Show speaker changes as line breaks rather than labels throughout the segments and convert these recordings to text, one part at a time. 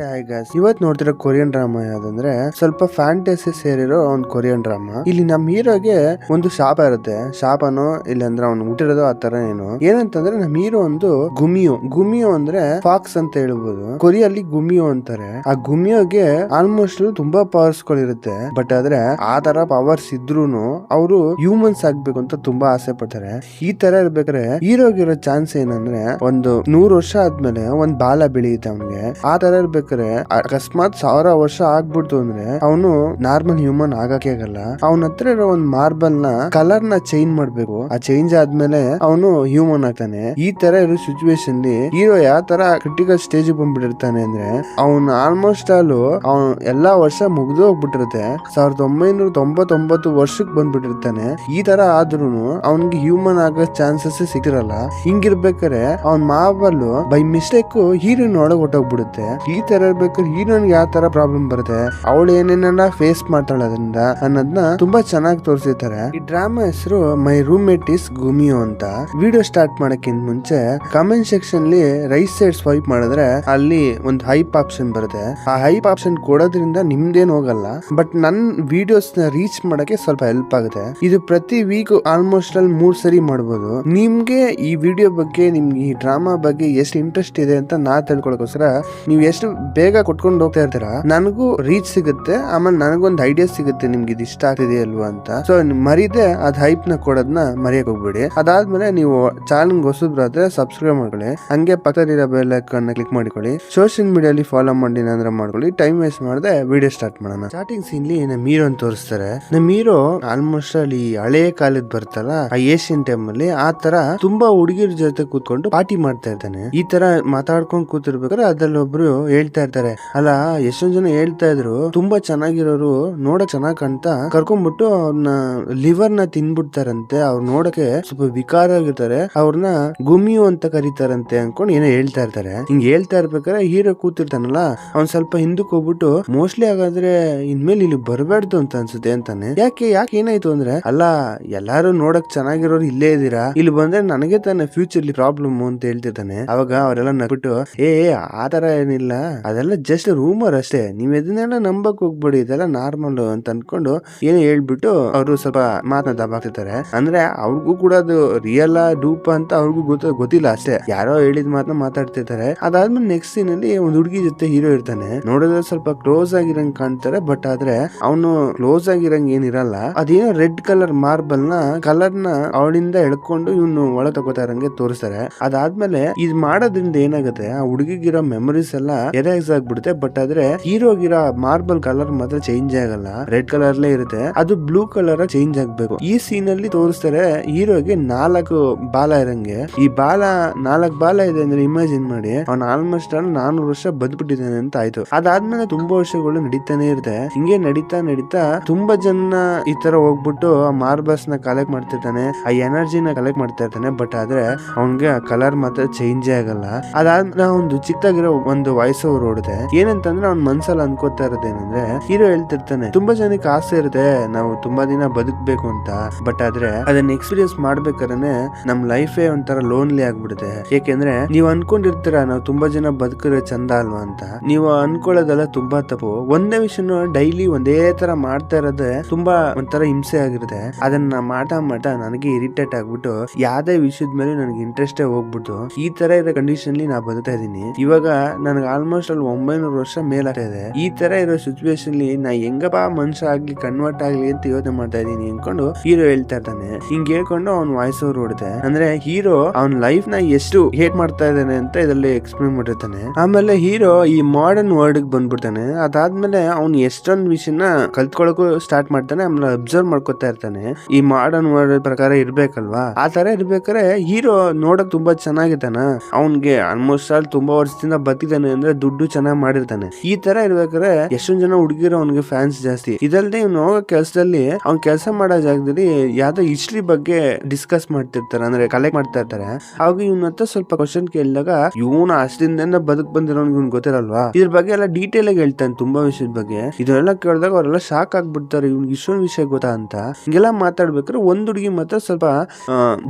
Hi guys, ಇವತ್ ನೋಡ್ತಿರೋ Korean drama ಯಾವ್ದಂದ್ರೆ ಸ್ವಲ್ಪ fantasy ಸೇರಿರೋ ಒಂದು ಕೊರಿಯನ್ ಡ್ರಾಮಾ. ಇಲ್ಲಿ ನಮ್ ಹೀರೋಗೆ ಒಂದು ಶಾಪ ಇರುತ್ತೆ. ಶಾಪನೋ ಇಲ್ಲ ಅಂದ್ರೆ ಅವ್ನು ಹುಟ್ಟಿರೋದು ಆ ತರ ಏನಂತಂದ್ರೆ ನಮ್ ಹೀರೋ ಒಂದು ಗುಮಿಯೋ ಅಂದ್ರೆ ಫಾಕ್ಸ್ ಅಂತ ಹೇಳ್ಬೋದು. ಕೊರಿಯಲ್ಲಿ ಗುಮಿಯೋ ಅಂತಾರೆ. ಆ ಗುಮಿಯೋಗೆ ಆಲ್ಮೋಸ್ಟ್ ತುಂಬಾ ಪವರ್ಸ್ ಗಳಿರುತ್ತೆ. ಬಟ್ ಆದ್ರೆ ಆ ತರ ಪವರ್ಸ್ ಇದ್ರೂನು ಅವರು ಹ್ಯೂಮನ್ಸ್ ಆಗ್ಬೇಕು ಅಂತ ತುಂಬಾ ಆಸೆ ಪಡ್ತಾರೆ. ಈ ತರ ಇರ್ಬೇಕಾದ್ರೆ ಹೀರೋಗಿರೋ ಚಾನ್ಸ್ ಏನಂದ್ರೆ ಒಂದು 100 ವರ್ಷ ಆದ್ಮೇಲೆ ಒಂದ್ ಬಾಲ ಬೆಳೆಯುತ್ತೆ ಅವನಿಗೆ. ಆ ತರ ಇರ್ಬೇಕಾದ್ರೆ ಅಕಸ್ಮಾತ್ 1000 ವರ್ಷ ಆಗ್ಬಿಡ್ತು ಅಂದ್ರೆ ಅವನು ನಾರ್ಮಲ್ ಹ್ಯೂಮನ್ ಆಗಕ್ಕೆ ಆಗಲ್ಲ. ಅವನ ಹತ್ರ ಇರೋ ಒಂದ್ ಮಾರ್ಬಲ್ ನ ಕಲರ್ ನ ಚೇಂಜ್ ಮಾಡ್ಬೇಕು. ಆ ಚೇಂಜ್ ಆದ್ಮೇಲೆ ಅವನು ಹ್ಯೂಮನ್ ಆಗ್ತಾನೆ. ಈ ತರ ಇರೋ ಸಿಚುವೇಶನ್ ಹೀರೋ ಯಾವ ತರ ಕ್ರಿಟಿಕಲ್ ಸ್ಟೇಜ್ ಬಂದ್ಬಿಟ್ಟಿರ್ತಾನೆ ಅಂದ್ರೆ ಅವನು ಆಲ್ಮೋಸ್ಟ್ ಅವನು ಎಲ್ಲಾ ವರ್ಷ ಮುಗ್ದು ಹೋಗ್ಬಿಟ್ಟಿರುತ್ತೆ. 1999 ವರ್ಷಕ್ಕೆ ಬಂದ್ಬಿಟ್ಟಿರ್ತಾನೆ. ಈ ತರ ಆದ್ರೂ ಅವನ್ಗೆ ಹ್ಯೂಮನ್ ಆಗೋ ಚಾನ್ಸಸ್ ಸಿಕ್ಕಿರಲ್ಲ. ಹಿಂಗಿರ್ಬೇಕಾರೆ ಅವ್ನ್ ಮಾರ್ಬಲ್ ಬೈ ಮಿಸ್ಟೇಕ್ ಹೀರೋನ್ ಒಳಗೆ ಹೊಟ್ಟೋಗ್ಬಿಡುತ್ತೆ. ಈ ತರ ಇರ್ಬೇಕಾದ್ರೆ ಹೀರೋನ್ ಯಾವ ತರ ಪ್ರಾಬ್ಲಮ್ ಬರುತ್ತೆ, ಅವಳು ಏನೇನೆಲ್ಲ ಫೇಸ್ ಮಾಡ್ತಾಳೆ ಅದರಿಂದ ಅನ್ನೋದನ್ನ ತುಂಬಾ ಚೆನ್ನಾಗಿ ತೋರಿಸಿರ್ತಾರೆ. ಈ ಡ್ರಾಮಾ ಹೆಸರು ಮೈ ರೂಮ್ಮೇಟ್ ಇಸ್ ಗುಮಿಯೋ ಅಂತ. ವಿಡಿಯೋ ಸ್ಟಾರ್ಟ್ ಮಾಡಕ್ಕಿಂತ ಮುಂಚೆ ಕಮೆಂಟ್ ಸೆಕ್ಷನ್ ಅಲ್ಲಿ ರೈಟ್ ಸೈಡ್ ಸ್ವೈಪ್ ಮಾಡಿದ್ರೆ ಅಲ್ಲಿ ಒಂದು ಹೈಪ್ ಆಪ್ಷನ್ ಬರುತ್ತೆ. ಆ ಹೈಪ್ ಆಪ್ಷನ್ ಕೊಡೋದ್ರಿಂದ ನಿಮ್ದೇನ್ ಹೋಗಲ್ಲ, ಬಟ್ ನನ್ ವಿಡಿಯೋಸ್ ನ ರೀಚ್ ಮಾಡಕ್ಕೆ ಸ್ವಲ್ಪ ಹೆಲ್ಪ್ ಆಗುತ್ತೆ. ಇದು ಪ್ರತಿ ವೀಕ್ ಆಲ್ಮೋಸ್ಟ್ ಅಲ್ಲಿ 3 ಸರಿ ಮಾಡಬಹುದು. ನಿಮ್ಗೆ ಈ ವಿಡಿಯೋ ಬಗ್ಗೆ, ನಿಮ್ಗೆ ಈ ಡ್ರಾಮಾ ಬಗ್ಗೆ ಎಷ್ಟು ಇಂಟ್ರೆಸ್ಟ್ ಇದೆ ಅಂತ ನಾ ತಿಳ್ಕೊಳಕೋಸ್ಕರ ನೀವು ಎಷ್ಟು ಬೇಗ ಕೊಟ್ಕೊಂಡು ಹೋಗ್ತಾ ಇರ್ತೀರಾ, ನನಗೂ ರೀಚ್ ಸಿಗುತ್ತೆ. ಆಮೇಲೆ ನನಗೊಂದು ಐಡಿಯಾ ಸಿಗುತ್ತೆ ನಿಮ್ಗೆ ಇದು ಇಷ್ಟ ಆಗ್ತಿದೆ ಅಲ್ವಾ ಅಂತ. ಸೊ ಮರೀದೆ ಅದ್ ಹೈಪ್ ನ ಕೊಡೋದನ್ನ ಮರೆಯಕ್ ಹೋಗ್ಬೇಡಿ. ಅದಾದ್ಮೇಲೆ ನೀವು ಚಾನಲ್ ಹೊಸಬ್ರಾದ್ರೆ ಸಬ್ಸ್ಕ್ರೈಬ್ ಮಾಡ್ಕೊಳ್ಳಿ. ಹಂಗೆ ಪಕ್ಕದಲ್ಲಿರೋ ಬೆಲ್ ಐಕಾನ್ ಕ್ಲಿಕ್ ಮಾಡಿಕೊಳ್ಳಿ. ಸೋಷಿಯಲ್ ಮೀಡಿಯಾಲಿ ಫಾಲೋ ಮಾಡಿ ಅಂದ್ರೆ ಮಾಡ್ಕೊಳ್ಳಿ. ಟೈಮ್ ವೇಸ್ಟ್ ಮಾಡದೆ ವಿಡಿಯೋ ಸ್ಟಾರ್ಟ್ ಮಾಡೋಣ. ಸ್ಟಾರ್ಟಿಂಗ್ ಸೀನ್ ನಮ್ ಹೀರೋ ಅಂತ ತೋರಿಸ್ತಾರೆ. ನಮ್ ಹೀರೋ ಆಲ್ಮೋಸ್ಟ್ ಅಲ್ಲಿ ಹಳೆ ಕಾಲದ ಬರ್ತಲ್ಲ ಆ ಏಷ್ಯನ್ ಟೈಮ್ ಅಲ್ಲಿ ಆ ತರ ತುಂಬಾ ಹುಡುಗಿರ ಜೊತೆ ಕೂತ್ಕೊಂಡು ಪಾರ್ಟಿ ಮಾಡ್ತಾ ಇರ್ತಾನೆ. ಈ ತರ ಮಾತಾಡ್ಕೊಂಡು ಕೂತಿರ್ಬೇಕಾದ್ರೆ ಅದ್ರಲ್ಲಿ ಒಬ್ರು ಹೇಳ್ತಾ ಇರ್ತಾರೆ, ಅಲ್ಲ ಎಷ್ಟೊಂದ್ ಜನ ಹೇಳ್ತಾ ಇದ್ರು ತುಂಬಾ ಚೆನ್ನಾಗಿರೋರು ನೋಡಕ್ ಚೆನ್ನಾಗ್ ಕಾಣ್ತಾ ಕರ್ಕೊಂಡ್ಬಿಟ್ಟು ಅವ್ರನ್ನ ಲಿವರ್ ನ ತಿನ್ಬಿಡ್ತಾರಂತೆ, ಅವ್ರು ನೋಡಕ್ಕೆ ಸ್ವಲ್ಪ ವಿಕಾರ ಆಗಿರ್ತಾರೆ, ಅವ್ರನ್ನ ಗುಮಿಯು ಅಂತ ಕರೀತಾರಂತೆ ಅನ್ಕೊಂಡು ಏನೋ ಹೇಳ್ತಾ ಇರ್ತಾರೆ. ಹಿಂಗ್ ಹೇಳ್ತಾ ಇರ್ಬೇಕಾದ್ರೆ ಹೀರೋ ಕೂತಿರ್ತಾನಲ್ಲ ಅವ್ನ್ ಸ್ವಲ್ಪ ಹಿಂದಕ್ ಹೋಗ್ಬಿಟ್ಟು ಮೋಸ್ಟ್ಲಿ ಹಾಗಾದ್ರೆ ಇನ್ಮೇಲೆ ಇಲ್ಲಿ ಬರ್ಬಾರ್ದು ಅಂತ ಅನ್ಸುತ್ತೆ ಅಂತಾನೆ. ಯಾಕೆ ಏನಾಯ್ತು ಅಂದ್ರೆ, ಅಲ್ಲ ಎಲ್ಲಾರು ನೋಡಕ್ ಚೆನ್ನಾಗಿರೋರು ಇಲ್ಲೇ ಇದೀರಾ, ಇಲ್ಲಿ ಬಂದ್ರೆ ನನಗೆ ತಾನೆ ಫ್ಯೂಚರ್ಲಿ ಪ್ರಾಬ್ಲಮ್ ಅಂತ ಹೇಳ್ತಿರ್ತಾನೆ. ಅವಾಗ ಅವರೆಲ್ಲ ನಗ್ಬಿಟ್ಟು ಆತರ ಏನಿಲ್ಲ, ಅದೆಲ್ಲ ಜಸ್ಟ್ ರೂಮರ್ ಅಷ್ಟೇ, ನೀವ್ ಇದನ್ನೆಲ್ಲ ನಂಬಕ್ ಹೋಗ್ಬೇಡಿ, ಇದೆಲ್ಲ ನಾರ್ಮಲ್ ಅಂತ ಅನ್ಕೊಂಡು ಏನೋ ಹೇಳ್ಬಿಟ್ಟು ಅವರು ಸ್ವಲ್ಪ ಮಾತನ್ನ ದಬಾಕ್ತಿರ್ತಾರೆ. ಅಂದ್ರೆ ಅವ್ರಿಗೂ ಕೂಡ ಅದು ರಿಯಲ್ ಡೂಪ್ ಅಂತ ಅವ್ರಿಗೂ ಗೊತ್ತಿಲ್ಲ ಅಷ್ಟೇ, ಯಾರೋ ಹೇಳಿದ ಮಾತನ್ನ ಮಾತಾಡ್ತಿರ್ತಾರೆ. ಅದಾದ್ಮೇಲೆ ನೆಕ್ಸ್ಟ್ ಸೀನ್ ಅಲ್ಲಿ ಒಂದು ಹುಡುಗಿ ಜೊತೆ ಹೀರೋ ಇರ್ತಾನೆ. ನೋಡಿದ್ರೆ ಸ್ವಲ್ಪ ಕ್ಲೋಸ್ ಆಗಿರಂಗ್ ಕಾಣ್ತಾರೆ, ಬಟ್ ಆದ್ರೆ ಅವನು ಕ್ಲೋಸ್ ಆಗಿರಂಗ್ ಏನಿರಲ್ಲ. ಅದೇನೋ ರೆಡ್ ಕಲರ್ ಮಾರ್ಬಲ್ ನ ಕಲರ್ ನ ಅವಳಿಂದ ಎಳ್ಕೊಂಡು ಇವನು ಒಳ ತಗೋತಾ ಇರಂಗೆ ತೋರಿಸ್ತಾರೆ. ಅದಾದ್ಮೇಲೆ ಇದ್ ಮಾಡೋದ್ರಿಂದ ಏನಾಗುತ್ತೆ, ಆ ಹುಡುಗಿಗಿರೋ ಮೆಮೊರೀಸ್ ಎಲ್ಲ ಎರೇಸ್ ಆಗ್ಬಿಡುತ್ತೆ. ಬಟ್ ಆದ್ರೆ ಹೀರೋಗಿರೋ ಮಾರ್ಬಲ್ ಕಲರ್ ಮಾತ್ರ ಚೇಂಜ್ ಆಗಲ್ಲ, ರೆಡ್ ಕಲರ್ ಇರುತ್ತೆ, ಅದು ಬ್ಲೂ ಕಲರ್ ಚೇಂಜ್ ಆಗ್ಬೇಕು. ಈ ಸೀನ್ ಅಲ್ಲಿ ತೋರಿಸ್ತಾರೆ ಹೀರೋಗೆ 4 ಬಾಲ ಇರಂಗೆ. ಈ 4 ಬಾಲ ಇದೆ ಅಂದ್ರೆ ಇಮ್ಯಾಜಿನ್ ಮಾಡಿ, ಅವ್ನು ಆಲ್ಮೋಸ್ಟ್ 400 ವರ್ಷ ಬದ್ಬಿಟ್ಟಿದ್ದಾನೆ ಅಂತ ಆಯ್ತು. ಅದಾದ್ಮೇಲೆ ತುಂಬಾ ವರ್ಷಗಳು ನಡೀತಾನೆ ಇರುತ್ತೆ. ಹಿಂಗೆ ನಡೀತಾ ತುಂಬಾ ಜನ ಈ ತರ ಹೋಗ್ಬಿಟ್ಟು ಆ ಮಾರ್ಬಲ್ಸ್ ನ ಕಲೆಕ್ಟ್ ಮಾಡ್ತಿರ್ತಾನೆ, ಆ ಎನರ್ಜಿನ ಕಲೆಕ್ಟ್ ಮಾಡ್ತಾ ಇರ್ತಾನೆ. ಬಟ್ ಆದ್ರೆ ಅವನ್ಗೆ ಆ ಕಲರ್ ಮಾತ್ರ ಚೇಂಜ್ ಆಗಲ್ಲ. ಅದಾದ್ಮೇಲೆ ಒಂದು ಚಿಕ್ಕದಾಗಿರೋ ಒಂದು ವಾಯ್ಸ್ ಓವರ್ ಓಡುತ್ತೆ. ಏನಂತಂದ್ರೆ ಅವ್ನ ಮನ್ಸಲ್ಲಿ ಅನ್ಕೋತಾ ಇರೋದೇನಂದ್ರೆ, ಹೀರೋ ಹೇಳ್ತಿರ್ತಾನೆ ತುಂಬಾ ಜನಕ್ಕೆ ಆಸೆ ಇರುತ್ತೆ ನಾವು ತುಂಬಾ ದಿನ ಬದುಕ್ಬೇಕು ಅಂತ, ಬಟ್ ಆದ್ರೆ ಅದನ್ನ ಎಕ್ಸ್ಪೀರಿಯನ್ಸ್ ಮಾಡ್ಬೇಕಾದ್ರೆ ನಮ್ ಲೈಫೇ ಒಂಥರ ಲೋನ್ಲಿ ಆಗ್ಬಿಡುತ್ತೆ. ಯಾಕೆಂದ್ರೆ ನೀವ್ ಅನ್ಕೊಂಡಿರ್ತೀರ ನಾವು ತುಂಬಾ ಜನ ಬದುಕಿರೋ ಚಂದ ಅಲ್ವಾ ಅಂತ. ನೀವು ಅನ್ಕೊಳ್ಳೋದೆಲ್ಲ ತುಂಬಾ ತಪ್ಪು. ಒಂದೇ ವಿಷಯನ ಡೈಲಿ ಒಂದೇ ತರ ಮಾಡ್ತಾ ಇರೋದೇ ತುಂಬಾ ಒಂಥರ ಹಿಂಸೆ ಆಗಿರುತ್ತೆ. ಅದನ್ನ ಮಾಡ್ತಾ ನನಗೆ ಇರಿಟೇಟ್ ಆಗ್ಬಿಟ್ಟು ಯಾವ್ದೇ ವಿಷಯದ ಮೇಲೆ ನನಗೆ ಇಂಟ್ರೆಸ್ಟ್ ಹೋಗ್ಬಿಟ್ಟು ಈ ತರ ಇರೋ ಕಂಡೀಷನ್ ನಾ ಬದುಕ್ತಾ ಇದೀನಿ. ಇವಾಗ ನನಗೆ ಆಲ್ಮೋಸ್ಟ್ ಅಲ್ಲಿ 900 ವರ್ಷ ಮೇಲಾಗ್ತಾ ಇದೆ. ಈ ತರ ಇರೋ ಸಿಚುವೇಶನ್ ನಾ ಹೆಂಗಪ್ಪ ಮನುಷ್ಯ ಆಗ್ಲಿ ಕನ್ವರ್ಟ್ ಆಗ್ಲಿ ಅಂತ ಯೋಚನೆ ಮಾಡ್ತಾ ಇದೀನಿ ಅನ್ಕೊಂಡು ಹೀರೋ ಹೇಳ್ತಾ ಇರ್ತಾನೆ. ಹಿಂಗ್ ಹೇಳ್ಕೊಂಡು ಅವ್ನ್ ವಾಯ್ಸ್ ಓವರ್ ಓಡುತ್ತೆ. ಅಂದ್ರೆ ಹೀರೋ ಅವ್ನ ಲೈಫ್ ನ ಎಷ್ಟು ಹೇಟ್ ಮಾಡ್ತಾ ಇದ್ದಾನೆ ಅಂತ ಇದರಲ್ಲಿ ಎಕ್ಸ್ಪ್ಲೇನ್ ಮಾಡಿರ್ತಾನೆ. ಆಮೇಲೆ ಹೀರೋ ಈ ಮಾಡರ್ನ್ ವರ್ಲ್ಡ್ ಗೆ ಬಂದ್ಬಿಡ್ತಾನೆ. ಅದಾದ್ಮೇಲೆ ಅವ್ನು ಎಷ್ಟೊಂದು ವಿಷಯನ ಕಲ್ತ್ಕೊಳಕ್ಕೂ ಸ್ಟಾರ್ಟ್ ಮಾಡ್ತಾನೆ. ಆಮೇಲೆ ಅಬ್ಸರ್ವ್ ಮಾಡ್ಕೊತಾ ಇರ್ತಾನೆ. ಈ ಮಾಡರ್ನ್ ವರ್ಲ್ಡ್ ಪ್ರಕಾರ ಇರ್ಬೇಕಲ್ವಾ, ಆ ತರ ಇರ್ಬೇಕಾರೆ ಹೀರೋ ನೋಡಕ್ ತುಂಬಾ ಚೆನ್ನಾಗಿದ್ದಾನ. ಅವ್ನ್ಗೆ ಆಲ್ಮೋಸ್ಟ್ ಆಲ್ ತುಂಬಾ ವರ್ಷದಿಂದ ಬದುಕಿದಾನೆ ಅಂದ್ರೆ ದುಡ್ಡು ಚೆನ್ನಾಗಿ ಮಾಡಿರ್ತಾನೆ. ಈ ತರ ಇರ್ಬೇಕಾದ್ರೆ ಎಷ್ಟೊಂದ್ ಜನ ಹುಡುಗಿರೋ ಅವ್ನಿಗೆ ಫ್ಯಾನ್ಸ್ ಜಾಸ್ತಿ. ಇದಲ್ದೆ ಇವ್ನು ಹೋಗೋ ಕೆಲ್ಸದಲ್ಲಿ ಅವ್ನ್ ಕೆಲಸ ಮಾಡೋ ಜಾಗದಲ್ಲಿ ಯಾವ್ದೋ ಹಿಸ್ಟ್ರಿ ಬಗ್ಗೆ ಡಿಸ್ಕಸ್ ಮಾಡ್ತಿರ್ತಾರೆ, ಅಂದ್ರೆ ಕಲೆಕ್ಟ್ ಮಾಡ್ತಾ ಇರ್ತಾರೆ. ಅವಾಗ ಇವ್ನ ಹತ್ರ ಸ್ವಲ್ಪ ಕ್ವಶನ್ ಕೇಳಿದಾಗ ಇವನು ಅಷ್ಟದಿಂದ ಬದುಕ್ ಬಂದಿರೋನ್ಗೆ ಇವ್ನ್ ಗೊತ್ತಿರಲ್ವಾ, ಇದ್ರ ಬಗ್ಗೆ ಎಲ್ಲ ಡೀಟೇಲ್ ಆಗಿ ಹೇಳ್ತಾನೆ ತುಂಬಾ ವಿಷಯದ ಬಗ್ಗೆ. ಇದನ್ನೆಲ್ಲ ಕೇಳಿದಾಗ ಅವರೆಲ್ಲ ಶಾಕ್ ಆಗ್ಬಿಡ್ತಾರೆ, ಇವ್ನಿಗೆ ಇಷ್ಟೊಂದು ವಿಷಯ ಗೊತ್ತಾ ಅಂತ. ಹಿಂಗೆಲ್ಲ ಮಾತಾಡ್ಬೇಕಾದ್ರೆ ಒಂದ್ ಹುಡುಗಿ ಮಾತ್ರ ಸ್ವಲ್ಪ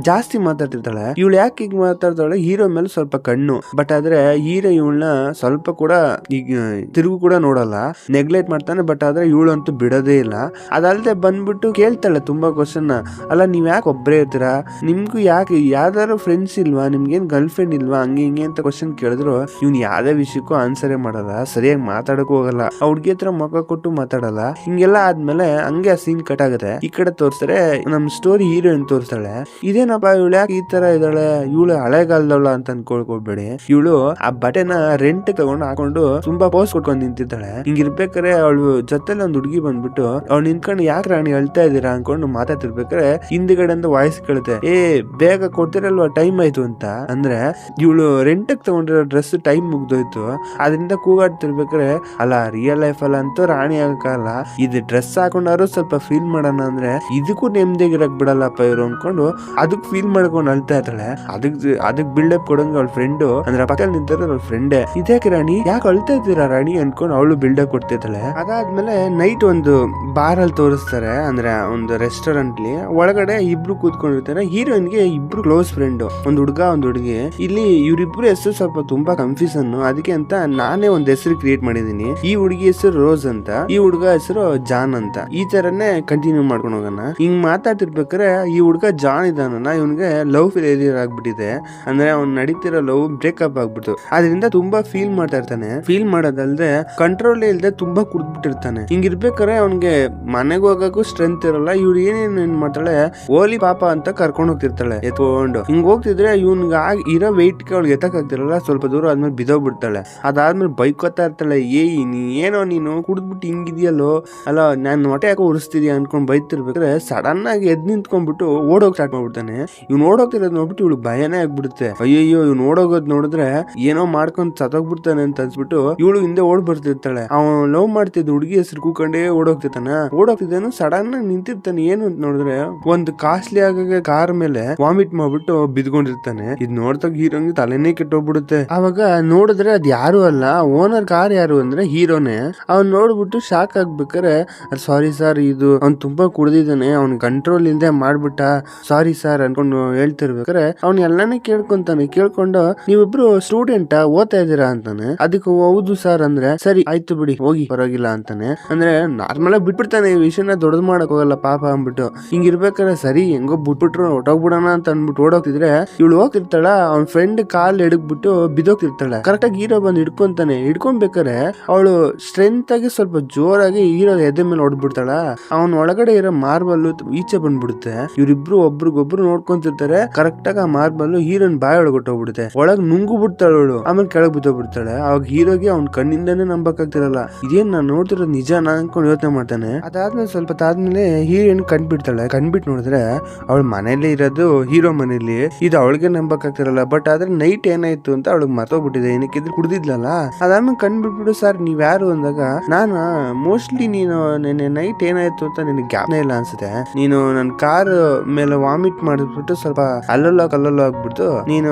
ಜಾಸ್ತಿ ಮಾತಾಡ್ತಿರ್ತಾಳೆ. ಇವಳು ಯಾಕೆ ಈಗ ಮಾತಾಡ್ತಾಳೆ, ಹೀರೋ ಮೇಲೆ ಸ್ವಲ್ಪ ಕಣ್ಣು. ಬಟ್ ಆದ್ರೆ ಹೀರೋ ಇವಳನ್ನ ಸ್ವಲ್ಪ ಕೂಡ ಈಗ ತಿರುಗು ಕೂಡ ನೋಡಲ್ಲ, ನೆಗ್ಲೆಕ್ಟ್ ಮಾಡ್ತಾನೆ. ಬಟ್ ಆದ್ರೆ ಇವಳು ಅಂತೂ ಬಿಡೋದೇ ಇಲ್ಲ. ಅದಲ್ದೆ ಬಂದ್ಬಿಟ್ಟು ಕೇಳ್ತಾಳೆ ತುಂಬಾ ಕ್ವಶನ್. ಅಲ್ಲ ನೀವ್ ಯಾಕೆ ಒಬ್ಬರೇ ಇರ್ತೀರಾ, ನಿಮ್ಗೂ ಯಾಕೆ ಯಾವ್ದಾದ್ರು ಫ್ರೆಂಡ್ಸ್ ಇಲ್ವಾ, ನಿಮ್ಗೇನ್ ಗರ್ಲ್ ಫ್ರೆಂಡ್ ಇಲ್ವಾ, ಹಂಗೆ ಹಿಂಗೆ ಅಂತ ಕ್ವಶನ್ ಕೇಳಿದ್ರು ಇವ್ನು ಯಾವ್ದೇ ವಿಷಯಕ್ಕೂ ಆನ್ಸರೇ ಮಾಡಲ್ಲ, ಸರಿಯಾಗಿ ಮಾತಾಡಕ್ ಹೋಗಲ್ಲ, ಆ ಹುಡ್ಗಿ ಹತ್ರ ಮುಖ ಕೊಟ್ಟು ಮಾತಾಡಲ್ಲ. ಹಿಂಗೆಲ್ಲ ಆದ್ಮೇಲೆ ಹಂಗೆ ಆ ಸೀನ್ ಕಟ್ ಆಗುತ್ತೆ. ಈ ಕಡೆ ತೋರಿಸ್ತಾರೆ ನಮ್ ಸ್ಟೋರಿ ಹೀರೋಯಿನ್ ತೋರಿಸ್ತಾಳೆ. ಇದೇನಪ್ಪ ಇವಳು ಯಾಕೆ ಈ ತರ ಇದ್ದಾಳೆ, ಇವಳು ಹಳೆಗಾಲದವಳ ಅಂತ ಅನ್ಕೊಳ್ಕೊಬೇಡಿ. ಇವಳು ಆ ಬಟೆನ ರೆಂಟ್ ತಗೊಂಡು ಹಾಕೊಂಡು ತುಂಬಾ ಪೋಸ್ ಕೊಟ್ಕೊಂಡು ನಿಂತಿದ್ದಾಳೆ. ಹಿಂಗಿರ್ಬೇಕಾರೆ ಅವಳು ಜೊತೆಲಿ ಒಂದ್ ಹುಡುಗಿ ಬಂದ್ಬಿಟ್ಟು ಅವ್ಳು ನಿಂತ್ಕೊಂಡು ಯಾಕೆ ರಾಣಿ ಅಳ್ತಾ ಇದ್ದೀರಾ ಅನ್ಕೊಂಡು ಮಾತಾಡ್ತಿರ್ಬೇಕಾರೆ ಹಿಂದ್ಗಡೆ ಅಂತ ವಾಯ್ಸ್ ಕೇಳುತ್ತೆ, ಬೇಗ ಕೊಡ್ತಿರಲ್ವಾ ಟೈಮ್ ಆಯ್ತು ಅಂತ. ಅಂದ್ರೆ ಇವಳು ರೆಂಟ್ ತಗೊಂಡಿರೋ ಡ್ರೆಸ್ ಟೈಮ್ ಮುಗ್ದೋಯ್ತು, ಅದರಿಂದ ಕೂಗಾಡ್ತಿರ್ಬೇಕಾರೆ ಅಲ್ಲ ರಿಯಲ್ ಲೈಫ್ ಅಲ್ಲ ಅಂತೂ ರಾಣಿ ಆಗಲ್ಲ, ಇದು ಡ್ರೆಸ್ ಹಾಕೊಂಡಾರು ಸ್ವಲ್ಪ ಫೀಲ್ ಮಾಡೋಣ ಅಂದ್ರೆ ಇದಕ್ಕೂ ನೆಮ್ಮದಿಗಿರಕ್ ಬಿಡಲ್ಲಪ್ಪ ಇವ್ರು ಅನ್ಕೊಂಡು ಅದಕ್ ಫೀಲ್ ಮಾಡ್ಕೊಂಡು ಅಳ್ತಾ ಇರ್ತಾಳೆ. ಅದಕ್ ಬಿಲ್ಡಪ್ ಕೊಡಂಗ ಅವಳ ಫ್ರೆಂಡು ಅಂದ್ರೆ ಪಕ್ಕದಲ್ಲಿ ನಿಂತಾರ ಅವಳ ಫ್ರೆಂಡೇ, ಇದ್ಯಾಕೆ ರಾಣಿ ಯಾಕೆ ಅಳ್ತಾ ಇದ್ದೀರಾ ರಾಣಿ ಅನ್ಕೊಂಡು ಅವಳು ಬಿಲ್ಡಪ್ ಕೊಡ್ತಿದ್ದಾಳೆ. ಅದಾದ್ಮೇಲೆ ನೈಟ್ ಒಂದು ಬಾರ್ ಅಲ್ಲಿ ತೋರಿಸ್ತಾರೆ, ಅಂದ್ರೆ ಒಂದು ರೆಸ್ಟೋರೆಂಟ್ ಲಿ ಒಳಗಡೆ ಇಬ್ರು ಕೂತ್ಕೊಂಡಿರ್ತಾರೆ. ಹೀರೋಯಿನ್ಗೆ ಇಬ್ರು ಕ್ಲೋಸ್ ಫ್ರೆಂಡ್, ಒಂದ್ ಹುಡ್ಗ ಒಂದ್ ಹುಡುಗಿ. ಇಲ್ಲಿ ಇವ್ರಿಬ್ರು ಹೆಸರು ಸ್ವಲ್ಪ ತುಂಬಾ ಕನ್ಫ್ಯೂಷನ್, ಅದಕ್ಕೆ ಅಂತ ನಾನೇ ಒಂದ್ ಹೆಸರು ಕ್ರಿಯೇಟ್ ಮಾಡಿದೀನಿ. ಈ ಹುಡುಗಿ ಹೆಸರು ರೋಸ್ ಅಂತ, ಈ ಹುಡ್ಗ ಹೆಸರು ಜಾನ್ ಅಂತ. ಈ ತರನೇ ಕಂಟಿನ್ಯೂ ಮಾಡ್ಕೊಂಡು ಹೋಗೋಣ. ಹಿಂಗ್ ಮಾತಾಡ್ತಿರ್ಬೇಕಾರೆ ಈ ಹುಡ್ಗ ಜಾನ್ ಇದಾನ, ಇವನ್ಗೆ ಲವ್ ಫೇಲಿಯರ್ ಆಗ್ಬಿಟ್ಟಿದೆ. ಅಂದ್ರೆ ಅವ್ನ್ ನಡೀತಿರೋ ಲವ್ ಬ್ರೇಕಪ್ ಆಗ್ಬಿಟ್ಟು ಅದರಿಂದ ತುಂಬಾ ಫೀಲ್ ಮಾಡ್ತಾ ಇರ್ತಾನೆ. ಫೀಲ್ ಮಾಡೋದಲ್ದೆ ಕಂಟ್ರೋಲ್ ಇಲ್ದೆ ತುಂಬಾ ಕುಡ್ದ್ಬಿಟ್ಟಿರ್ತಾನೆ. ಹಿಂಗಿರ್ಬೇಕಾರೆ ಅವ್ನ್ಗೆ ಮನೆಗೆ ಹೋಗಕ್ಕೂ ಸ್ಟ್ರೆಂತ್ ಇರಲ್ಲ. ಇವ್ರು ಏನ್ ಮಾಡ್ತಾಳೆ, ಓಲಿ ಪಾಪ ಅಂತ ಕರ್ಕೊಂಡು ಹೋಗ್ತಿರ್ತಾಳೆ ಎತ್ಕೊಂಡು. ಹಿಂಗ್ ಹೋಗ್ತಿದ್ರೆ ಇವ್ನ್ಗೆ ಇರೋ ವೆಯ್ಟ್ ಅವ್ಳಿಗೆ ಎತ್ತಕ್ ಆಗ್ತಿರಲ್ಲ, ಸ್ವಲ್ಪ ದೂರ ಆದ್ಮೇಲೆ ಬಿದ್ದೋಗ್ಬಿಡ್ತಾಳೆ. ಅದಾದ್ಮೇಲೆ ಬೈಕೋತಾ ಇರ್ತಾಳೆ, ಏನೋ ನೀನು ಕುಡಿದ್ಬಿಟ್ಟು ಹಿಂಗಿದ್ಯಲ್ಲೋ, ಅಲ್ಲ ನಾನ್ ಹೊಟ್ಟೆ ಯಾಕೋ ಉರಿಸ್ತಿದ್ಯಾ ಅನ್ಕೊಂಡ್ ಬೈತಿರ್ಬೇಕಾದ್ರೆ ಸಡನ್ ಆಗಿ ಎದ್ ನಿಂತ್ಕೊಂಡ್ಬಿಟ್ಟು ಓಡೋಗ್ ಸ್ಟಾರ್ಟ್ ಮಾಡ್ಬಿಡ್ತಾನೆ. ಇವ್ನು ಓಡೋಗ್ತಿರೋದ್ ನೋಡ್ಬಿಟ್ಟು ಇವಳು ಭಯನೇ ಆಗ್ಬಿಡುತ್ತೆ. ಅಯ್ಯಯ್ಯೋ ಇವ್ನು ಓಡೋಗೋದ್ ನೋಡಿದ್ರೆ ಏನೋ ಮಾಡ್ಕೊಂಡ್ ಸತ್ತೋಗ್ಬಿಡ್ತಾನೆ ಅಂತ ಅನ್ಸ್ಬಿಟ್ಟು ಇವಳು ಹಿಂದೆ ಓಡ್ ಬರ್ತಿರ್ತಾಳೆ. ಅವನು ಲವ್ ಮಾಡ್ತಿದ್ದ ಹುಡುಗಿ ಹೆಸರು ಕೂಕೊಂಡೇ ಓಡೋಗ್ತಿದ್ದಾನು. ಸಡನ್ ಆಗಿ ನಿಂತಿರ್ತಾನೆ. ಏನು ಅಂತ ನೋಡಿದ್ರೆ ಒಂದು ಕಾಸ್ಟ್ಲಿ ಆಗ ಕಾರ್ ಮೇಲೆ ವಾಮಿಟ್ ಮಾಡ್ಬಿಟ್ಟು ಬಿದ್ಕೊಂಡಿರ್ತಾನೆ. ಇದ್ ನೋಡ್ದಾಗ ಹೀರೋಂಗೆ ತಲೆನೇ ಕೆಟ್ಟೋಗ್ಬಿಡುತ್ತೆ. ಅವಾಗ ನೋಡಿದ್ರೆ ಅದ್ ಯಾರು ಅಲ್ಲ, ಓನರ್ ಕಾರ್ ಯಾರು ಅಂದ್ರೆ ಹೀರೋನೇ. ಅವ್ನ್ ನೋಡ್ಬಿಟ್ಟು ಶಾಕ್ ಆಗ್ಬೇಕಾರೆ ಸಾರಿ ಸರ್, ಇದು ಅವ್ನ್ ತುಂಬಾ ಕುಡ್ದಿದ್ದಾನೆ, ಅವ್ನ್ ಕಂಟ್ರೋಲ್ ಇಲ್ದೆ ಮಾಡ್ಬಿಟ್ಟ, ಸಾರಿ ಸರ್ ಅನ್ಕೊಂಡು ಹೇಳ್ತಿರ್ಬೇಕಾರೆ ಅವ್ನ್ ಎಲ್ಲಾನೇ ಕೇಳ್ಕೊಂಡು ನೀವಿಬ್ರು ಸ್ಟೂಡೆಂಟಾ ಓದ್ತಾ ಇದ್ದೀರಾ ಅಂತಾನೆ. ಅದಕ್ಕೆ ಹೌದು ಸರ್ ಅಂದ್ರೆ ಸರಿ ಆಯ್ತು ಬಿಡಿ ಹೋಗಿ ಪರವಾಗಿಲ್ಲ ಅಂತಾನೆ. ಅಂದ್ರೆ ನಾರ್ಮಲ್ ಆಗಿ ಬಿಟ್ಬಿಡ್ತಾನೆ, ಈ ವಿಷಯನ ದೊಡ್ಡದು ಮಾಡಕ್ ಹೋಗಲ್ಲ ಪಾಪ ಅಂದ್ಬಿಟ್ಟು. ಹಿಂಗಿರ್ಬೇಕಾರೆ ಸರಿ ಹೆಂಗೋ ಬಿಟ್ಬಿಟ್ರು ಹೊಟ್ಟೋಗ್ಬಿಡೋಣ ಅಂತ ಅನ್ಬಿಟ್ಟು ಓಡೋಗ್ತಿದ್ರೆ ಇವಳು ಹೋಗ್ತಿರ್ತಾಳ, ಅವ್ನ ಫ್ರೆಂಡ್ ಕಾಲ್ ಎಡಗ್ಬಿಟ್ಟು ಬಿದ್ದೋಗ್ತಿರ್ತಾಳೆ. ಕರೆಕ್ಟ್ ಆಗಿ ಹೀರೋ ಬಂದು ಹಿಡ್ಕೊಂತಾನೆ. ಹಿಡ್ಕೊಂಡ್ಬೇಕಾರೆ ಅವಳು ಸ್ಟ್ರೆಂತ್ ಆಗಿ ಸ್ವಲ್ಪ ಜೋರಾಗಿ ಹೀರೋ ಎದೆ ಮೇಲೆ ಹೊಡ್ಬಿಡ್ತಾಳ. ಅವನ್ ಒಳಗಡೆ ಇರೋ ಮಾರ್ಬಲ್ ಈಚೆ ಬಂದ್ಬಿಡುತ್ತೆ. ಇವ್ರಿಬ್ರು ಒಬ್ರಿಗೊಬ್ರು ನೋಡ್ಕೊಂತಿರ್ತಾರೆ. ಕರೆಕ್ಟ್ ಆಗಿ ಆ ಮಾರ್ಬಲ್ ಹೀರೋನ್ ಬಾಯ್ ಒಳಗೊಟ್ಟೋಗ್ಬಿಡುತ್ತೆ. ಒಳಗ್ ನುಂಗು ಬಿಡ್ತಾಳೆ ಅವಳು. ಆಮೇಲೆ ಕೆಳಗ್ ಬಿದ್ದೋಗ್ಬಿಡ್ತಾಳೆ. ಅವಾಗ ಹೀರೋಗೆ ಅವ್ನ ಕಣ್ಣಿಂದಾನೇ ನಂಬಕ್ಕಾಗ್ತಿರಲ್ಲ, ಇದೇನ್ ನಾನ್ ನೋಡ್ತಿರೋದು ನಿಜಾನ ಅನ್ಕೊಂಡು ಯೋಚನೆ ಮಾಡ್ತಾನೆ. ಅದಾದ್ಮೇಲೆ ಸ್ವಲ್ಪ ಆದ್ಮೇಲೆ ಹೀರೋಯಿನ್ ಕಣ್ಬಿಡ್ತಾಳೆ. ಕಣ್ಬಿಟ್ಟು ನೋಡಿದ್ರೆ ಅವಳ ಮನೇಲಿ ಇರೋದು ಹೀರೋ ಮನೇಲಿ. ಇದು ಅವಳಿಗೆ ನಂಬಕ್ಕಾಗ್ತಿರಲ್ಲ. ಬಟ್ ಆದ್ರೆ ನೈಟ್ ಏನಾಯ್ತು ಅಂತ ಅವಳಿಗೆ ಮರ್ತೋಗ್ಬಿಟ್ಟಿದೆ, ಏನಕ್ಕಿದ್ರೆ ಕುಡ್ದಿದ್ಲಲ್ಲ. ಅದಾದ್ಮೇಲೆ ಕಣ್ಬಿಟ್ಬಿಟ್ಟು ಸರ್ ನೀವ್ ಯಾರು ಅಂದಾಗ ನಾನು ಮೋಸ್ಟ್ಲಿ ನೀನು ನೆನ್ನೆ ನೈಟ್ ಏನಾಯ್ತು ಅಂತ ನಿನಗೆ ಜ್ಞಾಪನ ಇಲ್ಲ ಅನ್ಸುತ್ತೆ, ನೀನು ನನ್ ಕಾರ್ ಮೇಲೆ ವಾಮಿಟ್ ಮಾಡಿಬಿಟ್ಟು ಸ್ವಲ್ಪ ಅಲ್ಲಲ್ಲೋ ಆಗ್ಬಿಟ್ಟು ನೀನು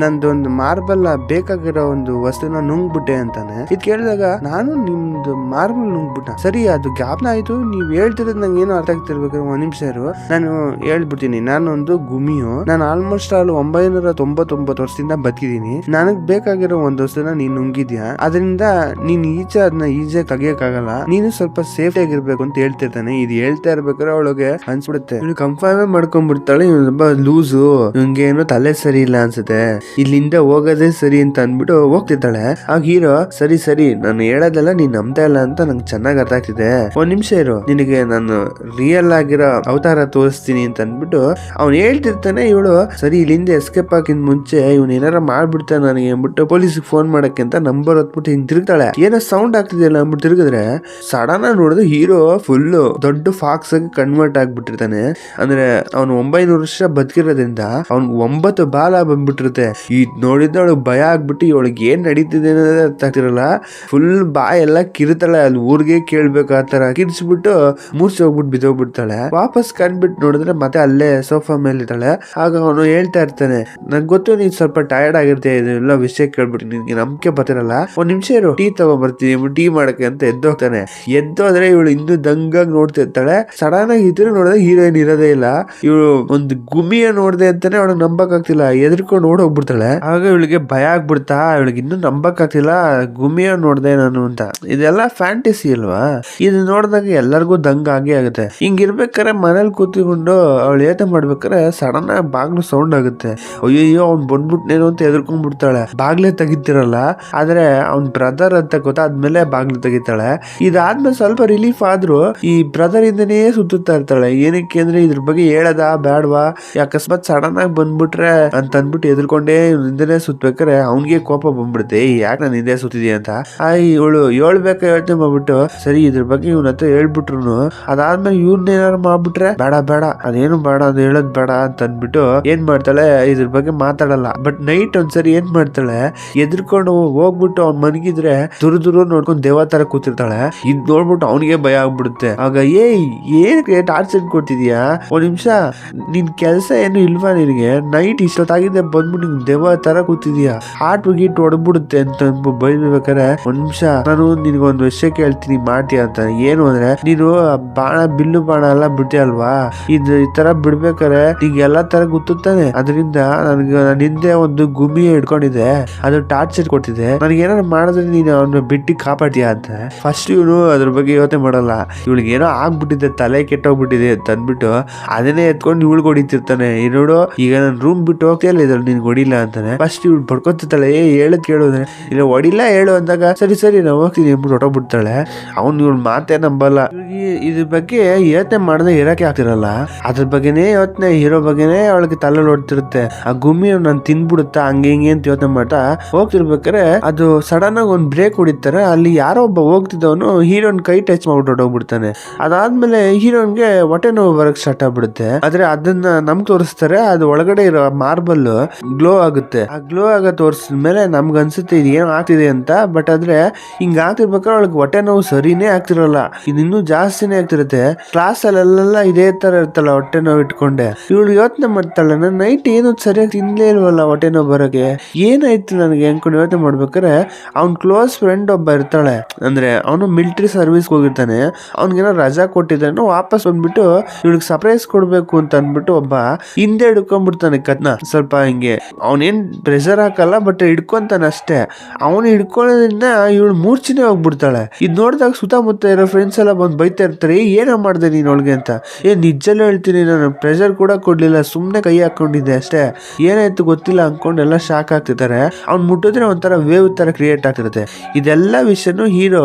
ನಂದೊಂದು ಮಾರ್ಬಲ್ ಬೇಕಾಗಿರೋ ಒಂದು ವಸ್ತುನ ನುಂಗ್ಬಿಟ್ಟೆ ಅಂತಾನೆ. ಇದ್ ಕೇಳಿದಾಗ ನಾನು ನಿಮ್ದು ಮಾರ್ಬಲ್ ನುಂಗ್ಬಿಟ್ಟ, ಸರಿ ಅದು ಜ್ಞಾಪನ ಆಯ್ತು, ನೀವ್ ಹೇಳ್ತಿರೋದು ನಂಗೆ ಏನೋ ಅರ್ಥ ಆಗ್ತಿರ್ಬೇಕಾದ್ರೆ ಒಂದ್ ನಿಮಿಷ ಇರು, ನಾನು ಹೇಳ್ಬಿಡ್ತೀನಿ. ನಾನೊಂದು ಗುಮಿಯು, ನಾನು ಆಲ್ಮೋಸ್ಟ್ ಆಲ್ 999 ವರ್ಷದಿಂದ ಬದುಕಿದೀನಿ. ನನಗ್ ಬೇಕಾಗಿರೋ ಒಂದ್ ವಸ್ತುನ ನೀನ್ ನುಂಗಿದ್ಯಾ, ಅದರಿಂದ ನೀನ್ ಅದನ್ನ ಈಜಾಗಿ ತೆಗಿಯಕ್ಕಾಗಲ್ಲ, ನೀನು ಸ್ವಲ್ಪ ಸೇಫ್ಟಿ ಆಗಿರ್ಬೇಕು ಅಂತ ಹೇಳ್ತಿರ್ತಾನೆ. ಇದು ಹೇಳ್ತಾ ಇರ್ಬೇಕಾದ್ರೆ ಅವಳಿಗೆ ಅನ್ಸ್ಬಿಡುತ್ತೆ, ಇವಳು ಕನ್ಫರ್ಮ್ ಮಾಡ್ಕೊಂಡ್ಬಿಡ್ತಾಳೆ, ಇವ್ ತುಂಬಾ ಲೂಸು, ಇವ್ಗೆ ಏನೋ ತಲೆ ಸರಿ ಇಲ್ಲ ಅನ್ಸುತ್ತೆ, ಇಲ್ಲಿಂದ ಹೋಗೋದೇ ಸರಿ ಅಂತ ಅನ್ಬಿಟ್ಟು ಹೋಗ್ತಿರ್ತಾಳೆ. ಆಗ ಹೀರೋ ಸರಿ ನಾನು ಹೇಳೋದೆಲ್ಲ ನೀನ್ ನಂಬ್ತಾ ಇಲ್ಲ ಅಂತ ನಂಗೆ ಚೆನ್ನಾಗ್ ಅರ್ಥ ಆಗ್ತಿದೆ, ಒಂದ್ ನಿಮಿಷ ಇರು, ನಿನಗೆ ನಾನು ರಿಯಲ್ ಆಗಿರೋ ಅವತಾರ ತೋರಿಸ್ತೀನಿ ಅಂತ ಅನ್ಬಿಟ್ಟು ಅವ್ನು ಹೇಳ್ತಿರ್ತಾನೆ. ಇವಳು ಸರಿ ಇಲ್ಲಿಂದ ಎಸ್ಕೇಪ್ ಹಾಕಿದ ಮುಂಚೆ ಇವ್ನ ಏನಾರ ಮಾಡ್ಬಿಡ್ತಾನೆ ನನಗೆ ಅಂದ್ಬಿಟ್ಟು ಪೊಲೀಸ್ ಫೋನ್ ಮಾಡಕ್ಕೆ ಅಂತ ನಂಬರ್ ಹೊತ್ಬಿಟ್ಟು ಹಿಂಗ್ ತಿರುಗ್ತಾಳೆ. ಏನೋ ಸೌಂಡ್ ಆಗ್ತಿದೆಯಲ್ಲ ಅಂದ್ಬಿಟ್ಟು ತಿರುಗಿದ್ರೆ ಸಡನ್ ಆಗಿ ನೋಡಿದ್ರೆ ಹೀರೋ ಫುಲ್ ದೊಡ್ಡ ಫಾಕ್ಸ್ ಆಗಿ ಕನ್ವರ್ಟ್ ಆಗ್ಬಿಟ್ಟಿರ್ತಾನೆ. ಅಂದ್ರೆ ಅವ್ನು 900 ವರ್ಷ ಬದುಕಿರೋದ್ರಿಂದ ಅವ್ನ್ 9 ಬಾಲ ಬಂದ್ಬಿಟ್ಟಿರುತ್ತೆ. ಈ ನೋಡಿದ್ರೆ ಅವಳಿಗೆ ಭಯ ಆಗ್ಬಿಟ್ಟು ಇವಳಿಗೆ ಏನ್ ನಡೀತಿದೆ ಅನ್ನೋದೇ ಅರ್ಥ ಆಗ್ತಿರಲ್ಲ. ಫುಲ್ ಬಾಯ್ ಎಲ್ಲ ಕಿರ್ತಾಳೆ, ಅಲ್ಲಿ ಊರ್ಗೆ ಕೇಳ್ಬೇಕು ಆ ತರ ಕಿರ್ಸ್ಬಿಟ್ಟು ಮೂರ್ಛೆ ಹೋಗ್ಬಿಟ್ಟು ಬಿದ್ದೋಗ್ಬಿಡ್ತಾಳೆ. ವಾಪಸ್ ಕಂಡ್ಬಿಟ್ಟು ನೋಡಿದ್ರೆ ಮತ್ತೆ ಅಲ್ಲೇ ಸೋಫಾ ಮೇಲೆ ಇದ್ದಾಳೆ. ಆಗ ಅವನು ಹೇಳ್ತಾ ಇರ್ತಾನೆ, ನನ್ ಗೊತ್ತು ನೀನ್ ಸ್ವಲ್ಪ ಟಯರ್ಡ್ ಆಗಿರ್ತೆ, ಇದೆಲ್ಲ ವಿಷಯ ಕೇಳ್ಬಿಟ್ಟು ನಿನ್ಗೆ ನಂಬಿಕೆ ಬರ್ತಿರಲ್ಲ, ಒಂದ್ ನಿಮಿಷ ಇರು ಟೀ ತಗೊಂಡ್ಬರ್ತೀನಿ ಟೀ ಮಾಡಕ್ಕೆ ಅಂತ ಎದ್ದೋಗ್ತಾನೆ. ಎದ್ದೋದ್ರೆ ಇವಳು ಇನ್ನೂ ದಂಗಾಗಿ ನೋಡ್ತಿರ್ತಾಳೆ. ಸಡನ್ ಆಗಿ ಇದ್ರೆ ನೋಡಿದ್ರೆ ಹೀರೋಯಿನ್ ಇರೋದೇ ಇಲ್ಲ. ಇವಳು ಒಂದು ಗುಮಿಯ ನೋಡ್ದೆ ಅಂತಾನೆ ಅವಳು ನಂಬಕ್ ಆಗ್ತಿಲ್ಲ, ಎದ್ರಕೊಂಡು ಓಡೋಗ್ಬಿಡ್ತಾಳೆ. ಆಗ ಇವಳಿಗೆ ಭಯ ಆಗ್ಬಿಡ್ತಾ, ಇವಳಿಗೆ ಇನ್ನೂ ನಂಬಕ್ ನಂಬಕ್ಕಾಗ್ತಿಲ್ಲ ಗುಮ್ಮಿಯ ನೋಡ್ದೆ ನಾನು ಅಂತ. ಇದೆಲ್ಲ ಫ್ಯಾಂಟಸಿ ಅಲ್ವಾ? ಇದು ನೋಡಿದಾಗ ಎಲ್ಲರಿಗೂ ದಂಗ ಆಗೇ ಆಗುತ್ತೆ. ಹಿಂಗಿರ್ಬೇಕಾರೆ ಮನೇಲಿ ಕೂತ್ಕೊಂಡು ಅವಳು ಏತ ಮಾಡ್ಬೇಕಾರೆ ಸಡನ್ ಆಗಿ ಬಾಗ್ಲು ಸೌಂಡ್ ಆಗುತ್ತೆ. ಅಯ್ಯೋ ಅವ್ನ್ ಬಂದ್ಬಿಟ್ನೇನೋ ಅಂತ ಎದ್ಕೊಂಡ್ಬಿಡ್ತಾಳೆ. ಬಾಗ್ಲೇ ತೆಗಿತಿರಲ್ಲ, ಆದ್ರೆ ಅವ್ನ್ ಬ್ರದರ್ ಅಂತ ಗೊತ್ತಾದ್ಮೇಲೆ ಬಾಗ್ಲು ತೆಗಿತಾಳೆ. ಇದಾದ್ಮೇಲೆ ಸ್ವಲ್ಪ ರಿಲೀಫ್ ಆದ್ರೂ ಈ ಬ್ರದರ್ ಇಂದನೇ ಸುತ್ತುತ್ತಾ ಇರ್ತಾಳೆ. ಏನಕ್ಕೆ ಅಂದ್ರೆ ಇದ್ರ ಬಗ್ಗೆ ಹೇಳದ ಬೇಡವಾ, ಅಕಸ್ಮಾತ್ ಸಡನ್ ಆಗಿ ಬಂದ್ಬಿಟ್ರೆ ಅಂತ ಅಂದ್ಬಿಟ್ಟು ಎದ್ಕೊಂಡೇ ಹಿಂದೆನೆ ಸುತ್ಬೇಕಾರೆ ಅವ್ನಿಗೆ ಕೋಪ ಬಂದ್ಬಿಡುತ್ತೆ. ಯಾಕೆ ನಾನು ಹಿಂದೆ ಸುತ್ತಿದೀಯ ಅಂತ. ಇವಳು ಹೇಳ್ಬೇಕ ಯೋಚನೆ ಮಾಡ್ಬಿಟ್ಟು ಸರಿ ಇದ್ರ ಬಗ್ಗೆ ಇವ್ನ ಹತ್ರ ಹೇಳ್ಬಿಟ್ರು, ಅದಾದ್ಮೇಲೆ ಇವ್ರನ್ನೇನಾರು ಮಾಡ್ಬಿಟ್ರೆ ಬೇಡ ಬೇಡ ಅದೇನು ಬೇಡ ಅದು ಹೇಳೋದ್ ಬೇಡ ಅಂತ ಅಂದ್ಬಿಟ್ಟು ಏನ್ ಮಾಡ್ತಾಳೆ, ಇದ್ರ ಬಗ್ಗೆ ಮಾತಾಡಲ್ಲ. ಬಟ್ ನೈಟ್ ಒಂದ್ಸರಿ ಏನ್ ಮಾಡ್ತಾಳೆ, ಎದ್ರಕೊಂಡು ಹೋಗ್ಬಿಟ್ಟು ಅವ್ನ್ ಮನಗಿದ್ರೆ ದುರು ನೋಡ್ಕೊಂಡು ದೇವ ತರ ಕೂತಿರ್ತಾಳೆ. ಇದ್ ನೋಡ್ಬಿಟ್ಟು ಅವ್ನಿಗೆ ಭಯ ಆಗ್ಬಿಡುತ್ತೆ. ಆಗ ಏನಕ್ಕೆ ಟಾರ್ಚರ್ ಕೊಡ್ತಿದ್ಯಾ, ಒಂದ್ ನಿಮಿಷ ನಿನ್ ಕೆಲ್ಸ ಏನು ಇಲ್ವಾ ನಿನಗೆ, ನೈಟ್ ಇಷ್ಟೊತ್ತಾಗಿದೆ ಬಂದ್ಬಿಟ್ಟು ನಿನ್ ದೇವ ತರ ಕೂತಿದ್ಯಾ, ಹಾಟ್ ಗೀಟ್ ಹೊಡ್ಬಿಡುತ್ತೆ ಅಂತ ಬೈಬೇಕಾರೆ ಒಂದ್ ನಿಮಿಷ ನಾನು ನಿನ್ಗೊಂದು ವಿಷಯ ಕೇಳ್ತೀನಿ ಮಾಡ್ತೀಯ ಅಂತ. ಏನು ಅಂದ್ರೆ ನೀನು ಬಾಣ ಬಿಲ್ಲು ಬಾಣ ಎಲ್ಲ ಬಿಡ್ತೀಯ ಅಲ್ವಾ, ಈ ತರ ಬಿಡ್ಬೇಕಾರೆ ನಿಂಗೆ ಎಲ್ಲಾ ತರ ಗೊತ್ತಾನೆ. ಅದರಿಂದ ನನ್ಗೆ ಹಿಂದೆ ಒಂದು ಗುಮ್ಮಿ ಹಿಡ್ಕೊಂಡಿದೆ, ಅದು ಟಾರ್ಚರ್ ಕೊಡ್ತಿದೆ, ನನಗೆ ಏನಾದ್ರು ಮಾಡಿದ್ರೆ ನೀನು ಅವ್ನ ಬಿಟ್ಟು ಕಾಪಾಡ್ತೀಯ ಅಂತ. ಫಸ್ಟ್ ಇವನು ಅದ್ರ ಬಗ್ಗೆ ಯೋಚನೆ ಮಾಡಲ್ಲ. ಇವಳಿಗೆ ಏನೋ ಆಗ್ಬಿಟ್ಟಿದೆ, ತಲೆ ಕೆಟ್ಟೋಗ್ಬಿಟ್ಟಿದೆ ಅಂತ ಅಂದ್ಬಿಟ್ಟು ಅದನ್ನೇ ಎತ್ಕೊಂಡು ಇವಳಿಗೆ ಹೊಡಿತಿರ್ತಾನೆ. ನೋಡು ಈಗ ನಾನು ರೂಮ್ ಬಿಟ್ಟು ಹೋಗ್ತಿಲ್ಲ ಇದ್ರಲ್ಲಿ ನಿನ್ಗೆ ಹೊಡಿಲ್ಲ ಅಂತಾನೆ. ಫಸ್ಟ್ ಇವಳು ಬಡ್ಕೊತಿರ್ತಾಳೆ, ಹೇಳದ್ ಕೇಳೋದ್ರೆ ಇಲ್ಲ ಹೊಡಿಲ್ಲ ಹೇಳು ಅಂದಾಗ ಸರಿ ಸರಿ ನಾವು ಹೋಗ್ತೀನಿ ಅಂದ್ಬಿಟ್ಟು ಹೊಟ್ಟೋಗ್ಬಿಡ್ತಾಳೆ. ಅವ್ನು ಇವಳು ಮಾತೇ ನಂಬಲ್ಲ. ಇದ್ರ ಬಗ್ಗೆ ಯೋಚನೆ ಮಾಡದೆ ಇರಕ್ಕೆ ಆಗ್ತಿರಲ್ಲ, ಅದ್ರ ಬಗ್ಗೆನೇ ಯೋಚನೆ, ಹೀರೋ ಬಗ್ಗೆನೇ ಅವಳಿಗೆ ತಲೆ ಹೊಡ್ತಿರುತ್ತೆ. ಆ ಗುಮ್ಮಿ ನಾನು ತಿನ್ಬಿಡುತ್ತಾ ಹಂಗೆ ಹಿಂಗೆ ಅಂತ ಯೋಚನೆ ಮಾಡ್ತಾ ಹೋಗ್ತಿರ್ಬೇಕಾರೆ ಅದು ಸಡನ್ ಆಗಿ ಒಂದ್ ಬ್ರೇಕ್ ಹೊಡಿತಾರೆ. ಅಲ್ಲಿ ಯಾರೋ ಒಬ್ಬ ಹೋಗ್ತಿದ್ದವನು ಹೀರೋನ್ ಕೈ ಟಚ್ ಮಾಡ್ಬಿಟ್ಟು ಹೊಟ್ಟೋಗ್ಬಿಡ್ತಾನೆ. ಅದಾದ್ಮೇಲೆ ಹೀರೋನ್ಗೆ ಹೊಟ್ಟೆ ನೋವು ಬರಕ್ ಸ್ಟಾರ್ಟ್ ಆಗ್ಬಿಡುತ್ತೆ. ಆದ್ರೆ ಅದನ್ನ ನಮ್ಗೆ ತೋರಿಸ್ತಾರೆ, ಅದು ಒಳಗಡೆ ಇರೋ ಮಾರ್ಬಲ್ ಗ್ಲೋ ಆಗುತ್ತೆ. ಆ ಗ್ಲೋ ಆಗ ತೋರಿಸಿದ್ಮೇಲೆ ನಮ್ಗೆ ಅನ್ಸುತ್ತೆ ಇದು ಏನ್ ಆಗ್ತಿದೆ ಅಂತ. ಬಟ್ ಆದ್ರೆ ಹಿಂಗ ಆಗ್ತಿರ್ಬೇಕಾದ್ರೆ ಅವಳಿಗೆ ಹೊಟ್ಟೆ ನೋವು ಸರಿನೇ ಆಗ್ತಿರಲ್ಲ, ಇದು ಇನ್ನೂ ಜಾಸ್ತಿನೇ ಆಗ್ತಿರುತ್ತೆ. ಕ್ಲಾಸ್ ಅಲ್ಲೆಲ್ಲ ಇದೇ ತರ ಇರ್ತಲ್ಲ ಹೊಟ್ಟೆ ನೋವು ಇಟ್ಕೊಂಡೆ. ಇವಳು ಯೋಚನೆ ಮಾಡ್ತಾಳೆ, ನಾನು ನೈಟ್ ಏನು ಸರಿಯಾಗಿ ತಿನ್ಲೇ ಇಲ್ವಲ್ಲ ಹೊಟ್ಟೆ ನೋವು ಬರೋಕೆ, ಏನಾಯ್ತು ನನಗೆ ಅನ್ಕೊಂಡು ಯೋಚನೆ ಮಾಡ್ಬೇಕಾರೆ ಅವ್ನ್ ಕ್ಲೋಸ್ ಫ್ರೆಂಡ್ ಒಬ್ಬ ಇರ್ತಾಳೆ. ಅಂದ್ರೆ ಅವನು ಮಿಲಿಟರಿ ಸರ್ವಿಸ್ ಹೋಗಿರ್ತಾನೆ, ಅವ್ನಿಗೇನೋ ರಜಾ ಕೊಟ್ಟಿದ್ದಾನೆ, ವಾಪಸ್ ಬಂದ್ಬಿಟ್ಟು ಇವಳಿಗೆ ಸರ್ಪ್ರೈಸ್ ಕೊಡ್ಬೇಕು ಅಂತ ಅಂದ್ಬಿಟ್ಟು ಒಬ್ಬ ಹಿಂದೆ ಹಿಡ್ಕೊಂಡ್ಬಿಡ್ತಾನೆ ಕತ್ನ. ಸ್ವಲ್ಪ ಹಿಂಗೆ ಅವನೇನ್ ಪ್ರೆಷರ್ ಹಾಕಲ್ಲ, ಬಟ್ ಹಿಡ್ಕೊಂತಾನೆ ಅಷ್ಟೇ. ಅವನು ಹಿಡ್ಕೊಳ್ಳೋದ್ರಿಂದ ಇವಳು ಮೂರ್ಛಿನೇ ಹೋಗ್ಬಿಡ್ತಾಳೆ. ಇದ್ ನೋಡಿದಾಗ ಸುತ್ತಮುತ್ತ ಇರೋ ಫ್ರೆಂಡ್ಸ್ ಎಲ್ಲ ಬಂದು ಬೈತಾ ಇರ್ತಾರೆ, ಏನೋ ಮಾಡ್ದೆ ನೀನ್ ಒಳಗೆ ಅಂತ. ನಿಜಲ್ಲ ಹೇಳ್ತೀನಿ, ನಾನು ಪ್ರೆಷರ್ ಕೂಡ ಕೊಡ್ಲಿಲ್ಲ, ಸುಮ್ನೆ ಕೈ ಹಾಕೊಂಡಿದ್ದೆ ಅಷ್ಟೇ, ಏನಾಯ್ತು ಗೊತ್ತಿಲ್ಲ ಅನ್ಕೊಂಡು ಎಲ್ಲ ಶಾಕ್ ಆಗ್ತಿದ್ದಾರೆ. ಅವ್ನು ಮುಟ್ಟಿದ್ರೆ ಒಂಥರ ವೇವ್ ತರ ಕ್ರಿಯೇಟ್ ಆಗ್ತಿರುತ್ತೆ. ಇದೆಲ್ಲ ವಿಷಯನೂ ಹೀರೋ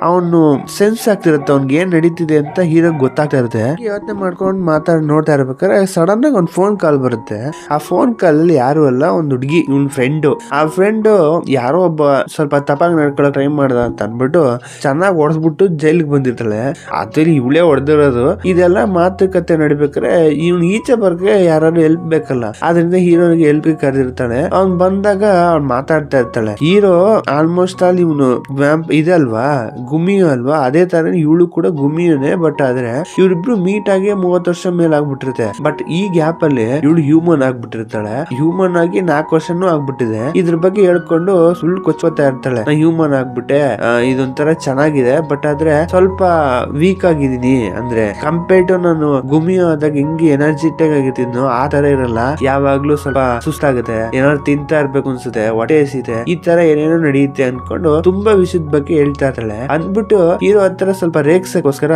ಅವನು ಸೆನ್ಸ್ ಆಗ್ತಿರುತ್ತೆ, ಅವ್ನಿಗೆ ಏನ್ ನಡೀತಿದೆ ಅಂತ ಹೀರೋ ಗೊತ್ತಾಗ್ತಾ ಇರುತ್ತೆ. ಯೋಚನೆ ಮಾಡ್ಕೊಂಡು ಮಾತಾಡಿ ನೋಡ್ತಾ ಇರ್ಬೇಕಾದ್ರೆ ಸಡನ್ ಆಗಿ ಒಂದು ಫೋನ್ ಕಾಲ್ ಬರುತ್ತೆ. ಆ ಫೋನ್ ಕಾಲ್ ಅಲ್ಲಿ ಯಾರು ಅಲ್ಲ, ಒಂದು ಹುಡುಗಿ, ಇವನ್ ಫ್ರೆಂಡು. ಆ ಫ್ರೆಂಡು ಯಾರೋ ಒಬ್ಬ ಸ್ವಲ್ಪ ತಪ್ಪಾಗಿ ನಡ್ಕೊಳ್ಳೋ ಟ್ರೈ ಮಾಡ್ದ ಅಂತ ಅನ್ಬಿಟ್ಟು ಚೆನ್ನಾಗಿ ಹೊಡೆದ್ಬಿಟ್ಟು ಜೈಲಿಗೆ ಬಂದಿರ್ತಾಳೆ. ಅದ್ರಲ್ಲಿ ಇವಳೇ ಹೊಡೆದಿರೋದು. ಇದೆಲ್ಲ ಮಾತುಕತೆ ನಡಿಬೇಕಾದ್ರೆ ಇವ್ನು ಈಚೆ ಬರ್ಗೆ ಯಾರು ಹೆಲ್ಪ್ ಬೇಕಲ್ಲ, ಆದ್ರಿಂದ ಹೀರೋನಿಗೆ ಹೆಲ್ಪ್ ಕರೆದಿರ್ತಾಳೆ. ಅವ್ನ್ ಬಂದಾಗ ಅವ್ನ್ ಮಾತಾಡ್ತಾ ಇರ್ತಾಳೆ. ಹೀರೋ ಆಲ್ಮೋಸ್ಟ್ ಆಲ್ ಇವನು ಇದೆ ಅಲ್ವಾ, ಗುಮ್ಮಿಯು ಅಲ್ವಾ, ಅದೇ ತರ ಇವಳು ಕೂಡ ಗುಮ್ಮಿಯುನೇ. ಬಟ್ ಆದ್ರೆ ಇವ್ರಿಬ್ರು ಮೀಟ್ ಆಗಿ 30 ವರ್ಷ ಮೇಲೆ ಆಗ್ಬಿಟ್ಟಿರುತ್ತೆ. ಬಟ್ ಈ ಗ್ಯಾಪ್ ಅಲ್ಲಿ ಇವಳು ಹ್ಯೂಮನ್ ಆಗ್ಬಿಟ್ಟಿರ್ತಾಳೆ. ಹ್ಯೂಮನ್ ಆಗಿ 4 ವರ್ಷನೂ ಆಗ್ಬಿಟ್ಟಿದೆ. ಇದ್ರ ಬಗ್ಗೆ ಹೇಳ್ಕೊಂಡು ಸುಳ್ಳು ಕೊಚ್ಕೋತಾ ಇರ್ತಾಳೆ, ನಾ ಹ್ಯೂಮನ್ ಆಗ್ಬಿಟ್ಟೆ, ಇದೊಂಥರ ಚೆನ್ನಾಗಿದೆ, ಬಟ್ ಆದ್ರೆ ಸ್ವಲ್ಪ ವೀಕ್ ಆಗಿದೀನಿ, ಅಂದ್ರೆ ಕಂಪೇರ್ ಟು ನಾನು ಗುಮ್ಮಿಯು ಆದಾಗ ಹಿಂಗೆ ಎನರ್ಜಿಟಿಕ್ ಆಗಿರ್ತಿದ್ನೋ ಆ ತರ ಇರಲ್ಲ, ಯಾವಾಗ್ಲೂ ಸ್ವಲ್ಪ ಸುಸ್ತಾಗುತ್ತೆ, ಏನಾದ್ರು ತಿಂತಾ ಇರ್ಬೇಕು ಅನ್ಸುತ್ತೆ, ಹೊಟ್ಟೆ ಎಸಿತೆ, ಈ ತರ ಏನೇನೋ ನಡೆಯುತ್ತೆ ಅನ್ಕೊಂಡು ತುಂಬಾ ವಿಷಯದ ಬಗ್ಗೆ ಹೇಳ್ತಾ ಇರ್ತಾಳೆ. ಅಂದ್ಬಿಟ್ಟು ಹೀರೋ ಹತ್ರ ಸ್ವಲ್ಪ ರೇಗ್ಸಕ್ಕೋಸ್ಕರ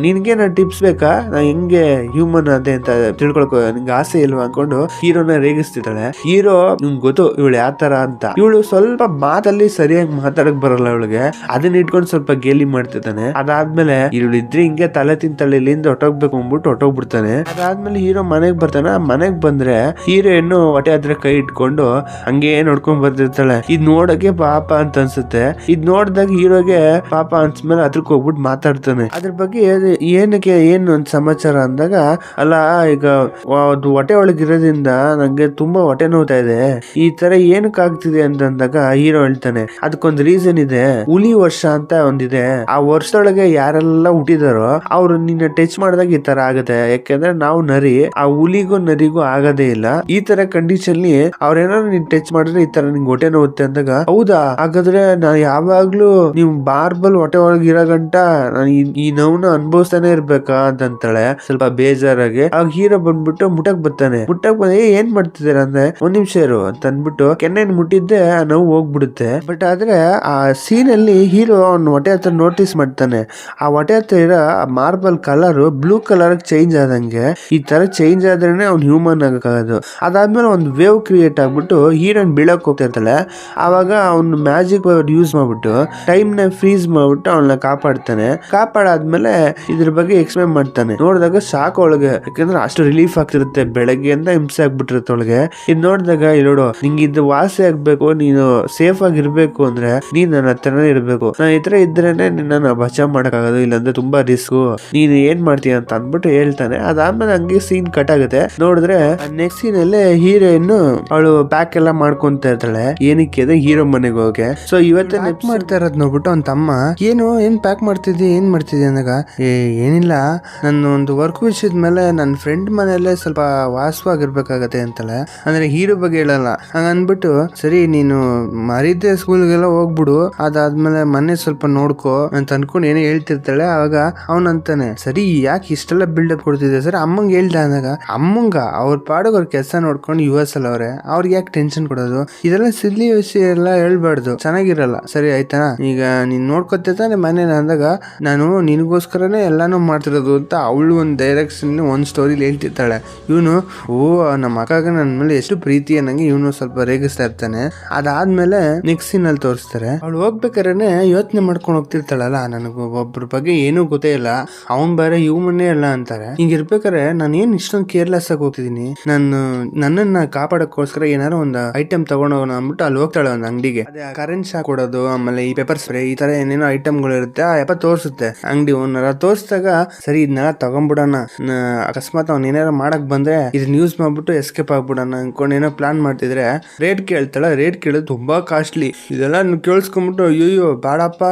ನಿನ್ಗೆ ನಾ ಟಿಪ್ಸ್ ಬೇಕಾ, ನಾ ಹೆಂಗೆ ಹ್ಯೂಮನ್ ಅದೇ ಅಂತ ತಿಳ್ಕೊಳಕೋ ನಿಂಗೆ ಆಸೆ ಇಲ್ವಾ ಅನ್ಕೊಂಡು ಹೀರೋನ ರೇಗಿಸ್ತಿದ್ದಾಳೆ. ಹೀರೋ ನಿಮ್ಗೆ ಗೊತ್ತು ಇವಳು ಯಾವ ತರ ಅಂತ. ಇವಳು ಸ್ವಲ್ಪ ಮಾತಲ್ಲಿ ಸರಿಯಾಗಿ ಮಾತಾಡಕ್ ಬರಲ್ಲ ಇವಳಿಗೆ, ಅದನ್ನ ಇಟ್ಕೊಂಡು ಸ್ವಲ್ಪ ಗೇಲಿ ಮಾಡ್ತಿದ್ದಾನೆ. ಅದಾದ್ಮೇಲೆ ಇವಳು ಇದ್ರೆ ಹಿಂಗೆ ತಲೆ ತಿಂತಾಳೆ, ಇಲ್ಲಿಂದ ಹೊಟ್ಟೋಗ್ಬೇಕು ಅಂದ್ಬಿಟ್ಟು ಹೊಟ್ಟೋಗ್ಬಿಡ್ತಾನೆ. ಅದಾದ್ಮೇಲೆ ಹೀರೋ ಮನೆಗ್ ಬರ್ತಾನೆ. ಮನೆಗ್ ಬಂದ್ರೆ ಹೀರೋ ಹೆಣ್ಣು ಹೊಟ್ಟೆ ಹತ್ರ ಕೈ ಇಟ್ಕೊಂಡು ಹಂಗೆ ನೋಡ್ಕೊಂಡ್ ಬರ್ತಿರ್ತಾಳೆ. ಇದ್ ನೋಡಕ್ಕೆ ಪಾಪ ಅಂತ ಅನ್ಸುತ್ತೆ. ಇದ್ ನೋಡ್ದಾಗ ಹೀರೋಗೆ ಪಾಪ ಅನ್ಸ್ಮೇಲೆ ಹತ್ರಕ್ ಹೋಗ್ಬಿಟ್ಟು ಮಾತಾಡ್ತಾನೆ. ಅದ್ರ ಬಗ್ಗೆ ಏನಕ್ಕೆ ಏನು ಒಂದ್ ಸಮಾಚಾರ ಅಂದಾಗ, ಅಲ್ಲ ಈಗ ಹೊಟ್ಟೆ ಒಳಗಿರೋದ್ರಿಂದ ನಂಗೆ ತುಂಬಾ ಹೊಟ್ಟೆ ನೋವ್ತಾ ಇದೆ, ಈ ತರ ಏನಕ್ಕೆ ಆಗ್ತಿದೆ ಅಂತಂದಾಗ ಹೀರೋ ಹೇಳ್ತಾನೆ, ಅದಕ್ಕೊಂದ್ ರೀಸನ್ ಇದೆ, ಹುಲಿ ವರ್ಷ ಅಂತ ಒಂದಿದೆ. ಆ ವರ್ಷದೊಳಗೆ ಯಾರೆಲ್ಲ ಹುಟ್ಟಿದಾರೋ ಅವ್ರು ನಿನ್ನ ಟಚ್ ಮಾಡಿದಾಗ ಈ ತರ ಆಗುತ್ತೆ. ಯಾಕೆಂದ್ರೆ ನಾವು ನರಿ, ಆ ಹುಲಿಗೂ ನರಿಗೂ ಆಗದೇ ಇಲ್ಲ. ಈ ತರ ಕಂಡೀಷನ್ ಅವ್ರೇನಾದ್ರು ನೀನ್ ಟಚ್ ಮಾಡಿದ್ರೆ ಈ ತರ ನಿಂಗೆ ಹೊಟ್ಟೆ ನೋವುತ್ತೆ ಅಂದಾಗ, ಹೌದಾ ಹಾಗಾದ್ರೆ ನಾ ಯಾವಾಗ್ಲೂ ನೀವು ಬಾರ್ಬಲ್ ಹೊಟ್ಟೆ ಒಳಗೆ ಇರೋ ಗಂಟ ನಾನು ಈ ನೋವನ್ನ ಅನುಭವಿಸ್ತಾನೆ ಇರ್ಬೇಕಾ ಅಂತಾಳೆ ಸ್ವಲ್ಪ ಬೇಜಾರಾಗಿ. ಆಗ ಹೀರೋ ಬಂದ್ಬಿಟ್ಟು ಮುಟ್ಟಕ್ ಬರ್ತಾನೆ. ಮುಟ್ಟಕ್ ಬಂದ ಏನ್ ಮಾಡ್ತಿದ್ದೀರ ಅಂದ್ರೆ ಒಂದ್ ನಿಮಿಷ ಇರು ಅಂತ ಅಂದ್ಬಿಟ್ಟು ಕೆನ್ನೆನ್ ಮುಟ್ಟಿದ್ದೆ ನೋವು ಹೋಗ್ಬಿಡುತ್ತೆ. ಬಟ್ ಆದ್ರೆ ಆ ಸೀನ್ ಅಲ್ಲಿ ಹೀರೋ ಅವ್ನ ಹೊಟ್ಟೆ ಹತ್ರ ನೋಟಿಸ್ ಮಾಡ್ತಾನೆ, ಆ ಹೊಟ್ಟೆ ಹತ್ರ ಇರೋ marble colour blue colour change ಆದಂಗೆ ಈ ತರ ಚೇಂಜ್ ಆದ್ರೇನೆ ಅವ್ನು ಹ್ಯೂಮನ್ ಆಗಕ್ಕಾಗೋದು. ಅದಾದ್ಮೇಲೆ ಒಂದು ವೇವ್ ಕ್ರಿಯೇಟ್ ಆಗ್ಬಿಟ್ಟು ಹೀರೋನ್ ಬೀಳಕ್ ಹೋಗ್ತಿರ್ತಾಳೆ. ಆವಾಗ ಅವ್ನು ಮ್ಯಾಜಿಕ್ ಪವರ್ ಯೂಸ್ ಮಾಡ್ಬಿಟ್ಟು ಟೈಮ್ ನ ಫ್ರೀಸ್ ಮಾಡ್ಬಿಟ್ಟು ಅವಳನ್ನ ಕಾಪಾಡಾದ್ಮೇಲೆ ಇದ್ರ ಬಗ್ಗೆ ಎಕ್ಸ್ಪ್ಲೈನ್ ಮಾಡ್ತಾನೆ. ನೋಡಿದಾಗ ಸಾಕು ಒಳಗೆ, ಯಾಕಂದ್ರೆ ಅಷ್ಟು ರಿಲೀಫ್ ಆಗ್ತಿರುತ್ತೆ. ಬೆಳಗ್ಗೆ ಅಂತ ಹಿಂಸೆ ಆಗ್ಬಿಟ್ಟಿರುತ್ತೆ ಒಳಗೆ. ಇದ್ ನೋಡಿದಾಗ ನೋಡು, ನಿಂಗೆ ಇದು ವಾಸಿ ಆಗ್ಬೇಕು, ನೀನು ಸೇಫ್ ಆಗಿರ್ಬೇಕು ಅಂದ್ರೆ ನೀನ್ ನನ್ನ ಹತ್ರನೇ ಇರ್ಬೇಕು. ನಾನು ಈ ತರ ಇದ್ರೇನೆ ನಿನ್ನ ಬಚಾವ್ ಮಾಡಕ್ಕಾಗೋದು, ಇಲ್ಲಾಂದ್ರೆ ತುಂಬಾ ರಿಸ್ಕ್. ನೀನ್ ಏನ್ ಮಾಡ್ತೀಯ ಅಂತ ಅಂದ್ಬಿಟ್ಟು ಹೇಳ್ತಾನೆ. ಅದಾದ್ಮೇಲೆ ಹಂಗೆ ಸೀನ್ ಕಟ್ ಆಗುತ್ತೆ. ನೋಡಿದ್ರೆ ನೆಕ್ಸ್ಟ್ ಸೀನ್ ಅಲ್ಲೇ ಹೀರೋಯಿನ್ ಅವಳು ಪ್ಯಾಕ್ ಎಲ್ಲ ಮಾಡ್ಕೊಂತ ಇರ್ತಾಳೆ. ಏನಕ್ಕೆ ಅಂದ್ರೆ ಹೀರೋ ಮನೆಗೆ ಹೋಗಿ. ಸೊ ಇವತ್ತೇ ನೆಪ್ ಮಾಡ್ತಾ ಇರೋದ್ ನೋಡ್ಬಿಟ್ಟು ಅವ್ನ ತಮ್ಮ ಏನ್ ಪ್ಯಾಕ್ ಮಾಡ್ತಿದ್ದಿ ಅಂದಾಗ, ಏನಿಲ್ಲ, ನನ್ನ ಒಂದು ವರ್ಕ್ ವಿಷಯದ ಮೇಲೆ ನನ್ನ ಫ್ರೆಂಡ್ ಮನೆಯಲ್ಲೇ ಸ್ವಲ್ಪ ವಾಸವಾಗಿರ್ಬೇಕಾಗತ್ತೆ ಅಂತಾಳೆ. ಅಂದ್ರೆ ಹೀರೋ ಬಗ್ಗೆ ಹೇಳಲ್ಲ. ಹಂಗನ್ಬಿಟ್ಟು ಸರಿ ನೀನು ಮರಿದ್ದೆ ಸ್ಕೂಲ್ಗೆಲ್ಲ ಹೋಗ್ಬಿಡು, ಅದಾದ್ಮೇಲೆ ಮನೆ ಸ್ವಲ್ಪ ನೋಡ್ಕೋ ಅಂತ ಅನ್ಕೊಂಡು ಏನೋ ಹೇಳ್ತಿರ್ತಾಳೆ. ಅವಾಗ ಅವನಂತಾನೆ, ಸರಿ ಯಾಕೆ ಇಷ್ಟೆಲ್ಲ ಬಿಲ್ಡಪ್ ಕೊಡ್ತಿದ್ದೆ ಸರ್ ಅಮ್ಮಂಗೆ ಹೇಳ್ದೆ ಅಂದಾಗ, ಅಮ್ಮಂಗ ಅವ್ರ ಪಾಡಿಗೆ ಅವ್ರ ಕೆಲಸ ನೋಡ್ಕೊಂಡು US ಅಲ್ಲಿ ಅವ್ರಿಗೆ ಯಾಕೆ ಟೆನ್ಷನ್ ಕೊಡೋದು, ಇದೆಲ್ಲ ಸಿಲ್ಲಿ ವಿಷಯ ಎಲ್ಲ ಹೇಳ್ಬಾರ್ದು, ಚೆನ್ನಾಗಿರಲ್ಲ. ಸರಿ ಆಯ್ತಾ, ಈಗ ನೀನ್ ನೋಡ್ಕೊತಾನೆ ಮನೇನ ಅಂದಾಗ, ನಾನು ನಿನಗೋಸ್ಕರನೇ ಎಲ್ಲಾನು ಮಾಡ್ತಿರೋದು ಅಂತ ಅವಳು ಒಂದ್ ಡೈರೆಕ್ಷನ್ ಒಂದ್ ಸ್ಟೋರಿಲಿ ಹೇಳ್ತಿರ್ತಾಳೆ. ಇವನು ನಮ್ಮ ಅಕ್ಕಗ ನನ್ನ ಮೇಲೆ ಎಷ್ಟು ಪ್ರೀತಿ ಅನ್ನಂಗೆ ಇವನು ಸ್ವಲ್ಪ ರೇಗಿಸ್ತಾ ಇರ್ತಾನೆ. ಅದಾದ್ಮೇಲೆ ನೆಕ್ಸ್ಟ್ ಸೀನ್ ಅಲ್ಲಿ ತೋರಿಸ್ತಾರೆ, ಅವಳು ಹೋಗ್ಬೇಕಾದ್ರೆ ಯೋಚನೆ ಮಾಡ್ಕೊಂಡು ಹೋಗ್ತಿರ್ತಾಳಲ್ಲ, ನನಗೆ ಒಬ್ಬರ ಬಗ್ಗೆ ಏನೂ ಗೊತ್ತೇ ಇಲ್ಲ, ಅವನ್ ಬೇರೆ ಇವನ್ನೇ ಇಲ್ಲ ಅಂತಾರೆ. ಹಿಂಗಿರ್ಬೇಕಾರೆ ನಾನು ಏನ್ ಇಷ್ಟೊಂದು ಕೇರ್ಲೆಸ್ ಆಗಿ ಹೋಗ್ತಿದೀನಿ, ನನ್ನನ್ನ ಕಾಪಾಡಕ್ಕೋಸ್ಕರ ಏನಾರು ಒಂದು ಐಟಮ್ ತಗೊಂಡೋಗೋಣ ಅಂದ್ಬಿಟ್ಟು ಅಲ್ಲಿ ಹೋಗ್ತಾಳೆ ಒಂದು ಅಂಗಡಿಗೆ. ಅದೇ ಕರೆಂಟ್ ಶಾಕ್ ಕೊಡೋದು, ಆಮೇಲೆ ಈ ಪೆಪರ್ ಸ್ಪ್ರೇ, ಈ ತರ ಏನೇನೋ ಐಟಮ್ಗಳು ಇರುತ್ತೆ. ಆ ಯಪ್ಪ ತೋರಿಸುತ್ತೆ ಅಂಗಡಿ ಓನರ್. ತೋರಿಸಿದಾಗ ಸರಿ ಇದನ್ನೆಲ್ಲ ತಗೊಂಡ್ಬಿಡೋಣ, ಅಕಸ್ಮಾತ್ ಅವ್ನ ಏನಾರ ಮಾಡಕ್ ಬಂದ್ರೆ ಇದನ್ನ ಯೂಸ್ ಮಾಡ್ಬಿಟ್ಟು ಎಸ್ಕೇಪ್ ಆಗ್ಬಿಡೋಣ ಅನ್ಕೊಂಡು ಏನೋ ಪ್ಲಾನ್ ಮಾಡ್ತಿದ್ರೆ ರೇಟ್ ಕೇಳ್ತಾಳೆ. ರೇಟ್ ಕೇಳೋದು ತುಂಬಾ ಕಾಸ್ಟ್ಲಿ. ಇದೆಲ್ಲ ಕೇಳಿಸ್ಕೊಂಡ್ಬಿಟ್ಟು ಅಯ್ಯೋ ಬೇಡಪ್ಪ,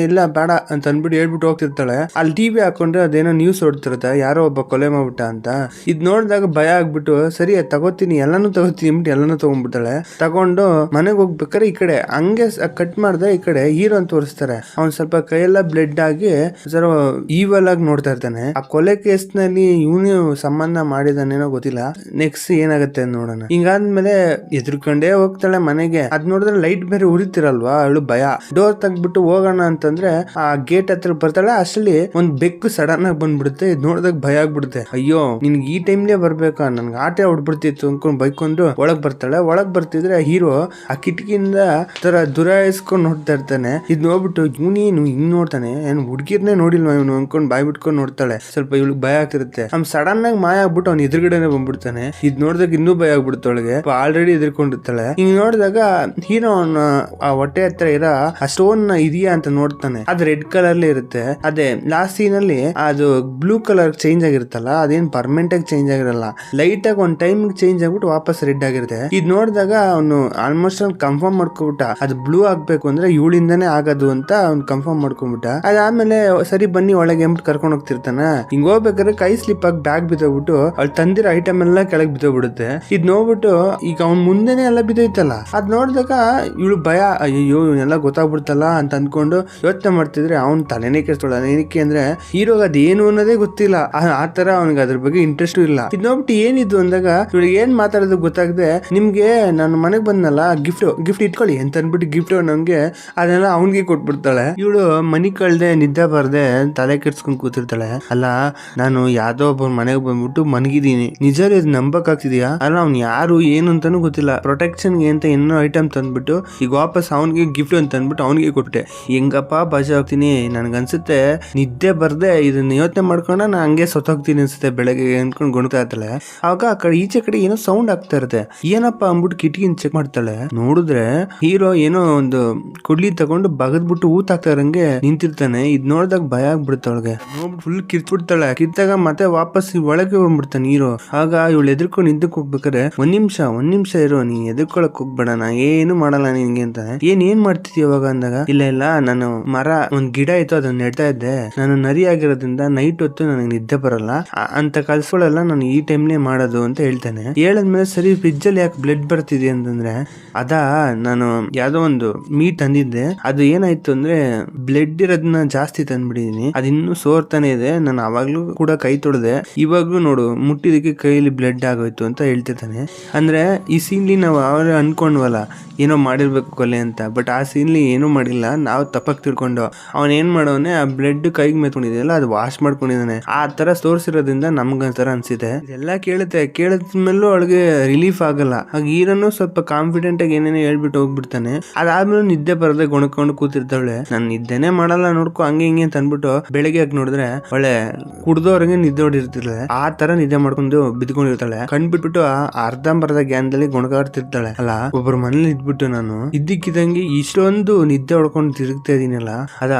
ಇಲ್ಲ ಬೇಡ ಅಂತ ಅನ್ಬಿಟ್ಟು ಹೇಳ್ಬಿಟ್ಟು ಹೋಗ್ತಿರ್ತಾಳೆ. ಅಲ್ಲಿ ಟಿವಿ ಹಾಕೊಂಡ್ರೆ ಅದೇನೋ ನ್ಯೂಸ್ ಹೊಡ್ತಿರುತ್ತೆ, ಯಾರೋ ಒಬ್ಬ ಕೊಲೆ ಮಾಡ್ಬಿಟ್ಟ ಅಂತ. ಇದ್ ನೋಡಿದಾಗ ಭಯ ಆಗ್ಬಿಟ್ಟು ಸರಿ ತಗೋತೀನಿ, ಎಲ್ಲಾನು ತಗೋತೀನಿ ಅಂದ್ಬಿಟ್ಟು ಎಲ್ಲಾನು ತಗೊಂಡ್ಬಿಡ್ತಾಳೆ. ತಗೊಂಡು ಮನೆಗೆ ಹೋಗ್ಬೇಕಾರೆ ಈ ಕಡೆ ಹಂಗೆ ಕಟ್ ಮಾಡ್ದೆ ಈ ಕಡೆ ಹೀರೋ ಅಂತ ತೋರಿಸ್ತಾರೆ. ಅವ್ನ್ ಸ್ವಲ್ಪ ಕೈಯೆಲ್ಲ ಬ್ಲಡ್ ಆಗಿ ಈವಲ್ ಆಗಿ ನೋಡ್ತಾ ಇರ್ತಾನೆ. ಆ ಕೊಲೆ ಕೇಸ್ ನಲ್ಲಿ ಇವನು ಸಂಬಂಧ ಮಾಡಿದಾನೇನೋ ಗೊತ್ತಿಲ್ಲ. ನೆಕ್ಸ್ಟ್ ಏನಾಗುತ್ತೆ ನೋಡೋಣ. ಹಿಂಗಾದ್ಮೇಲೆ ಎದ್ರುಕೊಂಡೇ ಹೋಗ್ತಾಳೆ ಮನೆಗೆ. ಅದ್ ನೋಡಿದ್ರೆ ಲೈಟ್ ಬೇರೆ ಉರಿತಿರಲ್ವಾ, ಅವಳು ಭಯ. ಡೋರ್ ತೆಗ್ದ್ಬಿಟ್ಟು ಹೋಗೋಣ ಅಂತಂದ್ರೆ ಆ ಗೇಟ್ ಹತ್ರ ಬರ್ತಾಳೆ. ಅಷ್ಟಲ್ಲಿ ಒಂದ್ ಬೆಕ್ಕು ಸಡನ್ ಆಗಿ ಬಂದ್ಬಿಡುತ್ತೆ. ಇದ್ ನೋಡಿದಾಗ ಭಯ ಆಗ್ಬಿಡುತ್ತೆ. ಅಯ್ಯೋ ನಿನ್ಗೆ ಈ ಟೈಮ್ಲೇ ಬರ್ಬೇಕಾ, ನನ್ಗೆ ಆಟೆ ಹೊಡ್ಬಿಡ್ತಿತ್ತು ಅನ್ಕೊಂಡ್ ಬೈಕೊಂಡು ಒಳಗ್ ಬರ್ತಾಳೆ. ಒಳಗ್ ಬರ್ತಿದ್ರೆ ಹೀರೋ ಆ ಕಿಟಕಿಯಿಂದ ತರ ದುರಾಯಿಸ್ಕೊಂಡ್ ನೋಡ್ತಾ ಇರ್ತಾನೆ. ಇದ್ ನೋಡ್ಬಿಟ್ಟು ಇವನೇನು ಹಿಂಗ್ ನೋಡ್ತಾನೆ, ಏನ್ ಹುಡ್ಗಿರ್ನೇ ನೋಡಿಲ್ವಾ ಇವನು ಅನ್ಕೊಂಡ್ ಬಾಯ್ ಬಿಟ್ಕೊಂಡ್ ನೋಡ್ತಾಳೆ. ಸ್ವಲ್ಪ ಇವಳಿಗೆ ಭಯ ಆಗ್ತಿರುತ್ತೆ. ಸಡನ್ ಆಗಿ ಮಾಯ ಆಗ್ಬಿಟ್ಟು ಅವ್ನ ಎದುರುಗಡೆನೆ ಬಂದ್ಬಿಡ್ತಾನೆ. ಇದ್ ನೋಡಿದಾಗ ಇನ್ನೂ ಭಯ ಆಗ್ಬಿಡ್ತಾಳೆ. ಆಲ್ರೆಡಿ ಎದುರ್ಕೊಂಡಿರ್ತಾಳೆ. ಹಿಂಗ್ ನೋಡಿದಾಗ ಹೀರೋ ಆ ಹೊಟ್ಟೆ ಹತ್ರ ಇರೋ ಆ ಸ್ಟೋನ್ ಇದೆಯಾ ಅಂತ ನೋಡ್ತಾನೆ. ಅದು ರೆಡ್ ಕಲರ್ ಇರುತ್ತೆ. ಅದೇ ಲಾಸ್ಟ್ ಸೀನ್ ಅಲ್ಲಿ ಅದು ಬ್ಲೂ ಕಲರ್ ಚೇಂಜ್ ಆಗಿರುತ್ತಲ್ಲ, ಅದೇನ್ ಪರ್ಮನೆಂಟ್ ಆಗಿ ಚೇಂಜ್ ಆಗಿರಲ್ಲ, ಲೈಟ್ ಆಗಿ ಒಂದ್ ಟೈಮ್ ಚೇಂಜ್ ಆಗ್ಬಿಟ್ಟು ವಾಪಸ್ ರೆಡ್ ಆಗಿರುತ್ತೆ. ಇದ್ ನೋಡಿದಾಗ ಅವನು ಆಲ್ಮೋಸ್ಟ್ ಕನ್ಫರ್ಮ್ ಮಾಡ್ಕೊಬಿಟ್ಟ, ಅದು ಬ್ಲೂ ಆಗ್ಬೇಕು ಅಂದ್ರೆ ಇವಳಿಂದಾನೇ ಆಗೋದು ಅಂತ ಅವ್ನು ಕನ್ಫರ್ಮ್ ಮಾಡ್ಕೊಂಡ್ಬಿಟ್ಟ. ಅದಾದ್ಮೇಲೆ ಸರಿ ಬನ್ನಿ ಒಳಗೆ ಎಂಬಿಟ್ಟು ಕರ್ಕೊಂಡು ಹೋಗ್ತಿರ್ತಾನ. ಹಿಂಗ್ ಹೋಗ್ಬೇಕಾದ್ರೆ ಕೈ ಸ್ಲಿಪ್ ಆಗಿ ಬ್ಯಾಗ್ ಬಿದ್ದೋಗ್ಬಿಟ್ಟು ಅವ್ಳು ತಂದಿರೋ ಐಟಮ್ ಎಲ್ಲ ಕೆಳಗೆ ಬಿದ್ದೋಗ್ಬಿಡುತ್ತೆ. ಇದ್ ನೋಡ್ಬಿಟ್ಟು ಈಗ ಅವ್ನ್ ಮುಂದೆನೆ ಎಲ್ಲ ಬಿದ್ದೋಯ್ತಲ್ಲ, ಅದ್ ನೋಡಿದಾಗ ಇವಳು ಭಯ, ಅಯ್ಯೋ ಇವನ್ನೆಲ್ಲ ಗೊತ್ತಾಗ್ಬಿಡ್ತಲ್ಲ ಅಂತ ಅನ್ಕೊಂಡು ಯೋಚನೆ ಮಾಡ್ತಿದ್ರೆ ಅವ್ನ್ ತಲೆನೇ ಕೆಡ್ಸ್ಕೊಳ್ಳ. ಏನಕ್ಕೆ ಅಂದ್ರೆ ಹೀರೋಗ ಅದೇನು ಅನ್ನೋದೇ ಗೊತ್ತಿಲ್ಲ. ಆ ತರ ಅವ್ನಿಗೆ ಅದ್ರ ಬಗ್ಗೆ ಇಂಟ್ರೆಸ್ಟ್ ಇಲ್ಲ. ಇದ್ ನೋಡ್ಬಿಟ್ಟು ಏನಿದ್ದು ಅಂದಾಗ ಇವಳಿಗೆ ಏನ್ ಮಾತಾಡೋದು ಗೊತ್ತಾಗದೆ, ನಿಮ್ಗೆ ನಾನು ಮನೆಗ್ ಬಂದಲ್ಲ ಗಿಫ್ಟ್ ಇಟ್ಕೊಳ್ಳಿ ಅಂತ ಅನ್ಬಿಟ್ಟು ಗಿಫ್ಟ್ ನಮ್ಗೆ ಅದನ್ನೆಲ್ಲ ಅವನ್ಗೆ ಕೊಟ್ಬಿಡ್ತಾಳೆ. ಇವಳು ಮನಿ ಕಳ್ದೆ ನಿದ್ದೆ ಬರ್ದೆ ತಲೆ ಕೆಡ್ಸ್ಕೊಂಡ್ ಕೂತಿರ್ತಾಳೆ. ಅಲ್ಲ ನಾನು ಯಾವ್ದೋ ಒಬ್ಬ ಮನೆಗೆ ಬಂದ್ಬಿಟ್ಟು ಮನಗಿದೀನಿ, ನಿಜ ಇದು ನಂಬಕ್ ಆಗ್ತಿದ್ಯಾ? ಅಲ್ಲ ಅವ್ನು ಯಾರು ಏನು ಅಂತಾನು ಗೊತ್ತಿಲ್ಲ, ಪ್ರೊಟೆಕ್ಷನ್ಗೆ ಅಂತ ಏನೋ ಐಟಮ್ ತಂದ್ಬಿಟ್ಟು ಈಗ ವಾಪಸ್ ಅವನಿಗೆ ಗಿಫ್ಟ್ ಅಂತ ಅಂದ್ಬಿಟ್ಟು ಅವನಿಗೆ ಕೊಟ್ಟೆ. ಹೆಂಗಪ್ಪ ಬಾಜು ಹೋಗ್ತೀನಿ, ನನ್ಗನ್ಸುತ್ತೆ ನಿದ್ದೆ ಬರ್ದೆ ಇದನ್ನ ಯೋಚನೆ ಮಾಡ್ಕೊಂಡ ನಾ ಹಂಗೆ ಸೊತ್ತೋಗ್ತೀನಿ ಅನ್ಸುತ್ತೆ ಬೆಳಗ್ಗೆ ಅನ್ಕೊಂಡ್ ಗೊಣ್ತಾ ಇರ್ತಾಳೆ. ಆವಾಗ ಆ ಕಡೆ ಈಚೆ ಕಡೆ ಏನೋ ಸೌಂಡ್ ಆಗ್ತಾ ಇರುತ್ತೆ. ಏನಪ್ಪಾ ಅಂದ್ಬಿಟ್ಟು ಕಿಟಕಿನ ಚೆಕ್ ಮಾಡ್ತಾಳೆ. ನೋಡಿದ್ರೆ ಹೀರೋ ಏನೋ ಒಂದು ಕುಡ್ಲಿ ತಗೊಂಡು ಬಗದ್ಬಿಟ್ಟು ಊತ ಹಾಕ್ತಾ ಇರಂಗೆ ನಿಂತಿರ್ತಾನೆ. ಇದ್ ನೋಡಿದಾಗ ಭಯ ಆಗ್ಬಿಡುತ್ತೆ ಅವಳಿಗೆ. ನೋಡ್ಬಿಟ್ಟು ಫುಲ್ ಕಿರ್ಚ್ಬಿಡ್ತಾಳೆ. ಕಿತ್ತಾಗ ಮತ್ತೆ ವಾಪಸ್ ಒಳಗೆ ಬಂದ್ಬಿಡ್ತಾನೆ ಹೀರೋ. ಆಗ ಇವಳು ಎದ್ರಕೊಂಡು ನಿಂತಕ್ ಹೋಗ್ಬೇಕಾರೆ ಒಂದ್ ನಿಮಿಷ ಇರೋ, ನೀನ್ ಎದ್ರಕೊಳಕ್ ಹೋಗ್ಬೇಡ, ನಾ ಏನು ಮಾಡಲ್ಲ ನಿನ್ಗೆ ಅಂತ. ಏನ್ ಮಾಡ್ತಿದ್ಯ ಇವಾಗ ಅಂದಾಗ, ಇಲ್ಲ ನಾನು ಮರ ಒಂದ್ ಗಿಡ ಇತ್ತು ಅದನ್ನ ನೆಡ್ತಾ ಇದ್ದೆ, ನಾನು ನರಿ ಆಗಿರೋದ್ರಿಂದ ನೈಟ್ ಹೊತ್ತು ನನಗೆ ನಿದ್ದೆ ಬರಲ್ಲ ಅಂತ ಕಲ್ಸ್ಗಳೆಲ್ಲ ನಾನು ಈ ಟೈಮ್ಲೇ ಮಾಡೋದು ಅಂತ ಹೇಳ್ತಾನೆ. ಹೇಳದ್ಮೇಲೆ ಸರಿ ಫ್ರಿಜ್ ಅಲ್ಲಿ ಯಾಕೆ ಬ್ಲಡ್ ಬರ್ತಿದೆ ಅಂತಂದ್ರೆ, ನಾನು ಯಾವ್ದೋ ಒಂದು ಮೀಟ್ ತಂದಿದ್ದೆ, ಅದು ಏನಾಯ್ತು ಅಂದ್ರೆ ಬ್ಲಡ್ ಇರೋದನ್ನ ಜಾಸ್ತಿ ತಂದ್ಬಿಟ್ಟಿದೀನಿ, ಅದಿನ್ನೂ ಸೋರ್ತಾನೆ ಇದೆ, ನಾನು ಅವಾಗ್ಲೂ ಕೂಡ ಕೈ ತೊಳ್ದೆ, ಇವಾಗ್ಲೂ ನೋಡು ಮುಟ್ಟಿದಕ್ಕೆ ಕೈಯಲ್ಲಿ ಬ್ಲಡ್ ಆಗೋಯ್ತು ಅಂತ ಹೇಳ್ತಿರ್ತಾನೆ. ಅಂದ್ರೆ ಈ ಸೀನ್ಲಿ ನಾವು ಅವ್ರ ಅನ್ಕೊಂಡ್ವಲ್ಲ, ಏನೋ ಮಾಡಿರ್ಬೇಕು ಕೊಲೆ ಅಂತ. ಬಟ್ ಆ ಸೀನ್ಲಿ ಏನೂ ಮಾಡಿಲ್ಲ, ನಾವು ತಪ್ಪಾಗಿ ತಿಳ್ಕೊಂಡು ಅವನ್ ಏನ್ ಮಾಡೋನೆ ಆ ಬ್ಲಡ್ ಕೈಗೆ ಮೆತ್ಕೊಂಡಿದೆಯಲ್ಲ ಅದು ವಾಶ್ ಮಾಡ್ಕೊಂಡಿದ್ದಾನೆ. ಆ ತರ ತೋರಿಸಿರೋದ್ರಿಂದ ನಮ್ಗಂತರ ಅನ್ಸಿದೆ. ಇದೆಲ್ಲ ಕೇಳಿದ್ಮೇಲೂ ಅವಳಿಗೆ ರಿಲೀಫ್ ಆಗಲ್ಲ. ಆಗ ಹೀರೋನು ಸ್ವಲ್ಪ ಕಾನ್ಫಿಡೆಂಟ್ ಆಗಿ ಏನೇನೋ ಹೇಳ್ಬಿಟ್ಟು ಹೋಗ್ಬಿಡ್ತಾನೆ. ಅದಾದ್ಮೇಲೆ ನಿದ್ದೆ ಬರದೆ ಗೊಣಕೊಂಡು ಕೂತಿರ್ತಾಳೆ. ನಾನು ನಿದ್ದೆನೆ ಮಾಡಲ್ಲ ನೋಡ್ಕೊ ಹಂಗೆ ಹಿಂಗೆ ಅಂತ ಅನ್ಬಿಟ್ಟು ಬೆಳಗ್ಗೆ ಆಗಿ ನೋಡಿದ್ರೆ ಒಳ್ಳೆ ಕುಡ್ದವ್ರಿಗೆ ನಿದ್ದೆ ಹೊಡಿರ್ತಿರ್ತಾಳೆ. ಆ ತರ ನಿದ್ದೆ ಮಾಡ್ಕೊಂಡು ಬಿದ್ಕೊಂಡಿರ್ತಾಳೆ. ಕಣ್ಬಿಟ್ಬಿಟ್ಟು ಅರ್ಧಂಬರ್ಧ ಗ್ಯಾನ್ದಲ್ಲಿ ಗೊಣಗಾಡ್ತಿರ್ತಾಳೆ. ಅಲ್ಲ ಒಬ್ಬರ ಮನೇಲಿ ಇದ್ಬಿಟ್ಟು ನಾನು ಇದ್ದಕ್ಕಿದ್ದಂಗೆ ಇಷ್ಟೊಂದು ನಿದ್ದೆ ಹೊಡ್ಕೊಂಡು ತಿರುಗ್ತಾ ಇದೀನಲ್ಲ,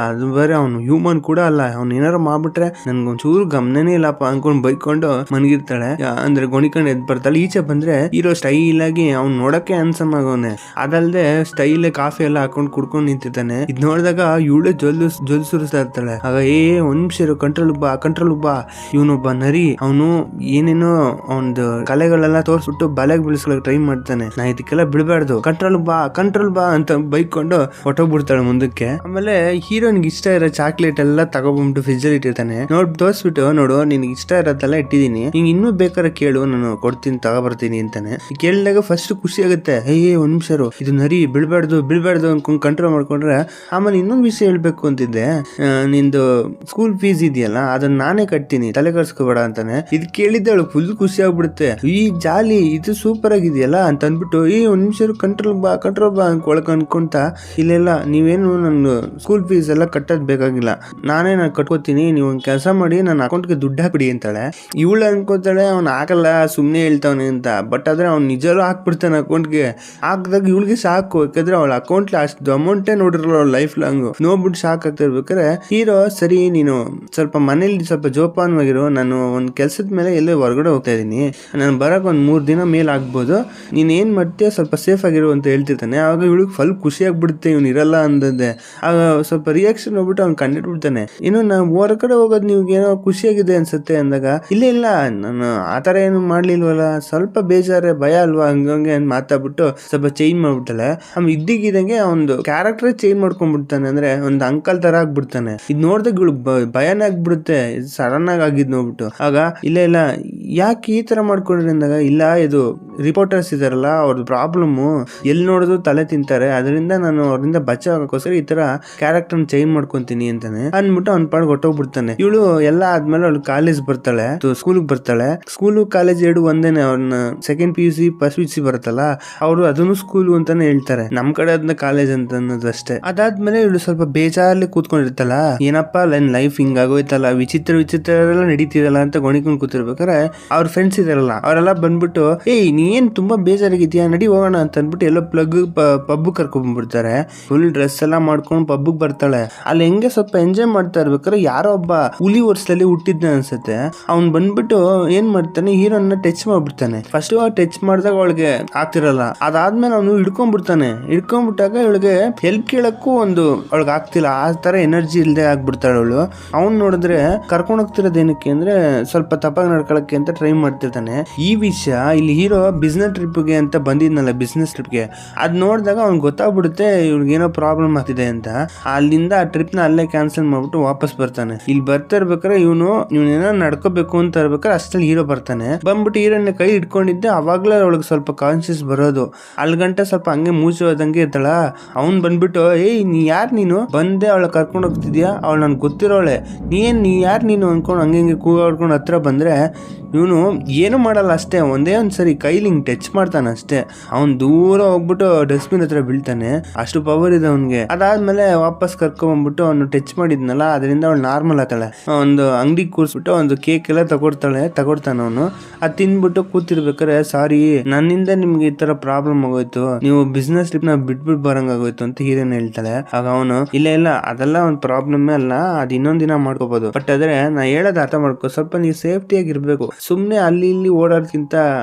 ಅದು ಬೇರೆ ಅವನು ಹ್ಯೂಮನ್ ಕೂಡ ಅಲ್ಲ, ಅವ್ನು ಏನಾರು ಮಾಡ್ಬಿಟ್ರೆ ನನ್ಗೊಂಚೂರು ಗಮನನೇ ಇಲ್ಲಪ್ಪ ಅನ್ಕೊಂಡ್ ಬೈಕೊಂಡು ಮನ್ಗಿರ್ತಾಳೆ. ಅಂದ್ರೆ ಗೊಣಿಕೊಂಡು ಎದ್ ಬರ್ತಾಳೆ. ಈಚೆ ಬಂದ್ರೆ ಹೀರೋ ಸ್ಟೈಲ್ ಆಗಿ ಅವ್ನು ನೋಡಕ್ಕೆ ಹ್ಯಾಂಡ್ಸಮ್ ಆಗವನೆ. ಅದಲ್ದೆ ಸ್ಟೈಲ್ ಕಾಫಿ ಎಲ್ಲ ಹಾಕೊಂಡು ಕುಡ್ಕೊಂಡು ನಿಂತಿರ್ತಾನೆ. ಇದ್ ನೋಡಿದಾಗ ಇವಳು ಜೊಲ್ ಸುರಿಸ್ತಾ ಇರ್ತಾಳೆ. ಆಗ ಒಂದ್ ನಿಮಿಷ ಕಂಟ್ರೋಲ್ ಬಾ ಇವನೊಬ್ಬ ನರಿ, ಅವನು ಏನೇನೋ ಒಂದು ಕಲೆಗಳೆಲ್ಲ ತೋರ್ಸ್ಬಿಟ್ಟು ಬಲೆಗೆ ಬೀಳಿಸ್ಕೊಳಕ್ ಟ್ರೈ ಮಾಡ್ತಾನೆ. ನಾ ಇದಕ್ಕೆಲ್ಲ ಬಿಡಬಾರ್ದು, ಕಂಟ್ರೋಲ್ ಬಾ ಅಂತ ಬೈಕೊಂಡು ಹೊಟ್ಟೋಗ್ಬಿಡ್ತಾಳೆ ಮುಂದಕ್ಕೆ. ಆಮೇಲೆ ಹೀರೋನ್ಗೆ ಇಷ್ಟ ಇರೋ ಚಾಕ್ಲೇಟ್ ಎಲ್ಲ ತಗೊಬಂದ್ಬಿಟ್ಟು ಫ್ರಿಜ್ ಅಲ್ಲಿ ಇಟ್ಟಿರ್ತಾನೆ. ತೋರ್ಸ್ಬಿಟ್ಟು ನೋಡು ನಿನ್ಗೆ ಇಷ್ಟ ಇರೋದೆಲ್ಲ ಇಟ್ಟಿದೀನಿ, ಹಿಂಗ್ ಇನ್ನೂ ಬೇಕಾದ್ರೆ ಕೇಳು ನಾನು ಕೊಡ್ತೀನಿ ತಗೊಬರ್ತೀನಿ ಅಂತಾನೆ. ಕೇಳಿದಾಗ ಫಸ್ಟ್ ಖುಷಿ ಆಗುತ್ತೆ. ಒಂದ್ ನಿಮಿಷ ಇದು ನರಿ ಬಿಡ್ಬಾರ್ದು ಅನ್ಕೊಂಡ್ ಕಂಟ್ರೋಲ್ ಮಾಡ್ಕೊಂಡ್ರೆ. ಆಮೇಲೆ ಇನ್ನೊಂದ್ ವಿಷಯ ಹೇಳ್ಬೇಕು ಅಂತಿದ್ದೆ, ನಿಂದು ಸ್ಕೂಲ್ ಫೀಸ್ ಇದೆಯಲ್ಲ ಅದನ್ನ ನಾನೇ ಕಟ್ತೀನಿ, ತಲೆ ಕರ್ಸ್ಕೋಬೇಡ ಅಂತಾನೆ. ಇದು ಕೇಳಿದ್ದೆ ಅವಳು ಫುಲ್ ಖುಷಿ ಆಗ್ಬಿಡುತ್ತೆ. ಈ ಜಾಲಿ ಇದು ಸೂಪರ್ ಆಗಿದೆಯಲ್ಲ ಅಂತ ಅಂದ್ಬಿಟ್ಟು ಒಂದ್ ನಿಮಿಷ ಕಂಟ್ರೋಲ್ ಬಾ ಒಳಕ್ ಅನ್ಕೊಂತ, ಇಲ್ಲೆಲ್ಲ ನೀವೇನು ನನ್ನ ಸ್ಕೂಲ್ ಫೀಸ್ ಎಲ್ಲ ಕಟ್ಟೋದ್ ಬೇಕಾಗಿಲ್ಲ, ನಾನು ಕಟ್ಕೋತೀನಿ, ನೀವು ಒಂದ್ ಕೆಲಸ ಮಾಡಿ ನನ್ನ ಅಕೌಂಟ್ಗೆ ದುಡ್ಡು ಹಾಕ್ಬಿಡಿ ಅಂತಾಳೆ. ಇವಳು ಅನ್ಕೋತಾಳೆ ಅವ್ನು ಹಾಕಲ್ಲ ಸುಮ್ನೆ ಹೇಳ್ತಾವನೆ ಅಂತ. ಬಟ್ ಆದ್ರೆ ಅವ್ನು ನಿಜಲ್ಲೂ ಹಾಕ್ಬಿಡ್ತಾನೆ ಅಕೌಂಟ್ಗೆ. ಹಾಕಿದಾಗ ಇವಳಿಗೆ ಸಾಕು, ಯಾಕಂದ್ರೆ ಅವಳ ಅಕೌಂಟ್ ಅಷ್ಟು ಅಮೌಂಟೇ ನೋಡಿರಲ್ಲ ಅವಳು ಲೈಫ್ ಲಾಂಗ್. ನೋಡ್ಬಿಟ್ಟು ಶಾಕ್ ಆಗ್ತಾ ಇರ್ಬೇಕಾದ್ರೆ ಹೀರೋ ಸರಿ ನೀನು ಸ್ವಲ್ಪ ಮನೇಲಿ ಸ್ವಲ್ಪ ಜೋಪಾನವಾಗಿರು, ನಾನು ಒಂದ್ ಕೆಲ್ಸದ ಮೇಲೆ ಎಲ್ಲೋ ಹೊರಗಡೆ ಹೋಗ್ತಾ ಇದೀನಿ, ನಾನು ಬರಕ್ ಒಂದ್ 3 ದಿನ ಮೇಲೆ ಆಗ್ಬೋದು, ನೀನ್ ಏನ್ ಮಾಡ್ತೀಯ ಸ್ವಲ್ಪ ಸೇಫ್ ಆಗಿರು ಅಂತ ಹೇಳ್ತಿರ್ತಾನೆ. ಆವಾಗ ಇವಳಿಗೆ ಫುಲ್ ಖುಷಿ ಆಗ್ಬಿಡುತ್ತೆ ಇವ್ನು ಇರಲ್ಲ ಅಂದದ್ದೆ. ಆಗ ಸ್ವಲ್ಪ ರಿಯಾಕ್ಷನ್ ಹೋಗ್ಬಿಟ್ಟು ಅವ್ನು ಕಂಡಿಟ್ಬಿಡ್ತಾನೆ. ಇನ್ನು ನಾವು ಹೊರಗಡೆ ಹೋಗೋದು ನಿಮ್ಗೆ ಏನೋ ಖುಷಿಯಾಗಿದೆ ಅನ್ಸುತ್ತೆ ಅಂದಾಗ, ಇಲ್ಲ ನಾನು ಆತರ ಏನು ಮಾಡ್ಲಿಲ್ವಲ್ಲ, ಸ್ವಲ್ಪ ಬೇಜಾರೆ ಭಯ ಅಲ್ವಾ ಹಂಗೆ ಮಾತಾಡ್ಬಿಟ್ಟು ಸ್ವಲ್ಪ ಚೇಂಜ್ ಮಾಡ್ಬಿಡ್ತಾಳೆ. ಆಮೇಲೆ ಇದ್ದಿದ್ದಂಗೆ ಒಂದು ಕ್ಯಾರೆಕ್ಟರ್ ಚೇಂಜ್ ಮಾಡ್ಕೊಂಡ್ಬಿಡ್ತಾನೆ. ಅಂದ್ರೆ ಒಂದು ಅಂಕಲ್ ತರ ಆಗ್ಬಿಡ್ತಾನೆ. ಇದ್ ನೋಡ್ದಾಗ ಇವಳು ಭಯನೇ ಆಗ್ಬಿಡುತ್ತೆ ಸಡನ್ ಆಗಿದ್ ನೋಡ್ಬಿಟ್ಟು. ಆಗ ಇಲ್ಲ ಯಾಕೆ ಈ ತರ ಮಾಡ್ಕೊಂಡ್ರಿ ಅಂದಾಗ, ಇಲ್ಲ ಇದು ರಿಪೋರ್ಟರ್ಸ್ ಇದಾರಲ್ಲ ಅವ್ರದ್ದು ಪ್ರಾಬ್ಲಮ್, ಎಲ್ಲಿ ನೋಡಿದ್ರು ತಲೆ ತಿಂತಾರೆ, ಅದರಿಂದ ನಾನು ಅವ್ರಿಂದ ಬಚಾವಕ್ಕೋಸ್ಕರ ಈ ತರ ಕ್ಯಾರೆಕ್ಟರ್ ಚೇಂಜ್ ಮಾಡ್ಕೊಂತೀನಿ ಅಂತಾನೆ ಅಂದ್ಬಿಟ್ಟು ಅವ್ನ ಪಾಡ್ ಹೊಟ್ಟೋಗ್ಬಿಡ್ತಾನೆ. ಇವಳು ಎಲ್ಲ ಆದ್ಮೇಲೆ ಅವಳು ಕಾಲೇಜ್ ಬರ್ತಾಳೆ, ಸ್ಕೂಲ್ ಬರ್ತಾಳೆ. ಸ್ಕೂಲು ಕಾಲೇಜ್ ಎರಡು ಒಂದೇನೆ. ಅವ್ರನ್ನ ಸೆಕೆಂಡ್ PUC ಫಸ್ಟ್ PUC ಬರುತ್ತಲ್ಲ, ಅವರು ಅದನ್ನು ಸ್ಕೂಲ್ ಅಂತಾನೆ ಹೇಳ್ತಾರೆ. ನಮ್ ಕಡೆ ಅದನ್ನ ಕಾಲೇಜ್ ಅಂತ ಅನ್ನೋದಷ್ಟೇ. ಅದಾದ್ಮೇಲೆ ಇವಳು ಸ್ವಲ್ಪ ಬೇಜಾರ್ಲಿ ಕೂತ್ಕೊಂಡಿರ್ತಲ್ಲ, ಏನಪ್ಪಾ ನನ್ ಲೈಫ್ ಹಿಂಗಾಗೋಯ್ತಲ್ಲ, ವಿಚಿತ್ರ ಎಲ್ಲ ನಡೀತಿದಲ್ಲ ಅಂತ ಗೊಣಿಕೊಂಡ್ ಕೂತಿರ್ಬೇಕಾರೆ ಅವ್ರ ಫ್ರೆಂಡ್ಸ್ ಇದಾರಲ್ಲ ಅವರೆಲ್ಲ ಬಂದ್ಬಿಟ್ಟು ನೀ ಏನ್ ತುಂಬಾ ಬೇಜಾರಾಗಿದ್ಯಾ, ನಡಿ ಹೋಗೋಣ ಅಂತ ಅಂದ್ಬಿಟ್ಟು ಎಲ್ಲೋ ಪಬ್ ಕರ್ಕೊಂಡ್ಬಿಡ್ತಾರೆ. ಫುಲ್ ಡ್ರೆಸ್ ಎಲ್ಲ ಮಾಡ್ಕೊಂಡು ಪಬ್ಗೆ ಬರ್ತಾಳೆ. ಅಲ್ಲಿ ಹೆಂಗೆ ಸ್ವಲ್ಪ ಎಂಜಾಯ್ ಮಾಡ್ತಾ ಇರ್ಬೇಕಾದ್ರೆ ಯಾರೋ ಒಬ್ಬ ಹುಲಿ ವರ್ಷದಲ್ಲಿ ಹುಟ್ಟಿದ್ನ ಅನ್ಸುತ್ತೆ. ಅವ್ನ್ ಬಂದ್ಬಿಟ್ಟು ಏನ್ ಮಾಡ್ತಾನೆ, ಹೀರೋನ ಟಚ್ ಮಾಡ್ಬಿಡ್ತಾನೆ. ಫಸ್ಟ್ ಟಚ್ ಮಾಡಿದಾಗ ಅವಳಿಗೆ ಆಗ್ತಿರಲ್ಲ, ಅದಾದ್ಮೇಲೆ ಅವನು ಹಿಡ್ಕೊಂಡ್ಬಿಟ್ಟಾಗ ಇವಳಿಗೆ ಹೆಲ್ಪ್ ಕೇಳಕ್ಕೂ ಅವಳಿಗೆ ಆಗ್ತಿಲ್ಲ. ಆ ತರ ಎನರ್ಜಿ ಇಲ್ದೆ ಆಗ್ಬಿಡ್ತಾಳೆ ಅವಳು. ಅವ್ನ್ ನೋಡಿದ್ರೆ ಕರ್ಕೊಂಡ್ ಹೋಗ್ತಿರೋದು ಏನಕ್ಕೆ ಅಂದ್ರೆ ಸ್ವಲ್ಪ ತಪ್ಪಾಗಿ ನಡ್ಕೊಳಕ್ಕೆ ಅಂತ ಟ್ರೈ ಮಾಡ್ತಿರ್ತಾನೆ. ಈ ವಿಷಯ ಇಲ್ಲಿ ಹೀರೋ ಬಿಸ್ನೆಸ್ ಟ್ರಿಪ್ಗೆ ಅಂತ ಬಂದಿದ್ನಲ್ಲ, ಬಿಸ್ನೆಸ್ ಟ್ರಿಪ್ಗೆ, ಅದ್ ನೋಡಿದಾಗ ಅವ್ನಿಗೆ ಗೊತ್ತಾಗ್ಬಿಡುತ್ತೆ ಇವ್ನಿಗೆ ಏನೋ ಪ್ರಾಬ್ಲಮ್ ಆಗ್ತಿದೆ ಅಂತ. ಅಲ್ಲಿಂದ ಆ ಟ್ರಿಪ್ ನ ಅಲ್ಲೇ ಕ್ಯಾನ್ಸಲ್ ಮಾಡ್ಬಿಟ್ಟು ವಾಪಸ್ ಬರ್ತಾನೆ. ಇಲ್ಲಿ ಬರ್ತಾ ಇರ್ಬೇಕಾದ್ರೆ ಇವನೇನೋ ನಡ್ಕೋಬೇಕು ಅಂತ ಇರ್ಬೇಕಾದ್ರೆ ಅಷ್ಟಲ್ಲಿ ಹೀರೋ ಬರ್ತಾನೆ. ಬಂದ್ಬಿಟ್ಟು ಹೀರೋನ ಕೈ ಇಟ್ಕೊಂಡಿದ್ದೆ, ಅವಾಗ್ಲೇ ಅವಳಿಗೆ ಸ್ವಲ್ಪ ಕಾನ್ಶಿಯಸ್ ಬರೋದು. ಅಲ್ಗಂಟ ಸ್ವಲ್ಪ ಹಂಗೆ ಮೂಚೋದಂಗೆ ಇರ್ತಾಳ. ಅವ್ನ್ ಬಂದ್ಬಿಟ್ಟು ನೀ ಯಾರು ನೀನು ಬಂದೆ ಅವಳ ಕರ್ಕೊಂಡು ಹೋಗ್ತಿದ್ಯಾ, ಅವಳು ನನ್ಗೆ ಗೊತ್ತಿರೋಳೆ, ನೀ ಯಾರು ನೀನು ಅನ್ಕೊಂಡು ಹಂಗೆ ಕೂಗಾಡ್ಕೊಂಡು ಹತ್ರ ಬಂದ್ರೆ ಇವನು ಏನು ಮಾಡಲ್ಲ ಅಷ್ಟೇ, ಒಂದೇ ಒಂದ್ಸರಿ ಕೈಲಿ ಹಿಂಗ್ ಟಚ್ ಮಾಡ್ತಾನೆ ಅಷ್ಟೇ. ಅವ್ನ್ ದೂರ ಹೋಗ್ಬಿಟ್ಟು ಡಸ್ಟ್ಬಿನ್ ಹತ್ರ ಬೀಳ್ತಾನೆ, ಅಷ್ಟು ಪವರ್ ಇದೆ ಅವನ್ಗೆ. ಅದಾದ್ಮೇಲೆ ವಾಪಸ್ ಕರ್ಕೊಂಡ್ಬಂದ್ಬಿಟ್ಟು ಅವ್ನು ಟಚ್ ಮಾಡಿದ್ನಲ್ಲ, ಅದರಿಂದ ಅವಳು ನಾರ್ಮಲ್ ಆಗ್ತಾಳೆ. ಒಂದು ಅಂಗಡಿ ಕೂರ್ಸ್ಬಿಟ್ಟು ಒಂದು ಕೇಕ್ ಎಲ್ಲ ತಗೊಡ್ತಾನೆ ಅವನು. ಅದ್ ತಿಂದ್ಬಿಟ್ಟು ಕೂತಿರ್ಬೇಕಾರೆ, ಸಾರಿ ನನ್ನಿಂದ ನಿಮ್ಗೆ ಈ ತರ ಪ್ರಾಬ್ಲಮ್ ಆಗೋಯ್ತು, ನೀವು ಬಿಸ್ನೆಸ್ ಟ್ರಿಪ್ ನ ಬಿಟ್ಬಿಟ್ಟು ಬರಂಗ್ ಆಗೋಯ್ತು ಅಂತ ಹೀರೋನ್ ಹೇಳ್ತಾಳೆ. ಆಗ ಅವನು ಇಲ್ಲ ಅದೆಲ್ಲ ಒಂದು ಪ್ರಾಬ್ಲಮ್ ಅಲ್ಲ, ಅದ್ ಇನ್ನೊಂದ್ ದಿನ ಮಾಡ್ಕೋಬಹುದು, ಬಟ್ ಆದ್ರೆ ನಾ ಹೇಳೋದ್ ಅರ್ಥ ಮಾಡ್ಕೋ, ಸ್ವಲ್ಪ ನೀವು ಸೇಫ್ಟಿ ಆಗಿರ್ಬೇಕು, ಸುಮ್ನೆ ಅಲ್ಲಿ ಇಲ್ಲಿ ಓಡಾಡ್ಕಿಂತ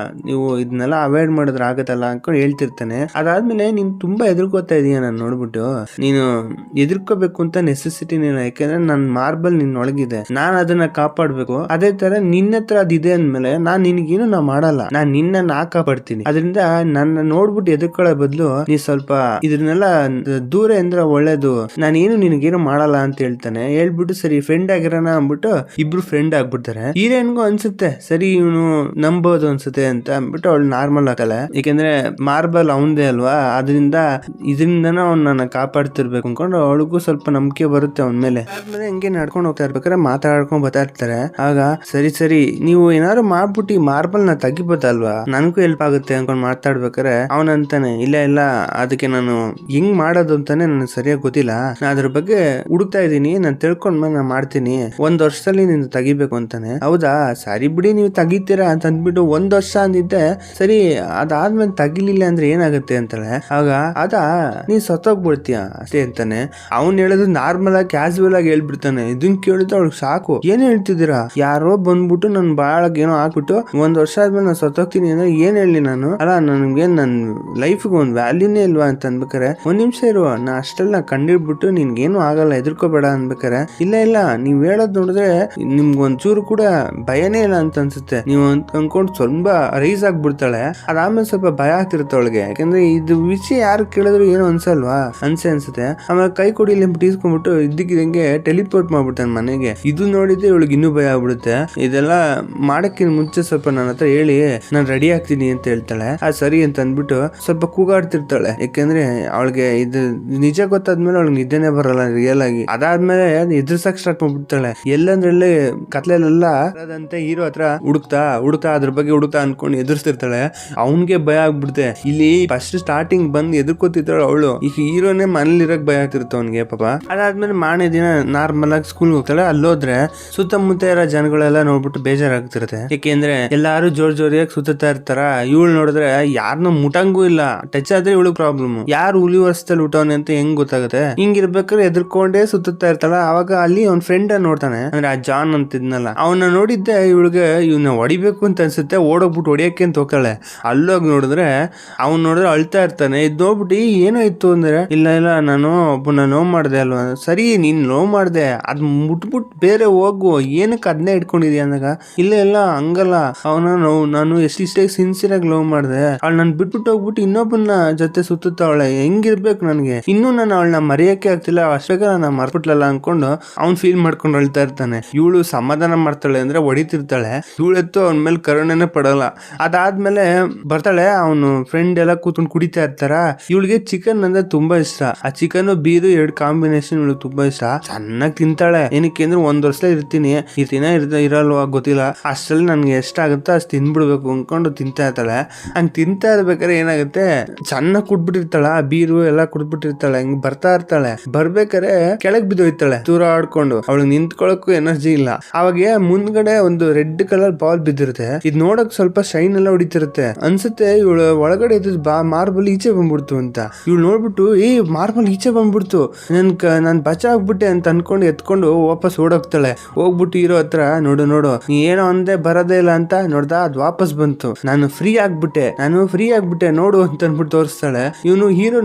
ನೀವು ಇದನ್ನೆಲ್ಲ ಅವಾಯ್ಡ್ ಮಾಡಿದ್ರೆ ಆಗತ್ತಲ್ಲ ಅನ್ಕೊಂಡು ಹೇಳ್ತಿರ್ತಾನೆ. ಅದಾದ್ಮೇಲೆ ನೀನ್ ತುಂಬಾ ಎದುರ್ಕೋತಾ ಇದೀಯ ನಾನು ನೋಡ್ಬಿಟ್ಟು, ನೀನು ಎದುರ್ಕೋಬೇಕು ಅಂತ ನೆಸೆಸಿಟಿ ನೀನು, ಯಾಕಂದ್ರೆ ನನ್ ಮಾರ್ಬಲ್ ನಿನ್ನೊಳಗಿದೆ, ನಾನ್ ಅದನ್ನ ಕಾಪಾಡ್ಬೇಕು. ಅದೇ ತರ ನಿನ್ನ ಹತ್ರ ಅದಿದೆ ಅಂದ್ಮೇಲೆ ನಾನ್ ನಿನ್ಗೇನು ನಾ ಮಾಡಲ್ಲ, ನಾನ್ ನಿನ್ನ ಕಾಪಾಡ್ತೀನಿ. ಅದರಿಂದ ನನ್ನ ನೋಡ್ಬಿಟ್ಟು ಎದುರ್ಕೊಳ್ಳೋ ಬದಲು ನೀ ಸ್ವಲ್ಪ ಇದನ್ನೆಲ್ಲ ದೂರ ಅಂದ್ರೆ ಒಳ್ಳೇದು, ನಾನೇನು ನಿನಗೇನು ಮಾಡಲ್ಲ ಅಂತ ಹೇಳ್ತಾನೆ. ಹೇಳ್ಬಿಟ್ಟು ಸರಿ ಫ್ರೆಂಡ್ ಆಗಿರೋಣ ಅಂದ್ಬಿಟ್ಟು ಇಬ್ರು ಫ್ರೆಂಡ್ ಆಗ್ಬಿಡ್ತಾರೆ. ಹೀರೋಯಿನ್ಗೂ ಅನ್ಸುತ್ತೆ ಸರಿ ಇವನು ನಂಬೋದು ಅನ್ಸುತ್ತೆ ಅಂತ ಅಂದ್ಬಿಟ್ಟು ಅವಳು ನಾರ್ಮಲ್ ಆಗ್ತಾಳೆ. ಯಾಕೆಂದ್ರೆ ಮಾರ್ಬಲ್ ಅವಂದೇ ಅಲ್ವಾ, ಇದರಿಂದನ ಅವ್ನ ಕಾಪಾಡ್ತಿರ್ಬೇಕು ಅನ್ಕೊಂಡು ಅವಳಿಗೂ ಸ್ವಲ್ಪ ನಂಬಿಕೆ ಬರುತ್ತೆ ಅವನ ಮೇಲೆ. ಆದ್ಮೇಲೆ ಹಂಗೆ ನಡ್ಕೊಂಡು ಹೋಗ್ತಾ ಇರ್ಬೇಕಾದ್ರೆ ಮಾತಾಡ್ಕೊಂಡ್ ಬರ್ತಾ ಇರ್ತಾರೆ. ಆಗ ಸರಿ ನೀವು ಏನಾದ್ರು ಮಾಡ್ಬಿಟ್ಟು ಮಾರ್ಬಲ್ ನ ತೆಗಿಬೋದಲ್ವಾ, ನನಗೂ ಹೆಲ್ಪ್ ಆಗುತ್ತೆ ಅನ್ಕೊಂಡ್ ಮಾತಾಡ್ಬೇಕಾರೆ ಅವನಂತಾನೆ ಇಲ್ಲ ಅದಕ್ಕೆ ನಾನು ಹೆಂಗ್ ಮಾಡೋದು ಅಂತಾನೆ ನನಗೆ ಸರಿಯಾಗಿ ಗೊತ್ತಿಲ್ಲ, ನಾ ಅದ್ರ ಬಗ್ಗೆ ಹುಡುಕ್ತಾ ಇದೀನಿ, ನಾನು ತಿಳ್ಕೊಂಡ್ಮೇಲೆ ನಾನು ಮಾಡ್ತೀನಿ, 1 ವರ್ಷದಲ್ಲಿ ನೀನು ತೆಗಿಬೇಕು ಅಂತಾನೆ. ಹೌದಾ ಸರಿ ಬಿಡಿ ನೀವು ತೆಗಿತೀರಾ ಅಂತ ಅಂದ್ಬಿಟ್ಟು 1 ವರ್ಷ ಅಂದಿದ್ದೆ. ಸರಿ ಅದಾದ್ಮೇಲೆ ತೆಗಿಲಿಲ್ಲ ಅಂದ್ರೆ ಏನಾಗುತ್ತೆ ಅಂತಾಳೆ. ಆಗ ನೀನ್ ಸತ್ತೋಗ್ಬಿಡ್ತೀಯ ಅಷ್ಟೇ ಅಂತಾನೆ. ಅವ್ನ್ ಹೇಳೋದು ನಾರ್ಮಲ್ ಆಗಿ ಕ್ಯಾಸುವಲ್ ಆಗಿ ಹೇಳ್ಬಿಡ್ತಾನೆ. ಇದನ್ ಕೇಳಿದ್ರೆ ಅವ್ಳಿಗೆ ಸಾಕು, ಏನ್ ಹೇಳ್ತಿದ್ದೀರಾ, ಯಾರೋ ಬಂದ್ಬಿಟ್ಟು ನನ್ ಬಾಳಗ್ ಏನೋ ಹಾಕ್ಬಿಟ್ಟು 1 ವರ್ಷ ಆದ್ಮೇಲೆ ನಾನು ಸತ್ತೋಗ್ತೀನಿ ಅಂದ್ರೆ ಏನ್ ಹೇಳಿ ನಾನು, ಅಲ್ಲ ನನ್ಗೆ ನನ್ ಲೈಫ್ಗೆ ಒಂದ್ ವ್ಯಾಲ್ಯೂನೇ ಇಲ್ವಾ ಅಂತ ಅನ್ಬೇಕಾರೆ 1 ನಿಮಿಷ ಇರುವ, ನಾ ಅಷ್ಟೆಲ್ಲ ಕಂಡಿಡ್ಬಿಟ್ಟು ನಿನ್ಗೇನು ಆಗಲ್ಲ ಎದುರ್ಕೋಬೇಡ ಅನ್ಬೇಕಾರೆ ಇಲ್ಲ ನೀವ್ ಹೇಳೋದ್ ನೋಡಿದ್ರೆ ನಿಮ್ಗೆ ಒಂಚೂರು ಕೂಡ ಭಯನೇ ಇಲ್ಲ ಅಂತ ಅನ್ಸುತ್ತೆ ನೀವು ಅನ್ಕೊಂಡ್ ಸ್ವಲ್ಪ ರೈಸ್ ಆಗ್ಬಿಡ್ತಾಳೆ. ಅದಾದ್ಮೇಲೆ ಸ್ವಲ್ಪ ಭಯ ಆಗ್ತಿರುತ್ತೆ ಅವಳಿಗೆ, ಯಾಕಂದ್ರೆ ಇದು ವಿಷಯ ಯಾರು ಕೇಳಿದ್ರು ಏನು ಅನ್ಸಲ್ವಾ ಅನ್ಸುತ್ತೆ. ಆಮೇಲೆ ಕೈ ಕೊಡಿ ಇಸ್ಕೊಂಡ್ಬಿಟ್ಟು ಇದ್ದಕ್ಕಿದಂಗೆ ಟೆಲಿಪೋರ್ಟ್ ಮಾಡ್ಬಿಡ್ತಾನೆ ಮನೆಗೆ. ಇದು ನೋಡಿದ್ರೆ ಇವಳಿಗೆ ಇನ್ನೂ ಭಯ ಆಗ್ಬಿಡುತ್ತೆ. ಇದೆಲ್ಲ ಮಾಡಕ್ಕಿಂತ ಮುಂಚೆ ಸ್ವಲ್ಪ ನನ್ನ ಹತ್ರ ಹೇಳಿ ನಾನು ರೆಡಿ ಆಗ್ತೀನಿ ಅಂತ ಹೇಳ್ತಾಳೆ. ಸರಿ ಅಂತ ಅಂದ್ಬಿಟ್ಟು ಸ್ವಲ್ಪ ಕೂಗಾಡ್ತಿರ್ತಾಳೆ, ಯಾಕೆಂದ್ರೆ ಅವಳಿಗೆ ಇದು ನಿಜ ಗೊತ್ತಾದ್ಮೇಲೆ ಅವಳಿಗೆ ನಿದ್ದೆನೆ ಬರಲ್ಲ ರಿಯಲ್ ಆಗಿ. ಅದಾದ್ಮೇಲೆ ಎದುರ್ಸಕ್ ಸ್ಟಾರ್ಟ್ ಮಾಡ್ಬಿಡ್ತಾಳೆ. ಎಲ್ಲಂದ್ರಲ್ಲಿ ಕತ್ಲೆಲ್ಲ ಹೀರೋ ಹತ್ರ ಹುಡುಕ್ತಾ ಅದ್ರ ಬಗ್ಗೆ ಹುಡುಕ್ತಾ ಅನ್ಕೊಂಡು ಎದುರಿಸ್ತಿರ್ತಾಳೆ. ಅವನ್ಗೆ ಭಯ ಆಗ್ಬಿಡುತ್ತೆ. ಇಲ್ಲಿ ಫಸ್ಟ್ ಸ್ಟಾರ್ಟಿಂಗ್ ಬಂದ್ ಎದುರ್ಕೋತಿರ್ತಾಳೆ ಅವಳು, ಈಗ ಹೀರೋನೇ ಮನೇಲಿ ಇರಕ್ ಭಯ ಆಗ್ತಿರುತ್ತೆ ಅವನ್ಗೆ ಪಾಪ. ಅದಾದ್ಮೇಲೆ ಮಾರನೇ ದಿನ ನಾರ್ಮಲ್ ಆಗಿ ಸ್ಕೂಲ್ ಹೋಗ್ತಾಳೆ. ಅಲ್ಲೋದ್ರೆ ಸುತ್ತಮುತ್ತ ಇರೋ ಜನಗಳೆಲ್ಲ ನೋಡ್ಬಿಟ್ಟು ಬೇಜಾರಾಗ್ತಿರುತ್ತೆ, ಯಾಕೆಂದ್ರೆ ಎಲ್ಲಾರು ಜೋರಿಯಾಗಿ ಸುತ್ತಾ ಇರ್ತಾರ. ಇವಳು ನೋಡಿದ್ರೆ ಯಾರನ್ನೂ ಮುಟಂಗೂ ಇಲ್ಲ, ಟಚ್ ಆದ್ರೆ ಇವಳು ಪ್ರಾಬ್ಲಮ್, ಯಾರು ಹುಲಿ ವರ್ಷದಲ್ಲಿ ಹುಟ್ಟವನೆ ಅಂತ ಹೆಂಗ್ ಗೊತ್ತಾಗುತ್ತೆ. ಹಿಂಗಿರ್ಬೇಕಾದ್ರೆ ಎದ್ರಕೊಂಡೇ ಸುತ್ತಾ ಇರ್ತಾಳ. ಅವಾಗ ಅಲ್ಲಿ ಅವ್ನ ಫ್ರೆಂಡ್ ನೋಡ್ತಾನೆ, ಅಂದ್ರೆ ಆ ಜಾನ್ ಅಂತಿದ್ನಲ್ಲ, ಅವನ್ನ ನೋಡಿದ್ದೆ ಇವಳಿಗೆ ಇವನ್ನ ಹೊಡಿಬೇಕು ಅಂತ ಅನ್ಸುತ್ತೆ. ಓಡೋಗ್ಬಿಟ್ಟು ಹೊಡಿಯಕ್ಕೆ ಅಂತ ಹೋಗ್ತಾಳೆ. ಅಲ್ಲೋಗಿ ನೋಡಿದ್ರೆ ಅವ್ನ್ ನೋಡಿದ್ರೆ ಅಳ್ತಾ ಇರ್ತಾನೆ. ಇದ್ ನೋಡ್ಬಿಟ್ಟು ಏನೋ ಇತ್ತು ಅಂದ್ರೆ ಇಲ್ಲ ನಾನು ಒಬ್ಬನ ಲವ್ ಮಾಡ್ದೆ ಅಲ್ವಾ. ಸರಿ ನೀನ್ ಲವ್ ಮಾಡ್ದೆ, ಅದ್ ಮುಟ್ಬಿಟ್ಟು ಬೇರೆ ಹೋಗು, ಏನಕ್ಕೆ ಅದನ್ನೇ ಇಟ್ಕೊಂಡಿದ್ಯಾ ಅಂದಾಗ ಇಲ್ಲ ಹಂಗಲ್ಲ, ನಾನು ಎಷ್ಟಿಷ್ಟೇ ಸಿನ್ಸಿಯರ್ ಆಗಿ ಲವ್ ಮಾಡ್ದೆ, ಅವಳು ನನ್ ಬಿಟ್ಬಿಟ್ಟು ಹೋಗ್ಬಿಟ್ಟು ಇನ್ನೊಬ್ಬನ ಜೊತೆ ಸುತ್ತಾವಳೆ, ಹೆಂಗಿರ್ಬೇಕು ನನ್ಗೆ, ಇನ್ನೂ ನಾನು ಅವಳನ್ನ ಮರೆಯಕ್ಕೆ ಆಗ್ತಿಲ್ಲ, ಅಷ್ಟಾಗ ನಾನು ಮರ್ಬಿಟ್ಲಲ್ಲ ಅನ್ಕೊಂಡು ಅವ್ನ್ ಫೀಲ್ ಮಾಡ್ಕೊಂಡು ಅಳ್ತಾ ಇರ್ತಾನೆ. ಇವಳು ಸಮಾಧಾನ ಮಾಡ್ತಾಳೆ ಅಂದ್ರೆ ಹೊಡಿತಿರ್ತಾಳೆ. ಇವಳೆತ್ತು ಅವನ ಮೇಲೆ ಕರುಣೆನೇ ಪಡಲ್ಲ. ಅದಾದ್ಮೇಲೆ ಬರ್ತಾಳೆ, ಅವನು ಫ್ರೆಂಡ್ ಎಲ್ಲ ಕೂತ್ಕೊಂಡು ಕುಡಿತಾ ಇರ್ತಾರ. ಇವಳಿಗೆ ಚಿಕನ್ ಅಂದ್ರೆ ತುಂಬಾ ಇಷ್ಟ. ಆ ಚಿಕನ್ ಬೀರು 2 ಕಾಂಬಿನೇಷನ್ ಇವಳಿಗೆ ತುಂಬಾ ಇಷ್ಟ. ಚೆನ್ನಾಗಿ ತಿಂತಾಳೆ. ಏನಕ್ಕೆ ಅಂದ್ರೆ 1 ವರ್ಷ ಇರ್ತೀನಿ ಇರಲ್ವಾ ಗೊತ್ತಿಲ್ಲ, ಅಷ್ಟರಲ್ಲಿ ನನ್ಗೆ ಎಷ್ಟಾಗುತ್ತೋ ಅಷ್ಟು ತಿನ್ಬಿಡ್ಬೇಕು ಅನ್ಕೊಂಡು ತಿಂತಾ ಇರ್ತಾಳೆ. ಹಂಗ್ ತಿಂತಾ ಇರ್ಬೇಕಾದ್ರೆ ಏನಾಗುತ್ತೆ, ಚೆನ್ನಾಗಿ ಕುಡ್ಬಿಟ್ಟಿರ್ತಾಳ, ಬೀರು ಎಲ್ಲ ಕುಡ್ಬಿಟ್ಟಿರ್ತಾಳೆ. ಹಿಂಗ್ ಬರ್ತಾ ಇರ್ತಾಳೆ. ಬರ್ಬೇಕಾರೆ ಕೆಳಗ್ ಬಿದ್ದೋಯ್ತಾಳೆ ದೂರ ಆಡ್ಕೊಂಡು. ಅವಳಿಗೆ ನಿಂತ್ಕೊಳಕ್ಕೂ ಎನರ್ಜಿ ಇಲ್ಲ. ಅವಾಗ ಮುಂದ್ಗಡೆ ಒಂದು ರೆಡ್ ಕಲರ್ ಬಾಲ್ ಬಿದ್ದಿರುತ್ತೆ. ಇದ್ ನೋಡಕ್ ಸ್ವಲ್ಪ ಶೈನ್ ಎಲ್ಲ ಹೊಡಿತಿರುತ್ತೆ ಅನ್ಸುತ್ತೆ. ಇವಳು ಒಳಗಡೆ ಮಾರ್ಬಲ್ ಈಚೆ ಬಂದ್ಬಿಡ್ತು ಅಂತ. ಇವಳು ನೋಡ್ಬಿಟ್ಟು ಮಾರ್ಬಲ್ ಈಚೆ ಬಂದ್ಬಿಡ್ತು, ನನ್ ಬಚಾಗ್ಬಿಟ್ಟೆ ಅಂತ ಅನ್ಕೊಂಡು ಎತ್ಕೊಂಡು ವಾಪಸ್ ಓಡೋಗ್ತಾಳೆ. ಹೋಗ್ಬಿಟ್ಟು ಹೀರೋ ಹತ್ರ ನೋಡು ನೀ ಏನೋ ಅಂದೆ ಬರೋದೇ ಇಲ್ಲ ಅಂತ ನೋಡ್ದ, ಅದ್ ವಾಪಸ್ ಬಂತು, ನಾನು ಫ್ರೀ ಆಗ್ಬಿಟ್ಟೆ ನೋಡು ಅಂತ ಅನ್ಬಿಟ್ಟು ತೋರಿಸ್ತಾಳೆ. ಇವನು ಹೀರೋ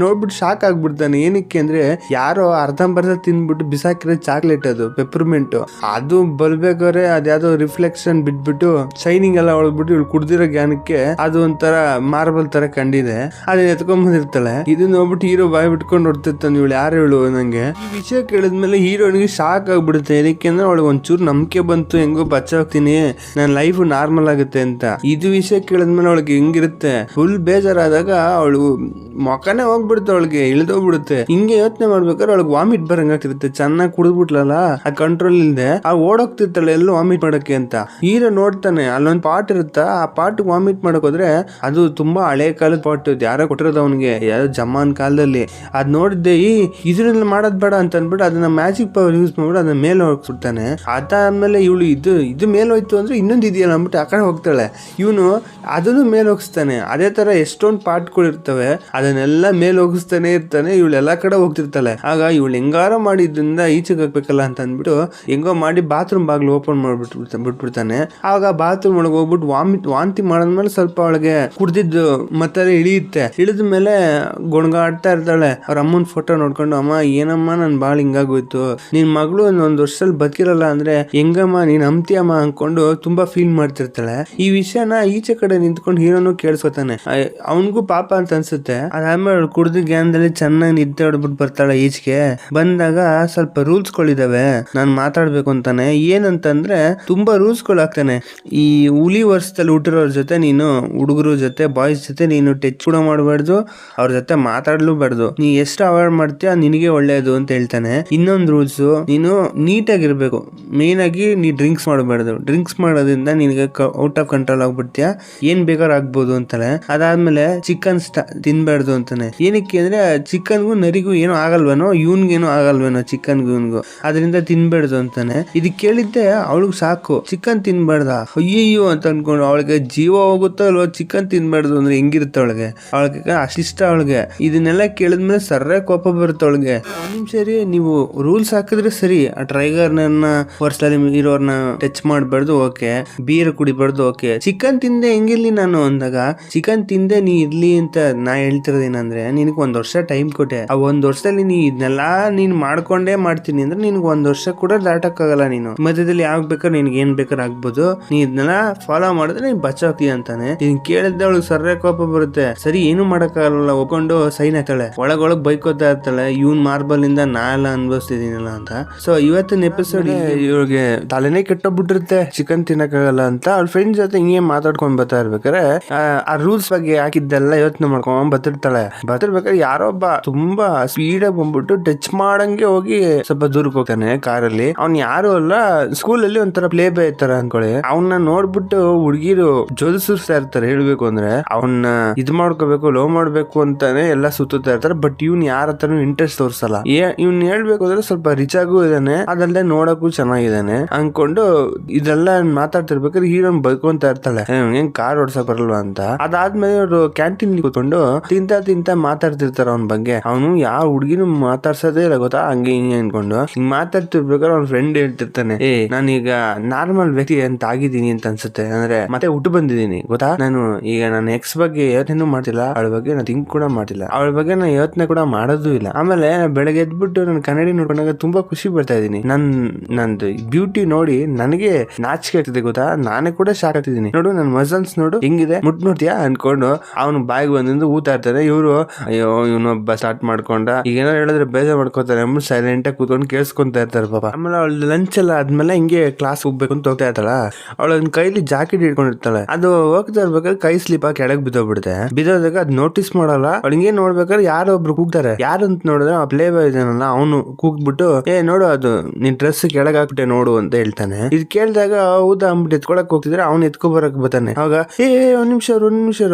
ನೋಡ್ಬಿಟ್ಟು ಶಾಕ್ ಆಗ್ಬಿಡ್ತಾನೆ. ಏನಕ್ಕೆ ಅಂದ್ರೆ ಯಾರೋ ಅರ್ಧಂಬರ್ಧ ತಿಂದ್ಬಿಟ್ಟು ಬಿಸಾಕಿರೋ ಚಾಕ್ಲೇಟ್, ಅದು ಪೆಪರ್ಮೆಂಟ್, ಅದು ಬಲ್ಬೇಕಾದ್ರೆ ಅದ್ಯಾವ್ದೋ ರಿಫ್ಲೆಕ್ಷನ್ ಬಿಟ್ಬಿಟ್ಟು ಶೈನಿಂಗ್ ಎಲ್ಲ ಹೊಳ್ಬಿಟ್ಟು ಇವಳು ಕುಡ್ದಿರೋ ಜ್ಞಾನಕ್ಕೆ ಅದು ಒಂಥರ ಮಾರ್ಬಲ್ ತರ ಕಂಡಿದೆ. ಅದನ್ನ ಎತ್ಕೊಂಡ್ ಬಂದಿರ್ತಾಳೆ. ಇದನ್ನ ನೋಡ್ಬಿಟ್ಟು ಹೀರೋ ಬಾಯ್ ಬಿಟ್ಕೊಂಡು ಹೊಡ್ತಿರ್ತಾನೆ, ಇವಳು ಯಾರು ಹೇಳು ನಂಗೆ. ಈ ವಿಷಯ ಕೇಳಿದ್ಮೇಲೆ ಹೀರೋನಿಗೆ ಶಾಕ್ ಆಗ್ಬಿಡುತ್ತೆ. ಏನಕ್ಕೆ ಅಂದ್ರೆ ಅವಳಿಗೆ ಒಂಚೂರು ನಂಬಿಕೆ ಬಂತು, ಹೆಂಗೋ ಬಚಾಗ್ತೀನಿ, ನನ್ನ ಲೈಫ್ ನಾರ್ಮಲ್ ಆಗುತ್ತೆ ಅಂತ. ಇದು ವಿಷಯ ಕೇಳಿದ್ಮೇಲೆ ಅವಳಿಗೆ ಹೆಂಗಿರುತ್ತೆ, ಫುಲ್ ಬೇಜಾರಾದಾಗ ಅವಳು ಮೊಕನೇ ಹೋಗ್ಬಿಡುತ್ತೆ, ಅವಳಿಗೆ ಇಳ್ದೋಗ್ಬಿಡುತ್ತೆ. ಹಿಂಗೆ ಯೋಚನೆ ಮಾಡ್ಬೇಕಾದ್ರೆ ಅವಳಿಗೆ ವಾಮಿಟ್ ಬರಂಗಾಗ್ತಿರುತ್ತೆ. ಚೆನ್ನಾಗಿ ಕುಡಿದ್ಬಿಟ್ಲಲ್ಲ, ಆ ಕಂಟ್ರೋಲ್ ಇಲ್ದೆ ಆ ಓಡೋಗ್ತಿರ್ತಾಳೆ ಎಲ್ಲೂ ವಾಮಿಟ್ ಮಾಡಕ್ಕೆ ಅಂತ. ಹೀರೋ ನೋಡ್ತಾನೆ, ಅಲ್ಲೊಂದ್ ಪಾಟ್ ಇರುತ್ತಾ, ಆ ಪಾಟ್ ವಾಮಿಟ್ ಮಾಡಕ್ ಹೋದ್ರೆ ಅದು ತುಂಬಾ ಹಳೆ ಕಾಲದ ಪಾಟ್, ಯಾರೋ ಕೊಟ್ಟಿರೋದು ಅವನಿಗೆ, ಯಾರೋ ಜಮಾನ್ ಕಾಲದಲ್ಲಿ. ಅದ್ ನೋಡಿದ್ದೆ ಇದ್ರಲ್ಲಿ ಮಾಡೋದ್ ಬೇಡ ಅಂತ ಅಂದ್ಬಿಟ್ಟು ಅದನ್ನ ಮ್ಯಾಜಿಕ್ ಪವರ್ ಯೂಸ್ ಮಾಡ್ಬಿಟ್ಟು ಅದನ್ನ ಮೇಲೆ ಹೋಗ್ಬಿಡ್ತಾನೆ. ಅದಾದ್ಮೇಲೆ ಇವಳು ಇದು ಮೇಲೆ ಹೋಯ್ತು ಅಂದ್ರೆ ಇನ್ನೊಂದು ಇದೆಯಲ್ಲ ಅಂದ್ಬಿಟ್ಟು ಆ ಕಡೆ ಹೋಗ್ತಾಳೆ. ಇವನು ಅದನ್ನು ಮೇಲೆ ಹೋಗಿಸ್ತಾನೆ. ಅದೇ ತರ ಎಷ್ಟೊಂದು ಪಾರ್ಟ್ಗಳು ಇರ್ತವೆ, ಅದನ್ನೆಲ್ಲ ಮೇಲೆ ಹೋಗಿಸ್ತಾನೆ ಇರ್ತಾನೆ. ಇವಳು ಎಲ್ಲಾ ಕಡೆ ಹೋಗ್ತಿರ್ತಾಳೆ. ಆಗ ಇವಳು ಹೆಂಗಾರ ಮಾಡಿ ಇದರಿಂದ ಈಚೆಗೆ ಹಾಕ್ಬೇಕಲ್ಲ ಅಂತ ಅಂದ್ಬಿಟ್ಟು ಹೆಂಗೋ ಮಾಡಿ ಬಾತ್ರೂಮ್ ಬಾಗ್ಲು ಓಪನ್ ಬಿಟ್ಬಿಡ್ತಾನೆ. ಆಗ ಬಾತ್ರೂಮ್ ಒಳಗೆ ಹೋಗ್ಬಿಟ್ಟು ವಾಂತಿ ಮಾಡಿದ್ಮೇಲೆ ಸ್ವಲ್ಪ ಒಳಗೆ ಕುಡ್ದಿದ್ದು ಮತ್ತೆ ಇಳಿಯುತ್ತೆ. ಇಳಿದ ಮೇಲೆ ಗೊಣಗಾಡ್ತಾ ಇರ್ತಾಳೆ. ಅವ್ರ ಅಮ್ಮನ ಫೋಟೋ ನೋಡ್ಕೊಂಡು, ಅಮ್ಮ ಏನಮ್ಮ ನನ್ ಬಾಳ್ ಹಿಂಗಾಗೋಯ್ತು, ನಿನ್ ಮಗಳು 1 ವರ್ಷದಲ್ಲಿ ಬದುಕಿರಲ್ಲ ಅಂದ್ರೆ ಹೆಂಗಮ್ಮ ನೀನ್ ಅಂತೀಯಮ್ಮ ಅನ್ಕೊಂಡು ತುಂಬಾ ಫೀಲ್ ಮಾಡ್ತಿರ್ತಾಳೆ. ಈ ವಿಷಯನ ಈಚೆ ಕಡೆ ನಿಂತ್ಕೊಂಡು ಹೀರೋನು ಕೇಳಿಸ್ಕೊತಾನೆ. ಅವನ್ಗೂ ಪಾಪ ಅಂತ ಅನ್ಸುತ್ತೆ. ಅದಾದ್ಮೇಲೆ ಕುಡ್ದು ಜ್ಞಾನದಲ್ಲಿ ಚೆನ್ನಾಗಿ ನಿದ್ದೆ ಹೊಡ್ಬಿಟ್ಟು ಬರ್ತಾಳೆ. ಈಚೆಗೆ ಬಂದಾಗ ಸ್ವಲ್ಪ ರೂಲ್ಸ್ ಗಳಿದಾವೆ, ನಾನ್ ಮಾತಾಡ್ಬೇಕು ಅಂತಾನೆ. ಏನಂತಂದ್ರೆ ತುಂಬಾ ರೂಲ್ಸ್ ರೂಲ್ಸ್ಗಳು ಹಾಕ್ತಾನೆ. ಈ ಹುಲಿ ವರ್ಷದಲ್ಲಿ ಹುಟ್ಟಿರೋರ್ ಜೊತೆ ನೀನು ಹುಡುಗರ ಜೊತೆ ಬಾಯ್ಸ್ ಜೊತೆ ನೀನು ಟಚ್ ಕೂಡ ಮಾಡಬಾರ್ದು, ಅವ್ರ ಜೊತೆ ಮಾತಾಡ್ಲೂಬಾರ್ದು. ನೀ ಎಷ್ಟು ಅವಾಯ್ಡ್ ಮಾಡ್ತೀಯ ನಿನಗೆ ಒಳ್ಳೇದು ಅಂತ ಹೇಳ್ತಾನೆ. ಇನ್ನೊಂದು ರೂಲ್ಸ್, ನೀನು ನೀಟಾಗಿರ್ಬೇಕು. ಮೇನ್ ಆಗಿ ನೀ ಡ್ರಿಂಕ್ಸ್ ಮಾಡಬಾರ್ದು. ಡ್ರಿಂಕ್ಸ್ ಮಾಡೋದ್ರಿಂದ ನಿನಗೆ ಔಟ್ ಆಫ್ ಕಂಟ್ರೋಲ್ ಆಗ್ಬಿಡ್ತೀಯ, ಏನ್ ಬೇಕಾದ್ರೂ ಆಗ್ಬೋದು ಅಂತಾನೆ. ಅದಾದ್ಮೇಲೆ ಚಿಕನ್ ತಿನ್ಬಾರ್ದು ಅಂತಾನೆ. ಏನಕ್ಕೆ ಅಂದ್ರೆ ಚಿಕನ್ಗೂ ನರಿಗೂ ಏನೋ ಆಗಲ್ವೇನೋ, ಇವನ್ಗೇನೋ ಆಗಲ್ವೇನೋ ಚಿಕನ್ಗೂ ಇವನ್ಗೂ, ಅದರಿಂದ ತಿನ್ಬಾರ್ದು ಅಂತಾನೆ. ಇದು ಕೇಳಿದ್ದೆ ಅವಳಿಗೆ ಸಾಕು, ಚಿಕನ್ ತಿನ್ಬಾರ್ದ ಅಯ್ಯಯ್ಯೋ ಅಂತ ಅನ್ಕೊಂಡು ಅವಳಿಗೆ ಜೀವ ಹೋಗುತ್ತೋ ಅಲ್ವಾ. ಚಿಕನ್ ತಿನ್ಬಾರ್ದು ಅಂದ್ರೆ ಹೆಂಗಿರುತ್ತೆ ಅವಳಿಗೆ ಅಷ್ಟಿಷ್ಟ ಅವಳಿಗೆ. ಇದನ್ನೆಲ್ಲ ಕೇಳಿದ್ಮೇಲೆ ಸರ್ರೇ ಕೋಪ ಬರುತ್ತೆ ಅವಳಿಗೆ. ಒಂದ್ ನಿಮಿಷ ರೀ, ನೀವು ರೂಲ್ಸ್ ಹಾಕಿದ್ರೆ ಸರಿ, ಆ ಟ್ರೈಗರ್ ನನ್ನ ವರ್ಷದಲ್ಲಿ ಇರೋರ್ನ ಟಚ್ ಮಾಡಬಾರ್ದು, ಓಕೆ. ಬೀರ್ ಕುಡಿಬಾರ್ದು, ಓಕೆ. ಚಿಕನ್ ತಿಂದೆ ಹೆಂಗಿರ್ಲಿ ನಾನು ಅಂದಾಗ, ಚಿಕನ್ ತಿಂದೆ ನೀ ಇರ್ಲಿ ಅಂತ ನಾ ಹೇಳ್ತಿರೋದೇನಂದ್ರೆ, ನಿನಗೆ 1 ವರ್ಷ ಟೈಮ್ ಕೊಟ್ಟೆ. ಆ 1 ವರ್ಷದಲ್ಲಿ ನೀ ಇದನ್ನೆಲ್ಲಾ ನೀನ್ ಮಾಡ್ಕೊಂಡೇ ಮಾಡ್ತೀನಿ ಅಂದ್ರೆ ನಿನ್ಗೆ 1 ವರ್ಷ ಕೂಡ ದಾಟಕ್ಕಾಗಲ್ಲ. ನೀನು ಮಧ್ಯದಲ್ಲಿ ಯಾವಾಗ ಬೇಕಾದ್ರೆ ನಿನ್ಗೆ ಏನ್ ಬೇಕಾದ್ರೆ ಆಗ್ಬೋದು, ನೀ ಇದನ್ನೆಲ್ಲ ಫಾಲೋ ಮಾಡಿದ್ರೆ ನೀನ್ ಬಚಾಗ್ತೀಯ ಅಂತಾನೆ. ಇದನ್ ಕೇಳಿದ್ದೆ ಅವಳಿಗೆ ಸರ್ರೇ ಕೋಪ ಬರುತ್ತೆ. ಸರಿ ಏನು ಮಾಡಕ್ಕಾಗಲ್ಲ, ಒಪ್ಕೊಂಡು ಸೈನ್ ಹಾಕ್ತಾಳೆ. ಒಳಗೊಳಗ್ ಬೈಕೋತಾ ಇರ್ತಾಳೆ, ಇವನ್ ಮಾರ್ಬಲ್ ಇಂದ ನಾ ಎಲ್ಲ ಅನ್ಭವಿಸ್ತಿದೀನಲ್ಲ ಅಂತ. ಸೊ ಇವತ್ತಿನ ಎಪಿಸೋಡ್ ಇವ್ರಿಗೆ ತಲೆನೇ ಕೆಟ್ಟೋಗ್ಬಿಟ್ಟಿರುತ್ತೆ ಚಿಕನ್ ತಿನ್ನಕ್ಕಾಗಲ್ಲ ಅಂತ. ಅವ್ಳ ಫ್ರೆಂಡ್ ಜೊತೆ ಹಿಂಗೆ ಮಾತಾಡ್ಕೊಂಡ್ ಬರ್ತಾ ಇರ್ಬೇಕಾರೆ ಆ ರೂಲ್ಸ್ ಬಗ್ಗೆ ಹಾಕಿದ್ದೆಲ್ಲ ಯೋಚನೆ ಮಾಡ್ಕೊಂಡ್ ಬರ್ತಿರ್ಬೇಕಾದ್ರೆ ಯಾರೊಬ್ಬ ತುಂಬಾ ಸ್ಪೀಡ್ ಆಗಿ ಬಂದ್ಬಿಟ್ಟು ಟಚ್ ಮಾಡಂಗೆ ಹೋಗಿ ಸ್ವಲ್ಪ ದೂರಕ್ಕೆ ಹೋಗ್ತಾನೆ ಕಾರಲ್ಲಿ. ಅವ್ನ್ ಯಾರು ಅಲ್ಲ, ಸ್ಕೂಲ್ ಅಲ್ಲಿ ಒಂಥರ ಪ್ಲೇ ಬೈ ತರ ಅನ್ಕೊಳ್ಳಿ. ಅವನ್ನ ನೋಡ್ಬಿಟ್ಟು ಹುಡುಗಿರು ಜೋದಿಸ್ತಾ ಇರ್ತಾರೆ. ಹೇಳ್ಬೇಕು ಅಂದ್ರೆ ಅವನ್ನ ಇದ್ ಮಾಡ್ಕೋಬೇಕು, ಲವ್ ಮಾಡ್ಬೇಕು ಅಂತಾನೆ ಎಲ್ಲ ಸುತ್ತಾ ಇರ್ತಾರೆ. ಬಟ್ ಇವ್ನ್ ಯಾರ ಹತ್ರನು ಇಂಟ್ರೆಸ್ಟ್ ತೋರ್ಸಲ್ಲ. ಇವ್ನ್ ಹೇಳ್ಬೇಕು ಅಂದ್ರೆ ಸ್ವಲ್ಪ ರಿಚ್ ಆಗೂ ಇದಾನೆ, ಅದಲ್ಲದೆ ನೋಡಕ್ಕೂ ಚೆನ್ನಾಗಿದ್ದಾನೆ ಅನ್ಕೊಂಡು ಇದೆಲ್ಲ ಮಾತಾಡ್ತಿರ್ಬೇಕಾದ್ರೆ ಹೀರೋನ್ ಬೈಕೊಂತ ಇರ್ತಾಳೆ, ಹೆಂಗ್ ಕಾರ್ ಓಡ್ಸಕ್ ಬರಲ್ವಾ ಅಂತ. ಅದಾದ್ಮೇಲೆ ಅವ್ರು ಕ್ಯಾಂಟೀನ್ ಕೂತ್ಕೊಂಡು ತಿಂತ ಮಾತಾಡ್ತಿರ್ತಾರ ಅವನ ಬಗ್ಗೆ. ಅವನು ಯಾವ ಹುಡುಗಿನೂ ಮಾತಾಡ್ಸೋದೇ ಇಲ್ಲ ಗೊತ್ತಾ, ಹಂಗೆ ಹಿಂಗೆ ಅನ್ಕೊಂಡು ಹಿಂಗ್ ಮಾತಾಡ್ತಿರ್ಬೇಕಾದ್ರೆ ಅವ್ನ ಫ್ರೆಂಡ್ ಹೇಳ್ತಿರ್ತಾನೆ, ನಾನೀಗ ನಾರ್ಮಲ್ ವ್ಯಕ್ತಿ ಅಂತ ಆಗಿದ್ದೀನಿ ಅಂತ ಅನ್ಸುತ್ತೆ, ಅಂದ್ರೆ ಮತ್ತೆ ಹುಟ್ಟು ಬಂದಿದ್ದೀನಿ ಗೊತ್ತಾ. ನಾನು ಈಗ ನನ್ನ ಎಕ್ಸ್ ಬಗ್ಗೆ ಯೋಚನೆ ಮಾಡ್ತಿಲ್ಲ, ಅವಳ ಬಗ್ಗೆ ನಾನು ಥಿಂಕ್ ಕೂಡ ಮಾಡ್ತಿಲ್ಲ, ಅವಳ ಬಗ್ಗೆ ನಾನು ಯೋಚನೆ ಕೂಡ ಮಾಡೋದು ಇಲ್ಲ. ಆಮೇಲೆ ಬೆಳಗ್ಗೆ ಎದ್ಬಿಟ್ಟು ನಾನು ಕನ್ನಡಿ ನೋಡ್ಕೊಂಡಾಗ ತುಂಬಾ ಖುಷಿ ಪಡ್ತಾ ಇದೀನಿ. ನಂದು ಬ್ಯೂಟಿ ನೋಡಿ ನನಗೆ ನಾಚಿಕೆ ಆಗ್ತಿದೆ ಗೊತ್ತಾ. ನಾನೇ ಕೂಡ ಶಾಕ್ ಆಗ್ತಿದ್ದೀನಿ. ನೋಡು ನನ್ನ ಮಸಲ್ಸ್ ನೋಡು ಹೆಂಗಿದೆ, ನೋಡ್ತೀಯಾ ಅನ್ಕೊಂಡು ಅವನು ಬಾಯಿಗೆ ಬಂದಿಂದ ಊತಾ ಇರ್ತಾನೆ. ಇವ್ರು ಅಯ್ಯೋ ಇವನೊಬ್ಬ ಸ್ಟಾರ್ಟ್ ಮಾಡ್ಕೊಂಡ, ಈಗ ಏನೋ ಹೇಳಿದ್ರೆ ಬೇಜಾರ್ ಮಾಡ್ಕೋತಾರೆ, ಸೈಲೆಂಟ್ ಆಗಿ ಕೂತ್ಕೊಂಡು ಕೇಳಿಸ್ಕೊಂತ ಇರ್ತಾರೆ ಪಾಪ. ಆಮೇಲೆ ಅವಳು ಲಂಚ್ ಎಲ್ಲ ಆದ್ಮೇಲೆ ಹಿಂಗೆ ಕ್ಲಾಸ್ ಹೋಗ್ಬೇಕು ಅಂತ ಹೋಗ್ತಾ ಇರ್ತಾಳ. ಅವಳ ಕೈಲಿ ಜಾಕೆಟ್ ಹಿಡ್ಕೊಂಡಿರ್ತಾಳೆ. ಅದು ಹೋಗ್ತಾ ಇರ್ಬೇಕಾದ್ರೆ ಕೈ ಸ್ಲಿಪ್ ಆಗಿ ಕೆಳಗೆ ಬಿದ್ದೋಗ್ಬಿಡುತ್ತೆ. ಬಿದ್ದೋದಾಗ ಅದ್ ನೋಟಿಸ್ ಮಾಡಲ್ಲ. ಅವಳಿಗೆ ನೋಡ್ಬೇಕಾದ್ರೆ ಯಾರೋ ಒಬ್ರು ಕೂಗ್ತಾರೆ. ಯಾರು ಅಂತ ನೋಡಿದ್ರೆ ಆ ಪ್ಲೇ ಬಾಯ್ ಇದಾನಲ್ಲ, ಅವನು ಕೂಗ್ಬಿಟ್ಟು ನೋಡು ಅದು ನಿನ್ ಡ್ರೆಸ್ ಕೆಳಗೆ ಹಾಕ್ಬಿಟ್ಟೆ ನೋಡು ಅಂತ ಹೇಳ್ತಾನೆ. ಇದು ಕೇಳಿದಾಗ ಹೌದಾ ಅಂದ್ಬಿಟ್ಟು ಎತ್ಕೊಳಕ್ ಹೋಗ್ತಿದ್ರೆ ಅವ್ನು ಎತ್ಕೊ ಬರಕ್ ಬರ್ತಾನೆ. ಅವಾಗ ಒಂದ್ ನಿಮಿಷ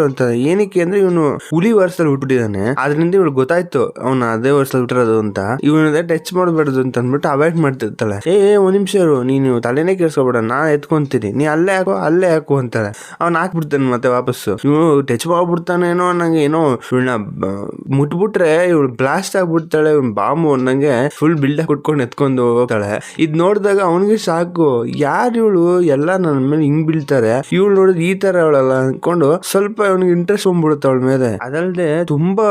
ಅಂತ. ಏನಕ್ಕೆ ಅಂದ್ರೆ ಇವನು ಹುಲಿ ವರ್ಷದಲ್ಲಿ ಹುಟ್ಬಿಟ್ಟಿದ್ದಾನೆ, ಆದ್ರಿಂದ ಇವಳು ಗೊತ್ತಾಯ್ತು ಅವ್ನ ಅದೇ ವರ್ಷದಲ್ಲಿ ಹುಟ್ಟಿರೋದು ಅಂತ. ಇವನ ಟಚ್ ಮಾಡಬಾರ್ದು ಅಂತ ಅಂದ್ಬಿಟ್ಟು ಅವಾಯ್ಡ್ ಮಾಡ್ತಿರ್ತಾಳೆ. ಒಂದ್ ನಿಮಿಷ ನೀನು ತಲೆನೇ ಕೇಳಿಸ್ಕೊಬೇಡ, ನಾ ಎತ್ಕೊಂತೀನಿ, ನೀ ಅಲ್ಲೇ ಹಾಕು ಅಂತಾಳೆ. ಅವ್ನ ಹಾಕ್ಬಿಡ್ತಾನೆ ಮತ್ತೆ ವಾಪಸ್ಸು. ಇವನು ಟಚ್ ಮಾಡ್ಬಿಡ್ತಾನೇನೋ ನಂಗೆ, ಏನೋ ಇವಳನ್ನ ಮುಟ್ಬಿಟ್ರೆ ಇವಳು ಬ್ಲಾಸ್ಟ್ ಆಗ್ಬಿಡ್ತಾಳೆ, ಇವ್ನ ಬಾಂಬು ಅನ್ನಂಗೆ ಫುಲ್ ಬಿಲ್ಡ್ ಕುಟ್ಕೊಂಡು ಎತ್ಕೊಂಡು ಹೋಗ್ತಾಳೆ. ಇದ್ ನೋಡಿದಾಗ ಅವನಿಗೆ ಸಾಕು, ಯಾರು ಇವಳು ಎಲ್ಲ ನನ್ನ ಮೇಲೆ ಹಿಂಗ್ ಬೀಳ್ತಾರೆ, ಇವಳು ನೋಡಿದ್ರೆ ಈ ತರ ಅವಳಲ್ಲ ಅನ್ಕೊಂಡು ಸ್ವಲ್ಪ ಅವನಿಗೆ ಇಂಟ್ರೆಸ್ಟ್ ಬಂದ್ಬಿಡುತ್ತೆ ಅವಳ ಮೇಲೆ. ಅದಲ್ಲದೆ ತುಂಬಾ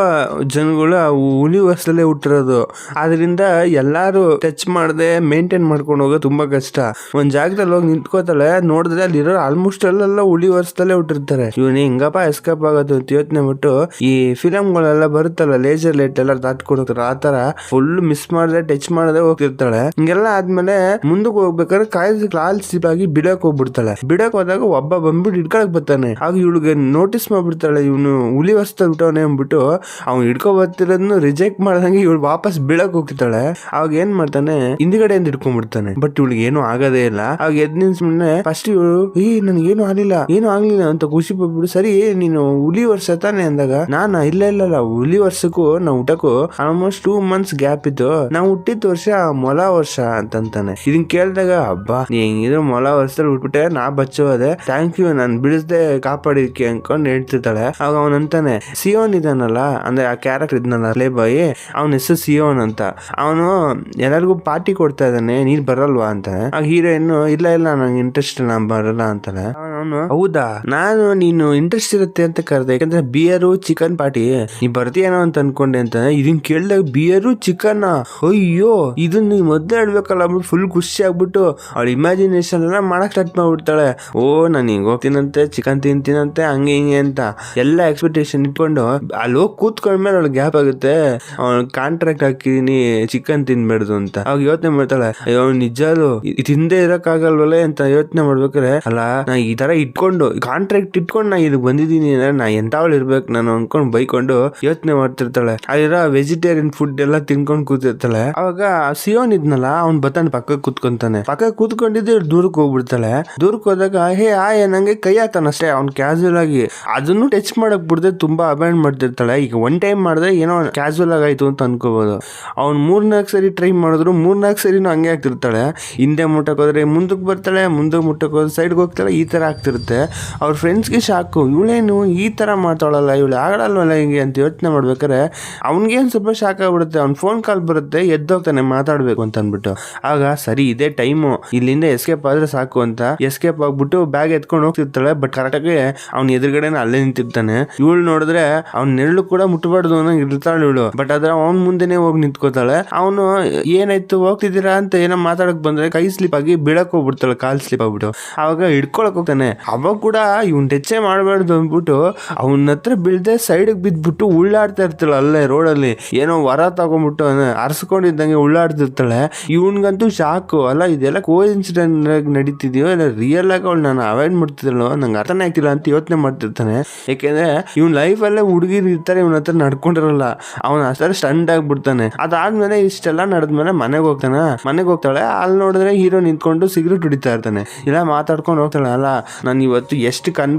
ಜನಗಳು ಆ ಹುಲಿ ವರ್ಷದಲ್ಲೇ ಹುಟ್ಟಿರೋದು, ಆದ್ರಿಂದ ಎಲ್ಲಾರು ಟಚ್ ಮಾಡದೆ ಮೇಂಟೈನ್ ಮಾಡ್ಕೊಂಡು ಹೋಗೋದು ತುಂಬಾ ಕಷ್ಟ. ಒಂದ್ ಜಾಗದಲ್ಲಿ ಹೋಗಿ ನಿಂತ್ಕೋತಾಳೆ, ನೋಡಿದ್ರೆ ಅಲ್ಲಿರೋ ಆಲ್ಮೋಸ್ಟ್ ಅಲ್ಲೆಲ್ಲ ಹುಲಿ ವರ್ಷದಲ್ಲೇ ಹುಟ್ಟಿರ್ತಾರೆ. ಇವನು ಹಿಂಗಪ್ಪ ಎಸ್ಕೇಪ್ ಆಗೋದು ಅಂತ ಯೋಚನೆ ಬಿಟ್ಟು ಈ ಫಿಲಮ್ಗಳೆಲ್ಲ ಬರುತ್ತಲ್ಲ, ಲೇಸರ್ ಲೈಟ್ ಎಲ್ಲ ದಾಟ್ಕೊಡ್ತಾರೆ, ಆ ತರ ಫುಲ್ ಮಿಸ್ ಮಾಡದೆ ಟಚ್ ಮಾಡದೆ ಹೋಗ್ತಿರ್ತಾಳೆ. ಹಿಂಗೆಲ್ಲ ಆದ್ಮೇಲೆ ಮುಂದಕ್ಕೆ ಹೋಗ್ಬೇಕಾದ್ರೆ ಕಾಲ್ ಸ್ಲಿಪ್ ಆಗಿ ಬಿಡಕ್ ಹೋಗ್ಬಿಡ್ತಾಳೆ. ಬಿಡಕ್ ಹೋದಾಗ ಒಬ್ಬ ಬಂದ್ಬಿಟ್ಟು ಹಿಡ್ಕೊಳಕ್ ಬರ್ತಾನೆ. ಆಗ ಇವಳಿಗೆ ನೋಟಿಸ್ ಮಾಡ್ಬಿಡ್ತಾಳೆ, ಇವನು ಹುಲಿ ವರ್ಷದಲ್ಲಿ ಹುಟ್ಟವನೇ ಅಂದ್ಬಿಟ್ಟು ಅವ್ನು ಹಿಡ್ಕೊ ಬರ್ತಿರೋದನ್ನು ರಿಜೆಕ್ಟ್ ಮಾಡ್ದಂಗೆ ಇವಳು ವಾಪಸ್ ಬೀಳಕ್ ಹೋಗ್ತಿದ್ದಾಳೆ. ಅವಾಗ ಏನ್ ಮಾಡ್ತಾನೆ, ಹಿಂದ್ಗಡೆಯಿಂದ ಹಿಡ್ಕೊಂಡ್ಬಿಡ್ತಾನೆ. ಬಟ್ ಇವಳಿಗೆ ಏನು ಆಗೋದೇ ಇಲ್ಲ. ಆಗ ಎದ್ ನಿಲ್ಸ್ಬಿಡ್ನೆ ಫಸ್ಟ್ ಇವಳು ನನ್ಗೇನು ಆಗ್ಲಿಲ್ಲ ಅಂತ ಖುಷಿ ಪಡ್ಬಿಡು. ಸರಿ ನೀನು ಹುಲಿ ವರ್ಷ ತಾನೆ ಅಂದಾಗ, ನಾನ ಇಲ್ಲ ಹುಲಿ ವರ್ಷಕ್ಕೂ ನಾವು ಊಟಕ್ಕೂ ಆಲ್ಮೋಸ್ಟ್ 2 months ಗ್ಯಾಪ್ ಇತ್ತು, ನಾವು ಹುಟ್ಟಿದ ವರ್ಷ ಮೊಲ ವರ್ಷ ಅಂತಂತಾನೆ. ಇದನ್ ಕೇಳಿದಾಗ ಹಬ್ಬ ನೀ ಹೆಂಗಿದ್ರು ಮೊಲ ವರ್ಷದಲ್ಲಿ ಹುಟ್ಬಿಟ್ಟೆ, ನಾ ಬಚ್ಚೋದೆ, ಥ್ಯಾಂಕ್ ಯು ನಾನ್ ಬಿಡಿಸ್ದೆ ಕಾಪಾಡಿದ್ಕೆ ಅನ್ಕೊಂಡ್ ಹೇಳ್ತಿರ್ತಾಳೆ. ಆಗ ಅವನಂತಾನೆ, ಸಿಯೋನ್ ಇದಾನಲ್ಲ, ಅಂದ್ರೆ ಆ ಕ್ಯಾರೆಕ್ಟರ್ ಇದ್ನಲ್ಲ ಪ್ಲೇ ಬಾಯ್, ಅವನ ಹೆಸರು ಸಿಯೋನ್ ಅಂತ, ಅವನು ಎಲ್ಲರಿಗೂ ಪಾರ್ಟಿ ಕೊಡ್ತಾ ಇದ್ದಾನೆ, ನೀನ್ ಬರಲ್ವಾ ಅಂತ. ಆಗ ಹೀರೋಯಿನ್ ಇಲ್ಲ ನಂಗೆ ಇಂಟ್ರೆಸ್ಟ್ ಇಲ್ಲ, ನಾನ್ ಬರಲ್ಲ ಅಂತಾನೆ. ಅವನು ಹೌದಾ ನಾನು ನೀನು ಇಂಟ್ರೆಸ್ಟ್ ಇರುತ್ತೆ ಅಂತ ಕರೆದೆ, ಯಾಕಂದ್ರೆ ಬಿಯರು ಚಿಕನ್ ಪಾರ್ಟಿ ನೀ ಬರ್ತೀಯನೋ ಅಂತ ಅನ್ಕೊಂಡೆ ಅಂತ. ಇದನ್ ಕೇಳಿದಾಗ ಬಿಯರು ಚಿಕನ್, ಅಯ್ಯೋ ಇದನ್ನ ನೀ ಮೊದ್ಲೇ ಹೇಳ್ಬೇಕಲ್ಲ ಫುಲ್ ಖುಷಿ ಆಗ್ಬಿಟ್ಟು ಅವಳ ಇಮ್ಯಾಜಿನೇಷನ್ ಎಲ್ಲ ಮಾಡಕ್ ಸ್ಟಾರ್ಟ್ ಮಾಡ್ಬಿಡ್ತಾಳೆ. ಓ ನಾನು ಹಿಂಗ್ ಹೋಗ್ತೀನಂತೆ, ಚಿಕನ್ ತಿಂತೀನಂತೆ, ಹಂಗೆ ಹಿಂಗೆ ಅಂತ ಎಲ್ಲ ಎಕ್ಸ್ಪೆಕ್ಟೇಷನ್ ಇಟ್ಕೊಂಡು ಅಲ್ಲಿ ಹೋಗಿ ಕೂತ್ಕೊಂಡ್ಮೇಲೆ ಅವಳು ಗ್ಯಾಪ್ ಆಗುತ್ತೆ. ಅವ್ಳು ಕಾಂಟ್ರಾಕ್ಟ್ ಹಾಕಿದೀನಿ ಚಿಕನ್ ತಿನ್ಬೇಡ್ದು ಅಂತ. ಅವಾಗ ಯೋಚನೆ ಮಾಡ್ತಾಳೆ, ಅಯ್ಯೋ ನಿಜಾಲು ತಿಂದೇ ಇರಕ್ಕಾಗಲ್ವಲ್ಲ ಅಂತ ಯೋಚನೆ ಮಾಡ್ಬೇಕಾರೆ, ಅಲ್ಲ ನಾ ಈ ತರ ಇಟ್ಕೊಂಡು ಕಾಂಟ್ರಾಕ್ಟ್ ಇಟ್ಕೊಂಡು ನಾ ಇದಕ್ ಬಂದಿದ್ದೀನಿ, ನಾ ಎಂತಾವಳು ಇರ್ಬೇಕು ನಾನು ಅನ್ಕೊಂಡ್ ಬೈಕೊಂಡು ಯೋಚನೆ ಮಾಡ್ತಿರ್ತಾಳೆ. ಅಲ್ಲಿರೋ ವೆಜಿಟೇರಿಯನ್ ಫುಡ್ ಎಲ್ಲ ತಿನ್ಕೊಂಡ್ ಕೂತಿರ್ತಾಳೆ. ಅವಾಗ ಸಿಯೋನ್ ಇದ್ನಲ್ಲ ಅವ್ನ್ ಬತ್ತಾನೆ ಪಕ್ಕ ಕೂತ್ಕೊಂತಾನೆ. ಪಕ್ಕ ಕೂತ್ಕೊಂಡಿದ್ದು ದೂರಕ್ಕೆ ಹೋಗ್ಬಿಡ್ತಾಳೆ. ದೂರಕ್ಕೆ ಹೋದಾಗ ಹೇ ಆಯ್ ನಂಗೆ ಕೈ ಹಾಕ್ತಾನ ಅಷ್ಟೇ ಅವ್ನ್ ಕ್ಯಾಸುವಲ್ ಆಗಿ, ಅದನ್ನು ಟಚ್ ಮಾಡಕ್ ಬಿಡದೆ ತುಂಬಾ ಅವಾಯ್ಡ್ ಮಾಡ್ತಿರ್ತಾಳೆ. ಈಗ ಒನ್ ಟೈಮ್ ಮಾಡಿದ್ರೆ ಏನೋ ಕ್ಯಾಸುವಲ್ ಆಗಾಯ್ತು ಅಂತ ಅನ್ಕೋಬಹುದು. ಅವ್ನ್ 3-4 ಸರಿ ಟ್ರೈ ಮಾಡಿದ್ರು 3-4 ಸರಿನೂ ಹಂಗೆ ಆಗ್ತಿರ್ತಾಳೆ. ಹಿಂದೆ ಮುಟ್ಟಕ್ ಹೋದ್ರೆ ಮುಂದಕ್ಕೆ ಬರ್ತಾಳೆ, ಮುಂದೆ ಮುಟ್ಟಕ್ ಹೋದ್ರೆ ಸೈಡ್ಗೆ ಹೋಗ್ತಾಳೆ, ಈ ತರ ಆಗ್ತಿರುತ್ತೆ. ಅವ್ರ ಫ್ರೆಂಡ್ಸ್ಗೆ ಶಾಕು, ಇವಳೇನು ಈ ತರ ಮಾಡ್ತಾಳಲ್ಲ, ಇವಳು ಆಗಲ್ವಲ್ಲ ಹಿಂಗೆ ಅಂತ ಯೋಚನೆ ಮಾಡ್ಬೇಕಾರೆ ಅವ್ನಿಗೇನು ಸ್ವಲ್ಪ ಶಾಕ್ ಆಗ್ಬಿಡುತ್ತೆ. ಅವ್ನ ಫೋನ್ ಕಾಲ್ ಬರುತ್ತೆ, ಎದ್ದೋಗ್ತಾನೆ ಮಾತಾಡ್ಬೇಕು ಅಂತ ಅನ್ಬಿಟ್ಟು. ಆಗ ಸರಿ ಇದೇ ಟೈಮು, ಇಲ್ಲಿಂದ ಎಸ್ಕೇಪ್ ಆದ್ರೆ ಸಾಕು ಅಂತ ಎಸ್ಕೇಪ್ ಆಗ್ಬಿಟ್ಟು ಬ್ಯಾಗ್ ಎತ್ಕೊಂಡು ಹೋಗ್ತಿರ್ತಾಳೆ. ಬಟ್ ಕರೆಕ್ಟಾಗಿ ಅವ್ನ ಎದುರುಗಡೆನ ಅಲ್ಲೇ ನಿಂತಿರ್ತಾನೆ. ಇವಳು ನೋಡಿದ್ರೆ ಅವ್ನ ನೆರಳು ಕೂಡ ಮುಟ್ಟಬಾರ್ದು ಅನ್ನಂಗೆ ಇರ್ತಾಳೆ ಇವಳು. ಬಟ್ ಆದ್ರೆ ಅವ್ನ ಮುಂದೆನೆ ಹೋಗಿ ನಿಂತ್ಕೋತಾಳೆ. ಅವನು ಏನಾಯ್ತು ಹೋಗ್ತಿದ್ದೀರಾ ಅಂತ ಏನೋ ಮಾತಾಡಕ್ ಬಂದ್ರೆ ಕೈ ಸ್ಲಿಪ್ ಆಗಿ ಬೀಳಕ್ ಹೋಗ್ಬಿಡ್ತಾಳೆ, ಕಾಲ್ ಸ್ಲಿಪ್ ಆಗ್ಬಿಟ್ಟು. ಅವಾಗ ಹಿಡ್ಕೊಳಕ್ ಹೋಗ್ತಾನೆ. ಅವಾಗ ಕೂಡ ಇವ್ನ್ ಟೆಚ್ಚೆ ಮಾಡಬಾರ್ದು ಅಂದ್ಬಿಟ್ಟು ಅವನ ಹತ್ರ ಬೀಳ್ದೆ ಸೈಡ್ಗೆ ಬಿದ್ಬಿಟ್ಟು ಉಳ್ಳಾಡ್ತಾ ಇರ್ತಾಳೆ. ಅಲ್ಲೇ ರೋಡಲ್ಲಿ ಏನೋ ವರ ತಗೊಂಡ್ಬಿಟ್ಟು ಅರ್ಸ್ಕೊಂಡಿದ್ದಂಗೆ ಉಳ್ಳಾಡ್ತಿರ್ತಾಳೆ. ಇವನ್ಗಂತೂ ಶಾಕು, ಅಲ್ಲ ಇದೆಲ್ಲ ಕೋ ಇನ್ಸಿಡೆಂಟ್ ನಡೀತಿದ್ಯೋ ಇಲ್ಲ ರಿಯಲ್ ಆಗಿ ಅವಳು ನಾನು ಅವಾಯ್ಡ್ ಮಾಡ್ತಿದ್ದಳು ನಂಗೆ ಅರ್ಥನೇ ಆಗ್ತಿಲ್ಲ ಅಂತ ಯೋಚನೆ ಮಾಡ್ತಿರ್ತಾನೆ. ಯಾಕೆಂದ್ರೆ ಇವ್ನ ಲೈಫಲ್ಲೇ ಹುಡುಗಿರು ಇರ್ತಾರೆ, ಇವನ ಹತ್ರ ನಡ್ಕೊಂಡಿರಲ್ಲ. ಅವನ ಹತ್ರ ಸ್ಟಂಡ್ ಆಗ್ಬಿಡ್ತಾನೆ. ಅದಾದ್ಮೇಲೆ ಇಷ್ಟೆಲ್ಲ ನಡೆದ್ಮೇಲೆ ಮನೆಗೆ ಹೋಗ್ತಾಳೆ. ಅಲ್ಲಿ ನೋಡಿದ್ರೆ ಹೀರೋ ನಿಂತ್ಕೊಂಡು ಸಿಗರೇಟ್ ಹೊಡಿತಾ ಇರ್ತಾನೆ. ಇಲ್ಲ ಮಾತಾಡ್ಕೊಂಡು ಹೋಗ್ತಾಳೆ, ಅಲ್ಲ ನಾನು ಇವತ್ತು ಎಷ್ಟು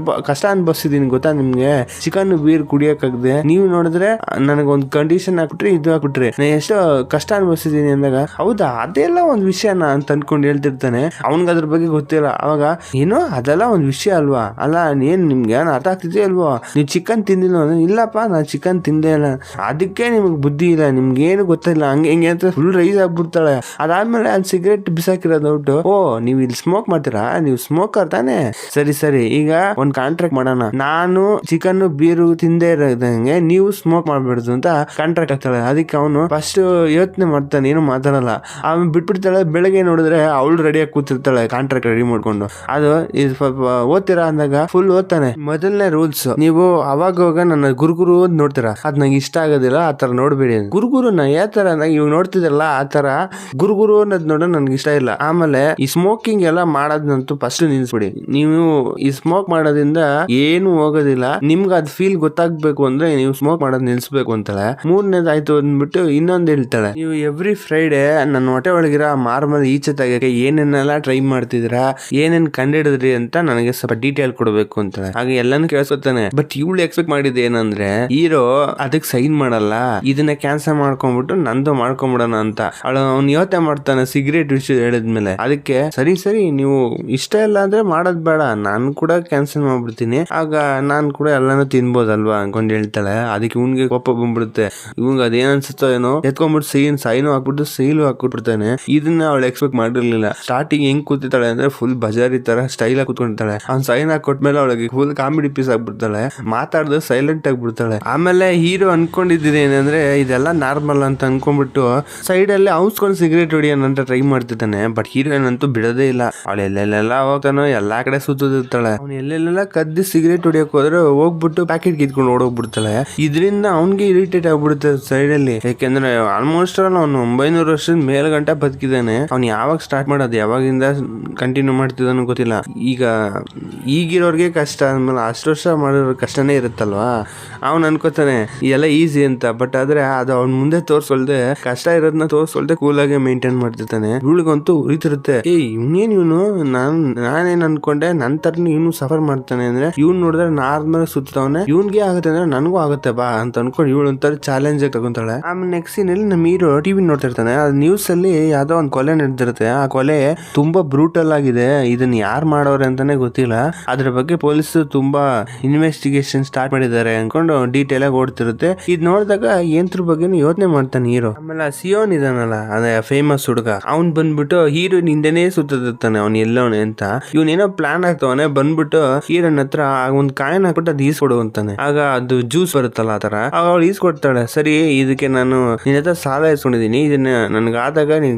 ಕಷ್ಟ ಅನ್ಭವಿಸಿದೀನಿ ಗೊತ್ತಾ ನಿಮ್ಗೆ, ಚಿಕನ್ ಬೀರ್ ಕುಡಿಯಕ್ಕಾಗದೆ ನೀವು ನೋಡಿದ್ರೆ ನನಗೊಂದು ಕಂಡೀಷನ್ ಹಾಕ್ಬಿಟ್ರಿ, ಇದು ಹಾಕ್ಬಿಟ್ರಿ, ನಾನು ಎಷ್ಟು ಕಷ್ಟ ಅನ್ಭವಿಸಿದೀನಿ ಅಂದಾಗ ಹೌದಾ ಅದೆಲ್ಲ ಒಂದ್ ವಿಷಯನ ಅಂತ ಅನ್ಕೊಂಡು ಹೇಳ್ತಿರ್ತಾನೆ. ಅವನ್ಗ ಅದ್ರ ಬಗ್ಗೆ ಗೊತ್ತಿಲ್ಲ. ಅವಾಗ ಏನೋ ಅದೆಲ್ಲ ಒಂದ್ ವಿಷಯ ಅಲ್ವಾ, ಅಲ್ಲ ಏನ್ ನಿಮ್ಗೆ ಅರ್ಥ ಆಗ್ತಿದ್ಯೋ ಅಲ್ವೋ, ನೀವು ಚಿಕನ್ ತಿಂದಿಲ್ಲ ಅಂದ್ರೆ ಇಲ್ಲಪ್ಪ ನಾನು ಚಿಕನ್ ತಿಂದೇ ಇಲ್ಲ, ಅದಕ್ಕೆ ನಿಮ್ಗೆ ಬುದ್ಧಿ ಇಲ್ಲ, ನಿಮ್ಗೆ ಏನು ಗೊತ್ತಿಲ್ಲ ಹಂಗೆ ಹಿಂಗೆ ಅಂತ ಫುಲ್ ರೈಸ್ ಆಗ್ಬಿಡ್ತಾಳೆ. ಅದಾದ್ಮೇಲೆ ಅಲ್ಲಿ ಸಿಗರೇಟ್ ಬಿಸಾಕಿರೋದು ಔಟು. ಓ ನೀವು ಇಲ್ಲಿ ಸ್ಮೋಕ್ ಮಾಡ್ತೀರಾ, ನೀವು ಸ್ಮೋಕರ್ ತಾನೆ, ಸರಿ ಈಗ ಒಂದ್ ಕಾಂಟ್ರಾಕ್ಟ್ ಮಾಡೋಣ, ನಾನು ಚಿಕನ್ ಬೀರು ತಿಂದೇ ಇರೋದಂಗೆ ನೀವು ಸ್ಮೋಕ್ ಮಾಡ್ಬಿಡುದು ಅಂತ ಕಾಂಟ್ರಾಕ್ಟ್ ಆಗ್ತಾಳೆ. ಅದಕ್ಕೆ ಅವನು ಫಸ್ಟ್ ಯೋಚನೆ ಮಾಡ್ತಾನೆ, ಏನು ಮಾತಾಡಲ್ಲ. ಆಮೇಲೆ ಬಿಟ್ಬಿಡ್ತಾಳೆ. ಬೆಳಗ್ಗೆ ನೋಡಿದ್ರೆ ಅವಳು ರೆಡಿಯಾಗಿ ಕೂತಿರ್ತಾಳೆ ಕಾಂಟ್ರಾಕ್ಟ್ ರೆಡಿ ಮಾಡ್ಕೊಂಡು. ಅದು ಸ್ವಲ್ಪ ಓದ್ತೀರಾ ಅಂದಾಗ ಫುಲ್ ಓದ್ತಾನೆ. ಮೊದಲನೇ ರೂಲ್ಸ್, ನೀವು ಅವಾಗ ನನ್ನ ಗುರುಗುರು ಅಂತ ನೋಡ್ತೀರಾ, ಅದ್ ನಂಗೆ ಇಷ್ಟ ಆಗೋದಿಲ್ಲ, ಆ ತರ ನೋಡ್ಬೇಡಿ. ಗುರುಗುರುನ ಯಾವ ತರ ಇವಾಗ ನೋಡ್ತಿದ್ರಲ್ಲ ಆ ತರ ಗುರುಗುರು ಅನ್ನೋದ್ ನೋಡ ನನ್ಗೆ ಇಷ್ಟ ಇಲ್ಲ. ಆಮೇಲೆ ಈ ಸ್ಮೋಕಿಂಗ್ ಎಲ್ಲ ಮಾಡೋದಂತೂ ಫಸ್ಟ್ ನಿಲ್ಸ್ಬಿಡಿ. ನೀವು ಈ ಸ್ಮೋಕ್ ಮಾಡೋದ್ರಿಂದ ಏನು ಹೋಗೋದಿಲ್ಲ, ನಿಮ್ಗೆ ಅದ್ ಫೀಲ್ ಗೊತ್ತಾಗ್ಬೇಕು ಅಂದ್ರೆ ನೀವು ಸ್ಮೋಕ್ ಮಾಡೋದ್ ನಿಲ್ಸ್ಬೇಕು ಅಂತಾಳೆ. ಮೂರನೇದಾಯ್ತು ಅಂದ್ಬಿಟ್ಟು ಇನ್ನೊಂದ್ ಹೇಳ್ತಾಳೆ, ನೀವು ಎವ್ರಿ ಫ್ರೈಡೆ ನನ್ನ ಹೊಟ್ಟೆ ಒಳಗಿರೋ ಮಾರ್ಮಲ್ ಈಚೆ ತೆಗಿಯಕ್ಕೆ ಏನೇನೆಲ್ಲ ಟ್ರೈ ಮಾಡ್ತಿದ್ದೀರಾ, ಏನೇನ್ ಕಂಡಿಡಿದ್ರಿ ಅಂತ ನನಗೆ ಸ್ವಲ್ಪ ಡೀಟೇಲ್ ಕೊಡ್ಬೇಕು ಅಂತಾಳೆ. ಹಾಗೆ ಎಲ್ಲಾನು ಕೇಳಿಸ್ಕೊತಾನೆ. ಬಟ್ ಇವಳು ಎಕ್ಸ್ಪೆಕ್ಟ್ ಮಾಡಿದ ಏನಂದ್ರೆ ಹೀರೋ ಅದಕ್ಕೆ ಸೈನ್ ಮಾಡಲ್ಲ, ಇದನ್ನ ಕ್ಯಾನ್ಸಲ್ ಮಾಡ್ಕೊಂಡ್ಬಿಟ್ಟು ನಂದು ಮಾಡ್ಕೊಂಡ್ಬಿಡೋಣ ಅಂತ. ಅವ್ನು ಯೋಚನೆ ಮಾಡ್ತಾನೆ ಸಿಗರೇಟ್ ವಿಷಯ ಹೇಳಿದ್ಮೇಲೆ. ಅದಕ್ಕೆ ಸರಿ ನೀವು ಇಷ್ಟ ಇಲ್ಲ ಅಂದ್ರೆ ಮಾಡೋದ್ ಬೇಡ, ನಾನು ಕೂಡ ಕ್ಯಾನ್ಸಲ್ ಮಾಡ್ಬಿಡ್ತೀನಿ, ಆಗ ನಾನ್ ಕೂಡ ಎಲ್ಲಾನು ತಿನ್ಬೋದಲ್ವಾ ಅನ್ಕೊಂಡು ಹೇಳ್ತಾಳೆ. ಅದಕ್ಕೆ ಇವ್ನಿಗೆ ಕೋಪ ಬಂದ್ಬಿಡುತ್ತೆ. ಇವಂಗ ಅದೇನ್ ಅನ್ಸುತ್ತೋ ಏನೋ ಎತ್ಕೊಂಡ್ಬಿಟ್ಟು ಸೈನು ಹಾಕ್ಬಿಟ್ಟು ಸೀಲು ಹಾಕ್ಬಿಟ್ಟಿರ್ತಾನೆ. ಇದನ್ನ ಅವಳು ಎಕ್ಸ್ಪೆಕ್ಟ್ ಮಾಡಿರ್ಲಿಲ್ಲ. ಸ್ಟಾರ್ಟಿಂಗ್ ಹೆಂಗ್ ಕೂತಿರ್ತಾಳೆ ಅಂದ್ರೆ ಫುಲ್ ಬಜಾರಿ ತರ ಸ್ಟೈಲ್ ಆಗಿ ಕೂತ್ಕೊಂಡಿರ್ತಾಳೆ. ಅವ್ನ್ ಸೈನ್ ಹಾಕೊಟ್ಮೇಲೆ ಅವಳಿಗೆ ಫುಲ್ ಕಾಮಿಡಿ ಪೀಸ್ ಆಗ್ಬಿಡ್ತಾಳೆ, ಮಾತಾಡ್ದೆ ಸೈಲೆಂಟ್ ಆಗ್ಬಿಡ್ತಾಳೆ. ಆಮೇಲೆ ಹೀರೋ ಅನ್ಕೊಂಡಿದ್ದಿದೆ ಏನಂದ್ರೆ ಇದೆಲ್ಲ ನಾರ್ಮಲ್ ಅಂತ ಅನ್ಕೊಂಡ್ಬಿಟ್ಟು ಸೈಡ್ ಅಲ್ಲಿ ಔಸ್ಕೊಂಡು ಸಿಗರೇಟ್ ಹೊಡಿಯೋಣ ಅಂತ ಟ್ರೈ ಮಾಡ್ತಿದ್ದಾನೆ. ಬಟ್ ಹೀರೋಯಿನ್ ಅಂತೂ ಬಿಡೋದೇ ಇಲ್ಲ. ಅವಳು ಎಲ್ಲೆಲ್ಲ ಹೋಗ್ತಾನೋ ಎಲ್ಲಾ ಕಡೆ ಸುತ್ತಿರ್ತಾಳೆ. ಅವ್ನು ಎಲ್ಲೆಲ್ಲ ಕದ್ದಿ ಸಿಗರೇಟ್ ಹೊಡಿಯಕ್ ಹೋದ್ರೆ ಹೋಗ್ಬಿಟ್ಟು ಪ್ಯಾಕೆಟ್ ಕಿತ್ಕೊಂಡು ಓಡೋಗ್ಬಿಡ್ತಾಳೆ. ಇದರಿಂದ ಅವ್ನಿಗೆ ಇರಿಟೇಟ್ ಆಗ್ಬಿಡುತ್ತೆ ಸೈಡ್ ಅಲ್ಲಿ. ಯಾಕೆಂದ್ರೆ ಆಲ್ಮೋಸ್ಟ್ ಅವ್ನು 900 ವರ್ಷದ ಮೇಲ್ಗಂಟ ಬದುಕಿದ್ದಾನೆ. ಅವ್ನು ಯಾವಾಗ ಸ್ಟಾರ್ಟ್ ಮಾಡೋದು, ಯಾವಾಗಿಂದ ಕಂಟಿನ್ಯೂ ಮಾಡ್ತಿದ್ದಾನೋ ಗೊತ್ತಿಲ್ಲ. ಈಗಿರೋರ್ಗೆ ಕಷ್ಟ ಅಂದ್ಮೇಲೆ ಅಷ್ಟು ವರ್ಷ ಮಾಡಿರೋ ಕಷ್ಟನೇ ಇರುತ್ತಲ್ವಾ. ಅವ್ನು ಅನ್ಕೋತಾನೆ ಎಲ್ಲ ಈಸಿ ಅಂತ. ಬಟ್ ಆದ್ರೆ ಅದು ಅವ್ನ ಮುಂದೆ ತೋರ್ಸೊಳ್ದೆ, ಕಷ್ಟ ಇರೋದನ್ನ ತೋರ್ಸೊಳ್ದೆ ಕೂಲಾಗೆ ಮೇಂಟೈನ್ ಮಾಡ್ತಿರ್ತಾನೆ. ಇವಳಿಗಂತೂ ಉರಿತಿರುತ್ತೆ, ಇವನು ನಾನೇನ್ ಅನ್ಕೊಂಡೆ ನನ್ ತರನೇ ಇವನು ಸಫರ್ ಮಾಡ್ತಾನೆ ಅಂದ್ರೆ, ಇವ್ನು ನೋಡಿದ್ರೆ ನಾರ್ಮಲ್ ಸುತ್ತವನೆ, ಇವ್ನ್ಗೆ ಆಗುತ್ತೆ ಅಂದ್ರೆ ನನಗೂ ಆಗುತ್ತೆ ಬಾ ಅಂತ ಅನ್ಕೊಂಡು ಇವಳು ಒಂಥರ ಚಾಲೆಂಜ್ ತಗೊಂತಾಳೆ. ಆಮೇಲೆ ನೆಕ್ಸ್ಟ್ ಸೀನ್ ಅಲ್ಲಿ ನಮ್ಮ ಹೀರೋ ಟಿವಿ ನೋಡ್ತಿರ್ತಾನೆ. ಅದು ನ್ಯೂಸ್ ಅಲ್ಲಿ ಯಾವ್ದೋ ಒಂದು ಕೊಲೆ ನಡೆದಿರುತ್ತೆ. ಆ ಕೊಲೆ ತುಂಬಾ ಬ್ರೂಟಲ್ ಆಗಿದೆ, ಇದನ್ನ ಯಾರು ಮಾಡೋರೆ ಅಂತಾನೆ ಗೊತ್ತಿಲ್ಲ, ಅದ್ರ ಬಗ್ಗೆ ಪೊಲೀಸ್ ತುಂಬಾ ಇನ್ವೆಸ್ಟಿಗೇಷನ್ ಸ್ಟಾರ್ಟ್ ಮಾಡಿದ್ದಾರೆ ಅನ್ಕೊಂಡು ಡೀಟೇಲ್ ಆಗಿ ಓಡ್ತಿರುತ್ತೆ. ಇದ್ ನೋಡಿದಾಗ ಏನ್ರ ಬಗ್ಗೆ ಯೋಚನೆ ಮಾಡ್ತಾನೆ ಹೀರೋ. ಆಮೇಲೆ ಸಿಯೋನ್ ಇದಾನಲ್ಲ ಅದೇ ಫೇಮಸ್ ಹುಡುಗ, ಅವ್ನ್ ಬಂದ್ಬಿಟ್ಟು ಹೀರೋಯಿನ್ ಹಿಂದೆನೇ ಸುತ್ತಿರ್ತಾನೆ ಅವ್ನು ಎಲ್ಲವನೆ ಅಂತ. ಇವನೇನೋ ಪ್ಲಾನ್ ಆಗ್ತಾವನೆ ಬಂದ್ಬಿಟ್ಟು ಹೀರೋನ್ ಹತ್ರ ಒಂದ್ ಕಾಯಿನ್ ಹಾಕ್ಬಿಟ್ಟು ಅದು ಈಸ್ಕೊಡು ಅಂತಾನೆ. ಆಗ ಅದು ಜ್ಯೂಸ್ ಬರುತ್ತಲ್ಲ ಆತರ ಅವಳು ಈಸ್ಕೊಡ್ತಾಳೆ. ಸರಿ ಇದಕ್ಕೆ ನಾನು ನಿನ್ನ ಹತ್ರ ಸಾಲ ಇಸ್ಕೊಂಡಿದೀನಿ, ಇದನ್ನ ನನ್ಗಾದಾಗ ನೀನ್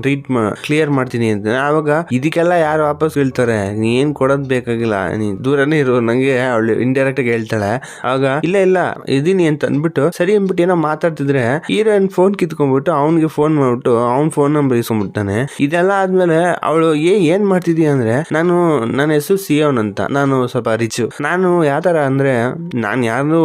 ಕ್ಲಿಯರ್ ಮಾಡ್ತೀನಿ ಅಂತ. ಆವಾಗ ಇದಕ್ಕೆಲ್ಲ ಯಾರು ವಾಪಸ್ ಹೇಳ್ತಾರೆ, ನೀ ಏನ್ ಕೊಡೋದ್ ಬೇಕಾಗಿಲ್ಲ, ನೀ ದೂರನೇ ಇರು ನಂಗೆ ಅವಳು ಇಂಡೈರೆಕ್ಟ್ ಆಗಿ ಹೇಳ್ತಾಳೆ. ಆಗ ಇಲ್ಲ ಇದೀನಿ ಅಂತ ಅಂದ್ಬಿಟ್ಟು ಸರಿ ಅಂದ್ಬಿಟ್ಟು ಏನೋ ಮಾತಾಡ್ತಿದ್ರೆ ಹೀರೋಯಿನ್ ಫೋನ್ ಕಿತ್ಕೊಂಡ್ಬಿಟ್ಟು ಅವ್ನಿಗೆ ಫೋನ್ ಮಾಡ್ಬಿಟ್ಟು ಅವ್ನ್ ಫೋನ್ ನಂಬರ್ ಇಸ್ಕೊಂಡ್ಬಿಡ್ತಾನೆ. ಇದೆಲ್ಲ ಆದ್ಮೇಲೆ ಅವಳು ಏನ್ ಮಾಡ್ತಿದೀಯ ಅಂದ್ರೆ, ನನ್ನ ಹೆಸರು ಸಿಯೋನ್ ಅಂತ, ನಾನು ಸ್ವಲ್ಪ ರಿಚ್, ನಾನು ಯಾವ್ತರ ಅಂದ್ರೆ ನಾನ್ ಯಾರು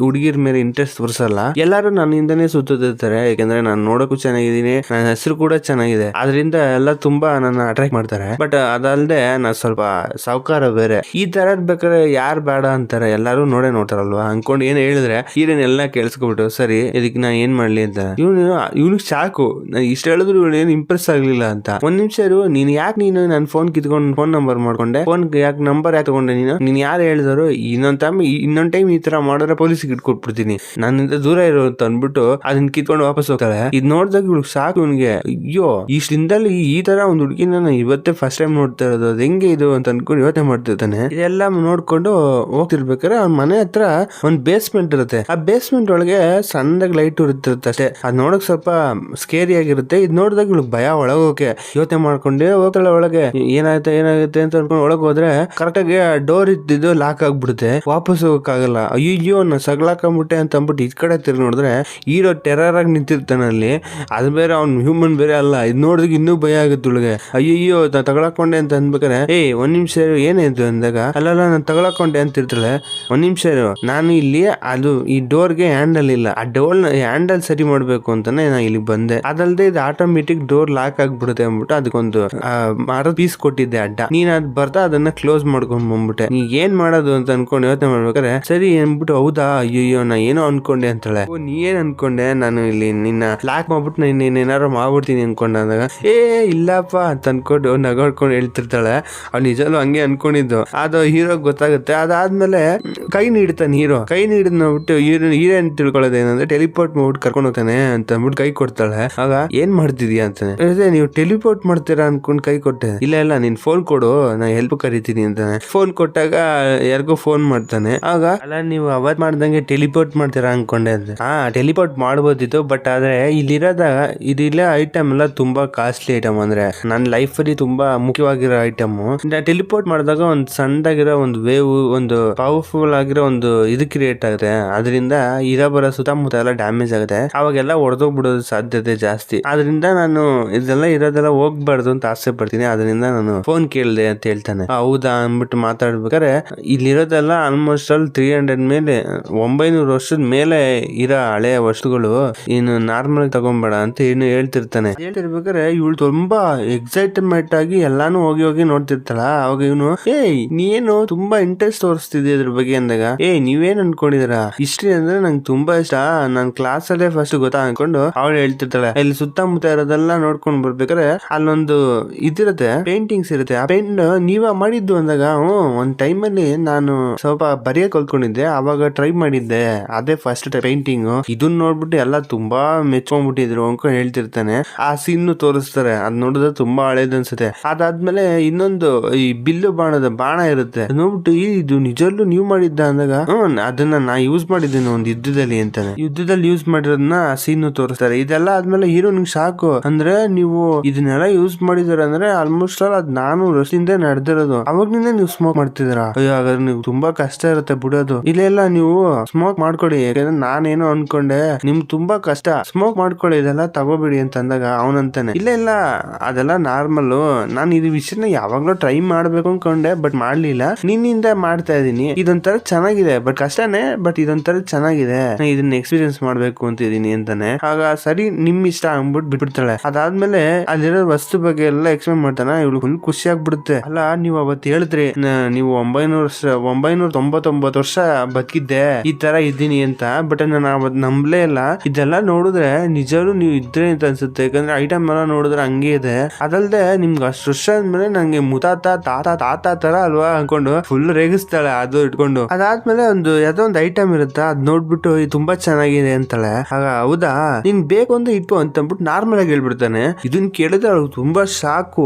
ಹುಡುಗಿರ್ ಮೇಲೆ ಇಂಟ್ರೆಸ್ಟ್ ತೋರಿಸಲ್ಲ, ಎಲ್ಲಾರು ನನ್ನಿಂದನೇ ಸುತ್ತಿರ್ತಾರೆ. ಯಾಕಂದ್ರೆ ನಾನು ನೋಡಕ್ಕೂ ಚೆನ್ನಾಗಿದ್ದೀನಿ, ನನ್ನ ಹೆಸರು ಕೂಡ ಚೆನ್ನಾಗಿದೆ, ಅದರಿಂದ ಎಲ್ಲ ತುಂಬಾ ನನ್ನ ಅಟ್ರಾಕ್ಟ್ ಮಾಡ್ತಾರೆ. ಬಟ್ ಅದಲ್ದೆ ನಾನು ಸ್ವಲ್ಪ ಸಾವುಕಾರ ಬೇರೆ. ಈ ತರ ಬೇಕಾದ್ರೆ ಯಾರು ಬೇಡ ಅಂತಾರೆ, ಎಲ್ಲಾರು ನೋಡ್ತಾರಲ್ವಾ ಅನ್ಕೊಂಡು ಏನ್ ಹೇಳಿದ್ರೆ ಹೀರೋನ್ ಎಲ್ಲ ಕೇಳಿಸ್ಕೊಬಿಟ್ಟು ಸರಿ ಇದಕ್ಕೆ ನಾ ಏನ್ ಮಾಡ್ಲಿ ಅಂತ. ಇವ್ನಿಗೆ ಸಾಕು, ಇಷ್ಟ ಹೇಳಿದ್ರು ಇವಳು ಏನು ಇಂಪ್ರೆಸ್ ಆಗ್ಲಿಲ್ಲ ಅಂತ. ಒಂದ್ ನಿಮಿಷ ಇರು, ನೀನು ನನ್ನ ಫೋನ್ ಕಿತ್ಕೊಂಡು ಫೋನ್ ನಂಬರ್ ಮಾಡ್ಕೊಂಡೆ, ಫೋನ್ ಯಾಕೆ ನಂಬರ್ ಯಾಕೆ ತಗೊಂಡೆ, ನೀನ್ ಯಾರು ಹೇಳಿದ್ರು ಇನ್ನೊಂದ್ ಟೈಮ್ ಈ ತರ ಮಾಡಿದ್ರೆ ಪೊಲೀಸಿಗೆ ಇಟ್ಕೊಟ್ಬಿಡ್ತೀನಿ, ನನ್ನಿಂದ ದೂರ ಇರೋ ಅಂತ ಅನ್ಬಿಟ್ಟು ಅದನ್ನ ಕಿತ್ಕೊಂಡು ವಾಪಸ್ ಹೋಗ್ತಾಳೆ. ಇದ್ ನೋಡ್ದಾಗ ಇವಳು ಸಾಕು ಇವನ್ಗೆ, ಅಯ್ಯೋ ಇಷ್ಟ ದಿನದಲ್ಲಿ ಈ ತರ ಒಂದ್ ಹುಡುಗಿನ ಇವತ್ತೇ ಫಸ್ಟ್ ಟೈಮ್ ನೋಡ್ತಾ ಇರೋದು, ಅದು ಹೆಂಗೆ ಇದು ಅಂತ ಅನ್ಕೊಂಡು ಯೋಚನೆ ಮಾಡ್ತಿರ್ತಾನೆ. ಇದೆಲ್ಲ ನೋಡ್ಕೊಂಡು ಹೋಗ್ತಿರ್ಬೇಕಾದ್ರೆ ಅವ್ನ ಮನೆ ಹತ್ರ ಒಂದ್ ಬೇಸ್ಮೆಂಟ್ ಇರುತ್ತೆ. ಆ ಬೇಸ್ಮೆಂಟ್ ಒಳಗೆ ಸಣ್ಣದಾಗಿ ಲೈಟ್ ಇರುತ್ತೆ ಅಷ್ಟೇ. ಅದ್ ನೋಡಕ್ ಸ್ವಲ್ಪ ಸ್ಕೇರಿ ಆಗಿರುತ್ತೆ. ಇದ್ ನೋಡಿದಾಗ ಇವಳು ಭಯ, ಒಳಗೋಕೆ ಯೋಚನೆ ಮಾಡ್ಕೊಂಡೆ ಹೋಗ್ತಾಳೆ ಒಳಗೆ. ಏನಾಗುತ್ತೆ ಅಂತ ಅನ್ಕೊಂಡು ಒಳಗೆ ಹೋದ್ರೆ ಕರೆಕ್ಟ್ ಆಗಿ ಡೋರ್ ಇದ್ದಿದ್ದು ಲಾಕ್ ಆಗ್ಬಿಡುತ್ತೆ, ವಾಪಸ್ ಹೋಗಕ್ಕಾಗಲ್ಲ. ಅಯ್ಯೋ ನಾ ಸಗ್ಲಾಕೊಂಡ್ಬಿಟ್ಟೆ ಅಂತ ಅಂದ್ಬಿಟ್ಟು ಈ ಕಡೆ ತಿರ್ಗಿ ನೋಡಿದ್ರೆ ಹೀರೋ ಟೆರರ್ ಆಗಿ ನಿಂತಿರ್ತಾನೆ ಅಲ್ಲಿ. ಅದು ಬೇರೆ ಅವ್ನು ಹ್ಯೂಮನ್ ಬೇರೆ ಅಲ್ಲ. ಇದ್ ನೋಡಿದಾಗ ಇನ್ನೂ ಭಯ ಆಗುತ್ತೆ ಒಳಗೆ. ಅಯ್ಯೋ ತಗೊಳಕೊಂಡೆ ಅಂತ ಅನ್ಬೇಕಾರೆ ಒಂದ್ ನಿಮಿಷ ಏನಾಯ್ತು ಅಂದಾಗ ಅಲ್ಲಲ್ಲ ನಾನು ತಗೊಳಕೊಂಡೆ ಅಂತ ಇರ್ತಾಳೆ. ಒಂದ್ ನಿಮಿಷ ನಾನು ಇಲ್ಲಿ ಅದು ಈ ಡೋರ್ಗೆ ಹ್ಯಾಂಡಲ್ ಇಲ್ಲ, ಆ ಡೋರ್ ಹ್ಯಾಂಡಲ್ ಸರಿ ಮಾಡ್ಬೇಕು ಅಂತಾನೆ ನಾ ಇಲ್ಲಿ ಬಂದೆ. ಅದಲ್ದೆ ಇದು ಆಟೋಮೆಟಿಕ್ ಡೋರ್ ಲಾಕ್ ಆಗ್ಬಿಡುತ್ತೆ ಅಂದ್ಬಿಟ್ಟು ಅದಕ್ಕೊಂದು ಮರದ ಪೀಸ್ ಕೊಟ್ಟಿದ್ದೆ ಅಡ್ಡ, ನೀನ್ ಅದ್ ಬರ್ತಾ ಅದನ್ನ ಕ್ಲೋಸ್ ಮಾಡ್ಕೊಂಡ್ ಬಂದ್ಬಿಟ್ಟೆ, ನೀ ಏನ್ ಮಾಡೋದು ಅಂತ ಅನ್ಕೊಂಡು ಯೋಚನೆ ಮಾಡ್ಬೇಕಾರೆ ಸರಿ ಅನ್ಬಿಟ್ಟು ಹೌದಾ ಅಯ್ಯೋ ನಾ ಏನೋ ಅನ್ಕೊಂಡೆ ಅಂತಾಳೆ. ನೀ ಏನ್ ಅನ್ಕೊಂಡೆ, ನಾನು ಇಲ್ಲಿ ನಿನ್ನ ಲಾಕ್ ಮಾಡ್ಬಿಟ್ಟು ನೀನ್ ಏನಾರು ಮಾಡ್ಬಿಡ್ತೀನಿ ಅನ್ಕೊಂಡ ಅಂದಾಗ ಇಲ್ಲಪ್ಪ ಅಂತ ಅನ್ಕೊಂಡು ನಗಾಡ್ಕೊಂಡು ಹೇಳ್ತಿರ್ತಾಳೆ. ಅವ್ನು ನಿಜಲ್ಲೂ ಹಂಗೆ ಅನ್ಕೊಂಡಿದ್ದು. ಅದು ಹೀರೋ ಗೊತ್ತಾಗುತ್ತೆ. ಅದಾದ್ಮೇಲೆ ಕೈ ನೀಡ್ತಾನೆ ಹೀರೋ. ಕೈ ನೀಡಿದ್ ನೋಡ್ಬಿಟ್ಟು ಹೀರೋನ್ ತಿಳ್ಕೊಳ್ಳೋದು ಏನಂದ್ರೆ ಟೆಲಿಪೋರ್ಟ್ ಮಾಡ್ಬಿಟ್ಟು ಕರ್ಕೊಂಡು ಹೋಗ್ತಾನೆ ಅಂತ ಅಂದ್ಬಿಟ್ಟು ಕೈ ಕೊಡ್ತಾಳೆ. ಆಗ ಏನ್ ಮಾಡ್ತಿದ್ಯಾ ಅಂತಾನೆ. ನೀವು ಟೆಲಿಪೋರ್ಟ್ ಮಾಡ್ತೀರಾ ಅನ್ಕೊಂಡ್ ಕೈ ಕೊಟ್ಟೆ. ಇಲ್ಲ ನೀನ್ ಫೋನ್ ಕೊಡು ನಾ ಹೆಲ್ಪ್ ಕರಿತೀನಿ ಅಂತಾನೆ. ಫೋನ್ ಕೊಟ್ಟಾಗ ಯಾರಿಗೋ ಫೋನ್ ಮಾಡ್ತಾನೆ. ಆಗ ಅಲ್ಲ ನೀವು ಅವತ್ ಮಾಡ್ದಂಗೆ ಟೆಲಿಪೋರ್ಟ್ ಮಾಡ್ತೀರಾ ಅನ್ಕೊಂಡೆ ಅಂತ. ಟೆಲಿಪೋರ್ಟ್ ಮಾಡ್ಬೋದಿತ್ತು, ಬಟ್ ಆದ್ರೆ ಇದಿಲ್ಲ ಐಟಮ್ ಎಲ್ಲ ತುಂಬಾ ಕಾಸ್ಟ್ಲಿ ಐಟಮ್, ಅಂದ್ರೆ ನನ್ನ ಲೈಫ್ ಅಲ್ಲಿ ತುಂಬಾ ಮುಖ್ಯವಾಗಿರೋ ಐಟಮ್. ಟೆಲಿಪೋರ್ಟ್ ಮಾಡಿದಾಗ ಒಂದ್ ಸಣ್ಣದಾಗಿರೋ ಒಂದು ವೇವ್, ಒಂದು ಪವರ್ಫುಲ್ ಆಗಿರೋ ಒಂದು ಇದು ಕ್ರಿಯೇಟ್ ಆಗುತ್ತೆ. ಅದರಿಂದ ಬರೋ ಸುತ್ತಮುತ್ತ ಎಲ್ಲ ಡ್ಯಾಮೇಜ್ ಆಗುತ್ತೆ. ಅವಾಗೆಲ್ಲ ಹೊಡೆದೋಗ್ಬಿಡೋದು ಸಾಧ್ಯತೆ ಜಾಸ್ತಿ. ಆದ್ರಿಂದ ನಾನು ಇದೆಲ್ಲ ಇರೋದೆಲ್ಲ ಹೋಗ್ಬಾರ್ದು ಅಂತ ಆಸೆ ಪಡ್ತೀನಿ, ಅದರಿಂದ ನಾನು ಫೋನ್ ಕೇಳಿದೆ ಅಂತ ಹೇಳ್ತಾನೆ. ಹೌದಾ ಅಂದ್ಬಿಟ್ಟು ಮಾತಾಡ್ಬೇಕಾರೆ ಇಲ್ಲಿರೋದೆಲ್ಲ ಆಲ್ಮೋಸ್ಟ್ ಆಲ್ 300 ಮೇಲೆ 900 ವರ್ಷದ ಮೇಲೆ ಇರೋ ಹಳೆಯ ವಸ್ತುಗಳು, ಇನ್ನು ನಾರ್ಮಲ್ ತಗೊಂಬೇಡ ಅಂತ ಏನು ಹೇಳ್ತಿರ್ತಾನೆ. ಹೇಳ್ತಿರ್ಬೇಕಾರೆ ಇವಳು ತುಂಬಾ ಎಕ್ಸೈಟ್ಮೆಂಟ್ ಆಗಿ ಎಲ್ಲಾನು ಹೋಗಿ ನೋಡ್ತಿರ್ತಾಳ. ಅವಾಗ ಇವನು ನೀನು ತುಂಬಾ ಇಂಟ್ರೆಸ್ಟ್ ತೋರಿಸ್ತಿದ್ದೆ ಇದ್ರ ಬಗ್ಗೆ ಅಂದಾಗ ನೀವೇನ್ ಅನ್ಕೊಂಡಿದೀರಾ, ಹಿಸ್ಟ್ರಿ ಅಂದ್ರೆ ನಂಗೆ ತುಂಬಾ ಇಷ್ಟ, ನನ್ ಕ್ಲಾಸ್ ಅಲ್ಲೇ ಫಸ್ಟ್ ಗೊತ್ತಾ ಅನ್ಕೊಂಡು ಅವಳು ಹೇಳ್ತಿರ್ತಾಳೆ. ಇಲ್ಲಿ ಸುತ್ತಮುತ್ತ ಇರೋದೆಲ್ಲ ನೋಡ್ಕೊಂಡ್ ಬರ್ಬೇಕಾರೆ ಅಲ್ಲೊಂದು ಇದಿರುತ್ತೆ, ಪೇಂಟಿಂಗ್ಸ್ ಇರುತ್ತೆ. ಆ ಪೇಂಟ್ ನೀವ ಮಾಡಿದ್ದು ಅಂದಾಗ ಒಂದ್ ಟೈಮ್ ಅಲ್ಲಿ ನಾನು ಸ್ವಲ್ಪ ಬರೆಯ ಕಲ್ತ್ಕೊಂಡಿದ್ದೆ, ಅವಾಗ ಟ್ರೈ ಮಾಡಿದ್ದೆ, ಅದೇ ಫಸ್ಟ್ ಪೇಂಟಿಂಗ್. ಇದನ್ನ ನೋಡ್ಬಿಟ್ಟು ಎಲ್ಲ ತುಂಬಾ ಮೆಚ್ಕೊಂಡ್ಬಿಟ್ಟಿದ್ರು ಅನ್ಕೊಂಡು ಹೇಳ್ತಿರ್ತಾನೆ. ಆ ಸೀನ್ ತೋರಿಸ್ತಾರೆ. ಅದ್ ನೋಡಿದ್ರೆ ತುಂಬಾ ಹಳೇದ್ ಅನ್ಸುತ್ತೆ. ಅದಾದ್ಮೇಲೆ ಇನ್ನೊಂದು ಈ ಬಿಲ್ಲು ಬಾಣ ಇರುತ್ತೆ, ನೋಡ್ಬಿಟ್ಟು ಇದು ನಿಜಲ್ಲೂ ನೀವು ಮಾಡಿದ್ದ ಅಂದಾಗ ಅದನ್ನ ನಾ ಯೂಸ್ ಮಾಡಿದ್ದೇನೆ ಒಂದು ಯುದ್ಧದಲ್ಲಿ ಅಂತಾನೆ. ಯುದ್ಧದಲ್ಲಿ ಯೂಸ್ ಮಾಡಿರೋದನ್ನ ಸೀನ್ ತೋರಿಸ್ತಾರೆ. ಇದೆಲ್ಲ ಆದ್ಮೇಲೆ ಹೀರೋನಿಗೆ ಸಾಕು, ಅಂದ್ರೆ ನೀವು ಇದನ್ನೆಲ್ಲ ಯೂಸ್ ಮಾಡಿದಾರೆ ಅಂದ್ರೆ ಆಲ್ಮೋಸ್ಟ್ ಆಲ್ ಅದ್ 400 ವರ್ಷದಿಂದ ನಡೆದಿರೋದು, ಅವಾಗ್ನಿಂದ ನೀವು ಸ್ಮೋಕ್ ಮಾಡ್ತಿದ್ದೀರಾ. ಅಯ್ಯೋ ಹಾಗಾದ್ರೆ ನೀವು ತುಂಬಾ ಕಷ್ಟ ಇರುತ್ತೆ ಬಿಡೋದು. ಇಲ್ಲ ನೀವು ಸ್ಮೋಕ್ ಮಾಡ್ಕೊಡಿ, ಯಾಕಂದ್ರೆ ನಾನೇನೋ ಅನ್ಕೊಂಡೆ ನಿಮ್ಗೆ ತುಂಬಾ ಕಷ್ಟ, ಸ್ಮೋಕ್ ಮಾಡ್ಕೊಳ್ಳಿ, ಇದೆಲ್ಲ ತಗೋಬಿಡಿ ಅಂತ ಅಂದಾಗ ಅವನಂತಾನೆ ಇಲ್ಲ ಅದೆಲ್ಲ ನಾರ್ಮಲ್, ನಾನು ಇದು ವಿಷಯನ ಯಾವಾಗ್ಲೂ ಟ್ರೈ ಮಾಡ್ಬೇಕು ಅನ್ಕೊಂಡೆ ಬಟ್ ಮಾಡ್ಲಿಲ್ಲ, ನಿನ್ನಿಂದ ಮಾಡ್ತಾ ಇದೀನಿ, ಇದೊಂಥರ ಚೆನ್ನಾಗಿದೆ ಬಟ್ ಕಷ್ಟನೇ, ಬಟ್ ಇದೊಂಥರ ಚೆನ್ನಾಗಿದೆ, ಇದನ್ನ ಎಕ್ಸ್ಪೀರಿಯನ್ಸ್ ಮಾಡ್ಬೇಕು ಅಂತಿದೀನಿ ಅಂತಾನೆ. ಆಗ ಸರಿ ನಿಮ್ ಇಷ್ಟ ಅಂದ್ಬಿಟ್ಟು ಬಿಟ್ಬಿಡ್ತಾಳೆ. ಅದಾದ್ಮೇಲೆ ಅಲ್ಲಿರೋ ವಸ್ತು ಬಗ್ಗೆ ಎಲ್ಲ ಎಕ್ಸ್ಪ್ಲೇನ್ ಮಾಡ್ತಾನೆ. ಇವಳು ಫುಲ್ ಖುಷಿ ಆಗ್ಬಿಡುತ್ತೆ. ಅಲ್ಲ ನೀವು ಅವತ್ತು ಹೇಳಿದ್ರಿ ನೀವು 999 ವರ್ಷ ಬದುಕಿದ್ದೆ ಈ ತರ ಇದ್ದೀನಿ ಅಂತ, ಬಟ್ ನಾನು ಅವತ್ತು ನಂಬಲೇ ಇಲ್ಲ. ಇದೆಲ್ಲ ನೋಡಿದ್ರೆ ನಿಜವೂ ನೀವು ಇದ್ರೆ ಅಂತ ಅನ್ಸುತ್ತೆ, ಯಾಕಂದ್ರೆ ಐಟಮ್ ಎಲ್ಲ ನೋಡಿದ್ರೆ ಹಂಗೆ ಇದೆ. ಅದಲ್ದೆ ನಿಮ್ಗೆ ಅಷ್ಟು ವರ್ಷ ಆದ್ಮೇಲೆ ನಂಗೆ ಮುತಾತ ತಾತ ತರ ಅಲ್ವಾ ಅನ್ಕೊಂಡು ಫುಲ್ ರೇಗಿಸ್ತಾಳೆ ಅದು ಇಟ್ಕೊಂಡು. ಅದಾದ್ಮೇಲೆ ಯಾವ್ದೋ ಒಂದು ಐಟಮ್ ಇರುತ್ತೆ, ಅದ್ ನೋಡ್ಬಿಟ್ಟು ತುಂಬಾ ಚೆನ್ನಾಗಿದೆ ಅಂತಾಳೆ. ಆಗ ಹೌದಾ ನಿನ್ ಬೇಕು ಅಂತ ಇಟ್ಟು ಅಂತ ಅಂದ್ಬಿಟ್ಟು ನಾರ್ಮಲ್ ಆಗಿ ಹೇಳ್ಬಿಡ್ತಾನೆ. ಇದನ್ನ ಕೇಳಿದ್ರೆ ಅವ್ಳು ತುಂಬಾ ಶಾಕು.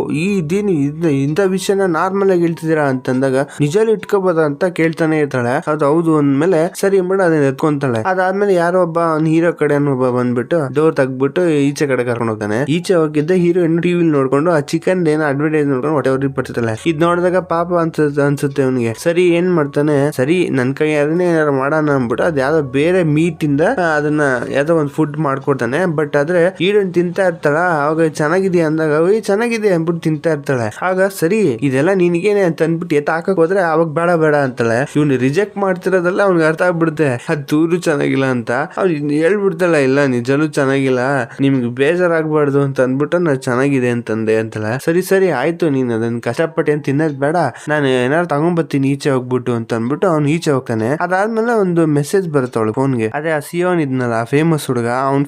ಇಂಥ ವಿಷಯನ ನಾರ್ಮಲ್ ಆಗಿ ಹೇಳ್ತಿದ್ದೆ ಮಾಡ್ತಿದ್ದೀರಾ ಅಂತಂದಾಗ ನಿಜಾಲು ಇಟ್ಕೋಬೋದ ಅಂತ ಕೇಳ್ತಾನೆ ಇರ್ತಾಳೆ. ಅದು ಹೌದು ಅಂದ್ಮೇಲೆ ಸರಿ ಅಂದ್ಬಿಟ್ಟು ಅದನ್ನ ಎತ್ಕೊಂತಾಳೆ. ಅದಾದ್ಮೇಲೆ ಯಾರೋ ಒಬ್ಬ ಹೀರೋ ಕಡೆ ಒಬ್ಬ ಬಂದ್ಬಿಟ್ಟು ಡೋರ್ ತೆಗ್ಬಿಟ್ಟು ಈಚೆ ಕಡೆ ಕರ್ಕೊಂಡು ಹೋಗ್ತಾನೆ. ಈಚೆ ಹೋಗಿದ್ದ ಹೀರೋಯಿನ್ ಟಿವಿ ನೋಡ್ಕೊಂಡು ಆ ಚಿಕನ್ ಏನೋ ಅಡ್ವರ್ಟೈಸ್ ನೋಡ್ಕೊಂಡು ಹೊಟ್ಟೆ ಪಡ್ತಿರ್ತಾಳೆ. ಇದ್ ನೋಡಿದಾಗ ಪಾಪ ಅನ್ಸುತ್ತೆ ಅವನಿಗೆ. ಸರಿ ಏನ್ ಮಾಡ್ತಾನೆ, ಸರಿ ನನ್ ಕೈ ಅದನ್ನೇ ಏನಾರು ಮಾಡೋಣ ಅಂದ್ಬಿಟ್ಟು ಅದ್ ಯಾವ್ದೋ ಬೇರೆ ಮೀಟ್ ಇಂದ ಅದನ್ನ ಯಾವ್ದೋ ಒಂದು ಫುಡ್ ಮಾಡ್ಕೊಡ್ತಾನೆ. ಬಟ್ ಆದ್ರೆ ಹೀರೋಯಿನ್ ತಿಂತಾ ಇರ್ತಾಳ. ಅವಾಗ ಚೆನ್ನಾಗಿದೆ ಅಂದಾಗ ಚೆನ್ನಾಗಿದೆ ಅಂದ್ಬಿಟ್ಟು ತಿಂತಾ ಇರ್ತಾಳೆ. ಆಗ ಸರಿ ಇದೆಲ್ಲ ನಿನ್ಗೇನೆ ಅಂತ ಅಂದ್ಬಿಟ್ಟು ಹಾಕಕ್ ಹೋದ್ರೆ ಅವಾಗ ಬೇಡ ಬೇಡ ಅಂತಾಳೆ. ಇವ್ನು ರಿಜೆಕ್ಟ್ ಮಾಡ್ತಿರೋದಲ್ಲ ಅವ್ನಿಗೆ ಅರ್ಥ ಆಗ್ಬಿಡುತ್ತೆ ಅದ್ ಚೂರು ಚೆನ್ನಾಗಿಲ್ಲ ಅಂತ. ಅವ್ನು ಹೇಳ್ಬಿಡ್ತಾಳೆ ಇಲ್ಲ ನಿಜಲ್ಲೂ ಚೆನ್ನಾಗಿಲ್ಲ, ನಿಮ್ಗೆ ಬೇಜಾರಾಗ್ಬಾರ್ದು ಅಂತ ಅಂದ್ಬಿಟ್ಟು ನಾನು ಚೆನ್ನಾಗಿದೆ ಅಂತಂದೆ ಅಂತಾಳೆ. ಸರಿ ಸರಿ ಆಯ್ತು, ನೀನ್ ಅದನ್ನ ಕಷ್ಟಪಟ್ಟು ಏನ್ ತಿನ್ನೋದ್ ಬೇಡ, ನಾನು ಏನಾರು ತಗೊಂಡ್ಬರ್ತೀನಿ ಈಚೆ ಹೋಗ್ಬಿಟ್ಟು ಅಂತ ಅಂದ್ಬಿಟ್ಟು ಅವ್ನು ಈಚೆ ಹೋಗ್ತಾನೆ. ಅದಾದ್ಮೇಲೆ ಒಂದು ಮೆಸೇಜ್ ಬರುತ್ತೆ ಅವಳು ಫೋನ್ಗೆ. ಅದೇ ಆ ಸಿಯೋನ್ ಇದ್ನಲ್ಲ ಫೇಮಸ್ ಹುಡುಗ, ಅವ್ನ್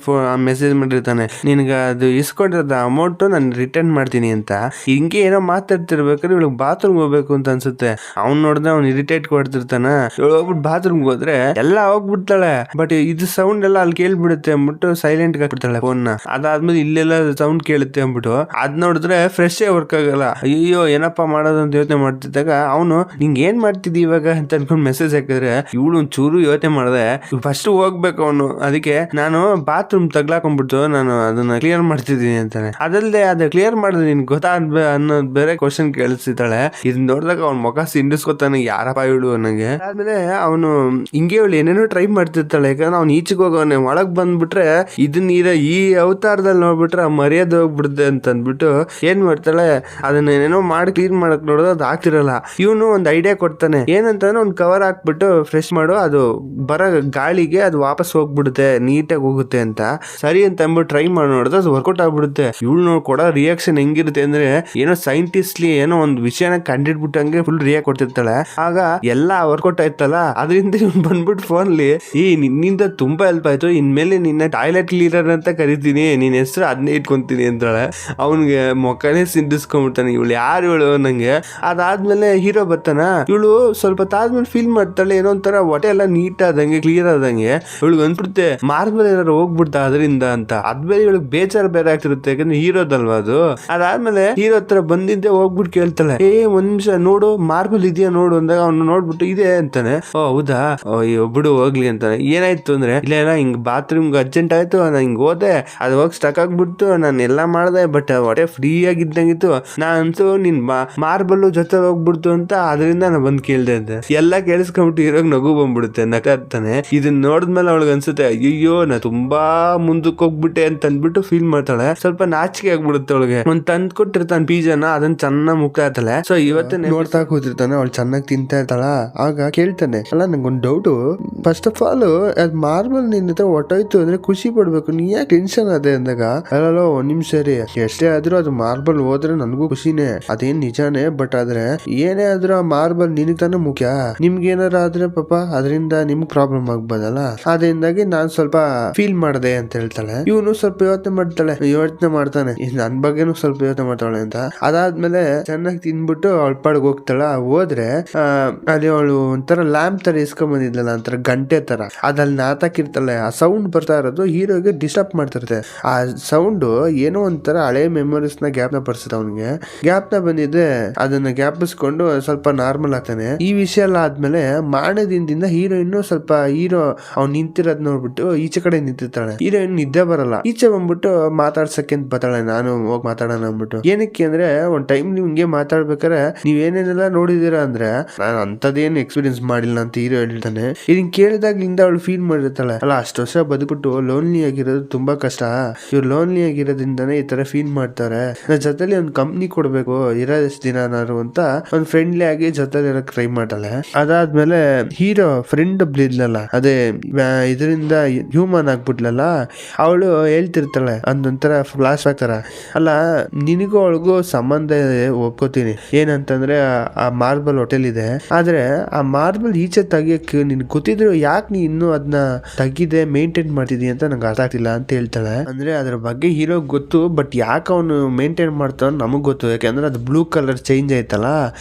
ಮೆಸೇಜ್ ಮಾಡಿರ್ತಾನೆ, ನಿನ್ಗ ಅದು ಇಸ್ಕೊಂಡಿರೋದ ಅಮೌಂಟ್ ನಾನು ರಿಟರ್ನ್ ಮಾಡ್ತೀನಿ ಅಂತ. ಹಿಂಗೆ ಏನೋ ಮಾತಾಡ್ತಿರ್ಬೇಕಾದ್ರೆ ಇವಳಿಗೆ ಬಾತ್ರೂಮ್ ಹೋಗ್ಬೇಕು ಅಂತ ಅನ್ಸುತ್ತೆ. ಅವ್ನ್ ನೋಡಿದ್ರೆ ಅವ್ನು ಇರಿಟೇಟ್ ಕೊಡ್ತಿರ್ತಾನ. ಇವಳು ಹೋಗ್ಬಿಟ್ಟು ಬಾತ್ರೂಮ್ ಹೋದ್ರೆ ಎಲ್ಲ ಹೋಗ್ಬಿಡ್ತಾಳೆ. ಬಟ್ ಇದು ಸೌಂಡ್ ಎಲ್ಲ ಅಲ್ಲಿ ಕೇಳ್ಬಿಡುತ್ತೆ ಅಂದ್ಬಿಟ್ಟು ಸೈಲೆಂಟ್ ಹಾಕ್ಬಿಡ್ತಾಳೆ ಫೋನ್ ನ. ಅದಾದ್ಮೇಲೆ ಇಲ್ಲೆಲ್ಲ ಸೌಂಡ್ ಕೇಳುತ್ತೆ ಅಂದ್ಬಿಟ್ಟು ಅದ್ ನೋಡಿದ್ರೆ ಫ್ರೆಶ್ ವರ್ಕ್ ಆಗಲ್ಲ. ಅಯ್ಯೋ ಏನಪ್ಪಾ ಮಾಡೋದು ಅಂತ ಯೋಚನೆ ಮಾಡ್ತಿದ್ದಾಗ ಅವನು ನಿಂಗೆ ಏನ್ ಮಾಡ್ತಿದ್ದಿ ಇವಾಗ ಅಂತ ಅನ್ಕೊಂಡ್ ಮೆಸೇಜ್ ಹಾಕಿದ್ರೆ ಇವಳು ಒಂದ್ ಚೂರು ಯೋಚನೆ ಮಾಡದೆ ಫಸ್ಟ್ ಹೋಗ್ಬೇಕು ಅವನು. ಅದಕ್ಕೆ ನಾನು ಬಾತ್ರೂಮ್ ತಗ್ಲಾಕೊಂಡ್ಬಿಟ್ಟು ನಾನು ಅದನ್ನ ಕ್ಲಿಯರ್ ಮಾಡ್ತಿದ್ದೀನಿ ಅಂತಾನೆ. ಅದಲ್ಲದೆ ಅದ ಕ್ಲಿಯರ್ ಮಾಡಿದ್ರೆ ನಿನ್ ಗೊತ್ತಾಗ್ಬೇ ಅನ್ನೋದು ಬೇರೆ ಕ್ವಶನ್ ಕೇಳಿಸ್ತಿದ್ದಾಳೆ. ಇದನ್ನ ನೋಡಿದಾಗ ಅವ್ನ ಮುಖ ಸಿಂಡಿಸ್ಕೊತಾನೆ, ಯಾರಪ್ಪ ಇವಳು ನನಗೆ. ಆದ್ಮೇಲೆ ಅವನು ಹಿಂಗೆ ಇವಳು ಏನೇನೋ ಟ್ರೈ ಮಾಡ್ತಿರ್ತಾಳೆ. ಯಾಕಂದ್ರೆ ಅವ್ನು ಈಚೆಗೆ ಹೋಗೋನೆ, ಒಳಗ್ ಬಂದ್ಬಿಟ್ರೆ ಇದನ್ನ ಈ ಅವತಾರದಲ್ಲಿ ನೋಡ್ಬಿಟ್ರೆ ಮರ್ಯಾದೆ ಹೋಗ್ಬಿಡುತ್ತೆ ಅಂತ ಅಂದ್ಬಿಟ್ಟು ಏನ್ ಮಾಡ್ತಾಳೆ, ಅದನ್ನ ಏನೇನೋ ಮಾಡಿ ಕ್ಲೀನ್ ಮಾಡಕ್ ನೋಡೋದು ಅದು ಆಗ್ತಿರಲ್ಲ. ಇವನು ಒಂದ್ ಐಡಿಯಾ ಕೊಡ್ತಾನೆ, ಏನಂತಂದ್ರೆ ಒಂದ್ ಕವರ್ ಹಾಕ್ಬಿಟ್ಟು ಫ್ರೆಶ್ ಮಾಡು, ಅದು ಬರೋ ಗಾಳಿಗೆ ಅದು ವಾಪಸ್ ಹೋಗ್ಬಿಡುತ್ತೆ, ನೀಟಾಗಿ ಹೋಗುತ್ತೆ ಅಂತ. ಸರಿ ಅಂತ ಅಂದ್ಬಿಟ್ಟು ಟ್ರೈ ಮಾಡಿ ನೋಡಿದ್ರೆ ಅದು ವರ್ಕೌಟ್ ಆಗ್ಬಿಡುತ್ತೆ. ಇವಳು ಕೊಡೋ ರಿಯಾಕ್ಷನ್ ಹೆಂಗಿರುತ್ತೆ ಅಂದ್ರೆ ಏನೋ ಸೈಂಟಿಸ್ಟ್ಲಿ ಏನೋ ಒಂದು ವಿಷಯನ ಕಂಡಿಡ್ಬಿಟ್ಟಂಗೆ ಫುಲ್ ರಿಯಾಕ್ಟ್ ಕೊಡ್ತಿರ್ತಾಳೆ. ಆಗ ಎಲ್ಲಾ ವರ್ಕೌಟ್ ಆಯ್ತಲ್ಲ, ಅದರಿಂದ ಇವ್ನು ಬಂದ್ಬಿಟ್ಟು ಫೋನ್ಲಿ ನಿನ್ನಿಂದ ತುಂಬಾ ಹೆಲ್ಪ್ ಆಯ್ತು, ಇನ್ಮೇಲೆ ನಿನ್ನ ಟಾಯ್ಲೆಟ್ ಕ್ಲೀನರ್ ಅಂತ ಕರಿತೀನಿ, ನಿನ್ ಹೆಸರು ಅದನ್ನೇ ಇಟ್ಕೊಂತೀನಿ ಅಂತಾಳೆ. ಅವನಿಗೆ ಮೊಕ್ಕನೇ ಸಿಂಡಿಸ್ಕೊಂಡ್ಬಿಡ್ತಾನೆ, ಇವಳು ಯಾರು ಇವಳು ನಂಗೆ. ಅದಾದ್ಮೇಲೆ ಹೀರೋ ಬರ್ತಾನ. ಇವಳು ಸ್ವಲ್ಪ ತಾದ್ಮೇಲೆ ಫೀಲ್ ಮಾಡ್ತಾಳೆ ಏನೋ ಒಂಥರ ಹೊಟ್ಟೆ ಎಲ್ಲ ನೀಟ್ ಆದಂಗೆ ಕ್ಲಿಯರ್ ಆದಂಗೆ. ಇವಳಿಗೆ ಅನ್ಬಿಡುತ್ತೆ ಮಾರ್ಬಲ್ ಏನಾರು ಹೋಗ್ಬಿಡ್ತಾ ಅದರಿಂದ ಅಂತ. ಅದ್ಮೇಲೆ ಇವಳಿಗೆ ಬೇಜಾರು ಬೇರೆ ಆಗ್ತಿರುತ್ತೆ, ಯಾಕಂದ್ರೆ ಹೀರೋದಲ್ವಾ ಅದು. ಅದಾದ್ಮೇಲೆ ಹೀರೋ ಹತ್ರ ಬಂದಿದ್ದೆ ಹೋಗ್ಬಿಟ್ಟು ಕೇಳ್ತಾಳೆ, ಒಂದ್ ನಿಮಿಷ ನೋಡು ಮಾರ್ಬಲ್ ಇದೆಯಾ ನೋಡು ಅಂದಾಗ ಅವ್ನು ನೋಡ್ಬಿಟ್ಟು ಇದೆ ಅಂತಾನೆ. ಓ ಹೌದಾ, ಬಿಡು ಹೋಗ್ಲಿ ಅಂತಾನೆ. ಏನಾಯ್ತು ಅಂದ್ರೆ ಇಲ್ಲ ಹಿಂಗ್ ಬಾತ್ರೂಮ್ ಅರ್ಜೆಂಟ್ ಆಯ್ತು, ನಾನು ಹಿಂಗ್ ಹೋದೆ, ಅದು ಹೋಗಿ ಸ್ಟಕ್ ಆಗ್ಬಿಡ್ತು, ನಾನು ಎಲ್ಲಾ ಮಾಡ್ದೆ, ಬಟ್ ಹೊಟ್ಟೆ ಫ್ರೀ ಆಗಿದ್ದಂಗಿತ್ತು, ನಾನಂತೂ ನಿನ್ ಮಾರ್ಬಲ್ ಜೊತೆ ಹೋಗ್ಬಿಡ್ತು ಅಂತ ಅದರಿಂದ ನಾನು ಬಂದ್ ಕೇಳ್ದೆ ಅಂತ. ಎಲ್ಲ ಕೇಳಿಸ್ಕೊಂಡ್ಬಿಟ್ಟು ಇರೋಗ್ ನಗು ಬಂದ್ಬಿಡುತ್ತೆ, ನಗ್ತಾನೆ. ಇದನ್ನ ನೋಡಿದ್ಮೇಲೆ ಅವಳಿಗೆ ಅನ್ಸುತ್ತೆ ಅಯ್ಯೋ ನಾ ತುಂಬಾ ಮುಂದಕ್ಕೆ ಹೋಗ್ಬಿಟ್ಟೆ ಅಂತ ಅಂದ್ಬಿಟ್ಟು ಫೀಲ್ ಮಾಡ್ತಾಳೆ. ಸ್ವಲ್ಪ ನಾಚಿಕೆ ಆಗ್ಬಿಡುತ್ತೆ ಅವಳಿಗೆ. ಒಂದ್ ತಂದ್ ಕೊಟ್ಟಿರ್ತಾನೆ ಪಿಜ್ಜಾನ, ಅದನ್ನ ಚೆನ್ನಾಗಿ ಮುಗ್ತಾ ಇರ್ತಾಳೆ. ಸೊ ಇವತ್ತೇ ನೋಡ್ತಾ ಕೂತಿರ್ತಾನೆ, ಅವಳು ಚೆನ್ನಾಗಿ ತಿಂತಾ ಇರ್ತಾಳ. ಆಗ ಕೇಳ್ತಾನೆ, ಅಲ್ಲ ನಂಗೊಂದು ಡೌಟು, ಫಸ್ಟ್ ಆಫ್ ಆಲ್ ಅದ್ ಮಾರ್ಬಲ್ ನಿನ್ನ ಹತ್ರ ಹೊಟ್ಟೋಯ್ತು ಅಂದ್ರೆ ಖುಷಿ ಪಡ್ಬೇಕು, ನೀ ಯಾಕೆ ಟೆನ್ಷನ್ ಅದೇ ಅಂದಾಗ, ಅಲ್ಲೋ ಒಂದ್ ನಿಮಿಷ ರೀ, ಎಷ್ಟೇ ಆದ್ರೂ ಅದು ಮಾರ್ಬಲ್ ಹೋದ್ರೆ ನನಗೂ ಖುಷಿನೇ, ಅದೇನ್ ನಿಜಾನೇ. ಬಟ್ ಆದ್ರೆ ಏನೇ ಆದ್ರೂ ಆ ಮಾರ್ಬಲ್ ನಿನಗ್ ತಾನೇ ಮುಖ್ಯ, ನಿಮ್ಗೆ ಏನಾರ ಆದ್ರೆ ಪಾಪ ಅದರಿಂದ ನಿಮ್ಗೆ ಪ್ರಾಬ್ಲಮ್ ಆಗ್ಬೋದಲ್ಲ, ಅದರಿಂದಾಗಿ ನಾನ್ ಸ್ವಲ್ಪ ಫೀಲ್ ಮಾಡಿದೆ ಅಂತ ಹೇಳ್ತಾಳೆ. ಇವನು ಸ್ವಲ್ಪ ಯೋಚನೆ ಮಾಡ್ತಾನೆ ನನ್ ಬಗ್ಗೆನು ಸ್ವಲ್ಪ ಯೋಚನೆ ಮಾಡ್ತಾಳೆ ಅಂತ. ಅದಾದ್ಮೇಲೆ ಚೆನ್ನಾಗಿ ತಿನ್ಬಿಟ್ಟು ಅವಳ ಪಾಡಿಗೆ ಹೋಗ್ತಾಳ. ಹೋದ್ರೆ ಅಲ್ಲಿ ಅವಳು ಒಂಥರ ಲ್ಯಾಂಪ್ ತರ ಇಸ್ಕೊಂಡ್ ಬಂದಿದ್ಲಲ್ಲ, ಒಂಥರ ಗಂಟೆ ತರ, ಅದಲ್ಲಿ ನಾತಾಕಿರ್ತಾಳೆ. ಆ ಸೌಂಡ್ ಬರ್ತಾ ಇರೋದು ಹೀರೋಗೆ ಡಿಸ್ಟರ್ಬ್ ಮಾಡ್ತಿರುತ್ತೆ. ಆ ಸೌಂಡ್ ಏನೋ ಒಂಥರ ಹಳೆ ಮೆಮೊರೀಸ್ ನ ಜ್ಞಾಪನ ಪಡಿಸುತ್ತೆ. ಅವನಿಗೆ ಜ್ಞಾಪನ ಬಂದಿದೆ, ಅದನ್ನ ಜ್ಞಾಪಿಸ್ಕೊಂಡು ಸ್ವಲ್ಪ ನಾರ್ಮಲ್ ಆಗ್ತಾನೆ. ಈ ವಿಷಯ ಎಲ್ಲ ಆದ್ಮೇಲೆ ಮಾರನೇ ದಿನದಿಂದ ಹೀರೋಯಿನ್ ಸ್ವಲ್ಪ ಅವ್ನು ನಿಂತಿರೋದ್ ನೋಡ್ಬಿಟ್ಟು ಈಚೆ ಕಡೆ ನಿಂತಿರ್ತಾಳೆ. ಹೀರೋಯಿನ್ ನಿದ್ದೆ ಬರಲ್ಲ, ಈಚೆ ಬಂದ್ಬಿಟ್ಟು ಮಾತಾಡ್ಸಕ್ಕೆ ಅಂತ ಬರ್ತಾಳೆ, ನಾನು ಹೋಗಿ ಮಾತಾಡೋಣ ಅಂದ್ಬಿಟ್ಟು. ಏನಕ್ಕೆ ಅಂದ್ರೆ ಒಂದ್ ಟೈಮ್ ನೀವು ಹಿಂಗೆ ಮಾತಾಡ್ಬೇಕಾರೆ ನೀವ್ ಏನೇನೆಲ್ಲ ನೋಡಿದೀರಾ ಅಂದ್ರೆ ನಾನು ಅಂತದೇನು ಎಕ್ಸ್ಪೀರಿಯನ್ಸ್ ಮಾಡಿಲ್ಲ ಅಂತ ಹೀರೋ ಹೇಳ್ತಾನೆ. ಇದನ್ ಕೇಳಿದಾಗ್ಲಿಂದ ಅವಳು ಫೀಲ್ ಮಾಡಿರ್ತಾಳೆ, ಅಲ್ಲ ಅಷ್ಟು ವರ್ಷ ಬದುಕ್ಬಿಟ್ಟು ಲೋನ್ಲಿ ಆಗಿರೋದು ತುಂಬಾ ಕಷ್ಟ, ಇವ್ರು ಲೋನ್ಲಿ ಆಗಿರೋದ್ರಿಂದಾನೇ ಈ ತರ ಫೀಲ್ ಮಾಡ್ತಾರೆ, ನನ್ನ ಜೊತೆಲಿ ಒಂದ್ ಕಂಪ್ನಿ ಕೊಡ್ಬೇಕು ಇರೋದಷ್ಟು ದಿನಾರು ಅಂತ ಒಂದ್ ಫ್ರೆಂಡ್ಲಿ ಆಗಿ ಜೊತೆಲಿ ಇರಕ್ ಟ್ರೈ ಮಾಡ್ತಾಳೆ. ಅದಾದ್ಮೇಲೆ ಹೀರೋ ಫ್ರೆಂಡ್ ಒಬ್ಳಿದ್ಲಲ್ಲ, ಅದೇ ಇದರಿಂದ ಹ್ಯೂಮನ್ ಆಗ್ಬಿಟ್ಲಲ್ಲ, ಅವಳು ಹೇಳ್ತಿರ್ತಾಳೆ ಅದೊಂಥರ ಫ್ಲಾಶ್ ಆಗ್ತಾರ, ಅಲ್ಲ ನಿನಗೂ ಅವಳಿಗೂ ಸಂಬಂಧ ಒಪ್ಕೋತೀನಿ, ಏನಂತಂದ್ರೆ ಆ ಮಾರ್ಬಲ್ ಹೋಟೆಲ್ ಇದೆ, ಆದ್ರೆ ಆ ಮಾರ್ಬಲ್ ಈಚೆ ತೆಗಿಯಕ್ಕೆ ನಿನ್ ಗೊತ್ತಿದ್ರು ಯಾಕೆ ನೀ ಇನ್ನೂ ಅದನ್ನ ತೆಗಿದೆ ಮೇಂಟೈನ್ ಮಾಡ್ತಿದಿ ಅಂತ ನಂಗೆ ಅರ್ಥ ಆಗ್ತಿಲ್ಲ ಅಂತ ಹೇಳ್ತಾಳೆ. ಅಂದ್ರೆ ಅದ್ರ ಬಗ್ಗೆ ಹೀರೋ ಗೊತ್ತು, ಬಟ್ ಯಾಕೆ ಅವನು ಮೇಂಟೈನ್ ಮಾಡ್ತಾವ ನಮಗ್ ಗೊತ್ತು, ಯಾಕಂದ್ರೆ ಅದು ಬ್ಲೂ ಕಲರ್ ಚೇಂಜ್ ಆಯ್ತಲ್ಲ,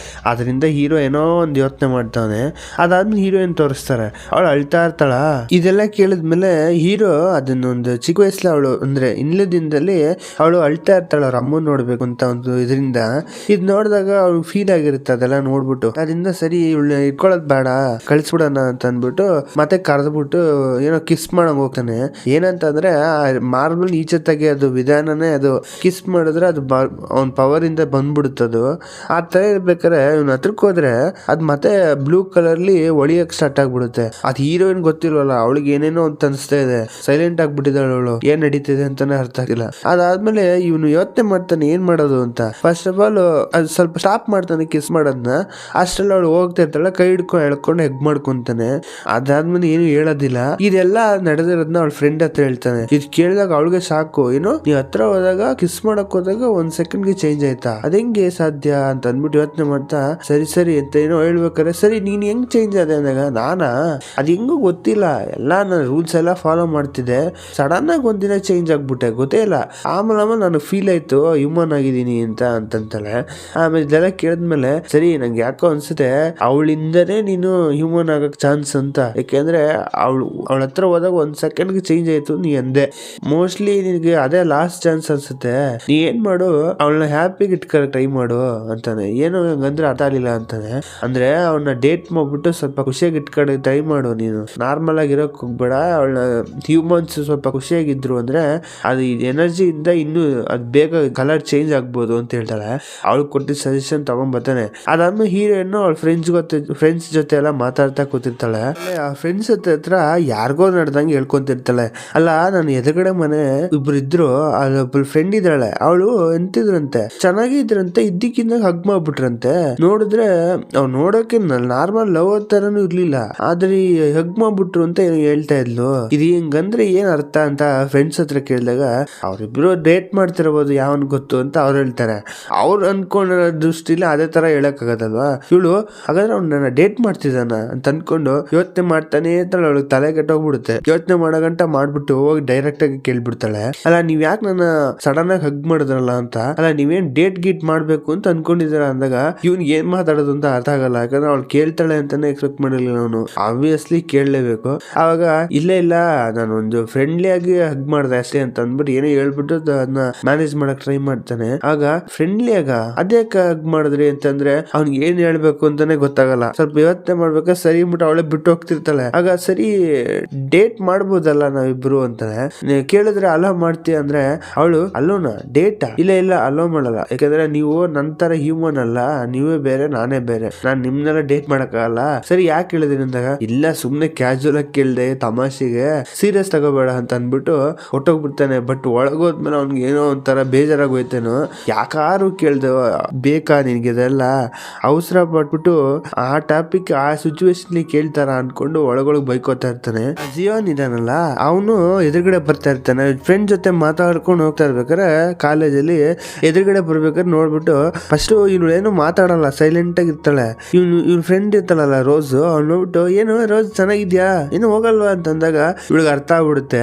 ಅದರಿಂದ ಹೀರೋ ಏನೋ ಒಂದು ಯೋಚನೆ ಮಾಡ್ತಾನೆ. ಅದಾದ್ಮೇಲೆ ಹೀರೋಯಿನ್ ತೋರಿಸ್ತಾರೆ, ಅವಳು ಅಳ್ತಾ ಇರ್ತಾಳ. ಇದೆಲ್ಲ ಕೇಳಿದ್ಮೇಲೆ ಹೀರೋ ಅದನ್ನೊಂದು ಚಿಕ್ಕ ವಯಸ್ಸಲ್ಲಿ ಅವಳು ಅಂದ್ರೆ ದಿನದಲ್ಲಿ ಅವಳು ಅಳ್ತಾ ಇರ್ತಾಳ, ಅವ್ರ ಅಮ್ಮನ್ ನೋಡ್ಬೇಕು ಅಂತ ಒಂದು ಇದರಿಂದ. ಇದ್ ನೋಡಿದಾಗ ಅವಳು ಫೀಲ್ ವೈಲ್ಡ್ ಆಗಿರುತ್ತೆ ಅದೆಲ್ಲ ನೋಡ್ಬಿಟ್ಟು. ಅದರಿಂದ ಸರಿ ಇವಳನ್ನ ಇಟ್ಕೊಳ್ಳೋದ್ ಬೇಡ ಕಳಿಸ್ಬಿಡೋಣ ಅಂತ ಅಂದ್ಬಿಟ್ಟು ಮತ್ತೆ ಕರೆದ್ಬಿಟ್ಟು ಏನೋ ಕಿಸ್ ಮಾಡಂಗ್ ಹೋಗ್ತಾನೆ. ಏನಂತಂದ್ರೆ ಮಾರ್ಬಲ್ ಈಚೆ ತೆಗಿಯೋದು ವಿಧಾನನೇ ಅದು. ಕಿಸ್ ಮಾಡಿದ್ರೆ ಅದು ಅವ್ನ ಪವರ್ ಇಂದ ಬಂದ್ಬಿಡುತ್ತದು. ಆ ತರ ಇರ್ಬೇಕಾರೆ ಇವ್ನ ಹತ್ರಕ್ ಹೋದ್ರೆ ಅದ್ ಮತ್ತೆ ಬ್ಲೂ ಕಲರ್ಲಿ ಒಳಿಯಕ್ ಸ್ಟಾರ್ಟ್ ಆಗ್ಬಿಡುತ್ತೆ. ಅದ್ ಹೀರೋಯಿನ್ ಗೊತ್ತಿಲ್ವಲ್ಲ, ಅವಳಿಗೆ ಏನೇನೋ ಅಂತ ಅನ್ಸ್ತಾ ಇದೆ. ಸೈಲೆಂಟ್ ಆಗ್ಬಿಟ್ಟಿದ್ದಾಳೆ ಅವಳು, ಏನ್ ನಡೀತಿದೆ ಅಂತಾನೆ ಅರ್ಥ ಆಗಿಲ್ಲ. ಅದಾದ್ಮೇಲೆ ಇವನು ಯೋಚನೆ ಮಾಡ್ತಾನೆ ಏನ್ ಮಾಡೋದು ಅಂತ. ಫಸ್ಟ್ ಆಫ್ ಆಲ್ ಅದು ಸ್ವಲ್ಪ ಸ್ಟಾಪ್ ಮಾಡ್ತಾನೆ ಕಿಸ್ ಮಾಡೋದನ್ನ. ಅಷ್ಟ್ರಲ್ಲಿ ಅವಳು ಹೋಗ್ತಾ ಇರ್ತಾಳೆ, ಕೈ ಹಿಡ್ಕೊಂಡು ಎಳ್ಕೊಂಡು ಹೆಗ್ ಮಾಡ್ಕೊಂತಾನೆ. ಅದಾದ್ಮೇಲೆ ಏನು ಹೇಳೋದಿಲ್ಲ. ಇದೆಲ್ಲ ನಡೆದಿರೋದನ್ನ ಅವಳ ಫ್ರೆಂಡ್ ಹತ್ರ ಹೇಳ್ತಾನೆ. ಇದು ಕೇಳಿದಾಗ ಅವಳಿಗೆ ಸಾಕು. ಏನು ನೀವ್ ಹತ್ರ ಹೋದಾಗ ಕಿಸ್ ಮಾಡಕ್ ಹೋದಾಗ 1 ಸೆಕೆಂಡ್ಗೆ ಚೇಂಜ್ ಆಯ್ತಾ, ಅದೇಂಗೆ ಸಾಧ್ಯ ಅಂತ ಅಂದ್ಬಿಟ್ಟು ಯೋಚನೆ ಮಾಡ್ತಾ ಸರಿ ಸರಿ ಅಂತ ಏನೋ ಹೇಳ್ಬೇಕಾರೆ, ಸರಿ ನೀನ್ ಹೆಂಗ್ ಚೇಂಜ್ ಆದೆ ಅಂದಾಗ ನಾನಾ ಅದ್ ಹೆಂಗು ಗೊತ್ತಿಲ್ಲ, ಎಲ್ಲಾ ನಾನು ರೂಲ್ಸ್ ಎಲ್ಲ ಫಾಲೋ ಮಾಡ್ತಿದ್ದೆ, ಸಡನ್ ಆಗಿ ಒಂದಿನ ಚೇಂಜ್ ಆಗ್ಬಿಟ್ಟೆ ಗೊತ್ತೇ ಇಲ್ಲ. ಆಮೇಲೆ ನನಗೆ ಫೀಲ್ ಆಯ್ತು ಹ್ಯೂಮನ್ ಆಗಿದ್ದೀನಿ ಅಂತಾಳೆ. ಆಮೇಲೆ ಇದೆಲ್ಲ ಕೇಳಿದ್ಮೇಲೆ ಸರಿ ನಂಗೆ ಯಾಕೋ ಅನ್ಸುತ್ತೆ ಅವಳಿಂದನೇ ನೀನು ಹ್ಯೂಮನ್ ಆಗಕ್ ಚಾನ್ಸ್ ಅಂತ. ಯಾಕೆಂದ್ರೆ ಅವಳ ಹತ್ರ ಹೋದಾಗ 1 ಸೆಕೆಂಡ್ಗೆ ಚೇಂಜ್ ಆಯ್ತು ನೀ ಅಂದೆ. ಮೋಸ್ಟ್ಲಿ ನಿನಗೆ ಅದೇ ಲಾಸ್ಟ್ ಚಾನ್ಸ್ ಅನ್ಸುತ್ತೆ. ನೀ ಏನ್ ಮಾಡು, ಅವಳನ್ನ ಹ್ಯಾಪಿಗೆ ಇಟ್ಕೊ ಟ್ರೈ ಮಾಡು ಅಂತಾನೆ. ಏನು ಹಂಗಂದ್ರೆ ಅರ್ಥ ಆಗಲಿಲ್ಲ ಅಂತಾನೆ. ಅಂದ್ರೆ ಅವಳನ್ನ ಡೇಟ್ ಮಾಡ್ಬಿಟ್ಟು ಸ್ವಲ್ಪ ಖುಷಿಯಾಗಿ ಇಟ್ಕೊಂಡು ಟ್ರೈ ಮಾಡು, ನೀನು ನಾರ್ಮಲ್ ಆಗಿರೋಕ್ ಹೋಗ್ಬೇಡ. ಅವಳನ್ನ ಹ್ಯೂಮನ್ಸ್ ಸ್ವಲ್ಪ ಖುಷಿಯಾಗಿದ್ರು ಅಂದ್ರೆ ಅದು ಎನರ್ಜಿಯಿಂದ ಇನ್ನೂ ಅದ್ ಬೇಗ ಕಲರ್ ಚೇಂಜ್ ಆಗ್ಬೋದು ಅಂತ ಹೇಳ್ತಾಳೆ. ಅವಳು ಕೊಟ್ಟಿದ್ದ ಸಜೆಷನ್ ತಗೊಂಡ್ ಬರ್ತಾನೆ. ಅದಾದ್ಮೇಲೆ ಹೀರೋಯಿನ್ ಅವಳ ಫ್ರೆಂಡ್ಸ್ ಜೊತೆ ಎಲ್ಲ ಮಾತಾಡ್ತಾ ಕೂತಿರ್ತಾಳೆ. ಆ ಫ್ರೆಂಡ್ಸ್ ಹತ್ರ ಯಾರಿಗೋ ನಡ್ದಂಗೆ ಹೇಳ್ಕೊಂತಿರ್ತಾಳೆ. ಅಲ್ಲ ನಾನು ಎದುರುಗಡೆ ಮನೆ ಇಬ್ರು ಇದ್ರು, ಅಲ್ಲೊಬ್ಬಳು ಫ್ರೆಂಡ್ ಇದ್ದಾಳೆ, ಅವಳು ಎಂತಿದ್ರಂತೆ ಚೆನ್ನಾಗಿದ್ರಂತೆ, ಇದ್ದಕ್ಕಿಂತ ಹಗ್ ಮಾಡ್ಬಿಟ್ರಂತೆ. ನೋಡಿದ್ರೆ ಅವ್ನು ನೋಡೋಕೆ ನಾರ್ಮಲ್ ಲವ್ ತರನು ಇರ್ಲಿಲ್ಲ, ಆದ್ರೆ ಹಗ್ ಮಾಡ್ಬಿಟ್ರು ಅಂತ ಹೇಳ್ತಾ ಇದ್ಲು. ಇದು ಹಿಂಗಂದ್ರೆ ಏನ್ ಅರ್ಥ ಅಂತ ಫ್ರೆಂಡ್ಸ್ ಹತ್ರ ಕೇಳಿದಾಗ ಅವ್ರಿಬ್ರು ಡೇಟ್ ಮಾಡ್ತಿರಬಹುದು ಯಾವನ್ ಗೊತ್ತು ಅಂತ ಅವ್ರು ಹೇಳ್ತಾರೆ. ಅವ್ರು ಅನ್ಕೊಂಡಿರೋ ದೃಷ್ಟಿಲಿ ಅದೇ ತರ ಹೇಳಕ್ ಆಗದಲ್ವಾ. ಇವಳು ಹಾಗಾದ್ರೆ ಅವ್ನು ನನ್ನ ಡೇಟ್ ಮಾಡ್ತಿದ್ದಾನ ಅಂತ ಅನ್ಕೊಂಡು ಯೋಚನೆ ಮಾಡ್ತಾನೆ ಇರ್ತಾಳೆ. ಅವಳಿಗೆ ತಲೆ ಕೆಟ್ಟೋಗ್ಬಿಡುತ್ತೆ. ಯೋಚನೆ ಮಾಡೋ ಗಂಟ ಮಾಡ್ಬಿಟ್ಟು ಹೋಗಿ ಡೈರೆಕ್ಟ್ ಆಗಿ ಕೇಳ್ಬಿಡ್ತಾಳೆ, ಅಲ್ಲ ನೀವ್ ಯಾಕೆ ನನ್ನ ಸಡನ್ ಆಗಿ ಹಗ್ ಮಾಡಿದ್ರಲ್ಲ ಅಂತ. ಅಲ್ಲ ನೀವೇನ್ ಡೇಟ್ ಗೀಟ್ ಮಾಡ್ಬೇಕು ಅಂತ ಅನ್ಕೊಂಡಿದ್ದೀರಾ ಅಂದಾಗ ಇವ್ನಿಗೆ ಏನ್ ಮಾತಾಡೋದು ಅಂತ ಅರ್ಥ ಆಗಲ್ಲ. ಯಾಕಂದ್ರೆ ಅವ್ಳು ಕೇಳ್ತಾಳೆ ಅಂತಾನೆ ಎಕ್ಸ್ಪೆಕ್ಟ್ ಮಾಡಿರ್ಲಿಲ್ಲ ಅವನು. ಆಬ್ವಿಯಸ್ಲಿ ಕೇಳಲೇಬೇಕು. ಅವಾಗ ಇಲ್ಲ ನಾನು ಒಂದು ಫ್ರೆಂಡ್ಲಿ ಆಗಿ ಹಗ್ ಮಾಡ್ದೆ ಅಷ್ಟೇ ಅಂತ ಅಂದ್ಬಿಟ್ಟು ಏನೋ ಹೇಳ್ಬಿಟ್ಟು ಅದನ್ನ ಮ್ಯಾನೇಜ್ ಮಾಡಕ್ ಟ್ರೈ ಮಾಡ್ತಾನೆ. ಆಗ ಫ್ರೆಂಡ್ಲಿ ಆಗ ಅದ್ಯಾಕ ಹಗ್ ಮಾಡಿದ್ರಿ ಅಂತಂದ್ರೆ ಅವ್ನಿಗೆ ಏನ್ ಹೇಳ್ಬೇಕು ಅಂತಾನೆ ಗೊತ್ತಾಗಲ್ಲ. ಸ್ವಲ್ಪ ಯೋಚನೆ ಮಾಡ್ಬೇಕಾ ಸರಿ ಬಿಟ್ಟು ಅವಳೆ ಬಿಟ್ಟು ಹೋಗ್ತಿರ್ತಾಳೆ. ಆಗ ಸರಿ ಡೇಟ್ ಮಾಡ್ಬೋದಲ್ಲ ನಾವಿಬ್ರು ಅಂತಾನೆ. ಕೇಳಿದ್ರೆ ಅಲೋ ಮಾಡ್ತೀಯ ಅಂದ್ರೆ ಅವಳು ಅಲ್ಲೋನಾ ಡೇಟಾ ಇಲ್ಲ ಅಲೋ ಮಾಡಲ್ಲ, ಯಾಕಂದ್ರೆ ನೀವು ನಂತರ ಹ್ಯೂಮನ್ ಅಲ್ಲ, ನೀವೇ ಬೇರೆ ನಾನೇ ಬೇರೆ, ನಾನ್ ನಿಮ್ನೆಲ್ಲ ಡೇಟ್ ಮಾಡಕ್ಕಾಗಲ್ಲ. ಸರಿ ಯಾಕೆ ಹೇಳಿದೀನಿ ಅಂದಾಗ ಇಲ್ಲ ಸುಮ್ನೆ ಕ್ಯಾಶುವಲ್ ಆಗಿ ಕೇಳ್ದೆ ತಮಾಷೆಗೆ, ಸೀರಿಯಸ್ ತಗೋಬೇಡ ಅಂತ ಅನ್ಬಿಟ್ಟು ಹೊಟ್ಟೋಗ್ಬಿಡ್ತಾನೆ. ಬಟ್ ಒಳಗೋದ್ಮೇಲೆ ಅವ್ನಿಗೆ ಏನೋ ಒಂಥರ ಬೇಜಾರಾಗೋಯ್ತೇನೋ, ಯಾಕಾರು ಕೇಳ್ದೆ ಬೇಕಾ ನಿನ್ಗೆ ಇದೆಲ್ಲ ಅವಸರ ಪಟ್ಬಿಟ್ಟು ಆ ಟಾಪಿಕ್ ಆ ಸಿಚುವೇಶನ್ ಕೇಳ್ತಾರ ಅನ್ಕೊಂಡು ಒಳಗೊಳಗ್ ಬೈಕೋತಾ ಇರ್ತಾನೆ. ಜಿಯೋನ್ ಇದಾನಲ್ಲ ಅವನು ಎದುರುಗಡೆ ಬರ್ತಾ ಇರ್ತಾನೆ. ಫ್ರೆಂಡ್ ಜೊತೆ ಮಾತಾಡ್ಕೊಂಡು ಹೋಗ್ತಾ ಇರ್ಬೇಕಾರೆ ಕಾಲೇಜಲ್ಲಿ ಎದುರುಗಡೆ ಬರ್ಬೇಕಾದ್ರೆ ನೋಡ್ಬಿಟ್ಟು ಫಸ್ಟ್ ಇವಳು ಏನು ಮಾತಾಡಲ್ಲ, ಸೈಲೆಂಟ್ ಆಗಿ ಇರ್ತಾಳೆ. ಇವ್ನ ಫ್ರೆಂಡ್ ಇರ್ತಾಳಲ್ಲ ರೋಸ್, ಅವ್ನು ನೋಡ್ಬಿಟ್ಟು ಏನು ರೋಸ್ ಚೆನ್ನಾಗಿದ್ಯಾ ಏನು ಹೋಗಲ್ವಾ ಅಂತಂದಾಗ ಇವಳಿಗೆ ಅರ್ಥ ಆಗ್ಬಿಡುತ್ತೆ.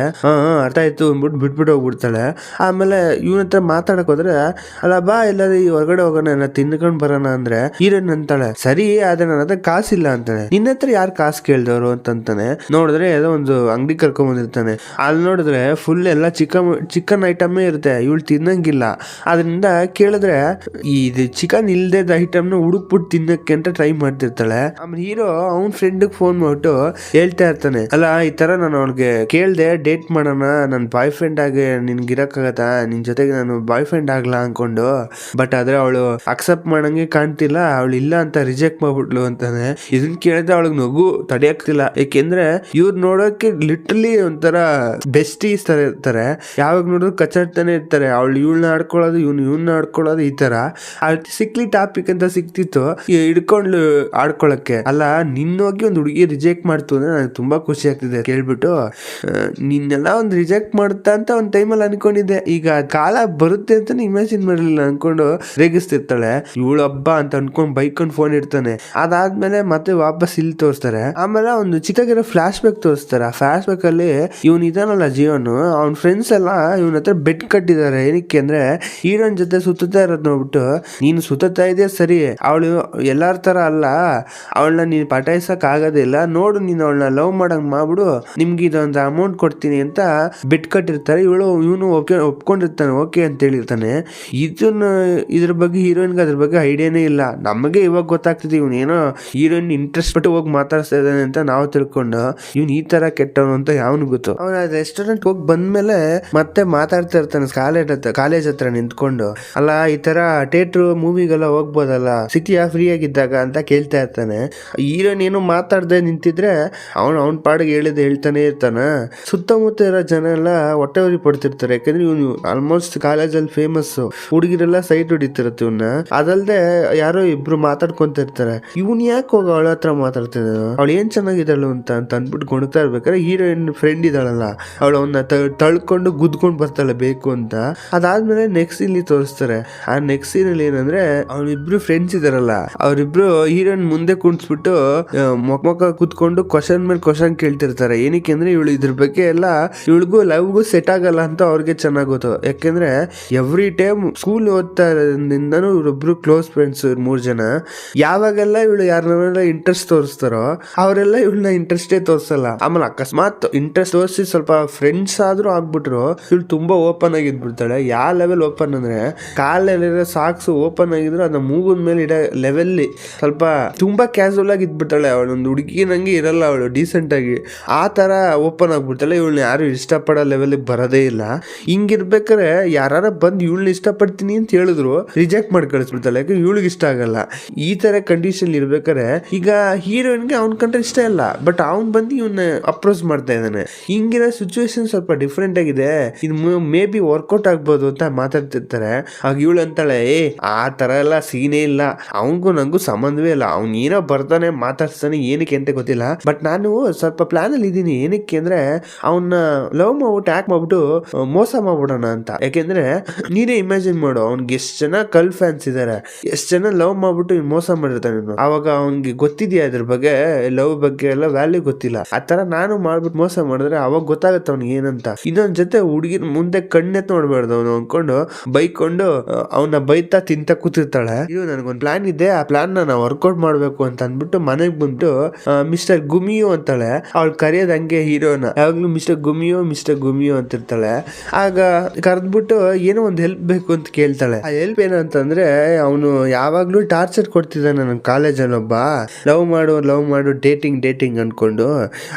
ಅರ್ಥ ಆಯ್ತು ಅಂದ್ಬಿಟ್ಟು ಬಿಟ್ಬಿಟ್ಟು ಹೋಗ್ಬಿಡ್ತಾಳೆ. ಆಮೇಲೆ ಇವನ ಹತ್ರ ಮಾತಾಡಕ್ ಹೋದ್ರೆ ಅಲ್ಲ ಬಾ ಎಲ್ಲಾದ್ರೂ ಹೊರಗಡೆ ಹೋಗೋಣ ತಿನ್ಕೊಂಡ್ ಬರೋಣ ಅಂದ್ರೆ ಹೀರೋಯಿನ್ ಅಂತಾಳೆ ಸರಿ ಆದ್ರೆ ನನ್ನ ಹತ್ರ ಕಾಸಿಲ್ಲ ಅಂತಾನೆ. ನಿನ್ನ ಹತ್ರ ಯಾರು ಕಾಸು ಕೇಳ್ದವ್ರು ಅಂತಾನೆ. ನೋಡಿದ್ರೆ ಏನೋ ಒಂದು ಅಂಗಡಿ ಕರ್ಕೊಂಡ್ ಬಂದಿರ್ತಾನೆ. ಅಲ್ಲಿ ನೋಡಿದ್ರೆ ಫುಲ್ ಎಲ್ಲ ಚಿಕನ್ ಐಟಮ್ ಇರುತ್ತೆ, ಇವಳು ತಿನ್ನಂಗಿಲ್ಲ. ಅದರಿಂದ ಕೇಳಿದ್ರೆ ಇದು ಚಿಕನ್ ಇಲ್ದೇದ ಐಟಮ್ ನ ಹುಡುಕ್ಬಿಟ್ಟು ತಿನ್ನಕ್ಕೆ ಅಂತ ಟ್ರೈ ಮಾಡ್ತಿರ್ತಾಳೆ. ಆಮೇಲೆ ಹೀರೋ ಅವ್ನ ಫ್ರೆಂಡ್ ಫೋನ್ ಮಾಡ್ಬಿಟ್ಟು ಹೇಳ್ತಾ ಇರ್ತಾನೆ, ಅಲ್ಲ ಈ ತರ ನಾನು ಅವ್ನಿಗೆ ಕೇಳ್ದೆ ಡೇಟ್ ಮಾಡೋಣ, ನನ್ ಬಾಯ್ ಫ್ರೆಂಡ್ ಆಗಿ ನಿನ್ಗೆ ಇರಕ್ಕಾಗತ್ತಾ, ನಿನ್ ಜೊತೆಗೆ ನಾನು ಬಾಯ್ ಫ್ರೆಂಡ್ ಆಗ್ಲಾ ಅನ್ಕೊಂಡು. ಬಟ್ ಆದ್ರೆ ಅವಳು ಅಕ್ಸೆಪ್ಟ್ ಮಾಡಂಗೆ ಕಾಣ್ತಿಲ್ಲ, ಅವಳು ಇಲ್ಲ ಅಂತ ರಿಜೆಕ್ಟ್ ಮಾಡ್ಬಿಟ್ಲು ಅಂತಾನೆ. ಇದನ್ ಕೇಳಿದ್ರೆ ಅವಳಿಗೆ ನಗು ತಡೆಯಾಗ್ತಿಲ್ಲ. ಯಾಕೆಂದ್ರೆ ಇವ್ರು ನೋಡೋಕೆ ಲಿಟ್ರಲಿ ಒಂಥರ ಬೆಸ್ಟೀಸ್ ತರ ಇರ್ತಾರೆ. ಯಾವಾಗ ನೋಡಿದ್ರು ಕಚ್ಚಾಡ್ತಾನೆ ಇರ್ತಾರೆ. ಅವಳು ಇವಳನ್ನ ಆಡ್ಕೊಳ್ಳೋದು, ಇವನ್ನ ಆಡ್ಕೊಳ್ಳೋದು, ಈ ತರ ಸಿಕ್ಲಿ ಟಾಪಿಕ್ ಅಂತ ಸಿಕ್ತಿತ್ತು ಹಿಡ್ಕೊಂಡು ಆಡ್ಕೊಳಕ್ಕೆ. ಅಲ್ಲ ನಿನ್ನೋಗಿ ಒಂದು ಹುಡುಗಿ ರಿಜೆಕ್ಟ್ ಮಾಡ್ತು ಅಂದ್ರೆ ನನಗೆ ತುಂಬಾ ಖುಷಿ ಆಗ್ತಿದೆ ಕೇಳ್ಬಿಟ್ಟು. ನಿನ್ನೆಲ್ಲ ಒಂದು ರಿಜೆಕ್ಟ್ ಮಾಡುತ್ತಾ ಅಂತ ಒಂದ್ ಟೈಮಲ್ಲಿ ಅನ್ಕೊಂಡಿದ್ದೆ, ಈಗ ಕಾಲ ಬರುತ್ತೆ ಅಂತ ಇಮ್ಯಾಜಿನ್ ಮಾಡಿರ್ಲಿಲ್ಲ ಅನ್ಕೊಂಡು ರೇಗಿಸ್ತಿರ್ತಾಳೆ. ಇವಳು ಹಬ್ಬ ಅಂತ ಅನ್ಕೊಂಡ್ ಬೈಕೊಂಡ್ ಫೋನ್ ಇಡ್ತಾನೆ. ಅದಾದ್ಮೇಲೆ ಮತ್ತೆ ವಾಪಸ್ ಇಲ್ಲಿ ತೋರಿಸ್ತಾರೆ. ಆಮೇಲೆ ಒಂದು ಚಿಕ್ಕಗಿರೋ ಫ್ಲಾಶ್ ಬ್ಯಾಕ್ ತೋರಿಸ್ತಾರೆ. ಆ ಫ್ಲಾಶ್ ಬ್ಯಾಕ್ ಅಲ್ಲಿ ಇವನ್ ಇದಾನಲ್ಲ ಜೀವನ್, ಅವ್ನ ಫ್ರೆಂಡ್ಸ್ ಎಲ್ಲ ಇವನ ಹತ್ರ ಬೆಟ್ ಕಟ್ಟಿದ್ದಾರೆ. ಏನಕ್ಕೆ ಅಂದ್ರೆ ಹೀರೋನ್ ಜೊತೆ ಸುತ್ತಾ ಇರೋದ್ ನೋಡ್ಬಿಟ್ಟು ನೀನು ಸುತ್ತಾ ಇದೆಯಾ ಸರಿ, ಅವಳು ಎಲ್ಲಾರ ತರ ಅಲ್ಲ, ಅವಳನ್ನ ನೀನ್ ಪಟಾಯಿಸಕ್ ಆಗೋದಿಲ್ಲ, ನೋಡು ನೀನು ಅವಳನ್ನ ಲವ್ ಮಾಡಂಗ್ ಮಾಡ್ಬಿಡು, ನಿಮ್ಗೆ ಇದೊಂದು ಅಮೌಂಟ್ ಕೊಡ್ತೀನಿ ಅಂತ ಬೆಟ್ ಕಟ್ಟಿರ್ತಾರೆ. ಇವನು ಒಪ್ಕೊಂಡಿರ್ತಾನೆ, ಓಕೆ ಅಂತ ಹೇಳಿರ್ತಾನೆ. ಇದ್ರ ಬಗ್ಗೆ ಹೀರೋಯಿನ್ಗೆ ಅದ್ರ ಬಗ್ಗೆ ಐಡಿಯಾನೇ ಇಲ್ಲ. ನಮಗೆ ಇವಾಗ ಗೊತ್ತಾಗ್ತಿದೆ ಇವನೇನೋ ಹೀರೋಯಿನ್ ಇಂಟ್ರೆಸ್ಟ್ ಪಟ್ಟು ಹೋಗಿ ಮಾತಾಡ್ತಾ ಇದ್ದಾನೆ ಅಂತ ನಾವು ತಿಳ್ಕೊಂಡು ಇವ್ನು ಈ ತರ ಕೆಟ್ಟವನು ಅಂತ ಯಾವನು ಗೊತ್ತು. ಅವನ ರೆಸ್ಟೋರೆಂಟ್ ಹೋಗಿ ಬಂದ್ಮೇಲೆ ಮತ್ತೆ ಮಾತಾಡ್ತಾ ಇರ್ತಾನೆ ಕಾಲೇಜ್ ಹತ್ರ ನಿಂತ್ಕೊಂಡು, ಅಲ್ಲ ಈ ತರ ಥಿಯೇಟರ್ ಮೂವಿಗೆಲ್ಲ ಹೋಗ್ಬೋದಲ್ಲ, ಸಿಟಿಯಾ ಫ್ರೀ ಆಗಿದ್ದಾಗ ಅಂತ ಕೇಳ್ತಾ ಇರ್ತಾನೆ. ಹೀರೋಯಿನ್ ಏನು ಮಾತಾಡದೆ ನಿಂತಿದ್ರೆ ಅವನ್ ಪಾಡಿಗೆ ಹೇಳ್ತಾನೆ ಇರ್ತಾನ. ಸುತ್ತಮುತ್ತ ಇರೋ ಜನ ಎಲ್ಲ ಹೊಟ್ಟೆ ಉರಿ ಪಡ್ತಿರ್ತಾರೆ, ಯಾಕಂದ್ರೆ ಇವನು ಆಲ್ಮೋಸ್ಟ್ ಕಾಲೇಜಲ್ಲಿ ಫೇಮಸ್, ಹುಡುಗಿರೆಲ್ಲ ಸೈಟ್ ಹೊಡಿತಿರತ್ತೆ ಇವನ್ನ. ಅದಲ್ದೆ ಯಾರೋ ಇಬ್ರು ಮಾತಾಡ್ಕೊಂತಿರ್ತಾರೆ, ಇವನ್ ಯಾಕೆ ಹೋಗ ಅವಳ ಹತ್ರ ಮಾತಾಡ್ತಿದ್ದಾನ, ಅವಳು ಏನ್ ಚೆನ್ನಾಗಿದ್ದಾಳು ಅಂತ ಅಂದ್ಬಿಟ್ಟು ಗೊಣ್ತಾ ಇರ್ಬೇಕಾದ್ರೆ ಹೀರೋಯಿನ್ ಫ್ರೆಂಡ್ ಇದ್ದಾಳಲ್ಲ ಅವಳು ಅವನ್ನ ತಳ್ಕೊಂಡು ಗುದ್ಕೊಂಡು ಬರ್ತಾಳೆ ಬೇಕು ಅಂತ. ಅದಾದ್ಮೇಲೆ ನೆಕ್ಸ್ಟ್ ಇಲ್ಲಿ ತೋರಿಸ್ತಾರೆ. ಆ ನೆಕ್ಸ್ಟ್ ಸೀನ್ ಅಲ್ಲಿ ಏನಂದ್ರೆ ಅವ್ರಿಬ್ರು ಫ್ರೆಂಡ್ಸ್ ಇದಾರಲ್ಲ, ಅವ್ರಿಬ್ರು ಹೀರೋಯಿನ್ ಮುಂದೆ ಕುಣಿಸ್ಬಿಟ್ಟು ಮೊಕ್ಕ ಕುತ್ಕೊಂಡು ಕ್ವಶನ್ ಮೇಲೆ ಕ್ವಶನ್ ಕೇಳ್ತಿರ್ತಾರೆ. ಏನಕ್ಕೆ ಅಂದ್ರೆ ಇವಳು ಇದ್ರ ಬಗ್ಗೆ ಎಲ್ಲ ಇವಳಿಗೂ ಲವ್ಗೂ ಸೆಟ್ ಆಗಲ್ಲ ಅಂತ ಅವ್ರಿಗೆ ಚೆನ್ನಾಗ್ ಗೊತ್ತು. ಯಾಕೆಂದ್ರೆ ಎವ್ರಿ ಟೈಮ್ ಸ್ಕೂಲ್ ಓದ್ತಾರಿಂದನೂ ಇವ್ರೊಬ್ರು ಕ್ಲೋಸ್ ಫ್ರೆಂಡ್ಸ್ 3 ಜನ. ಯಾವಾಗೆಲ್ಲ ಇವಳು ಯಾರನ್ನೆಲ್ಲ ಇಂಟ್ರೆಸ್ಟ್ ತೋರಿಸ್ತಾರೋ ಅವರೆಲ್ಲ ಇವಳನ್ನ ಇಂಟ್ರೆಸ್ಟೇ ತೋರಿಸಲ್ಲ. ಆಮೇಲೆ ಅಕಸ್ಮಾತ್ ಇಂಟ್ರೆಸ್ಟ್ ತೋರಿಸಿ ಸ್ವಲ್ಪ ಫ್ರೆಂಡ್ಸ್ ಆದ್ರೂ ಆಗ್ಬಿಟ್ರು ಇವಳು ತುಂಬಾ ಓಪನ್ ಆಗಿದ್ಬಿಡ್ತಾಳೆ. ಯಾವ ಲೆವೆಲ್ ಓಪನ್ ಅಂದ್ರೆ ಕಾಲಲ್ಲಿರೋ ಸಾಕ್ಸ್ ಓಪನ್ ಆಗಿದ್ರು ಅದನ್ನ ಮೂಗಿನ ಮೇಲೆ ಇಡೋ ಲೆವೆಲ್ ಸ್ವಲ್ಪ ತುಂಬಾ ಕ್ಯಾಸುವಲ್ ಆಗಿ ಇದ್ಬಿಡ್ತಾಳೆ. ಅವಳೊಂದು ಹುಡುಗಿ ನಂಗೆ ಇರಲ್ಲ, ಅವಳು ಡೀಸೆಂಟ್ ಆಗಿ ಆ ತರ ಓಪನ್ ಆಗ್ಬಿಡ್ತಾಳೆ. ಇವಳನ್ನ ಯಾರು ಇಷ್ಟಪಡೋ ಲೆವೆಲ್ ಬರೋದೇ ಇಲ್ಲ. ಹಿಂಗಿರ್ಬೇಕಾದ್ರೆ ಯಾರು ಬಂದು ಇವಳನ್ನ ಇಷ್ಟಪಡ್ತೀನಿ ಅಂತ ಹೇಳಿದ್ರು ರಿಜೆಕ್ಟ್ ಮಾಡಿ ಕಳಿಸ್ಬಿಡ್ತಾಳೆ, ಯಾಕೆ ಇವಳಿಗೆ ಇಷ್ಟ ಆಗಲ್ಲ. ಈ ತರ ಕಂಡೀಷನ್ ಇರ್ಬೇಕಾರೆ ಈಗ ಹೀರೋಯಿನ್ಗೆ ಅವ್ನ ಕಂಡ್ರೆ ಇಷ್ಟ ಇಲ್ಲ, ಬಟ್ ಅವ್ನ್ ಬಂದು ಇವನ್ನ ಅಪ್ರೋಚ್ ಮಾಡ್ತಾ ಇದ್ದಾನೆ. ಹಿಂಗಿರೋ ಸಿಚುವೇಶನ್ ಸ್ವಲ್ಪ ಡಿಫ್ರೆಂಟ್ ಆಗಿದೆ, ಇದು ಮೇ ಬಿ ವರ್ಕೌಟ್ ಆಗ್ಬೋದು ಅಂತ ಮಾತಾಡ್ತಿರ್ತಾರೆ. ಆಗ ಇವಳು ಅಂತಾಳೆ, ಆ ತರ ಎಲ್ಲ ಸೀನೇ ಇಲ್ಲ, ಅವನ್ಗೂ ನಂಗೂ ಸಂಬಂಧವೇ ಇಲ್ಲ, ಅವ್ನ್ ಏನೋ ಬರ್ತಾನೆ ಮಾತಾಡ್ತಾನೆ ಏನಕ್ಕೆ ಅಂತ ಗೊತ್ತಿಲ್ಲ, ಬಟ್ ನಾನು ಸ್ವಲ್ಪ ಪ್ಲಾನ್ ಅಲ್ಲಿ ಇದೀನಿ. ಏನಕ್ಕೆ ಅಂದ್ರೆ ಅವನ್ನ ಲವ್ ಮಾಡ್ಬಿಟ್ಟು ಯಾಕೆ ಮಾಡ್ಬಿಟ್ಟು ಮೋಸ ಮಾಡ್ಬಿಡೋಣ ಅಂತ. ಯಾಕೆಂದ್ರೆ ನೀನೇ ಇಮ್ಯಾಜಿನ್ ಮಾಡು, ಅವ್ನ್ಗೆ ಎಷ್ಟ್ ಜನ ಕಲ್ ಫ್ಯಾನ್ಸ್ ಇದಾರೆ, ಎಷ್ಟ್ ಜನ ಲವ್ ಮಾಡ್ಬಿಟ್ಟು ಮೋಸ ಮಾಡಿರ್ತಾನೆ. ಅವಾಗ ಅವ್ನ್ಗೆ ಗೊತ್ತಿದ್ಯಾ ಅದ್ರ ಬಗ್ಗೆ, ಲವ್ ಬಗ್ಗೆ ಎಲ್ಲ ವ್ಯಾಲ್ಯೂ ಗೊತ್ತಿಲ್ಲ. ಆ ತರ ನಾನು ಮಾಡ್ಬಿಟ್ಟು ಮೋಸ ಮಾಡಿದ್ರೆ ಅವಾಗ ಗೊತ್ತಾಗತ್ತೆ ಅವ್ನಿಗೆ ಏನಂತ. ಇನ್ನೊಂದ್ ಜೊತೆ ಹುಡುಗಿನ ಮುಂದೆ ಕಣ್ಣೆತ್ ನೋಡ್ಬಾರ್ದು ಅವನು ಅನ್ಕೊಂಡು ಬೈಕೊಂಡು ಅವನ್ನ ಬೈತಾ ತಿಂತ ಕೂತಿರ್ತಾಳೆ. ಇದು ನನಗೊಂದು ಪ್ಲಾನ್ ಇದೆ, ಆ ಪ್ಲಾನ್ ನಾನು ವರ್ಕೌಟ್ ಮಾಡ್ಬೇಕು ಅಂತ ಅಂದ್ಬಿಟ್ಟು ಮನೆಗ್ ಬಂದು ಮಿಸ್ಟರ್ ಗುಮಿಯೋ ಅಂತಾಳೆ. ಅವಳು ಕರೆಯೋದ್ ಹಂಗೆ ಹೀರೋನ, ಯಾವಾಗ್ಲೂ ಮಿಸ್ಟರ್ ಗುಮಿಯೋ ಅಂತಿರ್ತಾಳೆ. ಆಗ ಕರೆದ್ಬಿಟ್ಟು ಏನೋ ಒಂದು ಹೆಲ್ಪ್ ಬೇಕು ಅಂತ ಕೇಳ್ತಾಳೆ. ಆ ಹೆಲ್ಪ್ ಏನಂತಂದ್ರೆ ಅವನು ಯಾವಾಗ್ಲೂ ಟಾರ್ಚರ್ ಕೊಡ್ತಿದ್ದಾನೆ ನನ್ನ ಕಾಲೇಜಲ್ಲಿ ಒಬ್ಬ, ಲವ್ ಮಾಡು ಡೇಟಿಂಗ್ ಅನ್ಕೊಂಡು.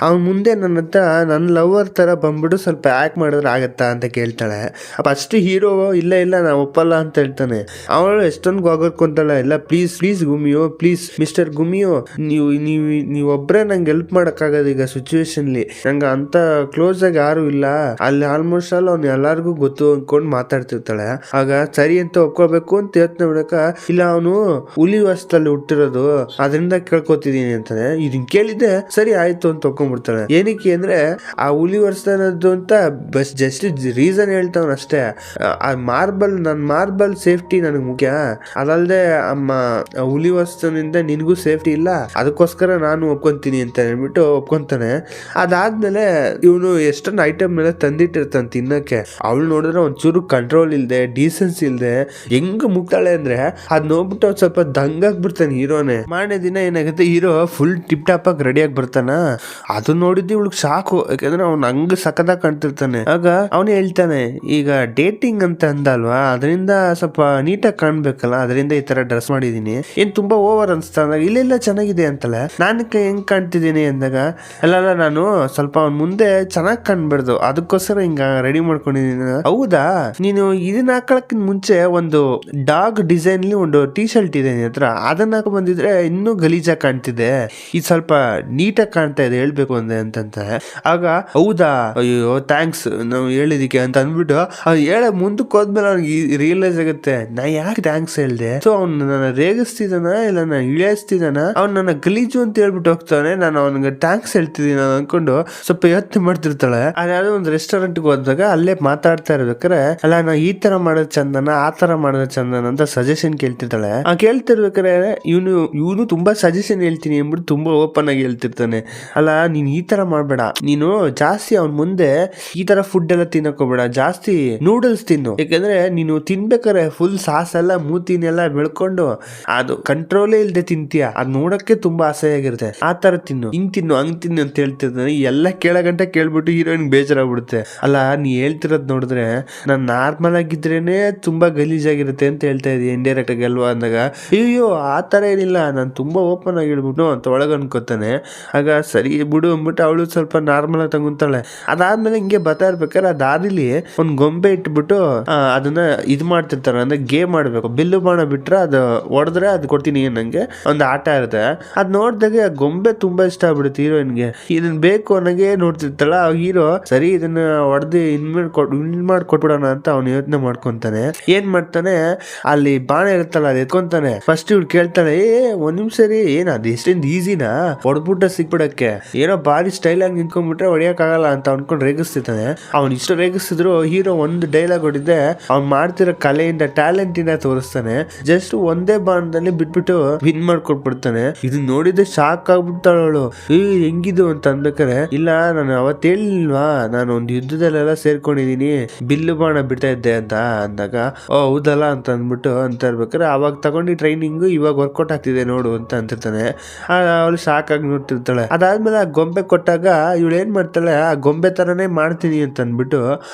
ಅವ್ನು ಮುಂದೆ ನನ್ನ ಹತ್ರ ನನ್ನ ಲವರ್ ತರ ಬಂದ್ಬಿಟ್ಟು ಸ್ವಲ್ಪ ಆಕ್ಟ್ ಮಾಡಿದ್ರೆ ಆಗತ್ತಾ ಅಂತ ಕೇಳ್ತಾಳೆ. ಫಸ್ಟ್ ಹೀರೋ ಇಲ್ಲ ನಾ ಒಪ್ಪಲ್ಲ ಅಂತ ಹೇಳ್ತಾನೆ. ಅವಳು ಎಷ್ಟೊಂದು ಗೋಗರ್ಕೊಂತಾಳೆ, ಇಲ್ಲ ಪ್ಲೀಸ್ ಗುಮಿಯೋ, ಪ್ಲೀಸ್ ಮಿಸ್ಟರ್ ಗುಮಿಯೋ, ನೀವು ಒಬ್ರೇ ನಂಗೆ ಹೆಲ್ಪ್ ಮಾಡಕ್ಕಾಗದು ಈಗ ಸಿಚುವೇಶನ್ಲಿ, ನಂಗೆ ಅಂತ ಕ್ಲೋಸ್ ಆಗಿ ಯಾರು ಇಲ್ಲ ಅಲ್ಲಿ, ಆಲ್ಮೋಸ್ಟ್ ಆಲ್ ಅವ್ನು ಎಲ್ಲಾರ್ಗು ಗೊತ್ತು ಅನ್ಕೊಂಡು ಮಾತಾಡ್ತಿರ್ತಾಳೆ. ಆಗ ಸರಿ ಅಂತ ಒಪ್ಕೋಬೇಕು ಅಂತ ಯೋಚನೆ ಮಾಡಕ, ಇಲ್ಲ ಅವನು ಹುಲಿ ವಸ್ತಲ್ಲಿ ಹುಟ್ಟಿರೋದು ಅದರಿಂದ ಕೇಳ್ಕೊತಿದೀನಿ ಅಂತಾನೆ. ಇದನ್ ಕೇಳಿದ್ದೆ ಸರಿ ಆಯ್ತು ಅಂತ ಒಪ್ಕೊಂಡ್ಬಿಡ್ತಾಳೆ. ಏನಕ್ಕೆ ಅಂದ್ರೆ ಆ ಹುಲಿ ವರ್ಷದ್ದು ಅಂತ ಬಸ್ ಜಸ್ಟ್ ರೀಸನ್ ಹೇಳ್ತಾವನ್ ಅಷ್ಟೇ. ಆ ಮಾರ್ಬಲ್ ಸೇಫ್ಟಿ ನನಗೆ ಮುಖ್ಯ, ಅದಲ್ದೆ ಅಮ್ಮ ಹುಲಿ ವಸ್ತುನಿಂದ ನಿನ್ಗೂ ಸೇಫ್ಟಿ ಇಲ್ಲ, ಅದಕ್ಕೋಸ್ಕರ ನಾನು ಒಪ್ಕೊಂತೀನಿ ಅಂತ ಹೇಳ್ಬಿಟ್ಟು ಒಪ್ಕೊಂತಾನೆ. ಅದಾದ್ಮೇಲೆ ಇವನು ಎಷ್ಟೊಂದು ಐಟಮ್ ಎಲ್ಲ ತಂದಿಟ್ಟಿರ್ತಾನೆ ತಿನ್ನಕ್ಕೆ. ಅವಳು ನೋಡಿದ್ರೆ ಒಂಚೂರು ಕಂಟ್ರೋಲ್ ಇಲ್ದೆ, ಡೀಸೆನ್ಸಿ ಇಲ್ದೆ ಹೆಂಗ್ ಮುಗ್ತಾಳೆ ಅಂದ್ರೆ ಅದ್ ನೋಡ್ಬಿಟ್ಟು ಅವ್ನು ಸ್ವಲ್ಪ ದಂಗಾಗ್ಬಿಡ್ತಾನೆ ಹೀರೋನೇ. ಮಾಡೋ ದಿನ ಏನಾಗುತ್ತೆ, ಹೀರೋ ಫುಲ್ ಟಿಪ್ ಟಾಪ್ ಆಗಿ ರೆಡಿಯಾಗಿ ಬರ್ತಾನ. ಅದು ನೋಡಿದ್ದು ಇವಳಿಗೆ ಸಾಕು, ಯಾಕಂದ್ರೆ ಅವ್ನು ಹಂಗ ಸಖತ್ತಾಗಿ ಕಾಣ್ತಿರ್ತಾನೆ. ಆಗ ಅವನು ಹೇಳ್ತಾನೆ, ಈಗ ಡೇಟಿಂಗ್ ಅಂತ ಅಂದಲ್ವಾ, ಅದರಿಂದ ಸ್ವಲ್ಪ ನೀಟಾಗಿ ಕಾಣ್ಬೇಕಲ್ಲ, ಅದರಿಂದ ಈ ತರ ಡ್ರೆಸ್ ಮಾಡಿದೀನಿ, ಏನ್ ತುಂಬಾ ಓವರ್ ಅನ್ಸ್ತಾ ಅಂದಾಗ ಇಲ್ಲೆಲ್ಲ ಚೆನ್ನಾಗಿದೆ ಅಂತಲ್ಲ, ನಾನಕ್ಕೆ ಹೆಂಗ್ ಕಾಣ್ತಿದ್ದೀನಿ ಅಂದಾಗ, ಅಲ್ಲ ನಾನು ಸ್ವಲ್ಪ ಅವ್ನ ಮುಂದೆ ಚೆನ್ನಾಗಿ ಕಾಣ್ಬಾರ್ದು ಅದಕ್ಕೋಸ್ಕರ ಹಿಂಗ ರೆಡಿ ಮಾಡ್ಕೊಂಡಿದ್ದೀನಿ. ಹೌದಾ, ನೀನು ಇದನ್ನ ಹಾಕೊಳಕ್ಕಿಂತ ಮುಂಚೆ ಒಂದು ಡಾಗ್ ಡಿಸೈನ್ ಒಂದು ಟೀ ಶರ್ಟ್ ಇದೆ ನಿನ್ ಹತ್ರ, ಅದನ್ನ ಹಾಕಿ ಬಂದಿದ್ರೆ ಇನ್ನೂ ಗಲೀಜಾಗಿ ಕಾಣ್ತಿದೆ, ಇದು ಸ್ವಲ್ಪ ನೀಟಾಗಿ ಕಾಣ್ತಾ ಇದೆ ಹೇಳ್ಬೇಕು ಅಂದೆ ಅಂತಂತ. ಆಗ ಹೌದಾ, ಅಯ್ಯೋ ಥ್ಯಾಂಕ್ಸ್ ನಾವು ಹೇಳಿದಿಕ್ಕೆ ಅಂತ ಅಂದ್ಬಿಟ್ಟು ಹೇಳ ಮುಂದಕ್ಕೆ ಹೋದ್ಮೇಲೆ ಅವ್ನಿಗೆ ರಿಯಲೈಸ್ ಆಗುತ್ತೆ, ನಾ ಯಾಕೆ ಥ್ಯಾಂಕ್ಸ್ ಹೇಳ್ದೆ. ಸೊ ಅವ್ನು ನನ್ನ ರೇಗಿಸ್ತಿದಾನ ಇಲ್ಲ ನಾನು ಇಳಿಸ್ತಿದಾನ, ಅವ್ನು ನನ್ನ ಗಲೀಜು ಅಂತ ಹೇಳ್ಬಿಟ್ಟು ಹೋಗ್ತಾನೆ, ನಾನು ಅವನಿಗೆ ಥ್ಯಾಂಕ್ಸ್ ಹೇಳ್ತಿದ್ದೀನಿ ಅನ್ಕೊಂಡು ಸ್ವಲ್ಪ ಯೋಚನೆ ಮಾಡ್ತಿರ್ತಾಳೆ. ಅದಾದ್ರೂ ಒಂದು ರೆಸ್ಟೋರೆಂಟ್ಗೆ ಹೋದಾಗ ಅಲ್ಲೇ ಮಾತಾಡ್ತಾ ಇರ್ಬೇಕಾರೆ, ಅಲ್ಲ ನಾ ಈ ತರ ಮಾಡೋದ್ ಚಂದನ ಆ ತರ ಮಾಡೋದ್ ಚಂದನ ಅಂತ ಸಜೆಷನ್ ಕೇಳ್ತಿರ್ತಾಳೆ. ಕೇಳ್ತಿರ್ಬೇಕಾರೆ ಇವನು ತುಂಬಾ ಸಜೆಷನ್ ಹೇಳ್ತೀನಿ ಅಂದ್ಬಿಟ್ಟು ತುಂಬಾ ಓಪನ್ ಆಗಿ ಹೇಳ್ತಿರ್ತಾನೆ. ಅಲ್ಲ ನೀನ್ ಈ ತರ ಮಾಡ್ಬೇಡ, ನೀನು ಜಾಸ್ತಿ ಅವ್ನ ಮುಂದೆ ಈ ತರ ಫುಡ್ ಎಲ್ಲ ತಿನ್ನಕ್ ಹೋಗ್ಬೇಡ, ಜಾಸ್ತಿ ನೂಡಲ್ಸ್ ತಿನ್ನು, ಯಾಕಂದ್ರೆ ನೀನು ತಿನ್ಬೇಕಾರೆ ಫುಲ್ ಸಾಸ್ ಎಲ್ಲ ಮೂತಿನೆಲ್ಲ ಬೆಳ್ಕೊಂಡು ಅದು ಕಂಟ್ರೋಲೇ ಇಲ್ದೆ ತಿಂತೀಯ, ಅದ್ ನೋಡಕ್ಕೆ ತುಂಬಾ ಆಸೆಯಾಗಿರುತ್ತೆ, ಆ ತರ ತಿನ್ನು, ಹಿಂಗ್ ತಿನ್ನು ಹಂಗ್ ತಿನ್ನು ಅಂತ ಹೇಳ್ತಿರ್ತಾನೆ. ಎಲ್ಲ ಕೇಳಗಂಟ ಕೇಳ್ಬಿಟ್ಟು ಹೀರೋಯಿನ್ ಬೇಜಾರಾಗ್ಬಿಡುತ್ತೆ. ಅಲ್ಲ ನೀ ಹೇಳ್ತಿರೋದ್ ನೋಡಿದ್ರೆ ನಾನ್ ನಾರ್ಮಲ್ ಆಗಿದ್ರೇನೆ ತುಂಬಾ ಗಲೀಜಾಗಿರುತ್ತೆ ಅಂತ ಹೇಳ್ತಾ ಇದೀಯ ಇಂಡೈರೆಕ್ಟ್ ಆಗಿ ಗೆಲ್ವಾ ಅಂದಾಗ ಅಯ್ಯೋ ಆ ಥರ ಏನಿಲ್ಲ, ನಾನು ತುಂಬಾ ಓಪನ್ ಆಗಿ ಹೇಳ್ಬಿಟ್ಟು ಅಂತ ಒಳಗೆ ಅನ್ಕೋತಾನೆ. ಆಗ ಸರಿ ಬಿಡು ಅಂದ್ಬಿಟ್ಟು ಅವಳು ಸ್ವಲ್ಪ ನಾರ್ಮಲ್ ಆಗಿ ತಗೊಂತಾಳೆ. ಅದಾದ್ಮೇಲೆ ಹಿಂಗೆ ಬರ್ತಾ ಇರ್ಬೇಕಾದ್ರೆ ಆ ದಾರಿಲಿ ಒಂದ್ ಗೊಂಬೆ ಇಟ್ಬಿಟ್ಟು ಅದನ್ನ ಇದು ಮಾಡ್ತಿರ್ತಾರೆ, ಅಂದ್ರೆ ಗೇಮ್ ಮಾಡ್ಬೇಕು. ಬಿಲ್ಲು ಬಾಣ ಬಿಟ್ರೆ ಅದು ಹೊಡೆದ್ರೆ ಅದು ಕೊಡ್ತೀನಿ ನಂಗೆ ಒಂದು ಆಟ ಇರುತ್ತೆ. ಅದ್ ನೋಡ್ದಾಗೆ ಆ ಗೊಂಬೆ ತುಂಬಾ ಇಷ್ಟ ಆಗ್ಬಿಡುತ್ತೆ ಹೀರೋಯಿನ್ಗೆ. ಇದನ್ ಬೇಕು ಅನ್ನಂಗೆ ನೋಡ್ತಿರ್ತಾಳ. ಆ ಹೀರೋ ಸರಿ ಇದನ್ನ ಹೊಡೆದು ಇನ್ ಮಾಡಿ ಕೊಟ್ಬಿಡೋಣ ಅಂತ ಅವ್ನು ಯೋಚನೆ ಮಾಡ್ಕೊಂತಾನೆ. ಏನ್ ಮಾಡ್ತಾನೆ, ಅಲ್ಲಿ ಬಾಣ ಇರುತ್ತಲ್ಲ ಅದು ಎತ್ಕೊಂತಾನೆ. ಫಸ್ಟ್ ಇವ್ರು ಕೇಳ್ತಾಳೆ, ಒಂದ್ ನಿಮಿಷ ರೀ, ಏನ್ ಅದು ಎಷ್ಟೊಂದು ಈಸಿನಾ ಹೊಡೆದ್ಬಿಟ್ಟ ಸಿಕ್ಬಿಡಕ್ಕೆ, ಏನೋ ಬಾರಿ ಸ್ಟೈಲ್ ಆಗಿ ನಿಂತ್ಕೊಂಡ್ಬಿಟ್ರೆ ಹೊಡಿಯಕ್ ಆಗಲ್ಲ ಅಂತ ಅನ್ಕೊಂಡು ರೇಗಿಸ್ತಿರ್ತಾನೆ. ಅವ್ನು ಇಷ್ಟು ರೇಗಿಸಿದ್ರು ಹೀರೋ ಒಂದು ಡೈಲಾಗ್ ಹೊಡಿದೆ ಅವ್ನು ಮಾಡ್ತಿರೋ ಕಲೆಯಿಂದ ಟ್ಯಾಲೆಂಟ್ ಇಂದ ತೋರಿಸ್ತಾನೆ. ಜಸ್ಟ್ ಒಂದೇ ಬಾಣದಲ್ಲಿ ಬಿಟ್ಬಿಟ್ಟು ವಿನ್ ಮಾಡ್ಕೊಟ್ಬಿಡ್ತಾನೆ. ಇದು ನೋಡಿದ್ರೆ ಶಾಕ್ ಆಗ್ಬಿಡ್ತಾಳು. ಹೆಂಗಿದು ಅಂತ ಅನ್ಬೇಕಾರೆ, ಇಲ್ಲ ನಾನು ಅವತ್ತು ಹೇಳಿಲ್ವಾ ನಾನು ಒಂದು ಯುದ್ಧದಲ್ಲೆಲ್ಲ ಸೇರ್ಕೊಂಡಿದೀನಿ, ಬಿಲ್ಲು ಬಾಣ ಬಿಡ್ತಾ ಇದ್ದೆ ಅಂತ ಅಂದಾಗ, ಓ ಹೌದಲ್ಲ ಅಂತ ಅಂದ್ಬಿಟ್ಟು ಅಂತ ಇರ್ಬೇಕಾರೆ ಅವಾಗ ತಗೊಂಡು ಟ್ರೈನಿಂಗ್ ಇವಾಗ ವರ್ಕೌಟ್ ಆಗ್ತಿದೆ ನೋಡು ಅಂತ ಅಂತಿರ್ತಾನೆ. ಅವಳು ಶಾಕ್ ಆಗಿ ನೋಡ್ತಿರ್ತಾಳೆ. ಅದಾದ್ಮೇಲೆ ಆ ಗೊಂಬೆ ಕೊಟ್ಟಾಗ ಇವಳು ಏನ್ ಮಾಡ್ತಾಳೆ, ಆ ಗೊಂಬೆ ತರನೇ ಮಾಡ್ತೀನಿ ಅಂತ ಅಂದ್ಬಿಟ್ಟು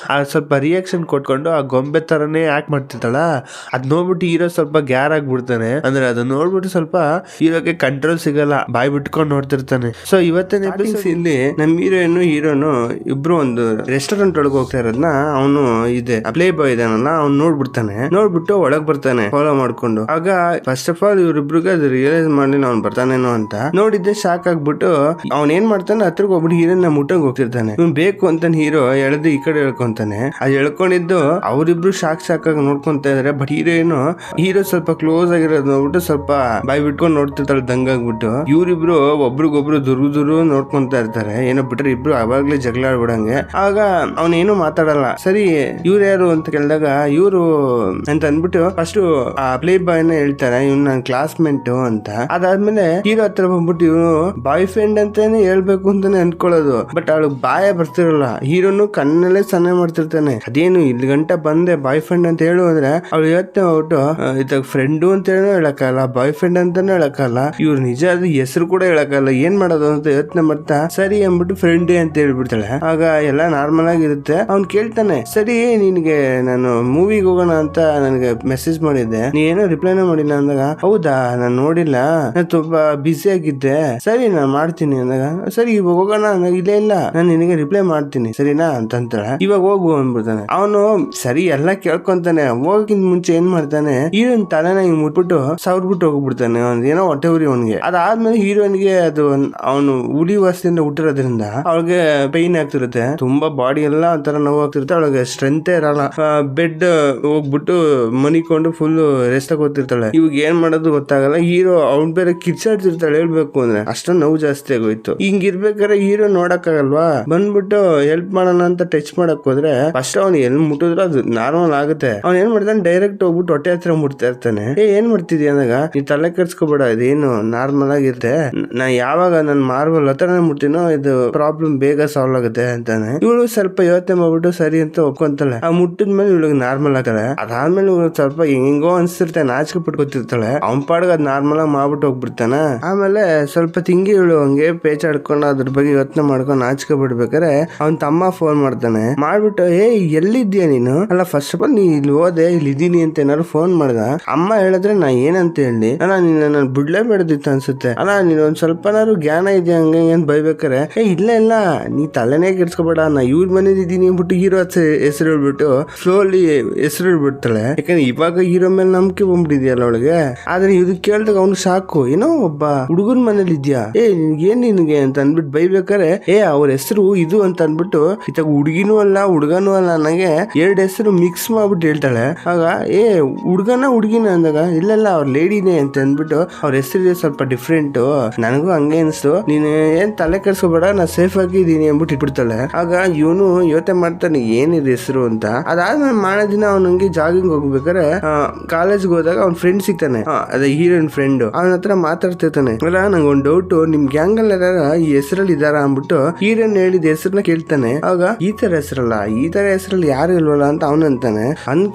ಸ್ವಲ್ಪ ರಿಯಾಕ್ಷನ್ ಕೊಟ್ಕೊಂಡು ಆ ಗೊಂಬೆ ತರನೇ ಆಕ್ಟ್ ಮಾಡ್ತಿರ್ತಾಳ. ಅದ್ ನೋಡ್ಬಿಟ್ಟು ಹೀರೋ ಸ್ವಲ್ಪ ಗ್ಯಾರ್ ಆಗ್ಬಿಡ್ತಾನೆ. ಅಂದ್ರೆ ಅದನ್ನ ನೋಡ್ಬಿಟ್ಟು ಸ್ವಲ್ಪ ಹೀರೋಗೆ ಕಂಟ್ರೋಲ್ ಸಿಗಲ್ಲ, ಬಾಯ್ ಬಿಟ್ಕೊಂಡು ನೋಡ್ತಿರ್ತಾನೆ. ಸೊ ಇವತ್ತಿನ ಎಪಿಸೋಡ್ ಇಲ್ಲಿ ನಮ್ಮ ಹೀರೋನು ಇಬ್ರು ಒಂದು ರೆಸ್ಟೋರೆಂಟ್ ಒಳಗೆ ಹೋಗ್ತಾ ಇರೋದನ್ನ ಅವನು ಇದೆ ಪ್ಲೇ ಬಾಯ್ ಇದಾನಲ್ಲ ಅವ್ನು ನೋಡ್ಬಿಟ್ಟು ಒಳಗ್ ಬರ್ತಾನೆ ಫಾಲೋ ಮಾಡ್ಕೊಂಡು. ಆಗ ಫಸ್ಟ್ ಆಫ್ ಆಲ್ ಇವ್ರಿಬ್ರಿಗೆ ಅದು ರಿಯಲೈಸ್ ಮಾಡಿ ಅವ್ನು ಬರ್ತಾನೇನೋ ಅಂತ ನೋಡಿದ್ದೆ ಶಾಕ್ ಆಗ್ಬಿಟ್ಟು ಅವ್ನ್ ಏನ್ ಮಾಡ್ತಾನೆ, ಹತ್ರಕ್ಕೆ ಹೋಗ್ಬಿಟ್ಟು ಹೀರೋನ ಮುಟ್ಟಂಗ್ ಹೋಗ್ತಿರ್ತಾನೆ. ಇವ್ನು ಬೇಕು ಅಂತ ಹೀರೋ ಎಳೆದು ಈ ಕಡೆ ಹೇಳ್ಕೊಂತಾನೆ. ಅದು ಎಳ್ಕೊಂಡಿದ್ದು ಅವರಿಬ್ರು ಶಾಕ್ ಆಗಿ ನೋಡ್ಕೊಂತ ಇದಾರೆ. ಬಟ್ ಹೀರೋ ಸ್ವಲ್ಪ ಕ್ಲೋಸ್ ಆಗಿರೋದು ನೋಡ್ಬಿಟ್ಟು ಸ್ವಲ್ಪ ಬಾಯ್ ಬಿಟ್ಕೊಂಡು ನೋಡ್ತಿರ್ತಾಳೆ ದಂಗಾಗ್ಬಿಟ್ಟು. ಇವ್ರಿಬ್ರು ಒಬ್ರಿಗೊಬ್ರು ದುರು ನೋಡ್ಕೊಂತ ಇರ್ತಾರೆ. ಏನೋ ಬಿಟ್ರೆ ಇಬ್ರು ಅವಾಗ್ಲೇ ಜಗಳ ಆಡ್ಬಿಡಂಗೆ. ಆಗ ಅವನೇನು ಮಾತಾಡಲ್ಲ. ಸರಿ ಇವ್ರು ಯಾರು ಅಂತ ಕೇಳಿದಾಗ ಇವ್ರು ಅಂತ ಅಂದ್ಬಿಟ್ಟು ಫಸ್ಟ್ ಆ ಪ್ಲೇ ಬಾಯ್ ನ ಹೇಳ್ತಾರೆ, ಇವ್ನು ನನ್ನ ಕ್ಲಾಸ್ಮೇಟ್ ಅಂತ. ಅದಾದ್ಮೇಲೆ ಹೀರೋ ಹತ್ರ ಬಂದ್ಬಿಟ್ಟು ಇವನು ಬಾಯ್ ಫ್ರೆಂಡ್ ಅಂತಾನೆ ಹೇಳ್ಬೇಕು ಅಂತಾನೆ ಅನ್ಕೊಳ್ಳೋದು. ಬಟ್ ಅವಳು ಬಾಯ ಬರ್ತಿರಲ್ಲ. ಹೀರೋನು ಕಣ್ಣಲ್ಲೇ ಸನ್ನೆ ಮಾಡ್ತಿರ್ತಾನೆ. ಅದೇನು ಇಲ್ಲಿ ಗಂಟ ಬಂದೆ ಬಾಯ್ ಫ್ರೆಂಡ್ ಅಂತ ಹೇಳು ಅಂದ್ರೆ ಅವ್ಳು ಯೋಚನೆ ಹೋಗ್ಬಿಟ್ಟು ಇದಾಗ ಫ್ರೆಂಡು ಅಂತ ಹೇಳೋ ಹೇಳಕ್ಕಲ್ಲ, ಬಾಯ್ ಫ್ರೆಂಡ್ ಅಂತಾನೆ ಹೇಳಕ್ಕಲ್ಲ, ಇವ್ರು ನಿಜ ಅದು ಹೆಸರು ಕೂಡ ಹೇಳಕ್ಕಲ್ಲ, ಏನ್ ಮಾಡೋದು ಅಂತ ಯೋಚನೆ ಮಾಡ್ತಾ ಸರಿ ಅಂದ್ಬಿಟ್ಟು ಫ್ರೆಂಡ್ ಅಂತ ಹೇಳ್ಬಿಡ್ತಾಳೆ. ಆಗ ಎಲ್ಲ ನಾರ್ಮಲ್ ಆಗಿರುತ್ತೆ. ಅವ್ನ್ ಕೇಳ್ತಾನೆ, ಸರಿ ನಿನ್ಗೆ ನಾನು ಮೂವಿಗೆ ಹೋಗೋಣ ಅಂತ ನನಗೆ ಮೆಸೇಜ್ ಮಾಡಿದ್ದೆ, ನೀ ಏನೋ ರಿಪ್ಲೈನ ಮಾಡಿಲ್ಲ ಅಂದಾಗ, ಹೌದಾ ನಾನು ನೋಡಿಲ್ಲ, ನಾನು ತುಂಬಾ ಬಿಸಿ ಆಗಿದ್ದೆ, ಸರಿ ನಾನು ಮಾಡ್ತೀನಿ ಅಂದಾಗ, ಸರಿ ಇವಾಗ ಹೋಗೋಣ ಅಂದಾಗ, ಇಲ್ಲ ನಾನು ನಿನಗೆ ರಿಪ್ಲೈ ಮಾಡ್ತೀನಿ ಸರಿನಾ ಅಂತ ಅಂತಾಳೆ. ಇವಾಗ ಹೋಗು ಅಂದ್ಬಿಡ್ತಾನೆ. ಅವನು ಸರಿ ಎಲ್ಲ ಕೇಳ್ಕೊಂತಾನೆ. ಹೋಗಕ್ಕಿಂತ ಮುಂಚೆ ಏನ್ ಮಾಡ್ತಾನೆ, ಹೀರೋಯಿನ್ ತಲೆನ ಹಿಂಗ್ ಮುಟ್ಬಿಟ್ಟು ಸವರ್ಬಿಟ್ಟು ಹೋಗ್ಬಿಡ್ತಾನೆ. ಏನೋ ಹೊಟ್ಟೆ ಉರಿ ಅವನಿಗೆ. ಅದಾದ್ಮೇಲೆ ಹೀರೋಯಿನ್ಗೆ ಅದು ಅವನು ಉಡಿ ವಾಸದಿಂದ ಹುಟ್ಟಿರೋದ್ರಿಂದ ಅವಳಿಗೆ ಪೈನ್ ಆಗ್ತಿರುತ್ತೆ, ತುಂಬಾ ಬಾಡಿ ಎಲ್ಲ ಒಂಥರ ನೋವು ಆಗ್ತಿರುತ್ತೆ. ಅವಳಿಗೆ ಸ್ಟ್ರೆಂತ್ ಇರಲ್ಲ. ಬೆಡ್ ಹೋಗ್ಬಿಟ್ಟು ಮನಿಕೊಂಡು ಫುಲ್ ರೆಸ್ಟ್ ತಗೋತಿರ್ತಾಳೆ. ಇವಾಗ ಏನ್ ಮಾಡೋದು ಗೊತ್ತಾಗಲ್ಲ. ಹೀರೋ ಅವ್ನ್ ಬೇರೆ ಕಿರ್ಚಾಡ್ತಿರ್ತಾಳೆ ಹೇಳ್ಬೇಕು ಅಂದ್ರೆ, ಅಷ್ಟೊಂದು ನೋವು ಜಾಸ್ತಿ ಆಗೋಯ್ತು. ಹಿಂಗಿರ್ಬೇಕಾದ್ರೆ ಹೀರೋ ನೋಡಕ್ಕಾಗಲ್ವಾ, ಬಂದ್ಬಿಟ್ಟು ಹೆಲ್ಪ್ ಮಾಡೋಣ ಅಂತ ಟಚ್ ಮಾಡಕ್ ಹೋದ್ರೆ ಫಸ್ಟ್ ಅವ್ನು ಎಲ್ಲಿ ಮುಟ್ಟಿದ್ರೆ ಅದು ನಾರ್ಮಲ್ ಆಗುತ್ತೆ. ಅವ್ನ್ ಏನ್ ಮಾಡ್ತಾನೆ, ಡೈರೆಕ್ಟ್ ಹೋಗ್ಬಿಟ್ಟು ಹೊಟ್ಟೆ ಹತ್ರ ಮುಟ್ತಾ ಇರ್ತಾನೆ. ಏನ್ ಮಾಡ್ತಿದ್ಯ ಅಂದಾಗ, ನೀ ತಲೆ ಕೆಡ್ಸ್ಕೊಬೇಡ, ಇದೇನು ನಾರ್ಮಲ್ ಆಗಿರುತ್ತೆ, ನಾ ಯಾವಾಗ ನನ್ ಮಾರ್ಬಲ್ ಹತ್ರನೇ ಮುಟ್ತೀನೋ ಇದು ಪ್ರಾಬ್ಲಮ್ ಬೇಗ ಸಾಲ್ವ್ ಆಗುತ್ತೆ ಅಂತಾನೆ. ಇವಳು ಸ್ವಲ್ಪ ಯೋಚನೆ ಮಾಡ್ಬಿಟ್ಟು ಸರಿ ಅಂತ ಒಪ್ಕೊಂತಾಳೆ. ಆ ಮುಟ್ಟಿದ್ಮೇಲೆ ಇವಳಿಗೆ ನಾರ್ಮಲ್ ಆಗ್ತಾಳೆ. ಅದಾದ್ಮೇಲೆ ಇವಳು ಸ್ವಲ್ಪ ಹೆಂಗೋ ಅನ್ಸಿರ್ತಾಳೆ, ನಾಚಿಕೆ ಪಟ್ಕೊತಿರ್ತಾಳೆ. ಅವ್ನ್ ಪಾಡ್ಗ ಅದ್ ನಾರ್ಮಲ್ ಆಗಿ ಮಾಡ್ಬಿಟ್ಟು ಹೋಗ್ಬಿಡ್ತಾನ. ಆಮೇಲೆ ಸ್ವಲ್ಪ ತಿಂಗಿ ಇವಳು ಹಂಗೆ ಪೇಚಾಡ್ಕೊಂಡು ಅದ್ರ ಬಗ್ಗೆ ಯೋಚನೆ ಮಾಡ್ಕೊಂಡು ನಾಚಿಕೆ ಬಿಡ್ಬೇಕಾರೆ ಅವ್ನ್ ತಮ್ಮ ಫೋನ್ ಮಾಡ್ತಾನೆ. ಮಾಡ್ಬಿಟ್ಟು ಎಲ್ಲಿದ್ಯಾ ನೀನು, ಅಲ್ಲ ಫಸ್ಟ್ ಆಫ್ ಆಲ್ ನೀ ಇಲ್ಲಿ ಹೋದೆ, ಇಲ್ಲಿ ಇದೀನಿ ಅಂತ ಏನಾದ್ರು ಫೋನ್ ಮಾಡ್ದ, ಅಮ್ಮ ಹೇಳಿದ್ರೆ ನಾ ಏನಂತ ಹೇಳಿ, ಅಲ್ಲ ನೀನ್ ಬಿಡ್ಲೇ ಬೇಡದಿತ್ತು ಅನ್ಸುತ್ತೆ, ಅಲ್ಲ ನೀನ್ ಒಂದ್ ಸ್ವಲ್ಪನಾದ್ರು ಜ್ಞಾನ ಇದೆಯಾ ಹಂಗೆ ಏನ್ ಬೈಬೇಕಾರೆ, ಇಲ್ಲ ನೀ ತಲೆನೇ ಕೆಡ್ಸ್ಕೊಬೇಡ, ನಾ ಇವ್ರ ಮನೇಲಿ ಇದೀನಿ ಅಂದ್ಬಿಟ್ಟು ಹೀರೋ ಹೆಸರು ಹೇಳ್ಬಿಟ್ಟು ಸ್ಲೋಲಿ ಹೆಸರು ಹೇಳ್ಬಿಡ್ತಾಳೆ. ಯಾಕಂದ್ರೆ ಇವಾಗ ಹೀರೋ ಮೇಲೆ ನಂಬಿಕೆ ಬಂದ್ಬಿಟ್ಟಿದ್ಯಲ್ಲ ಅವಳಿಗೆ. ಆದ್ರೆ ಇದು ಕೇಳ್ದಾಗ ಅವ್ನು ಸಾಕು, ಏನೋ ಒಬ್ಬ ಹುಡುಗನ್ ಮನೇಲಿ ಇದ್ಯಾ, ಏನ್ ನಿನ್ಗೆ ಅಂತ ಅಂದ್ಬಿಟ್ಟು ಬೈಬೇಕಾರೆ, ಅವ್ರ ಹೆಸರು ಇದು ಅಂತ ಅಂದ್ಬಿಟ್ಟು ಇತ್ತಾಗ ಹುಡುಗಿನೂ ಅಲ್ಲ ಹುಡುಗನೂ ಅಲ್ಲ ನನಗೆ ಎರಡು ಹೆಸರು ಮಿಕ್ಸ್ ಮಾಡ್ಬಿಟ್ಟು ಹೇಳ್ತಾಳೆ. ಆಗ ಹುಡುಗಿನ ಅಂದಾಗ, ಇಲ್ಲ ಅವ್ರ ಲೇಡಿನೇ ಅಂತ ಅಂದ್ಬಿಟ್ಟು ಅವ್ರ ಹೆಸರು ಸ್ವಲ್ಪ ಡಿಫ್ರೆಂಟ್, ನನಗೂ ಹಂಗೆ ಅನ್ಸ್ತು, ನೀನು ಏನ್ ತಲೆ ಕೆಡ್ಸ್ಕೊಬೇಡ, ನಾ ಸೇಫ್ ಆಗಿ ಇದೀನಿ ಅಂದ್ಬಿಟ್ಟು ಇಟ್ಬಿಡ್ತಾಳೆ. ಆಗ ಇವನು ಯೋಚನೆ ಮಾಡ್ತಾನೆ ಏನಿದೆ ಹೆಸರು ಅಂತ. ಅದಾದ್ಮೇಲೆ ಮಾಡೋ ದಿನ ಅವ್ನಿಗೆ ಜಾಗಿಂಗ್ ಹೋಗ್ಬೇಕಾರೆ ಕಾಲೇಜ್ಗೆ ಹೋದಾಗ ಅವ್ನ ಫ್ರೆಂಡ್ ಸಿಗ್ತಾನೆ, ಅದೇ ಹೀರೋಯಿನ್ ಫ್ರೆಂಡ್. ಅವನ ಹತ್ರ ಮಾತಾಡ್ತಿರ್ತಾನೆ, ಅಲ್ಲ ನಂಗೆ ಒಂದು ಡೌಟ್, ನಿಮ್ ಗ್ಯಾಂಗ್ ಅಲ್ಲಿ ಈ ಹೆಸರಲ್ಲಿ ಇದಾರ ಅಂದ್ಬಿಟ್ಟು ಹೀರೋಯಿನ್ ಹೇಳಿದ ಹೆಸರನ್ನ ಕೇಳ್ತಾನೆ. ಆಗ ಈ ತರ ಹೆಸರಲ್ಲಿ ಯಾರು ಇಲ್ವಲ್ಲ ಅಂತ ಅವನಂತಾನೆ.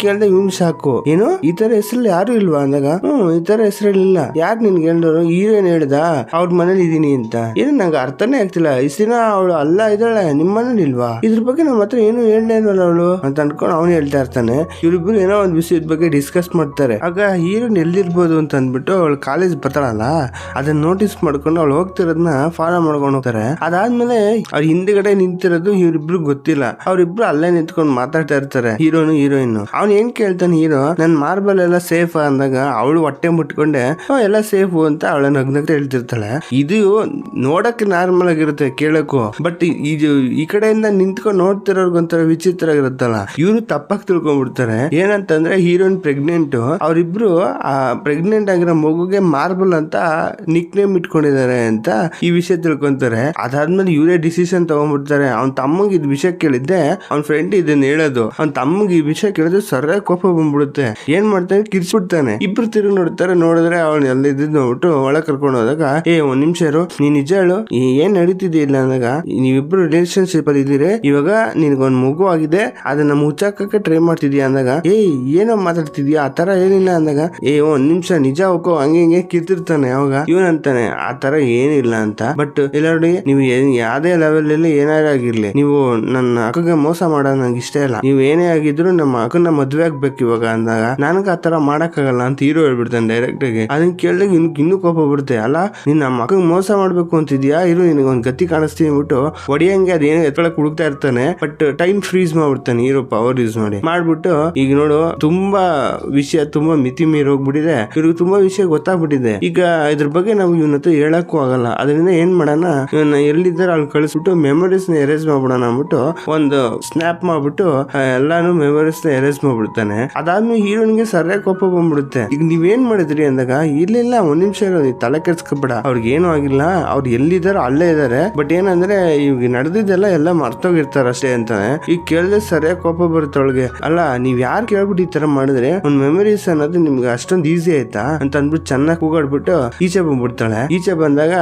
ಕೇಳ್ದೆ ಇವ್ನ್ ಸಾಕು, ಏನು ಈ ತರ ಹೆಸರಲ್ಲಿ ಯಾರು ಇಲ್ವಾ ಅಂದಾಗ, ಈ ತರ ಹೆಸರಲ್ಲಿಲ್ಲ, ಯಾರು ನಿನ್ಗೆ ಹೇಳಿದ್ರು, ಹೀರೋಯಿನ್ ಹೇಳ್ದ ಅವ್ರ ಮನೇಲಿ ಇದೀನಿ ಅಂತ. ಏನು ನಂಗೆ ಅರ್ಥನೇ ಆಗ್ತಿಲ್ಲ, ಇಷ್ಟ ದಿನ ಅವಳು ಅಲ್ಲ ಇದ್ದಾಳೆ, ನಿಮ್ ಮನೇಲಿ ಇಲ್ವಾ, ಇದ್ರ ಬಗ್ಗೆ ನಮ್ಮ ಹತ್ರ ಏನು ಹೇಳಲೇ ಇಲ್ವಲ್ಲ ಅವಳು ಅಂತ ಅನ್ಕೊಂಡು ಅವ್ನು ಹೇಳ್ತಾ ಇರ್ತಾನೆ. ಇವ್ರಿಬ್ರು ಏನೋ ಒಂದ್ ವಿಷಯದ ಬಗ್ಗೆ ಡಿಸ್ಕಸ್ ಮಾಡ್ತಾರೆ. ಆಗ ಹೀರೋನ್ ಎಲ್ಲಿರ್ಬೋದು ಅಂತ ಅಂದ್ಬಿಟ್ಟು ಅವಳು ಕಾಲೇಜ್ ಬರ್ತಾಳಲ್ಲ, ಅದನ್ನ ನೋಟಿಸ್ ಮಾಡ್ಕೊಂಡು ಅವಳು ಹೋಗ್ತಿರೋದನ್ನ ಫಾಲೋ ಮಾಡ್ಕೊಂಡು ಹೋಗ್ತಾರೆ. ಅದಾದ್ಮೇಲೆ ಅವ್ರ ಹಿಂದ್ಗಡೆ ನಿಂತಿರೋದು ಇವ್ರಿಬ್ರು ಗೊತ್ತಿಲ್ಲ. ಅವ್ರಿಬ್ರು ಅಲ್ಲೇ ನಿಂತ್ಕೊಂಡು ಮಾತಾಡ್ತಾ ಇರ್ತಾರೆ, ಹೀರೋನು ಹೀರೋಯಿನ್. ಅವ್ನ್ ಏನ್ ಕೇಳ್ತಾನೆ ಹೀರೋ, ನನ್ ಮಾರ್ಬಲ್ ಎಲ್ಲ ಸೇಫ್ ಅಂದಾಗ ಅವಳು ಹೊಟ್ಟೆ ಮುಟ್ಕೊಂಡೆ ಎಲ್ಲ ಸೇಫು ಅಂತ ಅವಳ ನಗ್ನಗ್ತ ಹೇಳ್ತಿರ್ತಾಳೆ. ಇದು ನೋಡಕ್ಕೆ ನಾರ್ಮಲ್ ಆಗಿರುತ್ತೆ ಕೇಳಕ್ಕೂ, ಬಟ್ ಇದು ಈ ಕಡೆಯಿಂದ ನಿಂತ್ಕೊಂಡು ನೋಡ್ತಿರೋರ್ಗೊಂಥರ ವಿಚಿತ್ರ ಆಗಿರುತ್ತಲ್ಲ. ಇವ್ರು ತಪ್ಪಾಗಿ ತಿಳ್ಕೊಂಡ್ಬಿಡ್ತಾರೆ. ಏನಂತಂದ್ರೆ ಹೀರೋಯಿನ್ ಪ್ರೆಗ್ನೆಂಟ್, ಅವ್ರಿಬ್ರು ಆ ಪ್ರೆಗ್ನೆಂಟ್ ಆಗಿರೋ ಮಗುಗೆ ಮಾರ್ಬಲ್ ಅಂತ ನಿಕ್ ನೇಮ್ ಇಟ್ಕೊಂಡಿದ್ದಾರೆ ಅಂತ ಈ ವಿಷಯ ತಿಳ್ಕೊಂತಾರೆ. ಅದಾದ್ಮೇಲೆ ಇವರೇ ಡಿಸಿಷನ್ ತಗೊಂಡ್ಬಿಡ್ತಾರೆ. ಅವ್ನ ತಮ್ಮಂಗೆ ಇದ್ ವಿಷಯ ಕೇಳಿದ್ದೆ ಅವ್ನ ಫ್ರೆಂಡ್ ಇದನ್ನ ಹೇಳೋದು, ಅವ್ನ ತಮ್ಮಂಗೆ ಈ ವಿಷಯ ಕೇಳಿದ್ರೆ ಸರಿಯಾಗಿ ಕೋಪ ಬಂದ್ಬಿಡುತ್ತೆ. ಏನ್ ಮಾಡ್ತಾನೆ, ಕಿರ್ಸ್ಬಿಡ್ತಾನೆ. ಇಬ್ರು ತಿರುಗಿ ನೋಡ್ತಾರೆ, ನೋಡಿದ್ರೆ ಅವ್ನ ಎಲ್ಲ ಇದ್ ನೋಡ್ಬಿಟ್ಟು ಒಳಗೆ ಕರ್ಕೊಂಡು ಹೋದಾಗ, ಒಂದ್ ನಿಮಿಷ ಇರು, ನೀನ್ ನಿಜ ಹೇಳು ಏನ್ ನಡೀತಿದ್ಯಾ ಇಲ್ಲ ಅಂದಾಗ, ನೀವಿಬ್ರು ರಿಲೇಶನ್ಶಿಪ್ ಅಲ್ಲಿ ಇದ್ದೀರಿ, ಇವಾಗ ನಿನ್ಗೊಂದ್ ಮಗು ಆಗಿದೆ, ಅದನ್ನ ಮುಚ್ಚಾಕಕ್ಕೆ ಟ್ರೈ ಮಾಡ್ತಿದ್ಯಾ ಅಂದಾಗ, ಏನೋ ಮಾತಾಡ್ತಿದ್ಯಾ ಆ ತರ ಏನಿಲ್ಲ ಅಂದಾಗ, ಒಂದ್ ನಿಮಿಷ ನಿಜ ಹೋಗೋ ಹಂಗೆ ಹಿಂಗೆ ಕಿರ್ತಿರ್ತಾನೆ. ಅವಾಗ ಇವನಂತಾನೆ ಆ ತರ ಏನಿಲ್ಲ ಅಂತ. ಬಟ್ ಇಲ್ಲ ನೋಡಿ, ನೀವು ಯಾವ್ದೇ ಲೆವೆಲ್ ಅಲ್ಲಿ ಏನಾರ ಆಗಿರ್ಲಿ, ನೀವು ನನ್ನ ಅಕ್ಕಗೆ ಮೋಸ ಮಾಡೋದು ನಂಗೆ ಇಷ್ಟ ಇಲ್ಲ. ನೀವ್ ಏನೇ ಆಗಿದ್ರು ನಮ್ಮ ಅಕ್ಕನ ಮದ್ವೆ ಆಗ್ಬೇಕು ಇವಾಗ ಅಂದಾಗ, ನನಗ ಆ ತರ ಮಾಡಕ್ಕಾಗಲ್ಲ ಅಂತ ಹೀರೋ ಹೇಳ್ಬಿಡ್ತಾನೆ ಡೈರೆಕ್ಟ್ ಆಗಿ. ಅದನ್ನ ಕೇಳಿದಾಗ ಇನ್ನೂ ಕೋಪ ಬರುತ್ತೆ. ಅಲ್ಲ, ನೀನ್ ನಮ್ಮ ಅಕ್ಕಗೆ ಮೋಸ ಮಾಡ್ಬೇಕು ಅಂತಿದ್ಯಾ, ಇರು ನಿನಗೆ ಒಂದ್ ಗತಿ ಕಾಣಿಸ್ತೀನಿ ಬಿಟ್ಟು ಒಡಿಯಂಗೆ ಅದೇನೋ ಎತ್ಕೊಳಕ್ ಹುಡುಕ್ತಾ ಇರ್ತಾನೆ. ಬಟ್ ಟೈಮ್ ಫ್ರೀಸ್ ಮಾಡ್ಬಿಡ್ತಾನೆ ಹೀರೋ ಪವರ್ ಯೂಸ್ ಮಾಡ್ಬಿಟ್ಟು. ಈಗ ನೋಡು, ತುಂಬಾ ವಿಷಯ ತುಂಬಾ ಮಿತಿ ಮೀರಿ ಹೋಗ್ಬಿಟ್ಟಿದೆ, ಇವ್ರಿಗೆ ತುಂಬಾ ವಿಷಯ ಗೊತ್ತಾಗ್ಬಿಟ್ಟಿದೆ. ಈಗ ಇದ್ರ ಬಗ್ಗೆ ನಾವು ಇವನ ಹತ್ರ ಹೇಳಕ್ಕೂ ಆಗಲ್ಲ. ಅದರಿಂದ ಏನ್ ಮಾಡೋಣ, ಇವನ್ನ ಎಲ್ಲಿದ್ದಾರೆ ಅಲ್ಲಿ ಕಳಿಸ್ಬಿಟ್ಟು ಮೆಮೊರೀಸ್ ನ ಎರೇಸ್ ಮಾಡ್ಬಿಡೋಣ ಅಂದ್ಬಿಟ್ಟು ಒಂದು ಸ್ನ್ಯಾಪ್ ಮಾಡ್ಬಿಟ್ಟು ಎಲ್ಲಾನು ಮೆಮೊರೀಸ್ ನ ಎರೇಸ್ ಮಾಡ್ಬಿಡ್ತಾನೆ. ಅದಾದ್ಮೇಲೆ ಹೀರೋನ್ಗೆ ಸರಿಯಾಗಿ ಕೋಪ ಬಂದ್ಬಿಡುತ್ತೆ. ಈಗ ನೀವೇನ್ ಮಾಡಿದ್ರಿ ಅಂದಾಗ, ಇಲ್ಲ ಒಂದ್ ನಿಮಿಷ ತಲೆ ಕೆಡ್ಸ್ಕೊಬೇಡ, ಅವ್ರಿಗೆ ಏನೂ ಆಗಿಲ್ಲ, ಅವ್ರು ಎಲ್ಲಿದಾರೋ ಅಲ್ಲೇ ಇದಾರೆ. ಬಟ್ ಏನಂದ್ರೆ ಈಗ ನಡೆದಿದ್ದೆಲ್ಲ ಎಲ್ಲ ಮರ್ತೋಗಿರ್ತಾರ ಅಷ್ಟೇ ಅಂತಾನೆ. ಈಗ ಕೇಳಿದ್ರೆ ಸರಿಯಾಗಿ ಕೋಪ ಬರುತ್ತೆ ಅವಳಿಗೆ. ಅಲ್ಲ, ನೀವ್ ಯಾರು ಕೇಳ್ಬಿಟ್ಟು ಈ ತರ ಮಾಡಿದ್ರೆ ಒಂದ್ ಮೆಮೊರೀಸ್ ಅನ್ನೋದು ನಿಮ್ಗೆ ಅಷ್ಟೊಂದು ಈಸಿ ಆಯ್ತಾ ಅಂತ ಅಂದ್ಬಿಟ್ಟು ಚೆನ್ನಾಗಿ ಕೂಗಾಡ್ಬಿಟ್ಟು ಈಚೆ ಬಂದ್ಬಿಡ್ತಾಳೆ. ಈಚೆ ಬಂದಾಗ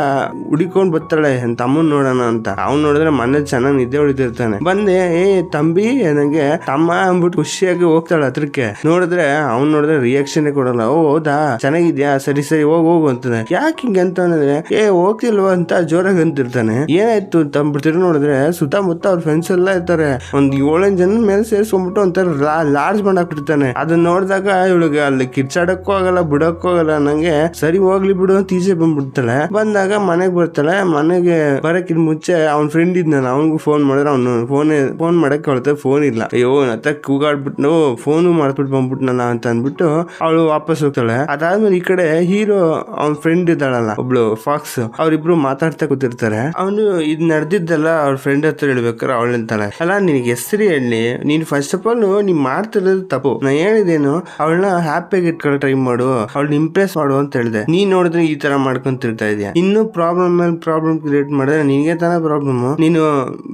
ಹುಡಿಕೊಂಡ್ ಬರ್ತಾಳೆ ತಮ್ಮನ್ ನೋಡೋಣ ಅಂತ. ಅವ್ನ್ ನೋಡಿದ್ರೆ ಮನೆ ಚೆನ್ನಾಗಿ ನಿದ್ದೆ ಹೊಡಿತಿರ್ತಾನೆ. ಬಂದೆ ತಂಬಿ ನನಗೆ ತಮ್ಮ ಅಂದ್ಬಿಟ್ಟು ಖುಷಿಯಾಗಿ ಹೋಗ್ತಾಳೆ ಹತ್ರಕ್ಕೆ. ನೋಡಿದ್ರೆ ಅವ್ನ್ ನೋಡಿದ್ರೆ ರಿಯಾಕ್ಷನ್ ಕೊಡಲ್ಲ. ಹೌದಾ, ಚೆನ್ನಾಗಿದ್ಯಾ, ಸರಿ ಹೋಗು ಅಂತಾನೆ. ಯಾಕೆ ಹಿಂಗೆ ಅಂತ ಅಂದ್ರೆ, ಹೋಗ್ತಿಲ್ವಾ ಅಂತ ಜೋರಾಗಿ ಅಂತಿರ್ತಾನೆ. ಏನಾಯ್ತು ತಂಬಿಡ್ತಿರು ನೋಡಿದ್ರೆ ಸುತ್ತಮುತ್ತ ಅವ್ರ ಫ್ರೆಂಡ್ಸ್ ಎಲ್ಲ ಇರ್ತಾರೆ. ಒಂದ್ 7 ಜನ ಮೇಲೆ ಸೇರ್ಸ್ಕೊಂಡ್ಬಿಟ್ಟು ಒಂಥರ ಲಾರ್ಜ್ ಮಾಡಾಕ್ಬಿಡ್ತಾನೆ. ಅದನ್ನ ನೋಡಿದಾಗ ಇವಳಿಗೆ ಅಲ್ಲಿ ಕಿರ್ಚಾಡಕ್ಕೂ ಆಗಲ್ಲ, ಬಿಡಕ್ಕೂ ಆಗಲ್ಲ. ನಂಗೆ ಸರಿ ಹೋಗ್ಲಿ ಬಿಡು ಅಂತ ಈಚೆ ಬಂದ್ಬಿಡ್ತಾಳೆ. ಬಂದಾಗ ಮನೆಗ್ ಬರ್ತಾಳೆ. ಮನೆಗೆ ಬರಕ್ಕಿಂತ ಮುಂಚೆ ಅವ್ನ ಫ್ರೆಂಡ್ ಇದ್ನಲ್ಲ, ಅವ್ನಿಗೂ ಫೋನ್ ಮಾಡಿದ್ರೆ ಅವ್ನು ಫೋನ್ ಮಾಡಕ್ ಹೊಳತೆ ಫೋನ್ ಇಲ್ಲ. ಅಯ್ಯೋ ನತ್ತ ಕೂಗಾಡ್ಬಿಟ್ಟು ಫೋನು ಮಾಡ್ಬಿಟ್ಟು ಬಂದ್ಬಿಟ್ನಲ್ಲ ಅಂತ ಅಂದ್ಬಿಟ್ಟು ಅವಳು ವಾಪಸ್ ಹೋಗ್ತಾಳೆ. ಅದಾದ್ಮೇಲೆ ಈ ಕಡೆ ಹೀರೋ ಅವ್ನ ಫ್ರೆಂಡ್ ಇದ್ದಾಳಲ್ಲ ಒಬ್ಳು ಫಾಕ್ಸ್, ಅವ್ರಿಬ್ರು ಮಾತಾಡ್ತಾ ಕೂತಿರ್ತಾರೆ. ಅವನು ಇದ್ ನಡೆದಿದ್ದಲ್ಲ ಅವ್ರ ಫ್ರೆಂಡ್ ಹತ್ರ ಹೇಳ್ಬೇಕಾರೆ ಅವಳು ಅಂತಾಳೆ, ಅಲ್ಲ ನಿನಗೆ ಹೆಸರು ಹೇಳಿ, ನೀನ್ ಫಸ್ಟ್ ಆಫ್ ಆಲ್ ನೀನ್ ಮಾಡ್ತಿರೋದು ತಪ್ಪು. ನಾ ಹೇಳಿದೇನು, ಅವಳನ್ನ ಹ್ಯಾಪಿಯಾಗಿ ಇಟ್ಕೊಳ್ಳೋ ಟ್ರೈ ಮಾಡು, ಅವಳನ್ನ ಇಂಪ್ರೆಸ್ ಮಾಡು ಅಂತ ಹೇಳಿದೆ. ನೀನ್ ನೋಡಿದ್ರೆ ಈ ತರ ಮಾಡ್ಕೊಂತಿರ್ತಾ ಇದೆಯಾ. ಇನ್ನು ಪ್ರಾಬ್ಲಮ್ ಮೇಲೆ ಪ್ರಾಬ್ಲಮ್ ಕ್ರಿಯೇಟ್ ಮಾಡಿದ್ರೆ ನಿನ್ಗೆ ತಾನೇ ಪ್ರಾಬ್ಲಮ್. ನೀನು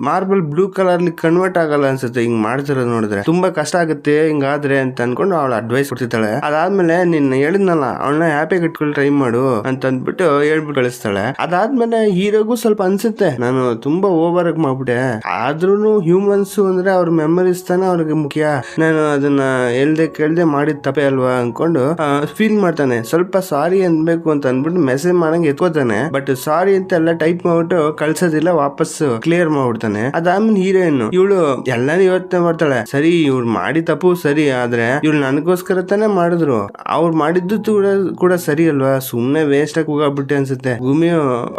ಮಾರ್ಬಲ್ ಬ್ಲೂ ಕಲರ್ ಕನ್ವರ್ಟ್ ಆಗಲ್ಲ ಅನ್ಸುತ್ತೆ ಹಿಂಗ್ ಮಾಡ್ತಿರೋದು ನೋಡಿದ್ರೆ, ತುಂಬಾ ಕಷ್ಟ ಆಗುತ್ತೆ ಹಿಂಗಾದ್ರೆ ಅಂತ ಅನ್ಕೊಂಡು ಅವಳು ಅಡ್ವೈಸ್ ಕೊಡ್ತಿರ್ತಾಳೆ. ಅದಾದ್ಮೇಲೆ ನಿನ್ನ ಹೇಳಿದ್ನಲ್ಲ ಅವಳನ್ನ ಹ್ಯಾಪಿಯಾಗಿ ಇಟ್ಕೊಳ್ಳಿ ಟ್ರೈ ಮಾಡು ಅಂತ ಅಂದ್ಬಿಟ್ಟು ಹೇಳ್ಬಿಟ್ಟು ಕಳಿಸ್ತಾಳೆ. ಅದಾದ್ಮೇಲೆ ಹೀರೋಗೂ ಸ್ವಲ್ಪ ಅನ್ಸುತ್ತೆ, ನಾನು ತುಂಬಾ ಓವರ್ ಆಗಿ ಮಾಡ್ಬಿಟ್ಟೆ. ಆದ್ರೂನು ಹ್ಯೂಮನ್ಸ್ ಅಂದ್ರೆ ಅವ್ರ ಮೆಮರೀಸ್ ತಾನೇ ಅವ್ರಿಗೆ ಮುಖ್ಯ, ನಾನು ಅದನ್ನ ಕೇಳ್ದೆ ಮಾಡಿದ ತಪ್ಪೆ ಅಲ್ವಾ ಅನ್ಕೊಂಡು ಫೀಲ್ ಮಾಡ್ತಾನೆ. ಸ್ವಲ್ಪ ಸಾರಿ ಅನ್ಬೇಕು ಅಂತ ಅಂದ್ಬಿಟ್ಟು ಮೆಸೇಜ್ ಮಾಡಂಗೆ ಎತ್ಕೋತಾನೆ. ಬಟ್ ಸಾರಿ ಅಂತ ಎಲ್ಲ ಟೈಪ್ ಮಾಡ್ಬಿಟ್ಟು ಕಳ್ಸೋದಿಲ್ಲ, ವಾಪಸ್ ಕ್ಲಿಯರ್ ಮಾಡ್ಬಿಡ್ತಾನೆ. ಅದಾದ್ಮೇಲೆ ಹೀರೋಯಿನ್ ಇವಳು ಎಲ್ಲಾನು ಯೋಚನೆ ಮಾಡ್ತಾಳೆ, ಸರಿ ಇವ್ರು ಮಾಡಿ ತಪ್ಪು ಸರಿ, ಆದ್ರೆ ಇವ್ಳು ನನಗೋಸ್ಕರ ತಾನೇ ಮಾಡಿದ್ರು, ಅವ್ರು ಮಾಡಿದ್ದು ಕೂಡ ಸರಿ ಅಲ್ವಾ, ಸುಮ್ನೆ ವೇಸ್ಟ್ ಆಗಿ ಹೋಗ್ಬಿಟ್ಟೆ ಅನ್ಸುತ್ತೆ. ಭೂಮಿ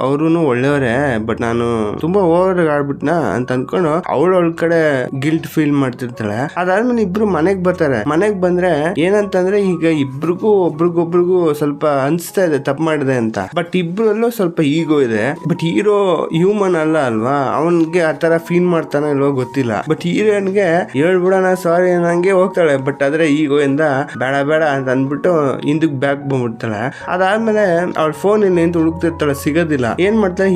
ಅವ್ರು ಒಳ್ಳೆಯವರೇ, ಬಟ್ ನಾನು ತುಂಬಾ ಓವರ್ ಆಡ್ಬಿಟ್ನಾ ಅಂತ ಅನ್ಕೊಂಡು ಅವಳ ಕಡೆ ಗಿಲ್ಟ್ ಫೀಲ್ ಮಾಡ್ತಿರ್ತಾಳೆ. ಅದಾದ್ಮೇಲೆ ಇಬ್ರು ಮನೆಗ್ ಬರ್ತಾರೆ. ಮನೆಗ್ ಬಂದ್ರೆ ಏನಂತಂದ್ರೆ, ಈಗ ಇಬ್ರಿಗೂ ಒಬ್ರಿಗೊಬ್ರಿಗೂ ಸ್ವಲ್ಪ ಅನ್ಸ್ತಾ ಇದೆ ತಪ್ಪು ಮಾಡಿದೆ ಅಂತ. ಬಟ್ ಇಬ್ರಲ್ಲೂ ಸ್ವಲ್ಪ ಈಗೋ ಇದೆ. ಬಟ್ ಹೀರೋ ಹ್ಯೂಮನ್ ಅಲ್ಲ ಅಲ್ವಾ, ಅವನ್ಗೆ ಆತರ ಫೀಲ್ ಮಾಡ್ತಾನೆ ಇಲ್ವೋ ಗೊತ್ತಿಲ್ಲ. ಬಟ್ ಹೀರೋನ್ಗೆ ಹೇಳ್ಬಿಡೋಣ ಸಾರಿ ನಂಗೆ ಹೋಗ್ತಾಳೆ. ಬಟ್ ಆದ್ರೆ ಈಗೋ ಇಂದ ಬೇಡ ಅಂತ ಅಂದ್ಬಿಟ್ಟು ಹಿಂದಕ್ ಬ್ಯಾಕ್ ಬಂದ್ಬಿಡ್ತಾಳೆ. ಅದಾದ್ಮೇಲೆ ಅವಳ ಫೋನ್ ನಿಂತ ಹುಡುಕ್ತಿರ್ತಾಳೆ, ಸಿಗೋದಿಲ್ಲ. ಏನ್ ಮಾಡ್ತಾಳೆ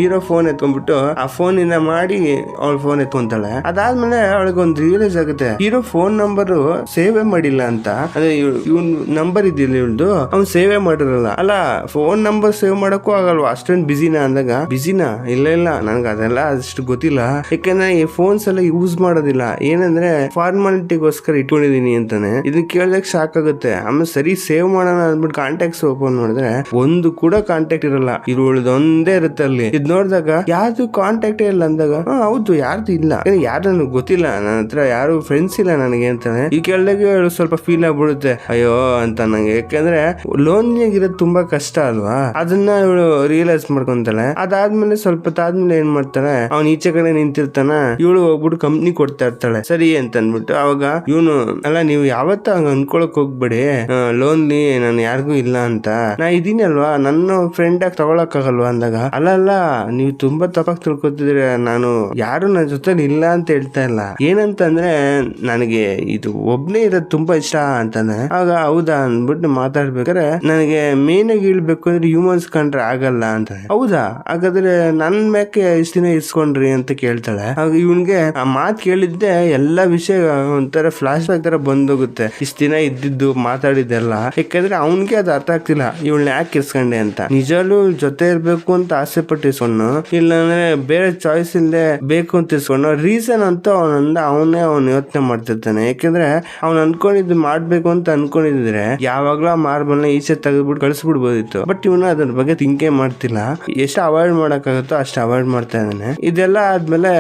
ಹೀರೋ ಫೋನ್ ಎತ್ಕೊಂಡ್ಬಿಟ್ಟು ಆ ಫೋನ್ ಇಂದ ಮಾಡಿ ಅವಳ ಫೋನ್ ಎತ್ಕೊಂತಾಳೆ. ಅದಾದ್ಮೇಲೆ ಅವಳಿಗೆ ಒಂದು ರಿಯಲೈಸ್ ಆಗುತ್ತೆ, ಹೀರೋ ಫೋನ್ ನಂಬರ್ ಸೇವೆ ಮಾಡಿಲ್ಲ ಅಂತ. ಅದೇ ಇವ್ನ ನಂಬರ್ ಇದ್ದಿಲ್ಲ ಇವಳ್ದು, ಅವ್ನು ಸೇವೆ ಮಾಡಿರಲ್ಲ. ಅಲ್ಲ ಫೋನ್ ನಂಬರ್ ಸೇವ್ ಮಾಡಕ್ಕೂ ಆಗಲ್ವಾ, ಅಷ್ಟೊಂದು ಬಿಸಿನಾ ಅಂದಾಗ, ಬಿಸಿನಾ ಇಲ್ಲ ನನ್ಗೆ ಅದೆಲ್ಲ ಅಷ್ಟು ಗೊತ್ತಿಲ್ಲ, ಯಾಕಂದ್ರೆ ಈ ಫೋನ್ಸ್ ಎಲ್ಲ ಯೂಸ್ ಮಾಡೋದಿಲ್ಲ, ಏನಂದ್ರೆ ಫಾರ್ಮಾಲಿಟಿಗೋಸ್ಕರ ಇಟ್ಕೊಂಡಿದೀನಿ ಅಂತಾನೆ. ಇದನ್ನ ಕೇಳಿದಾಗ ಶಾಕ್ ಆಗುತ್ತೆ. ಆಮೇಲೆ ಸರಿ ಸೇವ್ ಮಾಡೋಣ ಅಂದ್ಬಿಟ್ಟು ಕಾಂಟ್ಯಾಕ್ಟ್ಸ್ ಓಪನ್ ಮಾಡಿದ್ರೆ ಒಂದು ಕೂಡ ಕಾಂಟ್ಯಾಕ್ಟ್ ಇರಲ್ಲ, ಇರುವುದೊಂದೇ ಇರುತ್ತೆ ಅಲ್ಲಿ. ಇದ್ ನೋಡಿದಾಗ ಯಾರ್ದು ಕಾಂಟ್ಯಾಕ್ಟ್ ಇಲ್ಲ ಅಂದಾಗ, ಹೌದು ಯಾರ್ದು ಇಲ್ಲ, ಯಾರು ನನಗೆ ಗೊತ್ತಿಲ್ಲ, ನನ್ನ ಹತ್ರ ಯಾರು ಫ್ರೆಂಡ್ಸ್ ಇಲ್ಲ ನನಗೆ ಅಂತಾನೆ. ಈ ಕೇಳಿದಾಗ ಸ್ವಲ್ಪ ಫೀಲ್ ಆಗ್ಬಿಡುತ್ತೆ. ಆಗುತ್ತೆ ಅಯ್ಯೋ ಅಂತ ನಂಗೆ. ಯಾಕಂದ್ರೆ ಲೋನ್ಲಿಯಾಗಿರೋದು ತುಂಬಾ ಕಷ್ಟ ಅಲ್ವಾ, ಅದನ್ನ ಇವಳು ರಿಯಲೈಸ್ ಮಾಡ್ಕೊಂತಾಳೆ. ಅದಾದ್ಮೇಲೆ ಸ್ವಲ್ಪ ತಾದ್ಮೇಲೆ ಏನ್ ಮಾಡ್ತಾಳೆ, ಅವ್ನ್ ಈಚೆ ಕಡೆ ನಿಂತಿರ್ತಾನ, ಇವಳು ಹೋಗ್ಬಿಟ್ಟು ಕಂಪ್ನಿ ಕೊಡ್ತಾ ಇರ್ತಾಳೆ ಸರಿ ಅಂತ ಅನ್ಬಿಟ್ಟು. ಅವಾಗ ಇವನು ಅಲ್ಲ ನೀವು ಯಾವತ್ತ ಹಂಗ ಅನ್ಕೊಳಕ್ ಹೋಗ್ಬೇಡಿ, ಲೋನ್ಲಿ ನಾನು ಯಾರಿಗೂ ಇಲ್ಲ ಅಂತ, ನಾ ಇದೀನಿ ಅಲ್ವಾ, ನನ್ನ ಫ್ರೆಂಡ್ ಆಗಿ ತಗೊಳಕ್ ಆಗಲ್ವಾ ಅಂದಾಗ, ಅಲ್ಲ ನೀವು ತುಂಬಾ ತಪ್ಪಾಗಿ ತಿಳ್ಕೊತಿದ್ರೆ, ನಾನು ಯಾರು ನನ್ನ ಜೊತೆ ಇಲ್ಲ ಅಂತ ಹೇಳ್ತಾ ಇಲ್ಲ, ಏನಂತಂದ್ರೆ ನನಗೆ ಇದು ಒಬ್ನೇ ಇರೋದು ತುಂಬಾ ಇಷ್ಟ ಅಂತಾನೆ. ಆಗ ಹೌದಾ ಅಂದ್ಬಿಟ್ಟು ಮಾತಾಡ್ಬೇಕಾದ್ರೆ, ನನಗೆ ಮೇನ್ ಆಗಿ ಇಳ್ಬೇಕು ಅಂದ್ರೆ ಹ್ಯೂಮನ್ಸ್ ಕಂಡ್ರೆ ಆಗಲ್ಲ ಅಂತ. ಹೌದಾ ಹಾಗಾದ್ರೆ ನನ್ ಮ್ಯಾಕೆ ಇಷ್ಟ ದಿನ ಇಸ್ಕೊಂಡ್ರಿ ಅಂತ ಕೇಳ್ತಾಳೆ. ಆಗ ಇವನ್ಗೆ ಆ ಮಾತ್ ಕೇಳಿದ್ದೆ ಎಲ್ಲಾ ವಿಷಯ ಒಂಥರ ಫ್ಲಾಶ್ ಬ್ಯಾಕ್ ತರ ಬಂದೋಗುತ್ತೆ, ಇಷ್ಟ ದಿನ ಇದ್ದಿದ್ದು ಮಾತಾಡಿದ್ದೆಲ್ಲ. ಯಾಕಂದ್ರೆ ಅವನ್ಗೆ ಅದು ಅರ್ಥ ಆಗ್ತಿಲ್ಲ, ಇವಳನ್ನ ಯಾಕೆ ಇಸ್ಕೊಂಡೆ ಅಂತ. ನಿಜಾಲು ಜೊತೆ ಇರ್ಬೇಕು ಅಂತ ಆಸೆ ಪಟ್ಟು ಇಸ್ಕೊಂಡು, ಇಲ್ಲಾಂದ್ರೆ ಬೇರೆ ಚಾಯ್ಸ್ ಇಲ್ಲದೆ ಬೇಕು ಅಂತ ಇಸ್ಕೊಂಡು, ರೀಸನ್ ಅಂತ ಅವನೇ ಯೋಚನೆ ಮಾಡ್ತಿರ್ತಾನೆ. ಯಾಕಂದ್ರೆ ಅವ್ನು ಅನ್ಕೊಂಡಿದ್ದು ಮಾಡ್ಬೇಕು ಅಂತ ಅನ್ಕೊಂಡಿದ್ರೆ ಯಾವಾಗ್ಲೂ ಮಾರ್ಬಲ್ನ ಈಚೆ ತೆಗೆದ್ಬಿಟ್ಟು ಕಳಿಸ್ಬಿಡ್ಬೋದಿತ್ತು. ಬಟ್ ಇವನು ಅದ್ರ ಬಗ್ಗೆ ತಿಂಕೆ ಮಾಡ್ತಿಲ್ಲ, ಎಷ್ಟು ಅವಾಯ್ಡ್ ಮಾಡಕ್ಕಾಗುತ್ತೋ ಅಷ್ಟು ಅವಾಯ್ಡ್ ಮಾಡ್ತಾ ಇದ್ದಾನೆ. ಇದೆಲ್ಲ ಆದ್ಮೇಲೆ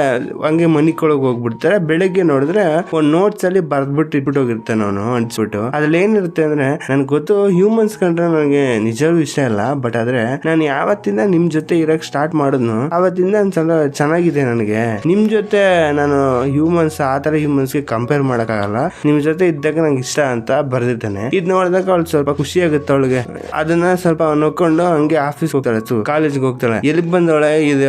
ಹಂಗೆ ಮನಿಕೊಳಗ್ ಹೋಗ್ಬಿಡ್ತಾರೆ. ಬೆಳಿಗ್ಗೆ ನೋಡಿದ್ರೆ ಒಂದ್ ನೋಟ್ಸ್ ಅಲ್ಲಿ ಬರ್ದ್ಬಿಟ್ಟು ಇಟ್ಬಿಟ್ಟು ಹೋಗಿರ್ತಾನೆ ಅವನು ಅನ್ಸ್ಬಿಟ್ಟು. ಅದ್ರಲ್ಲಿ ಏನಿರುತ್ತೆ ಅಂದ್ರೆ, ನನ್ಗೆ ಗೊತ್ತು ಹ್ಯೂಮನ್ಸ್ ಕಂಡ್ರೆ ನನಗೆ ನಿಜವೂ ಇಷ್ಟ ಇಲ್ಲ, ಬಟ್ ಆದ್ರೆ ನಾನು ಯಾವತ್ತಿಂದ ನಿಮ್ ಜೊತೆ ಇರಕ್ ಸ್ಟಾರ್ಟ್ ಮಾಡಿದ್ನು ಅವತ್ತಿಂದ ಒಂದ್ಸಲ ಚೆನ್ನಾಗಿದೆ ನನಗೆ. ನಿಮ್ ಜೊತೆ ನಾನು ಹ್ಯೂಮನ್ಸ್ ಆತರ ಹ್ಯೂಮನ್ಸ್ ಗೆ ಕಂಪೇರ್ ಮಾಡಕ್ಕಾಗಲ್ಲ, ನಿಮ್ ಜೊತೆ ಇದ್ದಾಗ ನಂಗೆ ಇಷ್ಟ ಅಂತ ಬರ್ದಿರ್ತಾನೆ. ಇದ್ ನೋಡಿದಾಗ ಅವಳು ಸ್ವಲ್ಪ ಖುಷಿ ಆಗುತ್ತೆ ಅವಳಿಗೆ. ಅದನ್ನ ಸ್ವಲ್ಪ ನೋಡ್ಕೊಂಡು ಹಂಗೆ ಆಫೀಸ್ ಹೋಗ್ತಾಳೆ, ಕಾಲೇಜ್ಗೆ ಹೋಗ್ತಾಳೆ. ಎಲ್ಲಿಗೆ ಬಂದವಳೆ, ಇದು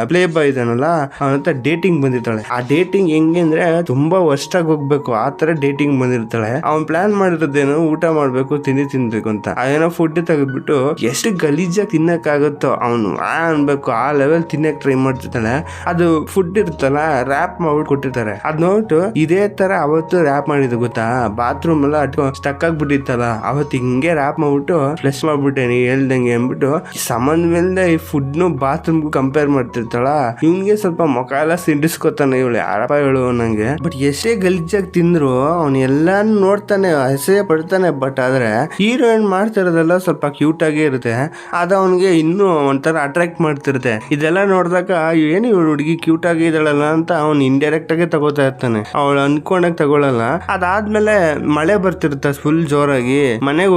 ಪ್ಲೇ ಬಾಯ್ ಇದಾನಲ್ಲ ಅವನಂತ ಡೇಟಿಂಗ್ ಬಂದಿರ್ತಾಳೆ. ಆ ಡೇಟಿಂಗ್ ಹೆಂಗೆ ಅಂದ್ರೆ ತುಂಬಾ ವರ್ಷಾಗಿ ಹೋಗ್ಬೇಕು ಆ ತರ ಡೇಟಿಂಗ್ ಬಂದಿರ್ತಾಳೆ. ಅವ್ನ್ ಪ್ಲಾನ್ ಮಾಡಿರೋದೇನು, ಊಟ ಮಾಡ್ಬೇಕು, ತಿನ್ಬೇಕು ಅಂತ. ಅದೇನೋ ಫುಡ್ ತೆಗೆದ್ಬಿಟ್ಟು ಎಷ್ಟು ಗಲೀಜಾಗಿ ತಿನ್ನಕ್ಕಾಗುತ್ತೋ ಅವನು ಅನ್ಬೇಕು ಆ ಲೆವೆಲ್ ತಿನ್ನಕ್ ಟ್ರೈ ಮಾಡ್ತಿರ್ತಾಳೆ. ಅದು ಫುಡ್ ಇರ್ತಲ್ಲ ರ್ಯಾಪ್ ಮಾಡ್ಬಿಟ್ಟು ಕೊಟ್ಟಿರ್ತಾರೆ. ಅದ್ ನೋಡ್ಬಿಟ್ಟು ಇದೇ ತರ ಅವತ್ತು ರ್ಯಾಪ್ ಮಾಡಿದ್ದು ಗೊತ್ತಾ, ಬಾತ್ರೂಮ್ ಎಲ್ಲ ಸ್ಟಕ್ ಆಗ್ಬಿಟ್ಟಿತ್ತಲ್ಲ ಅವತ್ತು ಹಿಂಗೆ ರ್ಯಾಪ್ ಮಾಡ್ಬಿಟ್ಟು ಫ್ಲೆಶ್ ಮಾಡ್ಬಿಟ್ಟೆ ನೀ ಹೇಳ್ದಂಗೆ ಅಂದ್ಬಿಟ್ಟು ಸಂಬಂಧವಿಲ್ಲದೆ ಈ ಫುಡ್ ನು ಬಾತ್ರೂಮ್ ಕಂಪೇರ್ ಮಾಡ್ತಿರ್ತಾಳ. ಇವ್ನ್ಗೆ ಸ್ವಲ್ಪ ಮುಖ ಎಲ್ಲ ಸಿಂಡಿಸ್ಕೊತಾನೆ, ಇವಳು ಯಾರಪ್ಪ ಹೇಳು ನಂಗೆ. ಬಟ್ ಎಷ್ಟೇ ಗಲೀಜಾಗಿ ತಿಂದ್ರು ಅವ್ನು ಎಲ್ಲಾನು ನೋಡ್ತಾನೆ, ಅಸಹ್ಯ ಪಡ್ತಾನೆ. ಬಟ್ ಆದ್ರೆ ಹೀರೋಯಿನ್ ಮಾಡ್ತಿರೋದೆಲ್ಲ ಸ್ವಲ್ಪ ಕ್ಯೂಟ್ ಆಗೇ ಇರುತ್ತೆ, ಅದ ಅವನಿಗೆ ಇನ್ನೂ ಒಂಥರ ಅಟ್ರಾಕ್ಟ್ ಮಾಡ್ತಿರುತ್ತೆ. ಇದೆಲ್ಲ ನೋಡಿದಾಗ ಏನು ಇವಳು ಹುಡುಗಿ ಕ್ಯೂಟ್ ಆಗಿ ಇದ್ದಾಳಲ್ಲ ಅಂತ ಅವ್ನು ಇಂಡೈರೆಕ್ಟ್ ಆಗಿ ತಗೋತಾ ಇರ್ತಾನೆ, ಅವಳು ಅನ್ಕೊಂಡಾಗ ತಗೊಳಲ್ಲ. ಅದಾದ್ಮೇಲೆ ಮಳೆ ಬರ್ತಿರುತ್ತೆ ಫುಲ್ ಜೋರಾಗಿ. ಮನೆಗೆ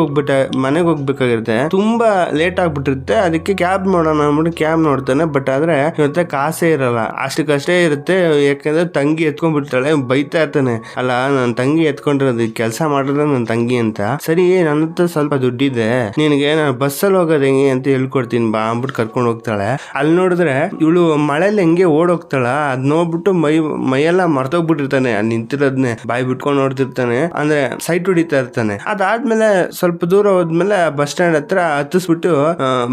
ಹೋಗ್ಬೇಕಾಗಿರುತ್ತೆ, ತುಂಬಾ ಲೇಟ್ ಆಗ್ಬಿಟ್ಟಿರುತ್ತೆ. ಅದಕ್ಕೆ ಕ್ಯಾಬ್ ನೋಡೋಣ ಅಂದ್ಬಿಟ್ಟು ಕ್ಯಾಬ್ ನೋಡ್ತಾನೆ. ಬಟ್ ಆದ್ರೆ ಇವತ್ತೆ ಕಾಸೇ ಇರಲ್ಲ, ಅಷ್ಟಕ್ಕಷ್ಟೇ ಇರುತ್ತೆ. ಯಾಕಂದ್ರೆ ತಂಗಿ ಎತ್ಕೊಂಡ್ಬಿಡ್ತಾಳೆ, ಬೈತಾ ಇರ್ತಾನೆ, ಅಲ್ಲ ನನ್ ತಂಗಿ ಎತ್ಕೊಂಡಿರೋದು ಕೆಲಸ ಮಾಡಿದ್ರೆ ನನ್ ತಂಗಿ ಅಂತ. ಸರಿ ನನ್ನ ಹತ್ರ ಸ್ವಲ್ಪ ದುಡ್ಡಿದೆ, ನಿನಗೆ ನಾನು ಬಸ್ಸಲ್ಲಿ ಹೋಗೋದು ಹೆಂಗೆ ಅಂತ ಹೇಳ್ಕೊಡ್ತೀನಿ ಬಾ ಅಂದ್ಬಿಟ್ಟು ಕರ್ಕೊಂಡು ಹೋಗ್ತಾಳೆ. ಅಲ್ಲಿ ನೋಡಿದ್ರೆ ಇವಳು ಮಳೆಯಲ್ಲಿ ಹೆಂಗೆ ಓಡೋಗ್ತಾಳ, ಅದ್ ನೋಡ್ಬಿಟ್ಟು ಮೈಯೆಲ್ಲ ಮರ್ತೋಗ್ಬಿಟ್ಟಿರ್ತಾನೆ. ಅಲ್ಲಿ ನಿಂತಿರೋದ್ನೆ ಬಾಯಿ ಬಿಟ್ಕೊಂಡು ನೋಡ್ತಿರ್ತಾನೆ, ಅಂದ್ರೆ ಸೈಟ್ ಹೊಡಿತಾ ಇರ್ತಾನೆ. ಅದಾದ್ಮೇಲೆ ಸ್ವಲ್ಪ ದೂರ ಹೋದ್ಮೇಲೆ ಬಸ್ ಸ್ಟ್ಯಾಂಡ್ ಹತ್ರ ಹತ್ತಿಸ್ಬಿಟ್ಟು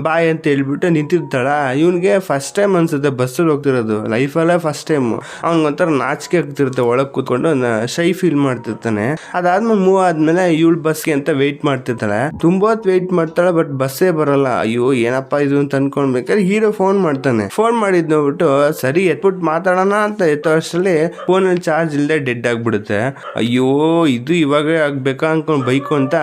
ಬಾಯ್ ಅಂತ ಹೇಳ್ಬಿಟ್ಟು ನಿಂತಿರ್ತಾಳ. ಇವನ್ಗೆ ಫಸ್ಟ್ ಟೈಮ್ ಅನ್ಸುತ್ತೆ ಬಸ್ಸಲ್ಲಿ ಹೋಗ್ತಿರೋದು, ಲೈಫಲ್ಲೇ ಫಸ್ಟ್ ಟೈಮ್. ಅವ್ನಿಗೊಂಥರ ನಾಚಿಕೆ ಆಗ್ತಿರುತ್ತೆ, ಒಳಗ್ ಕೂತ್ಕೊಂಡು ಶೈ ಫೀಲ್ ಮಾಡ್ತಿರ್ತಾನೆ. ಅದಾದ್ಮೇಲೆ ಮೂವ್ ಆದ್ಮೇಲೆ ಇವಳು ಬಸ್ಗೆ ಅಂತ ವೆಯ್ಟ್ ಮಾಡ್ತಿರ್ತಾಳೆ. ತುಂಬಾ ಹೊತ್ತು ವೆಯ್ಟ್ ಮಾಡ್ತಾಳೆ, ಬಟ್ ಬಸ್ಸೇ ಬರಲ್ಲ. ಅಯ್ಯೋ ಏನಪ್ಪಾ ಇದು ಅಂತ ಅನ್ಕೊಂಡ್ಬೇಕಾದ್ರೆ ಹೀರೋ ಫೋನ್ ಮಾಡ್ತಾನೆ. ಫೋನ್ ಮಾಡಿದ್ ನೋಡ್ಬಿಟ್ಟು ಸರಿ ಎತ್ಬಿಟ್ಟು ಮಾತಾಡೋಣ ಅಂತ ಎತ್ತೋ ಅಷ್ಟರಲ್ಲಿ ಫೋನಲ್ಲಿ ಚಾರ್ಜ್ ಇಲ್ಲದೆ ಡೆಡ್ ಆಗ್ಬಿಡುತ್ತೆ. ಅಯ್ಯೋ ಇದು ಇವಾಗ ಆಗ್ಬೇಕಾ ಅನ್ಕೊಂಡ್ ಬೈಕು ಅಂತ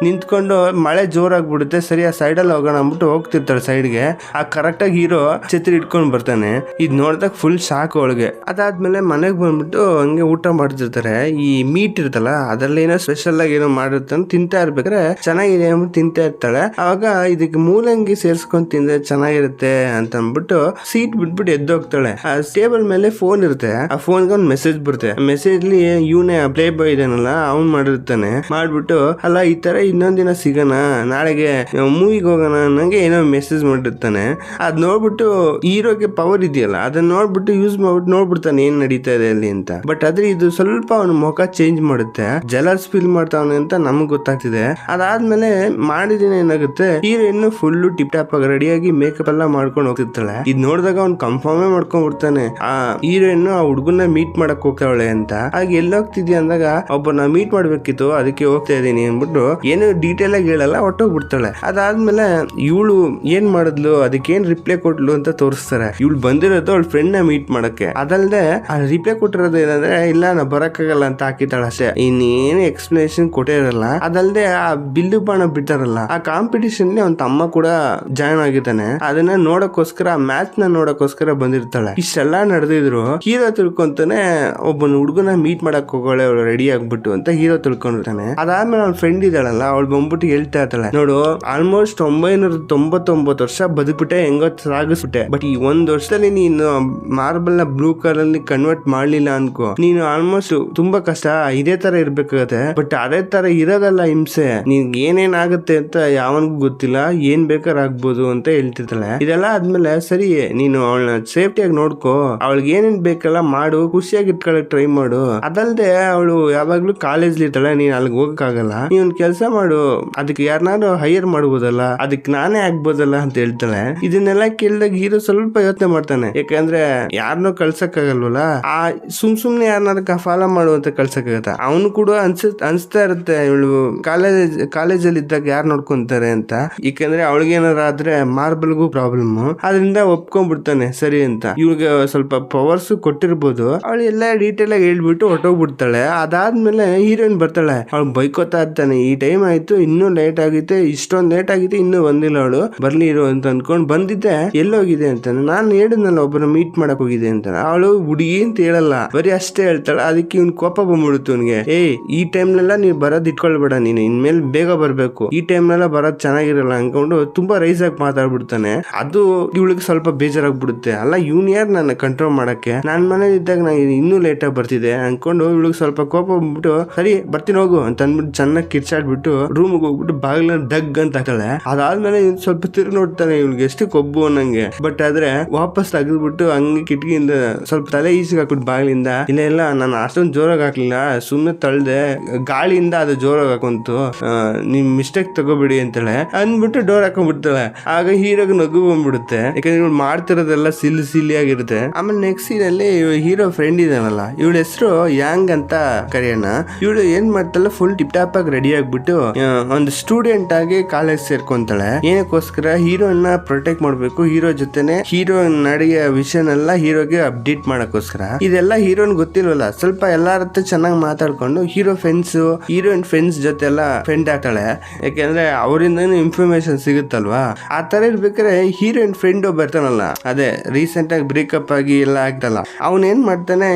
ನಿಂತ್ಕೊಂಡು ಮಳೆ ಜೋರಾಗ್ಬಿಡುತ್ತೆ. ಸರಿ ಆ ಸೈಡಲ್ಲಿ ಹೋಗೋಣ ಅಂದ್ಬಿಟ್ಟು ಹೋಗ್ತಿರ್ತಾಳೆ ಸೈಡ್ಗೆ. ಆ ಕರೆಕ್ಟಾಗಿ ಹೀರೋ ಛತ್ರಿ ಇಟ್ಕೊಂಡ್ ಬರ್ತಾನೆ. ಇದ್ ನೋಡಿದಾಗ ಫುಲ್ ಶಾಕ್ ಅವಳಿಗೆ. ಅದಾದ್ಮೇಲೆ ಮನೆಗೆ ಬಂದ್ಬಿಟ್ಟು ಹಂಗೆ ಊಟ ಮಾಡ್ತಿರ್ತಾರೆ. ಈ ಮೀಟ್ ಇರ್ತಲ್ಲ ಅದ್ರಲ್ಲಿ ಏನೋ ಸ್ಪೆಷಲ್ ಆಗಿ ಏನೋ ಮಾಡಿರ್ತಾನೆ, ತಿಂತಾ ಇರ್ಬೇಕಾದ್ರೆ ಚೆನ್ನಾಗಿದೆ ಅಂದ್ಬಿಟ್ಟು ತಿಂತಾ ಇರ್ತಾಳೆ. ಅವಾಗ ಇದಕ್ಕೆ ಮೂಲಂಗಿ ಸೇರ್ಸ್ಕೊಂಡ್ ತಿಂದ್ರೆ ಚೆನ್ನಾಗಿರುತ್ತೆ ಅಂತ ಅಂದ್ಬಿಟ್ಟು ಸೀಟ್ ಬಿಟ್ಬಿಟ್ಟು ಎದ್ದೋಗ್ತಾಳೆ. ಆ ಟೇಬಲ್ ಮೇಲೆ ಫೋನ್ ಇರುತ್ತೆ, ಆ ಫೋನ್ಗೆ ಒಂದು ಮೆಸೇಜ್ ಬರುತ್ತೆ. ಮೆಸೇಜ್ ಲಿ ಇವನೇ ಪ್ಲೇ ಬಾಯ್ ಇದಾನಲ್ಲ ಅವ್ನ್ ಮಾಡಿರ್ತಾನೆ. ಮಾಡ್ಬಿಟ್ಟು ಅಲ್ಲ ಈ ತರ ಇನ್ನೊಂದಿನ ಸಿಗೋಣ, ನಾಳೆಗೆ ಮೂವಿಗೆ ಹೋಗೋಣ ಅನ್ನಂಗೆ ಏನೋ ಮೆಸೇಜ್ ಮಾಡಿರ್ತಾನೆ. ಅದ್ ನೋಡ್ಬಿಟ್ಟು ಹೀರೋಗೆ ಪವರ್ ಇದೆಯಲ್ಲ ಅದನ್ನ ನೋಡ್ಬಿಟ್ಟು ಯೂಸ್ ಮಾಡ್ಬಿಟ್ಟು ನೋಡ್ಬಿಡ್ತಾನೆ ಏನ್ ನಡೀತಾ ಇದೆ ಅಲ್ಲಿ ಅಂತ. ಬಟ್ ಆದ್ರೆ ಇದು ಸ್ವಲ್ಪ ಅವನ ಮುಖ ಚೇಂಜ್ ಮಾಡುತ್ತೆ, ಜಲಸ್ ಫೀಲ್ ಮಾಡ್ತಾವನೆ ಅಂತ ನಮಗ್ ಗೊತ್ತಾಗ್ತಿದೆ. ಅದಾದ್ಮೇಲೆ ಮಾಡಿದಿನ ಏನಾಗುತ್ತೆ, ಹೀರೋಯಿನ್ ಫುಲ್ ಟಿಪ್ ಟಾಪ್ ಆಗಿ ರೆಡಿಯಾಗಿ ಮೇಕಪ್ ಎಲ್ಲ ಮಾಡ್ಕೊಂಡು ಹೋಗ್ತಿರ್ತಾಳೆ. ಇದ್ ನೋಡಿದಾಗ ಅವ್ನು ಕನ್ಫರ್ಮೇ ಮಾಡ್ಕೊಂಡ್ ಬಿಡ್ತಾನೆ, ಆ ಹೀರೋಯಿನ್ ಆ ಹುಡುಗನ್ನ ಮೀಟ್ ಮಾಡಕ್ ಹೋಗ್ತಾವಳೆ ಅಂತ. ಆಗ ಎಲ್ಲಿ ಹೋಗ್ತಿದ್ಯಾ ಅಂದಾಗ ಒಬ್ಬನ ಮೀಟ್ ಮಾಡ್ಬೇಕಿತ್ತು ಅದಕ್ಕೆ ಹೋಗ್ತಾ ಇದೀನಿ ಅಂದ್ಬಿಟ್ಟು ಏನು ಡೀಟೇಲ್ ಆಗಿ ಹೇಳಲ್ಲ, ಹೊಟ್ಟೋಗ್ಬಿಡ್ತಾಳೆ. ಅದಾದ್ಮೇಲೆ ಇವಳು ಏನ್ ಮಾಡಿದ್ಲು, ಅದಕ್ಕೆ ಏನ್ ರಿಪ್ಲೈ ಕೊಟ್ಲು ಅಂತ ತೋರಿಸ್ತಾರೆ. ಇವಳು ಬಂದಿರೋದು ಅವಳ ಫ್ರೆಂಡ್ ನ ಮೀಟ್ ಮಾಡಕ್ಕೆ. ಅದಲ್ದೆ ಆ ರಿಪ್ಲೈ ಕೊಟ್ಟಿರೋದು ಏನಂದ್ರೆ ಇಲ್ಲ ನಾ ಬರಕ್ಕಾಗಲ್ಲ ಅಂತ ಹಾಕಿತಾಳ ಅಷ್ಟೇ, ಇನ್ನೇನು ಎಕ್ಸ್ಪ್ಲನೇಷನ್ ಕೊಟ್ಟೇ ಇರಲ್ಲ. ಅದಲ್ದೆ ಆ ಬಿಲ್ಲು ಬಾಣ ಬಿಟ್ಟಾರಲ್ಲ ಆ ಕಾಂಪಿಟಿಷನ್ ಅವ್ನ ತಮ್ಮ ಕೂಡ ಜಾಯ್ನ್ ಆಗಿದ್ದಾನೆ. ಅದನ್ನ ನೋಡಕ್ಕೋಸ್ಕರ ಮ್ಯಾಚ್ ನ ನೋಡಕ್ಕೋಸ್ಕರ ಬಂದಿರ್ತಾಳೆ. ಇಷ್ಟೆಲ್ಲಾ ನಡೆದಿದ್ರು ಹೀರೋ ತಿಳ್ಕೊಂತಾನೆ ಒಬ್ಬನ ಹುಡುಗನ ಮೀಟ್ ಮಾಡಕ್ ಹೋಗೋಳೆ ಅವಳು ರೆಡಿ ಆಗ್ಬಿಟ್ಟು ಅಂತ ಹೀರೋ ತಿಳ್ಕೊಂಡಿರ್ತಾನೆ. ಇರ್ತಾನೆ. ಅದಾದ್ಮೇಲೆ ಅವ್ನ ಫ್ರೆಂಡ್ ಇದ್ದಾಳಲ್ಲ, ಅವಳು ಬಂದ್ಬಿಟ್ಟು ಹೇಳ್ತಾ ಇರ್ತಾಳೆ, ನೋಡು ಆಲ್ಮೋಸ್ಟ್ 999 ವರ್ಷ ಬದುಕ್ಬಿಟ್ಟೆ, ಹೆಂಗೋ ಸಾಗಿಸ್ಬಿಟ್ಟೆ, ಬಟ್ ಈ ಒಂದ್ ವರ್ಷದಲ್ಲಿ ನೀನು ಮಾರ್ಬಲ್ ನ ಬ್ಲೂ ಕಲರ್ ಅಲ್ಲಿ ಕನ್ವರ್ಟ್ ಮಾಡ್ಲಿಲ್ಲ ಅನ್ಕೋ, ನೀನು ಆಲ್ಮೋಸ್ಟ್ ತುಂಬಾ ಕಷ್ಟ, ಇದೇ ತರ ಇರ್ಬೇಕಾಗತ್ತೆ. ಬಟ್ ಅದೇ ತರ ಇರೋದಲ್ಲ ಹಿಂಸೆ, ನಿನ್ಗೆ ಏನೇನ್ ಆಗುತ್ತೆ ಅಂತ ಯಾವನ್ಗೂ ಗೊತ್ತಿಲ್ಲ, ಏನ್ ಬೇಕಾದ್ರೆ ಆಗ್ಬೋದು ಅಂತ ಹೇಳ್ತಿರ್ತಾಳೆ. ಇದೆಲ್ಲ ಆದ್ಮೇಲೆ ಸರಿ ನೀನು ಅವಳನ್ನ ಸೇಫ್ಟಿಯಾಗಿ ನೋಡ್ಕೋ, ಅವಳಿಗೆ ಏನೇನ್ ಬೇಕಲ್ಲ ಮಾಡು, ಖುಷಿಯಾಗಿ ಇಟ್ಕೊಳಕ್ ಟ್ರೈ ಮಾಡು. ಅದಲ್ದೆ ಅವಳು ಯಾವಾಗ್ಲೂ ಕಾಲೇಜ್ ಇರ್ತಾಳೆ, ನೀನ್ ಅಲ್ಲಿಗೆ ಹೋಗಕ್ಕಾಗಲ್ಲ, ನೀನ್ ಒಂದ್ ಕೆಲಸ ಮಾಡು, ಅದಕ್ಕೆ ಯಾರನ್ನಾರು ಹೈಯರ್ ಮಾಡ್ಬೋದಲ್ಲ, ಅದಕ್ಕೆ ನಾನೇ ಆಗ್ಬೋದಲ್ಲ ಅಂತ ಹೇಳ್ತಾಳೆ. ಇದನ್ನೆಲ್ಲ ಕೇಳಿದಾಗ ಹೀರೋ ಸ್ವಲ್ಪ ಯೋಚನೆ ಮಾಡ್ತಾನೆ, ಯಾಕಂದ್ರೆ ಯಾರನ್ನೂ ಕಳ್ಸಕ್ ಆಗಲ್ವಲ್ಲ, ಆ ಸುಮ್ನೆ ಯಾರನ್ನಾರ ಫಾಲೋ ಮಾಡುವಂತ ಕಳ್ಸಕ್ ಆಗತ್ತ. ಅವನು ಕೂಡ ಅನ್ಸ್ತಾ ಇರುತ್ತೆ, ಇವಳು ಕಾಲೇಜಲ್ಲಿ ಇದ್ದಾಗ ಯಾರು ನೋಡ್ಕೊಂತಾರೆ ಅಂತ, ಯಾಕಂದ್ರೆ ಅವಳಿಗೇನಾರ ಆದ್ರೆ ಮಾರ್ಬಲ್ಗೂ ಪ್ರಾಬ್ಲಮ್, ಅದರಿಂದ ಒಪ್ಕೊಂಡ್ಬಿಡ್ತಾನೆ ಸರಿ ಅಂತ. ಇವ್ಳಿಗೆ ಸ್ವಲ್ಪ ಪವರ್ಸ್ ಕೊಟ್ಟಿರ್ಬೋದು, ಅವಳು ಎಲ್ಲ ಡೀಟೇಲ್ ಆಗಿ ಹೇಳ್ಬಿಟ್ಟು ಹೊಟ್ಟೋಗ್ಬಿಡ್ತಾಳೆ. ಅದಾದ್ಮೇಲೆ ಹೀರೋಯಿನ್ ಬರ್ತಾಳೆ, ಅವಳು ಬೈಕೋತಾ ಇರ್ತಾನೆ, ಈ ಟೈಮ್ ಆಯ್ತು, ಇನ್ನೂ ಲೇಟ್ ಆಗಿತ್ತೆ, ಇಷ್ಟೊಂದ್ ಲೇಟ್ ಆಗಿತ್ತು, ಇನ್ನೂ ಬಂದಿಲ್ಲ, ಅವಳು ಬರ್ಲಿ ಇರೋ ಅಂತ ಅನ್ಕೊಂಡ್ ಬಂದಿದ್ದೆ, ಎಲ್ಲೋಗಿದೆ ಅಂತಾನೆ. ನಾನು ಹೇಳಿದ್ನಲ್ಲ ಒಬ್ಬನ ಮೀಟ್ ಮಾಡಕ್ ಹೋಗಿದೆ ಅಂತ. ಅವಳು ಹುಡುಗಿ ಅಂತ ಹೇಳಲ್ಲ, ಬರೀ ಅಷ್ಟೇ ಹೇಳ್ತಾಳೆ. ಅದಕ್ಕೆ ಇವ್ನ್ ಕೋಪ ಬಂದ್ಬಿಡುತ್ತೆ ಇವ್ನಿಗೆ, ಈ ಟೈಮ್ನೆಲ್ಲ ನೀವು ಬರೋದ್ ಇಟ್ಕೊಳ್ಬೇಡ, ನೀನು ಇನ್ಮೇಲೆ ಬೇಗ ಬರ್ಬೇಕು, ಈ ಟೈಮ್ನೆಲ್ಲ ಬರೋದ್ ಚೆನ್ನಾಗಿರಲ್ಲ ಅನ್ಕೊಂಡು ತುಂಬಾ ರೈಸ್ ಆಗಿ ಮಾತಾಡ್ಬಿಡ್ತಾನೆ. ಅದು ಇವಳಿಗೆ ಸ್ವಲ್ಪ ಬೇಜಾರಾಗ್ಬಿಡುತ್ತೆ, ಅಲ್ಲ ಇವ್ನ್ ಯಾರು ನನ್ನ ಕಂಟ್ರೋಲ್ ಮಾಡಕ್ಕೆ, ನಾನ್ ಮನೇಲಿ ಇದ್ದಾಗ ನಾನು ಇನ್ನೂ ಲೇಟ್ ಆಗಿ ಬರ್ತಿದೆ ಅನ್ಕೊಂಡು ಇವಳಿಗೆ ಸ್ವಲ್ಪ ಕೋಪ ಬಂದ್ಬಿಟ್ಟು ಸರಿ ಬರ್ತೀನಿ ಹೋಗು ಅಂತ ಅಂದ್ಬಿಟ್ಟು ಚೆನ್ನಾಗಿ ಕಿರ್ಚಾಡ್ಬಿಟ್ಟು ರೂಮ್ಗೆ ಹೋಗ್ಬಿಟ್ಟು ಬಾಗಿಲ ಡಗ್ ಅಂತ ಹಾಕಳೆ. ಅದಾದ್ಮೇಲೆ ಸ್ವಲ್ಪ ತಿರುಗಿ ನೋಡ್ತಾನೆ, ಇವಳಿಗೆ ಎಷ್ಟು ಕೊಬ್ಬು ಅನ್ನಂಗೆ. ಬಟ್ ಆದ್ರೆ ವಾಪಸ್ ತೆಗೆದ್ಬಿಟ್ಟು ಹಂಗೆ ಕಿಟಕಿಯಿಂದ ಸ್ವಲ್ಪ ತಲೆ ಈಚೆಗೆ ಹಾಕ್ಬಿಟ್ಟು ಬಾಗಿಲಿಂದ, ಇಲ್ಲ ನಾನು ಅಷ್ಟೊಂದು ಜೋರಾಗಿ ಹಾಕ್ಲಿಲ್ಲ, ಸುಮ್ನೆ ತಳ್ದೆ, ಗಾಳಿಯಿಂದ ಅದು ಜೋರಾಗಿ ಹಾಕೊಂತು, ನಿಮ್ ಮಿಸ್ಟೇಕ್ ತಗೋಬಿಡಿ ಅಂತಾಳೆ. ಅಂದ್ಬಿಟ್ಟು ಡೋರ್ ಹಾಕೊಂಡ್ಬಿಡ್ತಾಳೆ. ಆಗ ಹೀರೋಗೆ ನಗು ಬಂದ್ಬಿಡುತ್ತೆ, ಯಾಕಂದ್ರೆ ಇವ್ಳು ಮಾಡ್ತಿರೋದೆಲ್ಲ ಸಿಲ್ಲಿ ಆಗಿರುತ್ತೆ. ಆಮೇಲೆ ನೆಕ್ಸ್ಟ್ ಸೀನ್ ಅಲ್ಲಿ ಹೀರೋ ಫ್ರೆಂಡ್ ಇದಾನಲ್ಲ, ಇವಳ ಹೆಸರು ಯಾಂಗ್ ಅಂತ ಕರೆಯೋಣ. ಇವಳು ಏನ್ ಮಾಡ್ತಾಳೆ, ಫುಲ್ ಟಿಪ್ ಟಾಪ್ ಆಗಿ ರೆಡಿ ಆಗ್ಬಿಟ್ಟು ಒಂದು ಸ್ಟೂಡೆಂಟ್ ಆಗಿ ಕಾಲೇಜ್ ಸೇರ್ಕೊಂತಾಳೆ. ಏನಕ್ಕೋಸ್ಕರ, ಹೀರೋನ ಪ್ರೊಟೆಕ್ಟ್ ಮಾಡ್ಬೇಕು, ಹೀರೋ ಜೊತೆನೆ ಹೀರೋ ನಡೆಯ ವಿಷಯನೆಲ್ಲ ಹೀರೋಗೆ ಅಪ್ಡೇಟ್ ಮಾಡಕ್ಕೋಸ್ಕರ. ಇದೆಲ್ಲ ಹೀರೋನ್ ಗೊತ್ತಿಲ್ವಲ್ಲ, ಸ್ವಲ್ಪ ಎಲ್ಲಾರ ಹತ್ರ ಚೆನ್ನಾಗಿ ಮಾತಾಡ್ಕೊಂಡು ಹೀರೋಯಿನ್ ಫ್ರೆಂಡ್ಸ್ ಜೊತೆ ಎಲ್ಲ ಫ್ರೆಂಡ್ ಆಗ್ತಾಳೆ, ಯಾಕೆಂದ್ರೆ ಅವರಿಂದ ಇನ್ಫಾರ್ಮೇಶನ್ ಸಿಗುತ್ತಲ್ವಾ. ಆ ತರ ಇರ್ಬೇಕಾದ್ರೆ ಹೀರೋಯಿನ್ ಫ್ರೆಂಡ್ ಬರ್ತಾನಲ್ಲ, ಅದೇ ರೀಸೆಂಟ್ ಆಗಿ ಬ್ರೇಕಪ್ ಆಗಿ ಎಲ್ಲ ಆಗ್ತಲ್ಲ, ಅವನ್ ಏನ್ ಮಾಡ್ತಾನೆ,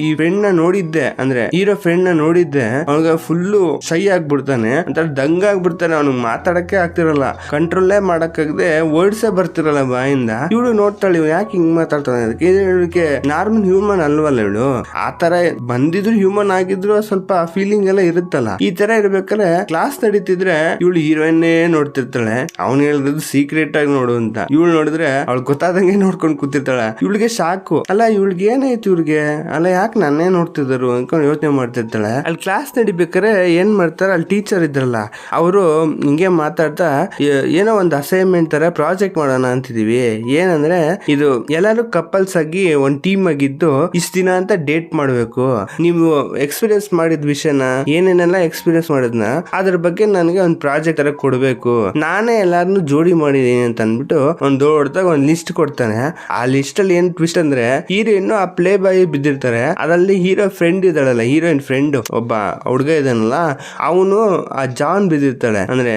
ಈ ಫ್ರೆಂಡ್ ನ ನೋಡಿದ್ದೆ, ಅಂದ್ರೆ ಹೀರೋ ಫ್ರೆಂಡ್ ನ ನೋಡಿದ್ದೆ, ಅವನಿಗೆ ಫುಲ್ಲು ಶೈ ಆಗ್ಬಿಡ್ತಾನೆ, ಅಂತ ದಂಗ ಆಗ್ಬಿಡ್ತಾನೆ, ಅವ್ನಿಗೆ ಮಾತಾಡಕ್ಕೆ ಆಗ್ತಿರಲ್ಲ, ಕಂಟ್ರೋಲೇ ಮಾಡಕ್ಕಾಗದೆ ವರ್ಡ್ಸೇ ಬರ್ತಿರಲ್ಲ ಬಾಯಿಂದ. ಇವಳು ನೋಡ್ತಾಳೆ, ಇವ್ ಯಾಕೆ ಹಿಂಗ್ ಮಾತಾಡ್ತಾನೆ, ಅದಕ್ಕೆ ನಾರ್ಮಲ್ ಹ್ಯೂಮನ್ ಅಲ್ವಲ್ಲ ಇವಳು, ಆ ತರ ಬಂದಿದ್ರು ಹ್ಯೂಮನ್ ಆಗಿದ್ರು ಸ್ವಲ್ಪ ಫೀಲಿಂಗ್ ಎಲ್ಲ ಇರುತ್ತಲ್ಲ. ಈ ತರ ಇರ್ಬೇಕಾದ್ರೆ ಕ್ಲಾಸ್ ನಡೀತಿದ್ರೆ ಇವಳು ಹೀರೋಯಿನ್ನೇ ನೋಡ್ತಿರ್ತಾಳೆ, ಅವ್ನು ಹೇಳಿದ್ರು ಸೀಕ್ರೆಟ್ ಆಗಿ ನೋಡು ಅಂತ. ಇವಳು ನೋಡಿದ್ರೆ ಅವಳು ಗೊತ್ತಾದಂಗೆ ನೋಡ್ಕೊಂಡು ಕೂತಿರ್ತಾಳೆ. ಇವಳಿಗೆ ಶಾಕು, ಅಲ್ಲ ಇವಳಿಗೆ ಏನಾಯ್ತು ಇವ್ರಿಗೆ, ಅಲ್ಲ ಯಾಕೆ ನನ್ನೇ ನೋಡ್ತಿದ್ರು ಅನ್ಕೊಂಡು ಯೋಚನೆ ಮಾಡ್ತಿರ್ತಾಳೆ. ಅಲ್ಲಿ ಕ್ಲಾಸ್ ನಡಿಬೇಕಾರೆ ಏನ್ ಮಾಡ್ತಾರೆ, ಅಲ್ಲಿ ಟೀಚರ್ ಇದ್ರಲ್ಲ, ಅವರು ಹಿಂಗೆ ಮಾತಾಡ್ತಾ ಏನೋ ಒಂದು ಅಸೈನ್ಮೆಂಟ್ ತರ ಪ್ರಾಜೆಕ್ಟ್ ಮಾಡೋಣ ಅಂತಿದೀವಿ. ಏನಂದ್ರೆ ಇದು ಎಲ್ಲಾರು ಕಪಲ್ಸ್ ಆಗಿ ಒಂದ್ ಟೀಮ್ ಆಗಿದ್ದು ಇಷ್ಟ ದಿನ ಅಂತ ಡೇಟ್ ಮಾಡ್ಬೇಕು, ನೀವು ಎಕ್ಸ್ಪೀರಿಯನ್ಸ್ ಮಾಡಿದ ವಿಷಯನ ಏನೇನೆಲ್ಲ ಎಕ್ಸ್ಪೀರಿಯನ್ಸ್ ಮಾಡಿದ್ನ ಅದ್ರ ಬಗ್ಗೆ ನನಗೆ ಒಂದು ಪ್ರಾಜೆಕ್ಟ್ ತರ ಕೊಡ್ಬೇಕು, ನಾನೇ ಎಲ್ಲಾರನ್ನು ಜೋಡಿ ಮಾಡಿದೀನಿ ಅಂತ ಅಂದ್ಬಿಟ್ಟು ಒಂದ್ ದೊಡ್ಡದಾಗ ಒಂದ್ ಲಿಸ್ಟ್ ಕೊಡ್ತಾನೆ. ಆ ಲಿಸ್ಟ್ ಅಲ್ಲಿ ಏನ್ ಟ್ವಿಸ್ಟ್ ಅಂದ್ರೆ, ಹೀರೋಯಿನ್ ಆ ಪ್ಲೇ ಬಾಯ್ ಬಿದ್ದಿರ್ತಾರೆ, ಅದ್ರಲ್ಲಿ ಹೀರೋ ಫ್ರೆಂಡ್ ಇದ್ದಾಳಲ್ಲ, ಹೀರೋಯಿನ್ ಫ್ರೆಂಡ್ ಒಬ್ಬ ಹುಡುಗ ಇದಾನಲ್ಲ, ಅವನು ಆ ಜಾನ್ ಬಿದ್ದಿರ್ತಾಳೆ, ಅಂದ್ರೆ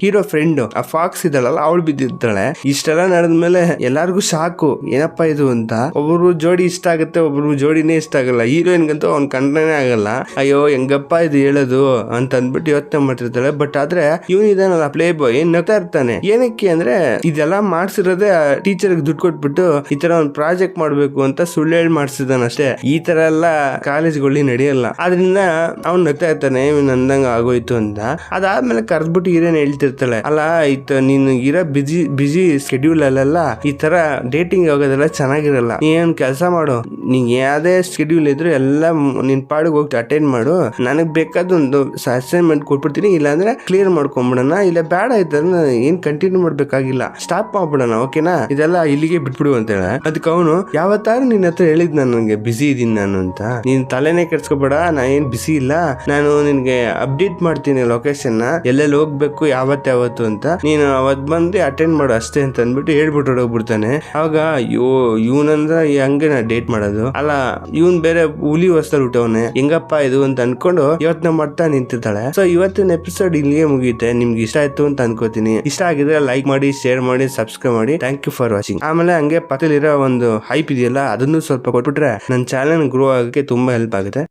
ಹೀರೋ ಫ್ರೆಂಡ್ ಆ ಫಾಕ್ಸ್ ಇದ್ದಾಳಲ್ಲ ಅವಳು ಬಿದ್ದಿರ್ತಾಳೆ. ಇಷ್ಟೆಲ್ಲ ನಡೆದ್ಮೇಲೆ ಎಲ್ಲಾರ್ಗು ಶಾಕು, ಏನಪ್ಪಾ ಇದು ಅಂತ. ಒಬ್ಬರು ಜೋಡಿ ಇಷ್ಟ ಆಗುತ್ತೆ, ಒಬ್ರು ಜೋಡಿನೇ ಇಷ್ಟ ಆಗಲ್ಲ, ಹೀರೋಯಿನ್ಗಂತೂ ಅವ್ನ್ ಕಂಡನೇ ಆಗಲ್ಲ. ಅಯ್ಯೋ ಹೆಂಗಪ್ಪ ಇದು ಹೇಳೋದು ಅಂತ ಅಂದ್ಬಿಟ್ಟು ಯೋಚನೆ ಮಾಡ್ತಿರ್ತಾಳೆ. ಬಟ್ ಆದ್ರೆ ಇವನ್ ಇದಾನಲ್ಲ ಪ್ಲೇ ಬಾಯ್ ನಗ್ತಾ ಇರ್ತಾನೆ. ಏನಕ್ಕೆ ಅಂದ್ರೆ ಇದೆಲ್ಲ ಮಾಡ್ಸಿರೋದೇ ಟೀಚರ್ ದುಡ್ಡು ಕೊಟ್ಬಿಟ್ಟು ಈ ತರ ಒಂದು ಪ್ರಾಜೆಕ್ಟ್ ಮಾಡ್ಬೇಕು ಅಂತ ಸುಳ್ಳು ಹೇಳಿ ಮಾಡ್ಸಿದಾನ ಅಷ್ಟೇ. ಈ ತರ ಎಲ್ಲ ಕಾಲೇಜ್ಗಳಲ್ಲಿ ನಡೆಯಲ್ಲ, ಆದ್ರಿಂದ ಅವ್ನ್ ನಗ್ತಾ ಇರ್ತಾನೆ, ಇವ್ನ್ ಅಂದಂಗ ಆಗೋಯ್ತು ಅಂತ. ಅದಾದ್ಮೇಲೆ ಕರ್ದ್ಬಿಟ್ಟು ಹೀರೋನ್ ಹೇಳ್ತಿರ್ತಾಳೆ, ಅಲ್ಲ ನೀನು ಇರೋ ಬಿಜಿ ಸ್ಕೆಡ್ಯೂಲ್ ಅಲ್ಲೆಲ್ಲ ಈ ತರ ಡೇಟಿಂಗ್ ಹೋಗೋದೆಲ್ಲ ಚೆನ್ನಾಗಿರಲ್ಲ, ನೀನ್ ಕೆಲಸ ಮಾಡು, ನೀನ್ ಯಾವ್ದೇ ಸ್ಕೆಡ್ಯೂಲ್ ಇದ್ರು ಎಲ್ಲ ನಿನ್ ಪಾಡಿಗೆ ಹೋಗಿ ಅಟೆಂಡ್ ಮಾಡು, ನನಗ್ ಬೇಕಾದ ಒಂದು ಅಸೈನ್ಮೆಂಟ್ ಕೊಟ್ಬಿಡ್ತೀನಿ, ಇಲ್ಲಾಂದ್ರೆ ಕ್ಲಿಯರ್ ಮಾಡ್ಕೊಂಡ್ಬಿಡೋಣ, ಇಲ್ಲ ಬೇಡ ಆಯ್ತಂದ್ರೆ ಏನ್ ಕಂಟಿನ್ಯೂ ಮಾಡ್ಬೇಕಾಗಿಲ್ಲ, ಸ್ಟಾಪ್ ಮಾಡ್ಬಿಡೋಣ, ಓಕೆನಾ, ಇದೆಲ್ಲ ಇಲ್ಲಿಗೆ ಬಿಟ್ಬಿಡು ಅಂತ ಹೇಳ. ಅದಕ್ಕೆ ಅವನು ಯಾವತ್ತಾರು ನಿನ್ನ ಹತ್ರ ಹೇಳಿದ್ ನನಗೆ ಬಿಸಿ ಇದೀನಿ ನಾನು ಅಂತ, ನೀನ್ ತಲೆನೇ ಕೆಡ್ಸ್ಕೊಬೇಡ, ನಾ ಏನ್ ಬಿಸಿ ಇಲ್ಲ, ನಾನು ನಿನ್ಗೆ ಅಪ್ಡೇಟ್ ಮಾಡ್ತೀನಿ ಲೊಕೇಶನ್ ನ, ಎಲ್ಲೆಲ್ಲಿ ಹೋಗ್ಬೇಕು ಯಾವತ್ತು ಅಂತ, ನೀನು ಅವತ್ ಬಂದು ಅಟೆಂಡ್ ಮಾಡು ಅಷ್ಟೇ ಅಂತ ಅಂದ್ಬಿಟ್ಟು ಹೇಳ್ಬಿಟ್ಟು ಹೊಡೋಗ್ಬಿಡ್ತಾನೆ. ಅವಾಗ ಅಯ್ಯೋ ಇವನಂದ್ರ ಹಂಗೆ ನಾ ಡೇಟ್ ಮಾಡೋದು, ಅಲ್ಲ ಇವನ್ ಬೇರೆ ಹುಲಿ ಹೊಸಲ್ ಹುಟ್ಟವನೆ, ಹೆಂಗಪ್ಪ ಇದು ಅಂತ ಅನ್ಕೊಂಡು ಯೋಚನೆ ಮಾಡ್ತಾ ನಿಂತಿರ್ತಾಳೆ. ಸೊ ಇವತ್ತಿನ ಎಪಿಸೋಡ್ ಇಲ್ಲಿಗೆ ಮುಗಿಯುತ್ತೆ. ನಿಮ್ಗೆ ಇಷ್ಟ ಆಯ್ತು ಅಂತ ಅನ್ಕೋತೀನಿ. ಇಷ್ಟ ಆಗಿದ್ರೆ ಲೈಕ್ ಮಾಡಿ, ಶೇರ್ ಮಾಡಿ, ಸಬ್ಸ್ಕ್ರೈಬ್ ಮಾಡಿ. Thank you for watching. ಆಮೇಲೆ ಹಂಗೆ ಪಕ್ಕದಲ್ಲಿರೋ ಒಂದು ಹೈಪ್ ಇದೆಯಲ್ಲ ಅದನ್ನು ಸ್ವಲ್ಪ ಕೊಟ್ಬಿಟ್ರೆ ನನ್ನ ಚಾನೆಲ್ ಗ್ರೋ ಆಗಕ್ಕೆ ತುಂಬಾ ಹೆಲ್ಪ್ ಆಗುತ್ತೆ.